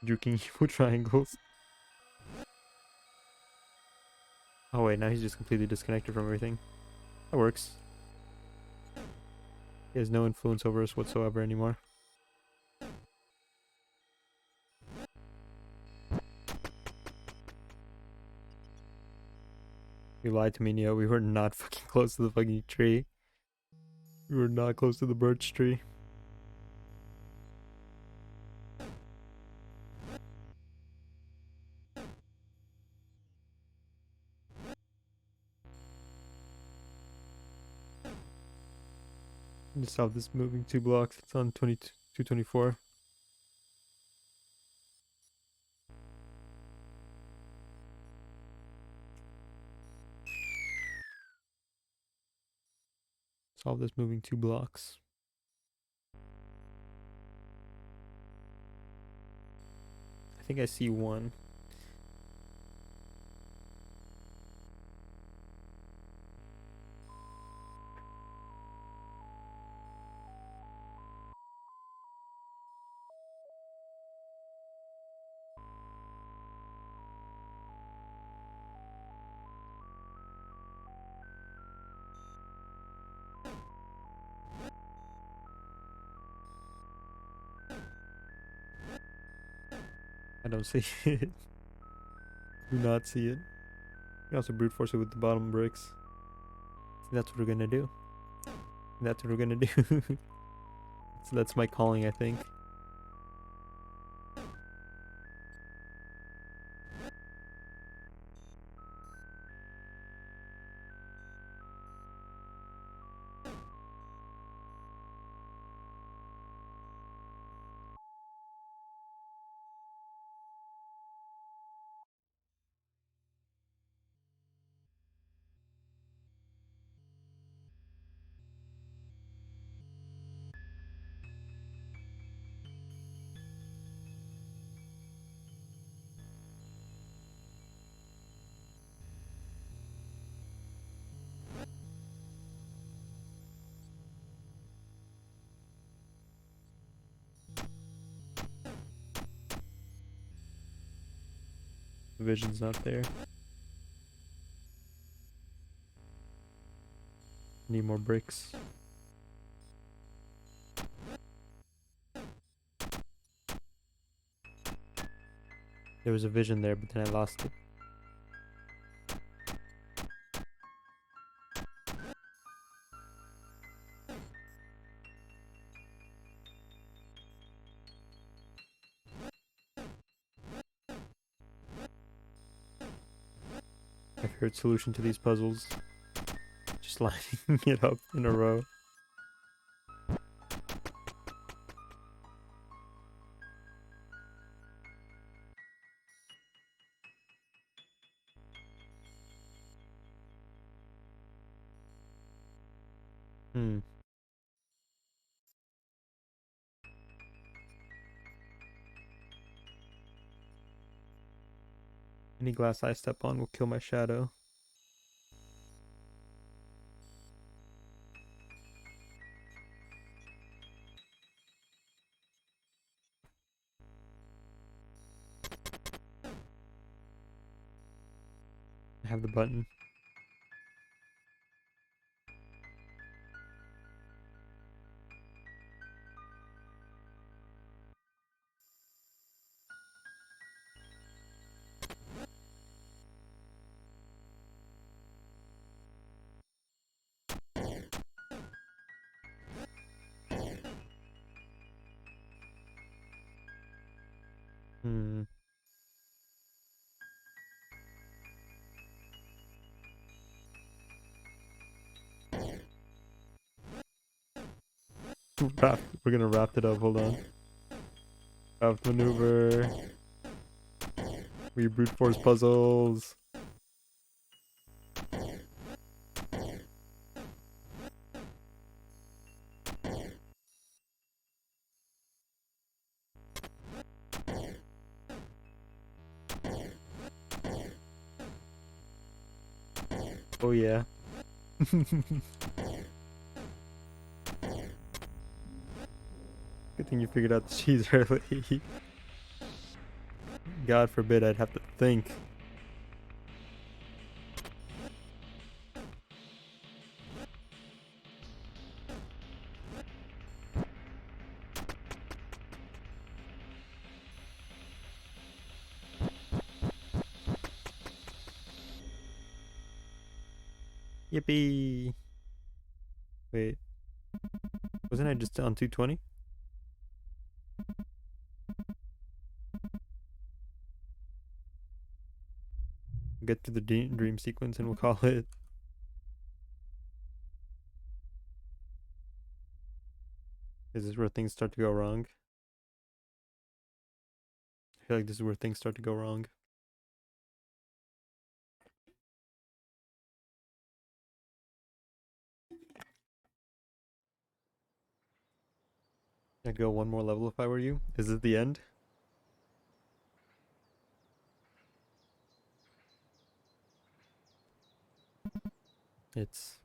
Juking evil triangles. Oh wait, now he's just completely disconnected from everything. That works. He has no influence over us whatsoever anymore. You lied to me, Neo. We were not fucking close to the fucking tree. We were not close to the birch tree. Just solve this moving 2 blocks. It's on 224. Solve this moving 2 blocks. I think I see one. I don't see it. Do not see it. You can also brute force it with the bottom bricks. That's what we're gonna do. That's what we're gonna do. So that's my calling, I think. The vision's not there. Need more bricks. There was a vision there, but then I lost it. My favorite solution to these puzzles. Just lining it up in a row. Hmm. Any glass I step on will kill my shadow. I have the button. Hmm. We're gonna wrap it up. Hold on. Raft maneuver. We brute force puzzles. Oh yeah. Good thing you figured out the cheese early. God forbid I'd have to think. Yippee! Wait, wasn't I just on 220? Get to the dream sequence and we'll call it. Is this where things start to go wrong? I feel like this is where things start to go wrong. I'd go one more level if I were you. Is it the end? It's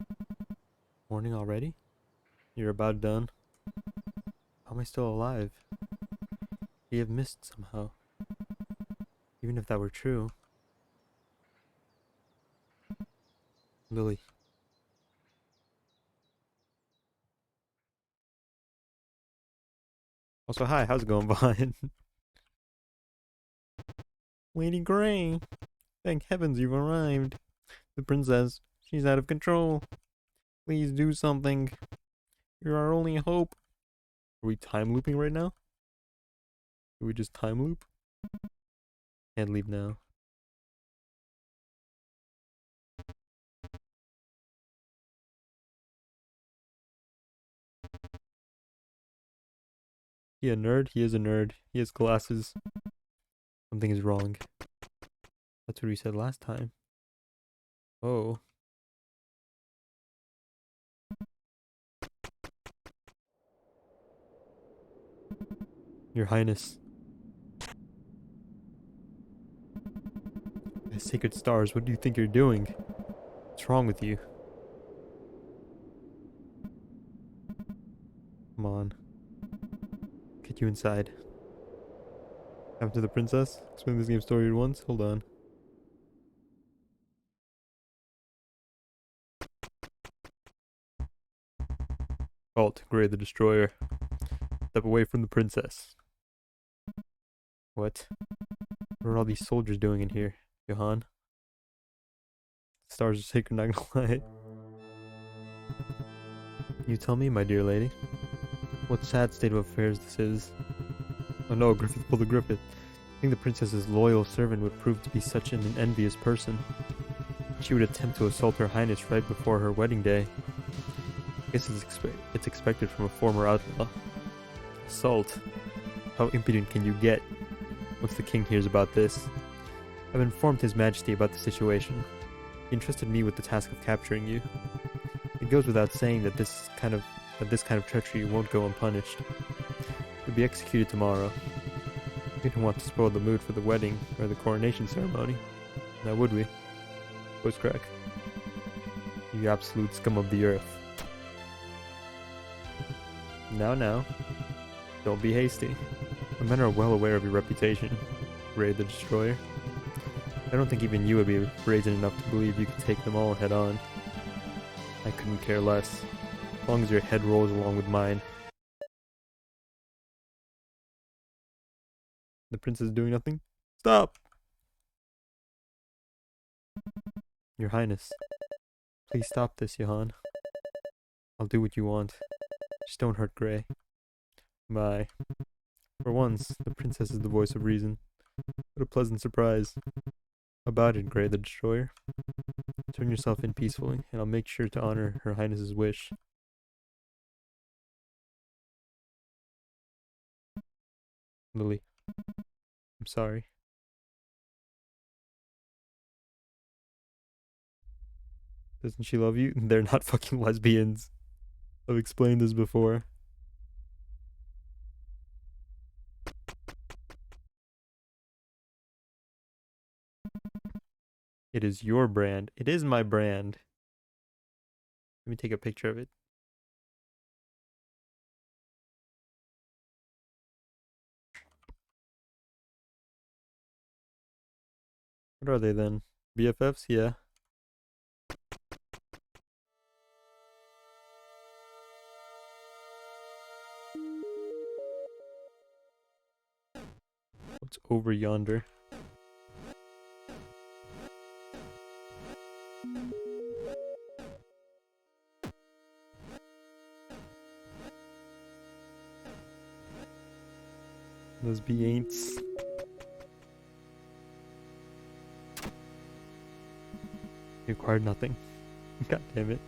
morning already? You're about done? How am I still alive? We have missed somehow. Even if that were true. Lily. Also, hi, how's it going, Vine? Lady Grey! Thank heavens you've arrived. The princess, she's out of control. Please do something. You're our only hope. Are we time looping right now? Do we just time loop? Can't leave now. He a nerd? He is a nerd. He has glasses. Something is wrong. That's what we said last time. Oh. Your Highness. My sacred stars, what do you think you're doing? What's wrong with you? Come on. Get you inside. Happened to the princess? Explain this game story at once? Hold on. Halt, Grey the Destroyer. Step away from the princess. What? What are all these soldiers doing in here, Johann? Stars are sacred, not gonna lie. You tell me, my dear lady. What sad state of affairs this is. Oh no, Griffith pulled a Griffith. I think the princess's loyal servant would prove to be such an envious person. She would attempt to assault her highness right before her wedding day. I guess it's expected from a former outlaw. Assault? How impudent can you get? Once the king hears about this. I've informed his majesty about the situation. He entrusted me with the task of capturing you. It goes without saying that this kind of treachery won't go unpunished. You'll be executed tomorrow. We don't want to spoil the mood for the wedding or the coronation ceremony. Now would we? Voice crack. You absolute scum of the earth. Now. Don't be hasty. The men are well aware of your reputation, Grey the Destroyer. I don't think even you would be brazen enough to believe you could take them all head on. I couldn't care less, as long as your head rolls along with mine. The prince is doing nothing? Stop! Your Highness, please stop this, Johann. I'll do what you want. Just don't hurt Grey. Bye. For once, the princess is the voice of reason. What a pleasant surprise. About it, Gray the Destroyer. Turn yourself in peacefully, and I'll make sure to honor Her Highness's wish. Lily, I'm sorry. Doesn't she love you? They're not fucking lesbians. I've explained this before. It is your brand. It is my brand. Let me take a picture of it. What are they then? BFFs? Yeah. What's over yonder? Those B-ain'ts. You acquired nothing. God damn it.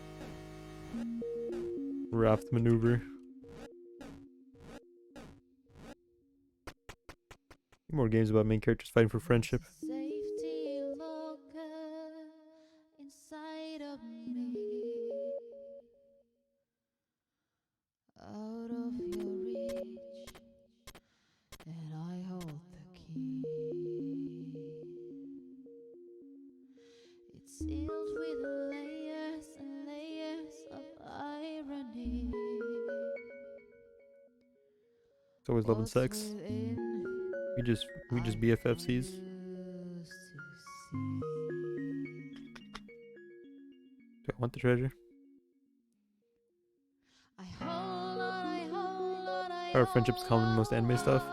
Raft maneuver. More games about main characters fighting for friendship. Safety locker inside of me, out of your reach, and I hold the key. It's sealed with layers and layers of irony. It's always love and sex. We just BFFCs. Do I want the treasure? Our friendship's common in most anime stuff.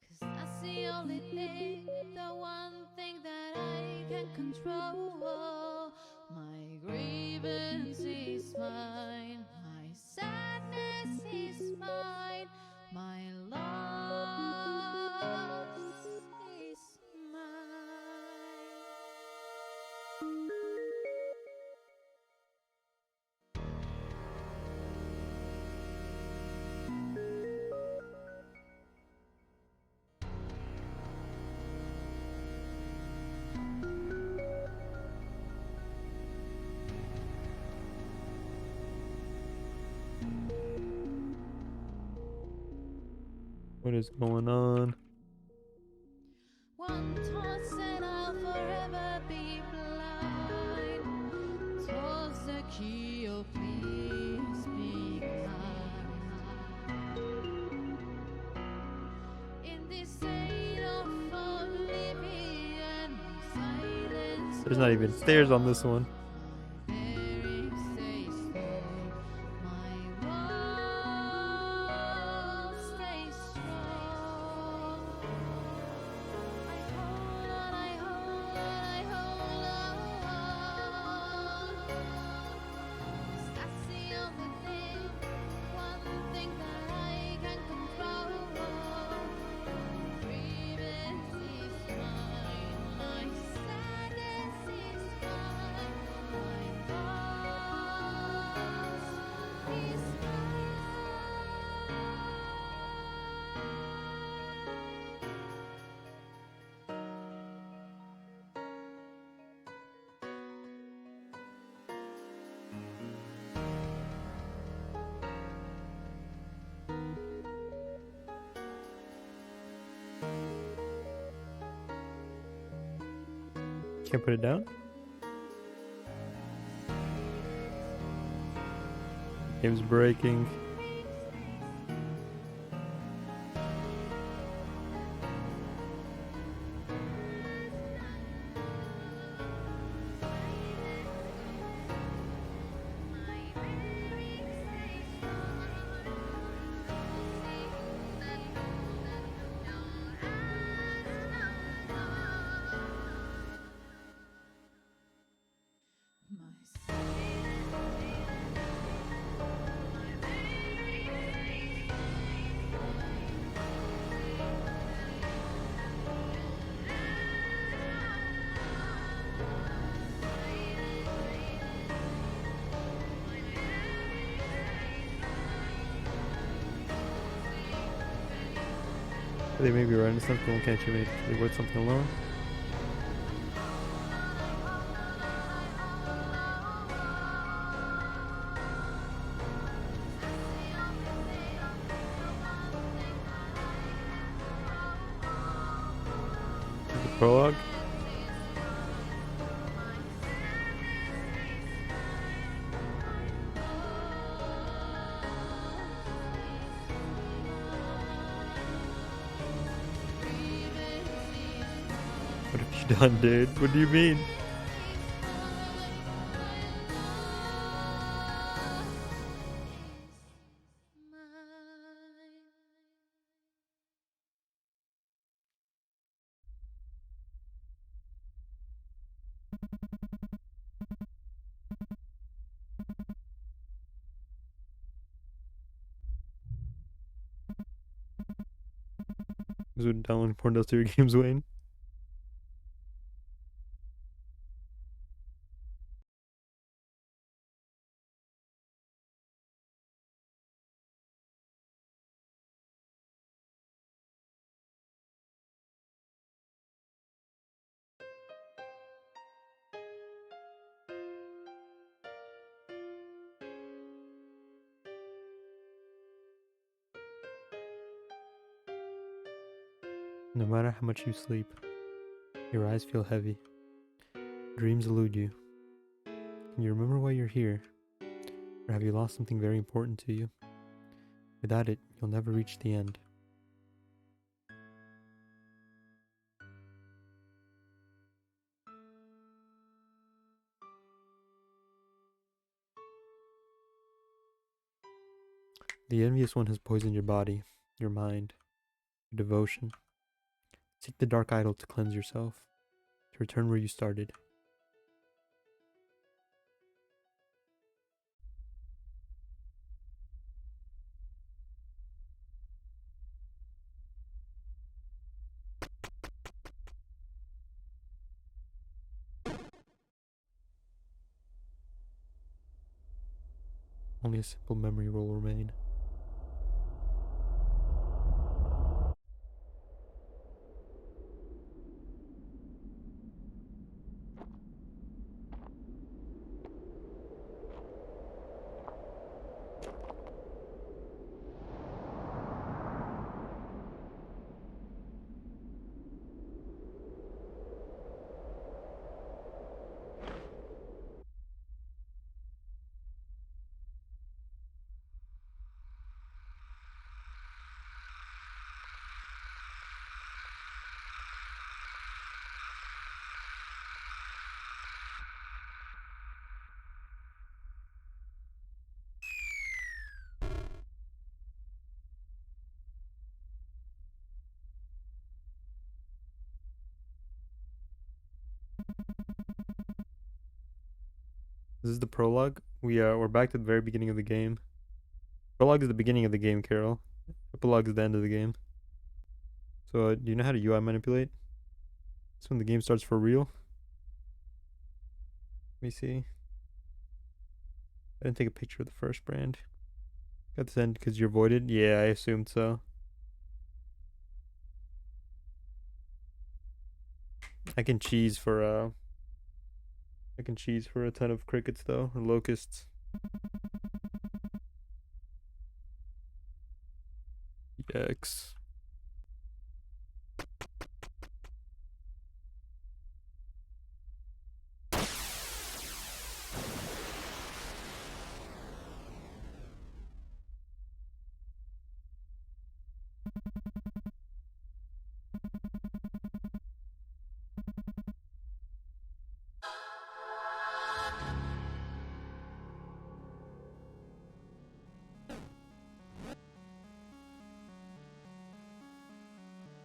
Cause that's the only thing, the one thing that I can control. My grievance is mine, my sadness is mine, my loss is mine. What is going on? One toss and I'll forever be blind. Toss the key, oh please be kind. In this state of oblivion, silence. There's not even stairs on this one. Can't put it down? Game's breaking. They may be Renaissance, but one can't you make it worth something alone? The prologue? What have you done, dude? What do you mean? Is it downloading porn does to your games, Wayne? No matter how much you sleep, your eyes feel heavy. Dreams elude you. Can you remember why you're here? Or have you lost something very important to you? Without it, you'll never reach the end. The envious one has poisoned your body, your mind, your devotion. Seek the dark idol to cleanse yourself, to return where you started. Only a simple memory will remain. This is the prologue. We're back to the very beginning of the game. Prologue is the beginning of the game, Carol. Epilogue is the end of the game. So, do you know how to UI manipulate? That's when the game starts for real. Let me see. I didn't take a picture of the first brand. Got this end because you're voided? Yeah, I assumed so. I can cheese for a ton of crickets though, or locusts. X.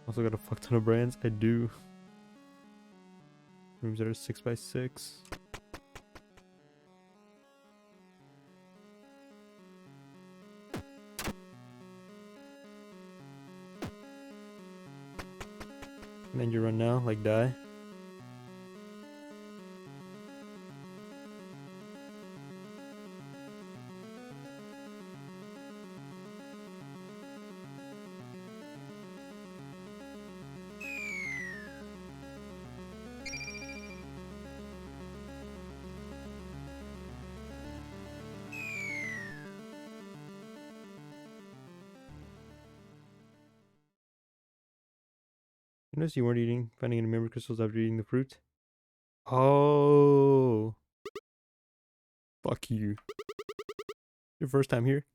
Also got a fuck ton of brands. I do. Rooms that are 6x6. And then you run now, like die. You notice you weren't finding any memory crystals after eating the fruit? Oh, fuck you. Your first time here?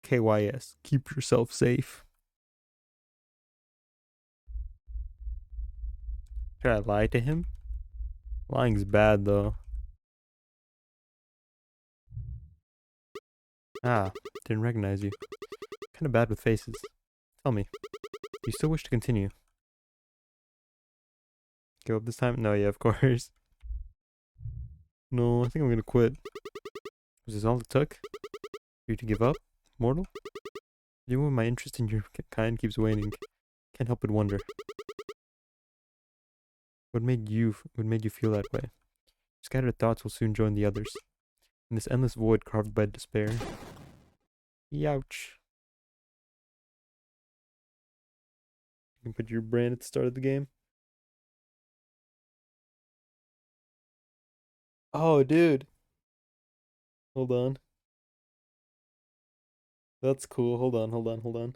KYS. Keep yourself safe. Should I lie to him? Lying's bad though. Ah, didn't recognize you. Kinda bad with faces. Tell me, do you still wish to continue? Give up this time? No, yeah, of course. No, I think I'm gonna quit. Was this all it took? For you to give up? Mortal? Even when my interest in your kind keeps waning, can't help but wonder. What made you feel that way? Scattered thoughts will soon join the others. In this endless void carved by despair. Youch. You can put your brain at the start of the game. Oh, dude. Hold on. That's cool. Hold on.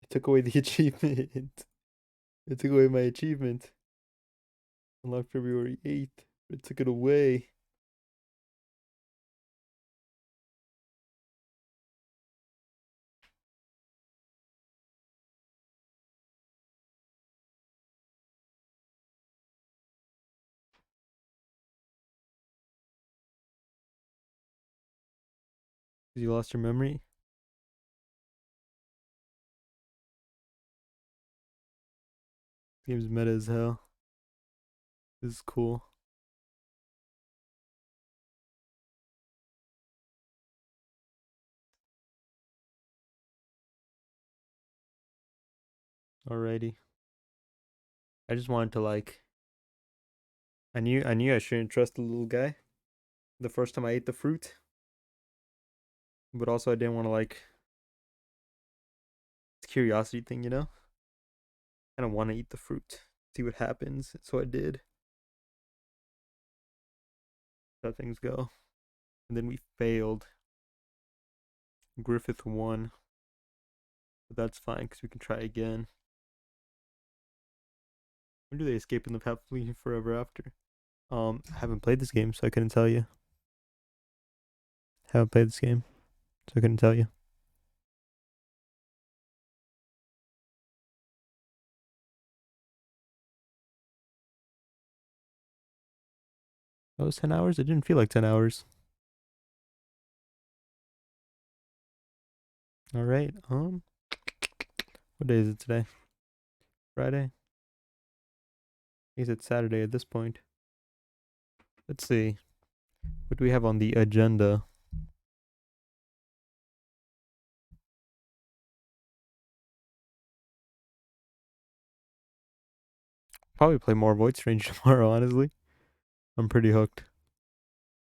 It took away the achievement. It took away my achievement. Unlocked February 8th. It took it away. Because you lost your memory? This game's meta as hell. This is cool. Alrighty. I just wanted to like I knew I shouldn't trust the little guy the first time I ate the fruit. But also I didn't want to like it's a curiosity thing, you know? I don't want to eat the fruit. See what happens. So I did. How things go. And then we failed. Griffith won. But that's fine because we can try again. When do they escape and live happily forever after? I haven't played this game, so I couldn't tell you. Haven't played this game, so I couldn't tell you. That was 10 hours? It didn't feel like 10 hours. Alright, what day is it today? Friday? I guess it's Saturday at this point. Let's see. What do we have on the agenda? Probably play more Void Strange tomorrow, honestly. I'm pretty hooked.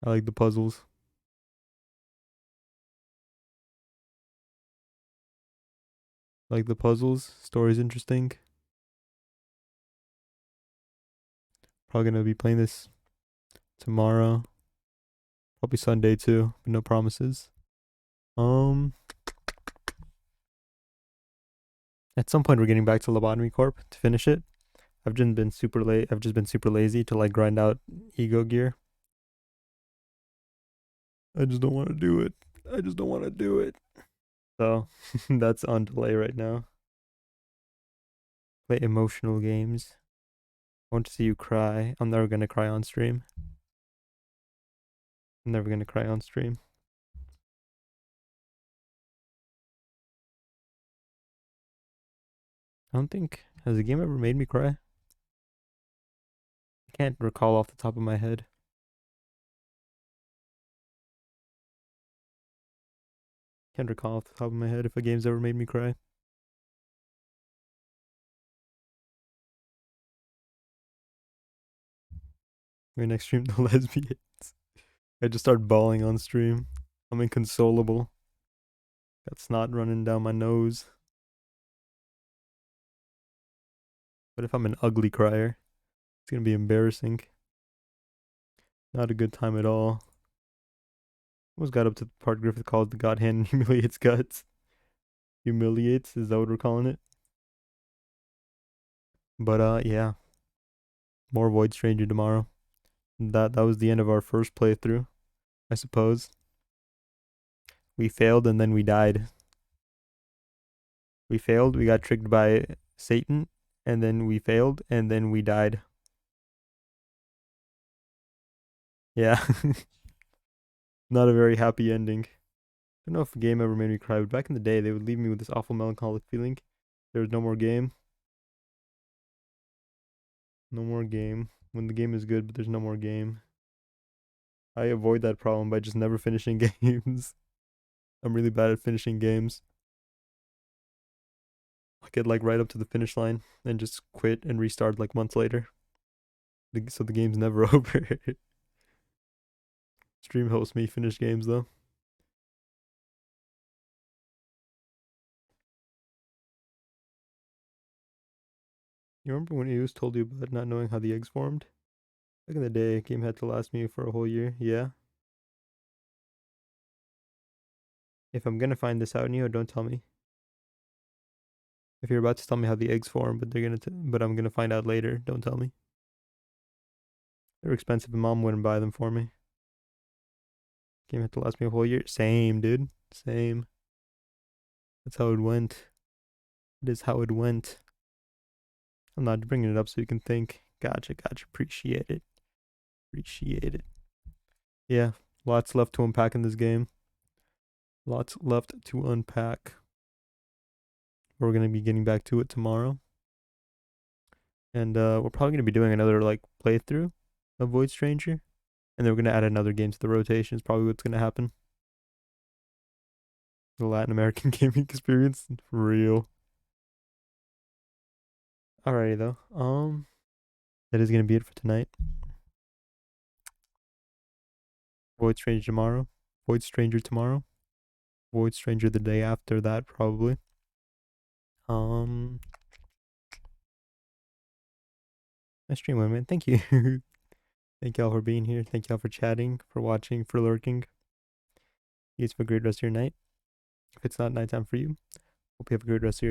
I like the puzzles. Like the puzzles. Story's interesting. Probably gonna be playing this tomorrow. Probably Sunday too, but no promises. Um, at some point we're getting back to Lobotomy Corp to finish it. I've just been super late. I've just been super lazy to like grind out ego gear. I just don't want to do it. I just don't want to do it. So that's on delay right now. Play emotional games. I want to see you cry. I'm never gonna cry on stream. I'm never gonna cry on stream. I don't think has a game ever made me cry. I can't recall off the top of my head. Can't recall off the top of my head if a game's ever made me cry. My next stream, the lesbians. I just start bawling on stream. I'm inconsolable. Got snot running down my nose. But if I'm an ugly crier, it's gonna be embarrassing. Not a good time at all. Almost got up to the part Griffith calls the God Hand and humiliates guts. Humiliates, is that what we're calling it? But yeah. More Void Stranger tomorrow. That was the end of our first playthrough, I suppose. We failed and then we died. We failed, we got tricked by Satan, and then we failed, and then we died. Yeah. Not a very happy ending. I don't know if a game ever made me cry, but back in the day, they would leave me with this awful melancholic feeling. There was no more game. No more game. When the game is good, but there's no more game. I avoid that problem by just never finishing games. I'm really bad at finishing games. I get like right up to the finish line and just quit and restart like months later. So the game's never over. Stream helps me finish games though. You remember when Eos told you about not knowing how the eggs formed? Back in the day, a game had to last me for a whole year. Yeah. If I'm gonna find this out, Neo, don't tell me. If you're about to tell me how the eggs form, but I'm gonna find out later, don't tell me. They're expensive and mom wouldn't buy them for me. Game had to last me a whole year. Same, dude. Same. That's how it went. It is how it went. I'm not bringing it up so you can think. Gotcha. Appreciate it. Yeah, lots left to unpack in this game. Lots left to unpack. We're going to be getting back to it tomorrow. And we're probably going to be doing another like playthrough of Void Stranger. And then we're going to add another game to the rotation is probably what's going to happen. The Latin American gaming experience. For real. Alrighty though. That is going to be it for tonight. Void Stranger tomorrow. Void Stranger tomorrow. Void Stranger the day after that, probably. My stream went, man. Thank you. Thank y'all for being here. Thank y'all for chatting, for watching, for lurking. You guys have a great rest of your night. If it's not nighttime for you, hope you have a great rest of your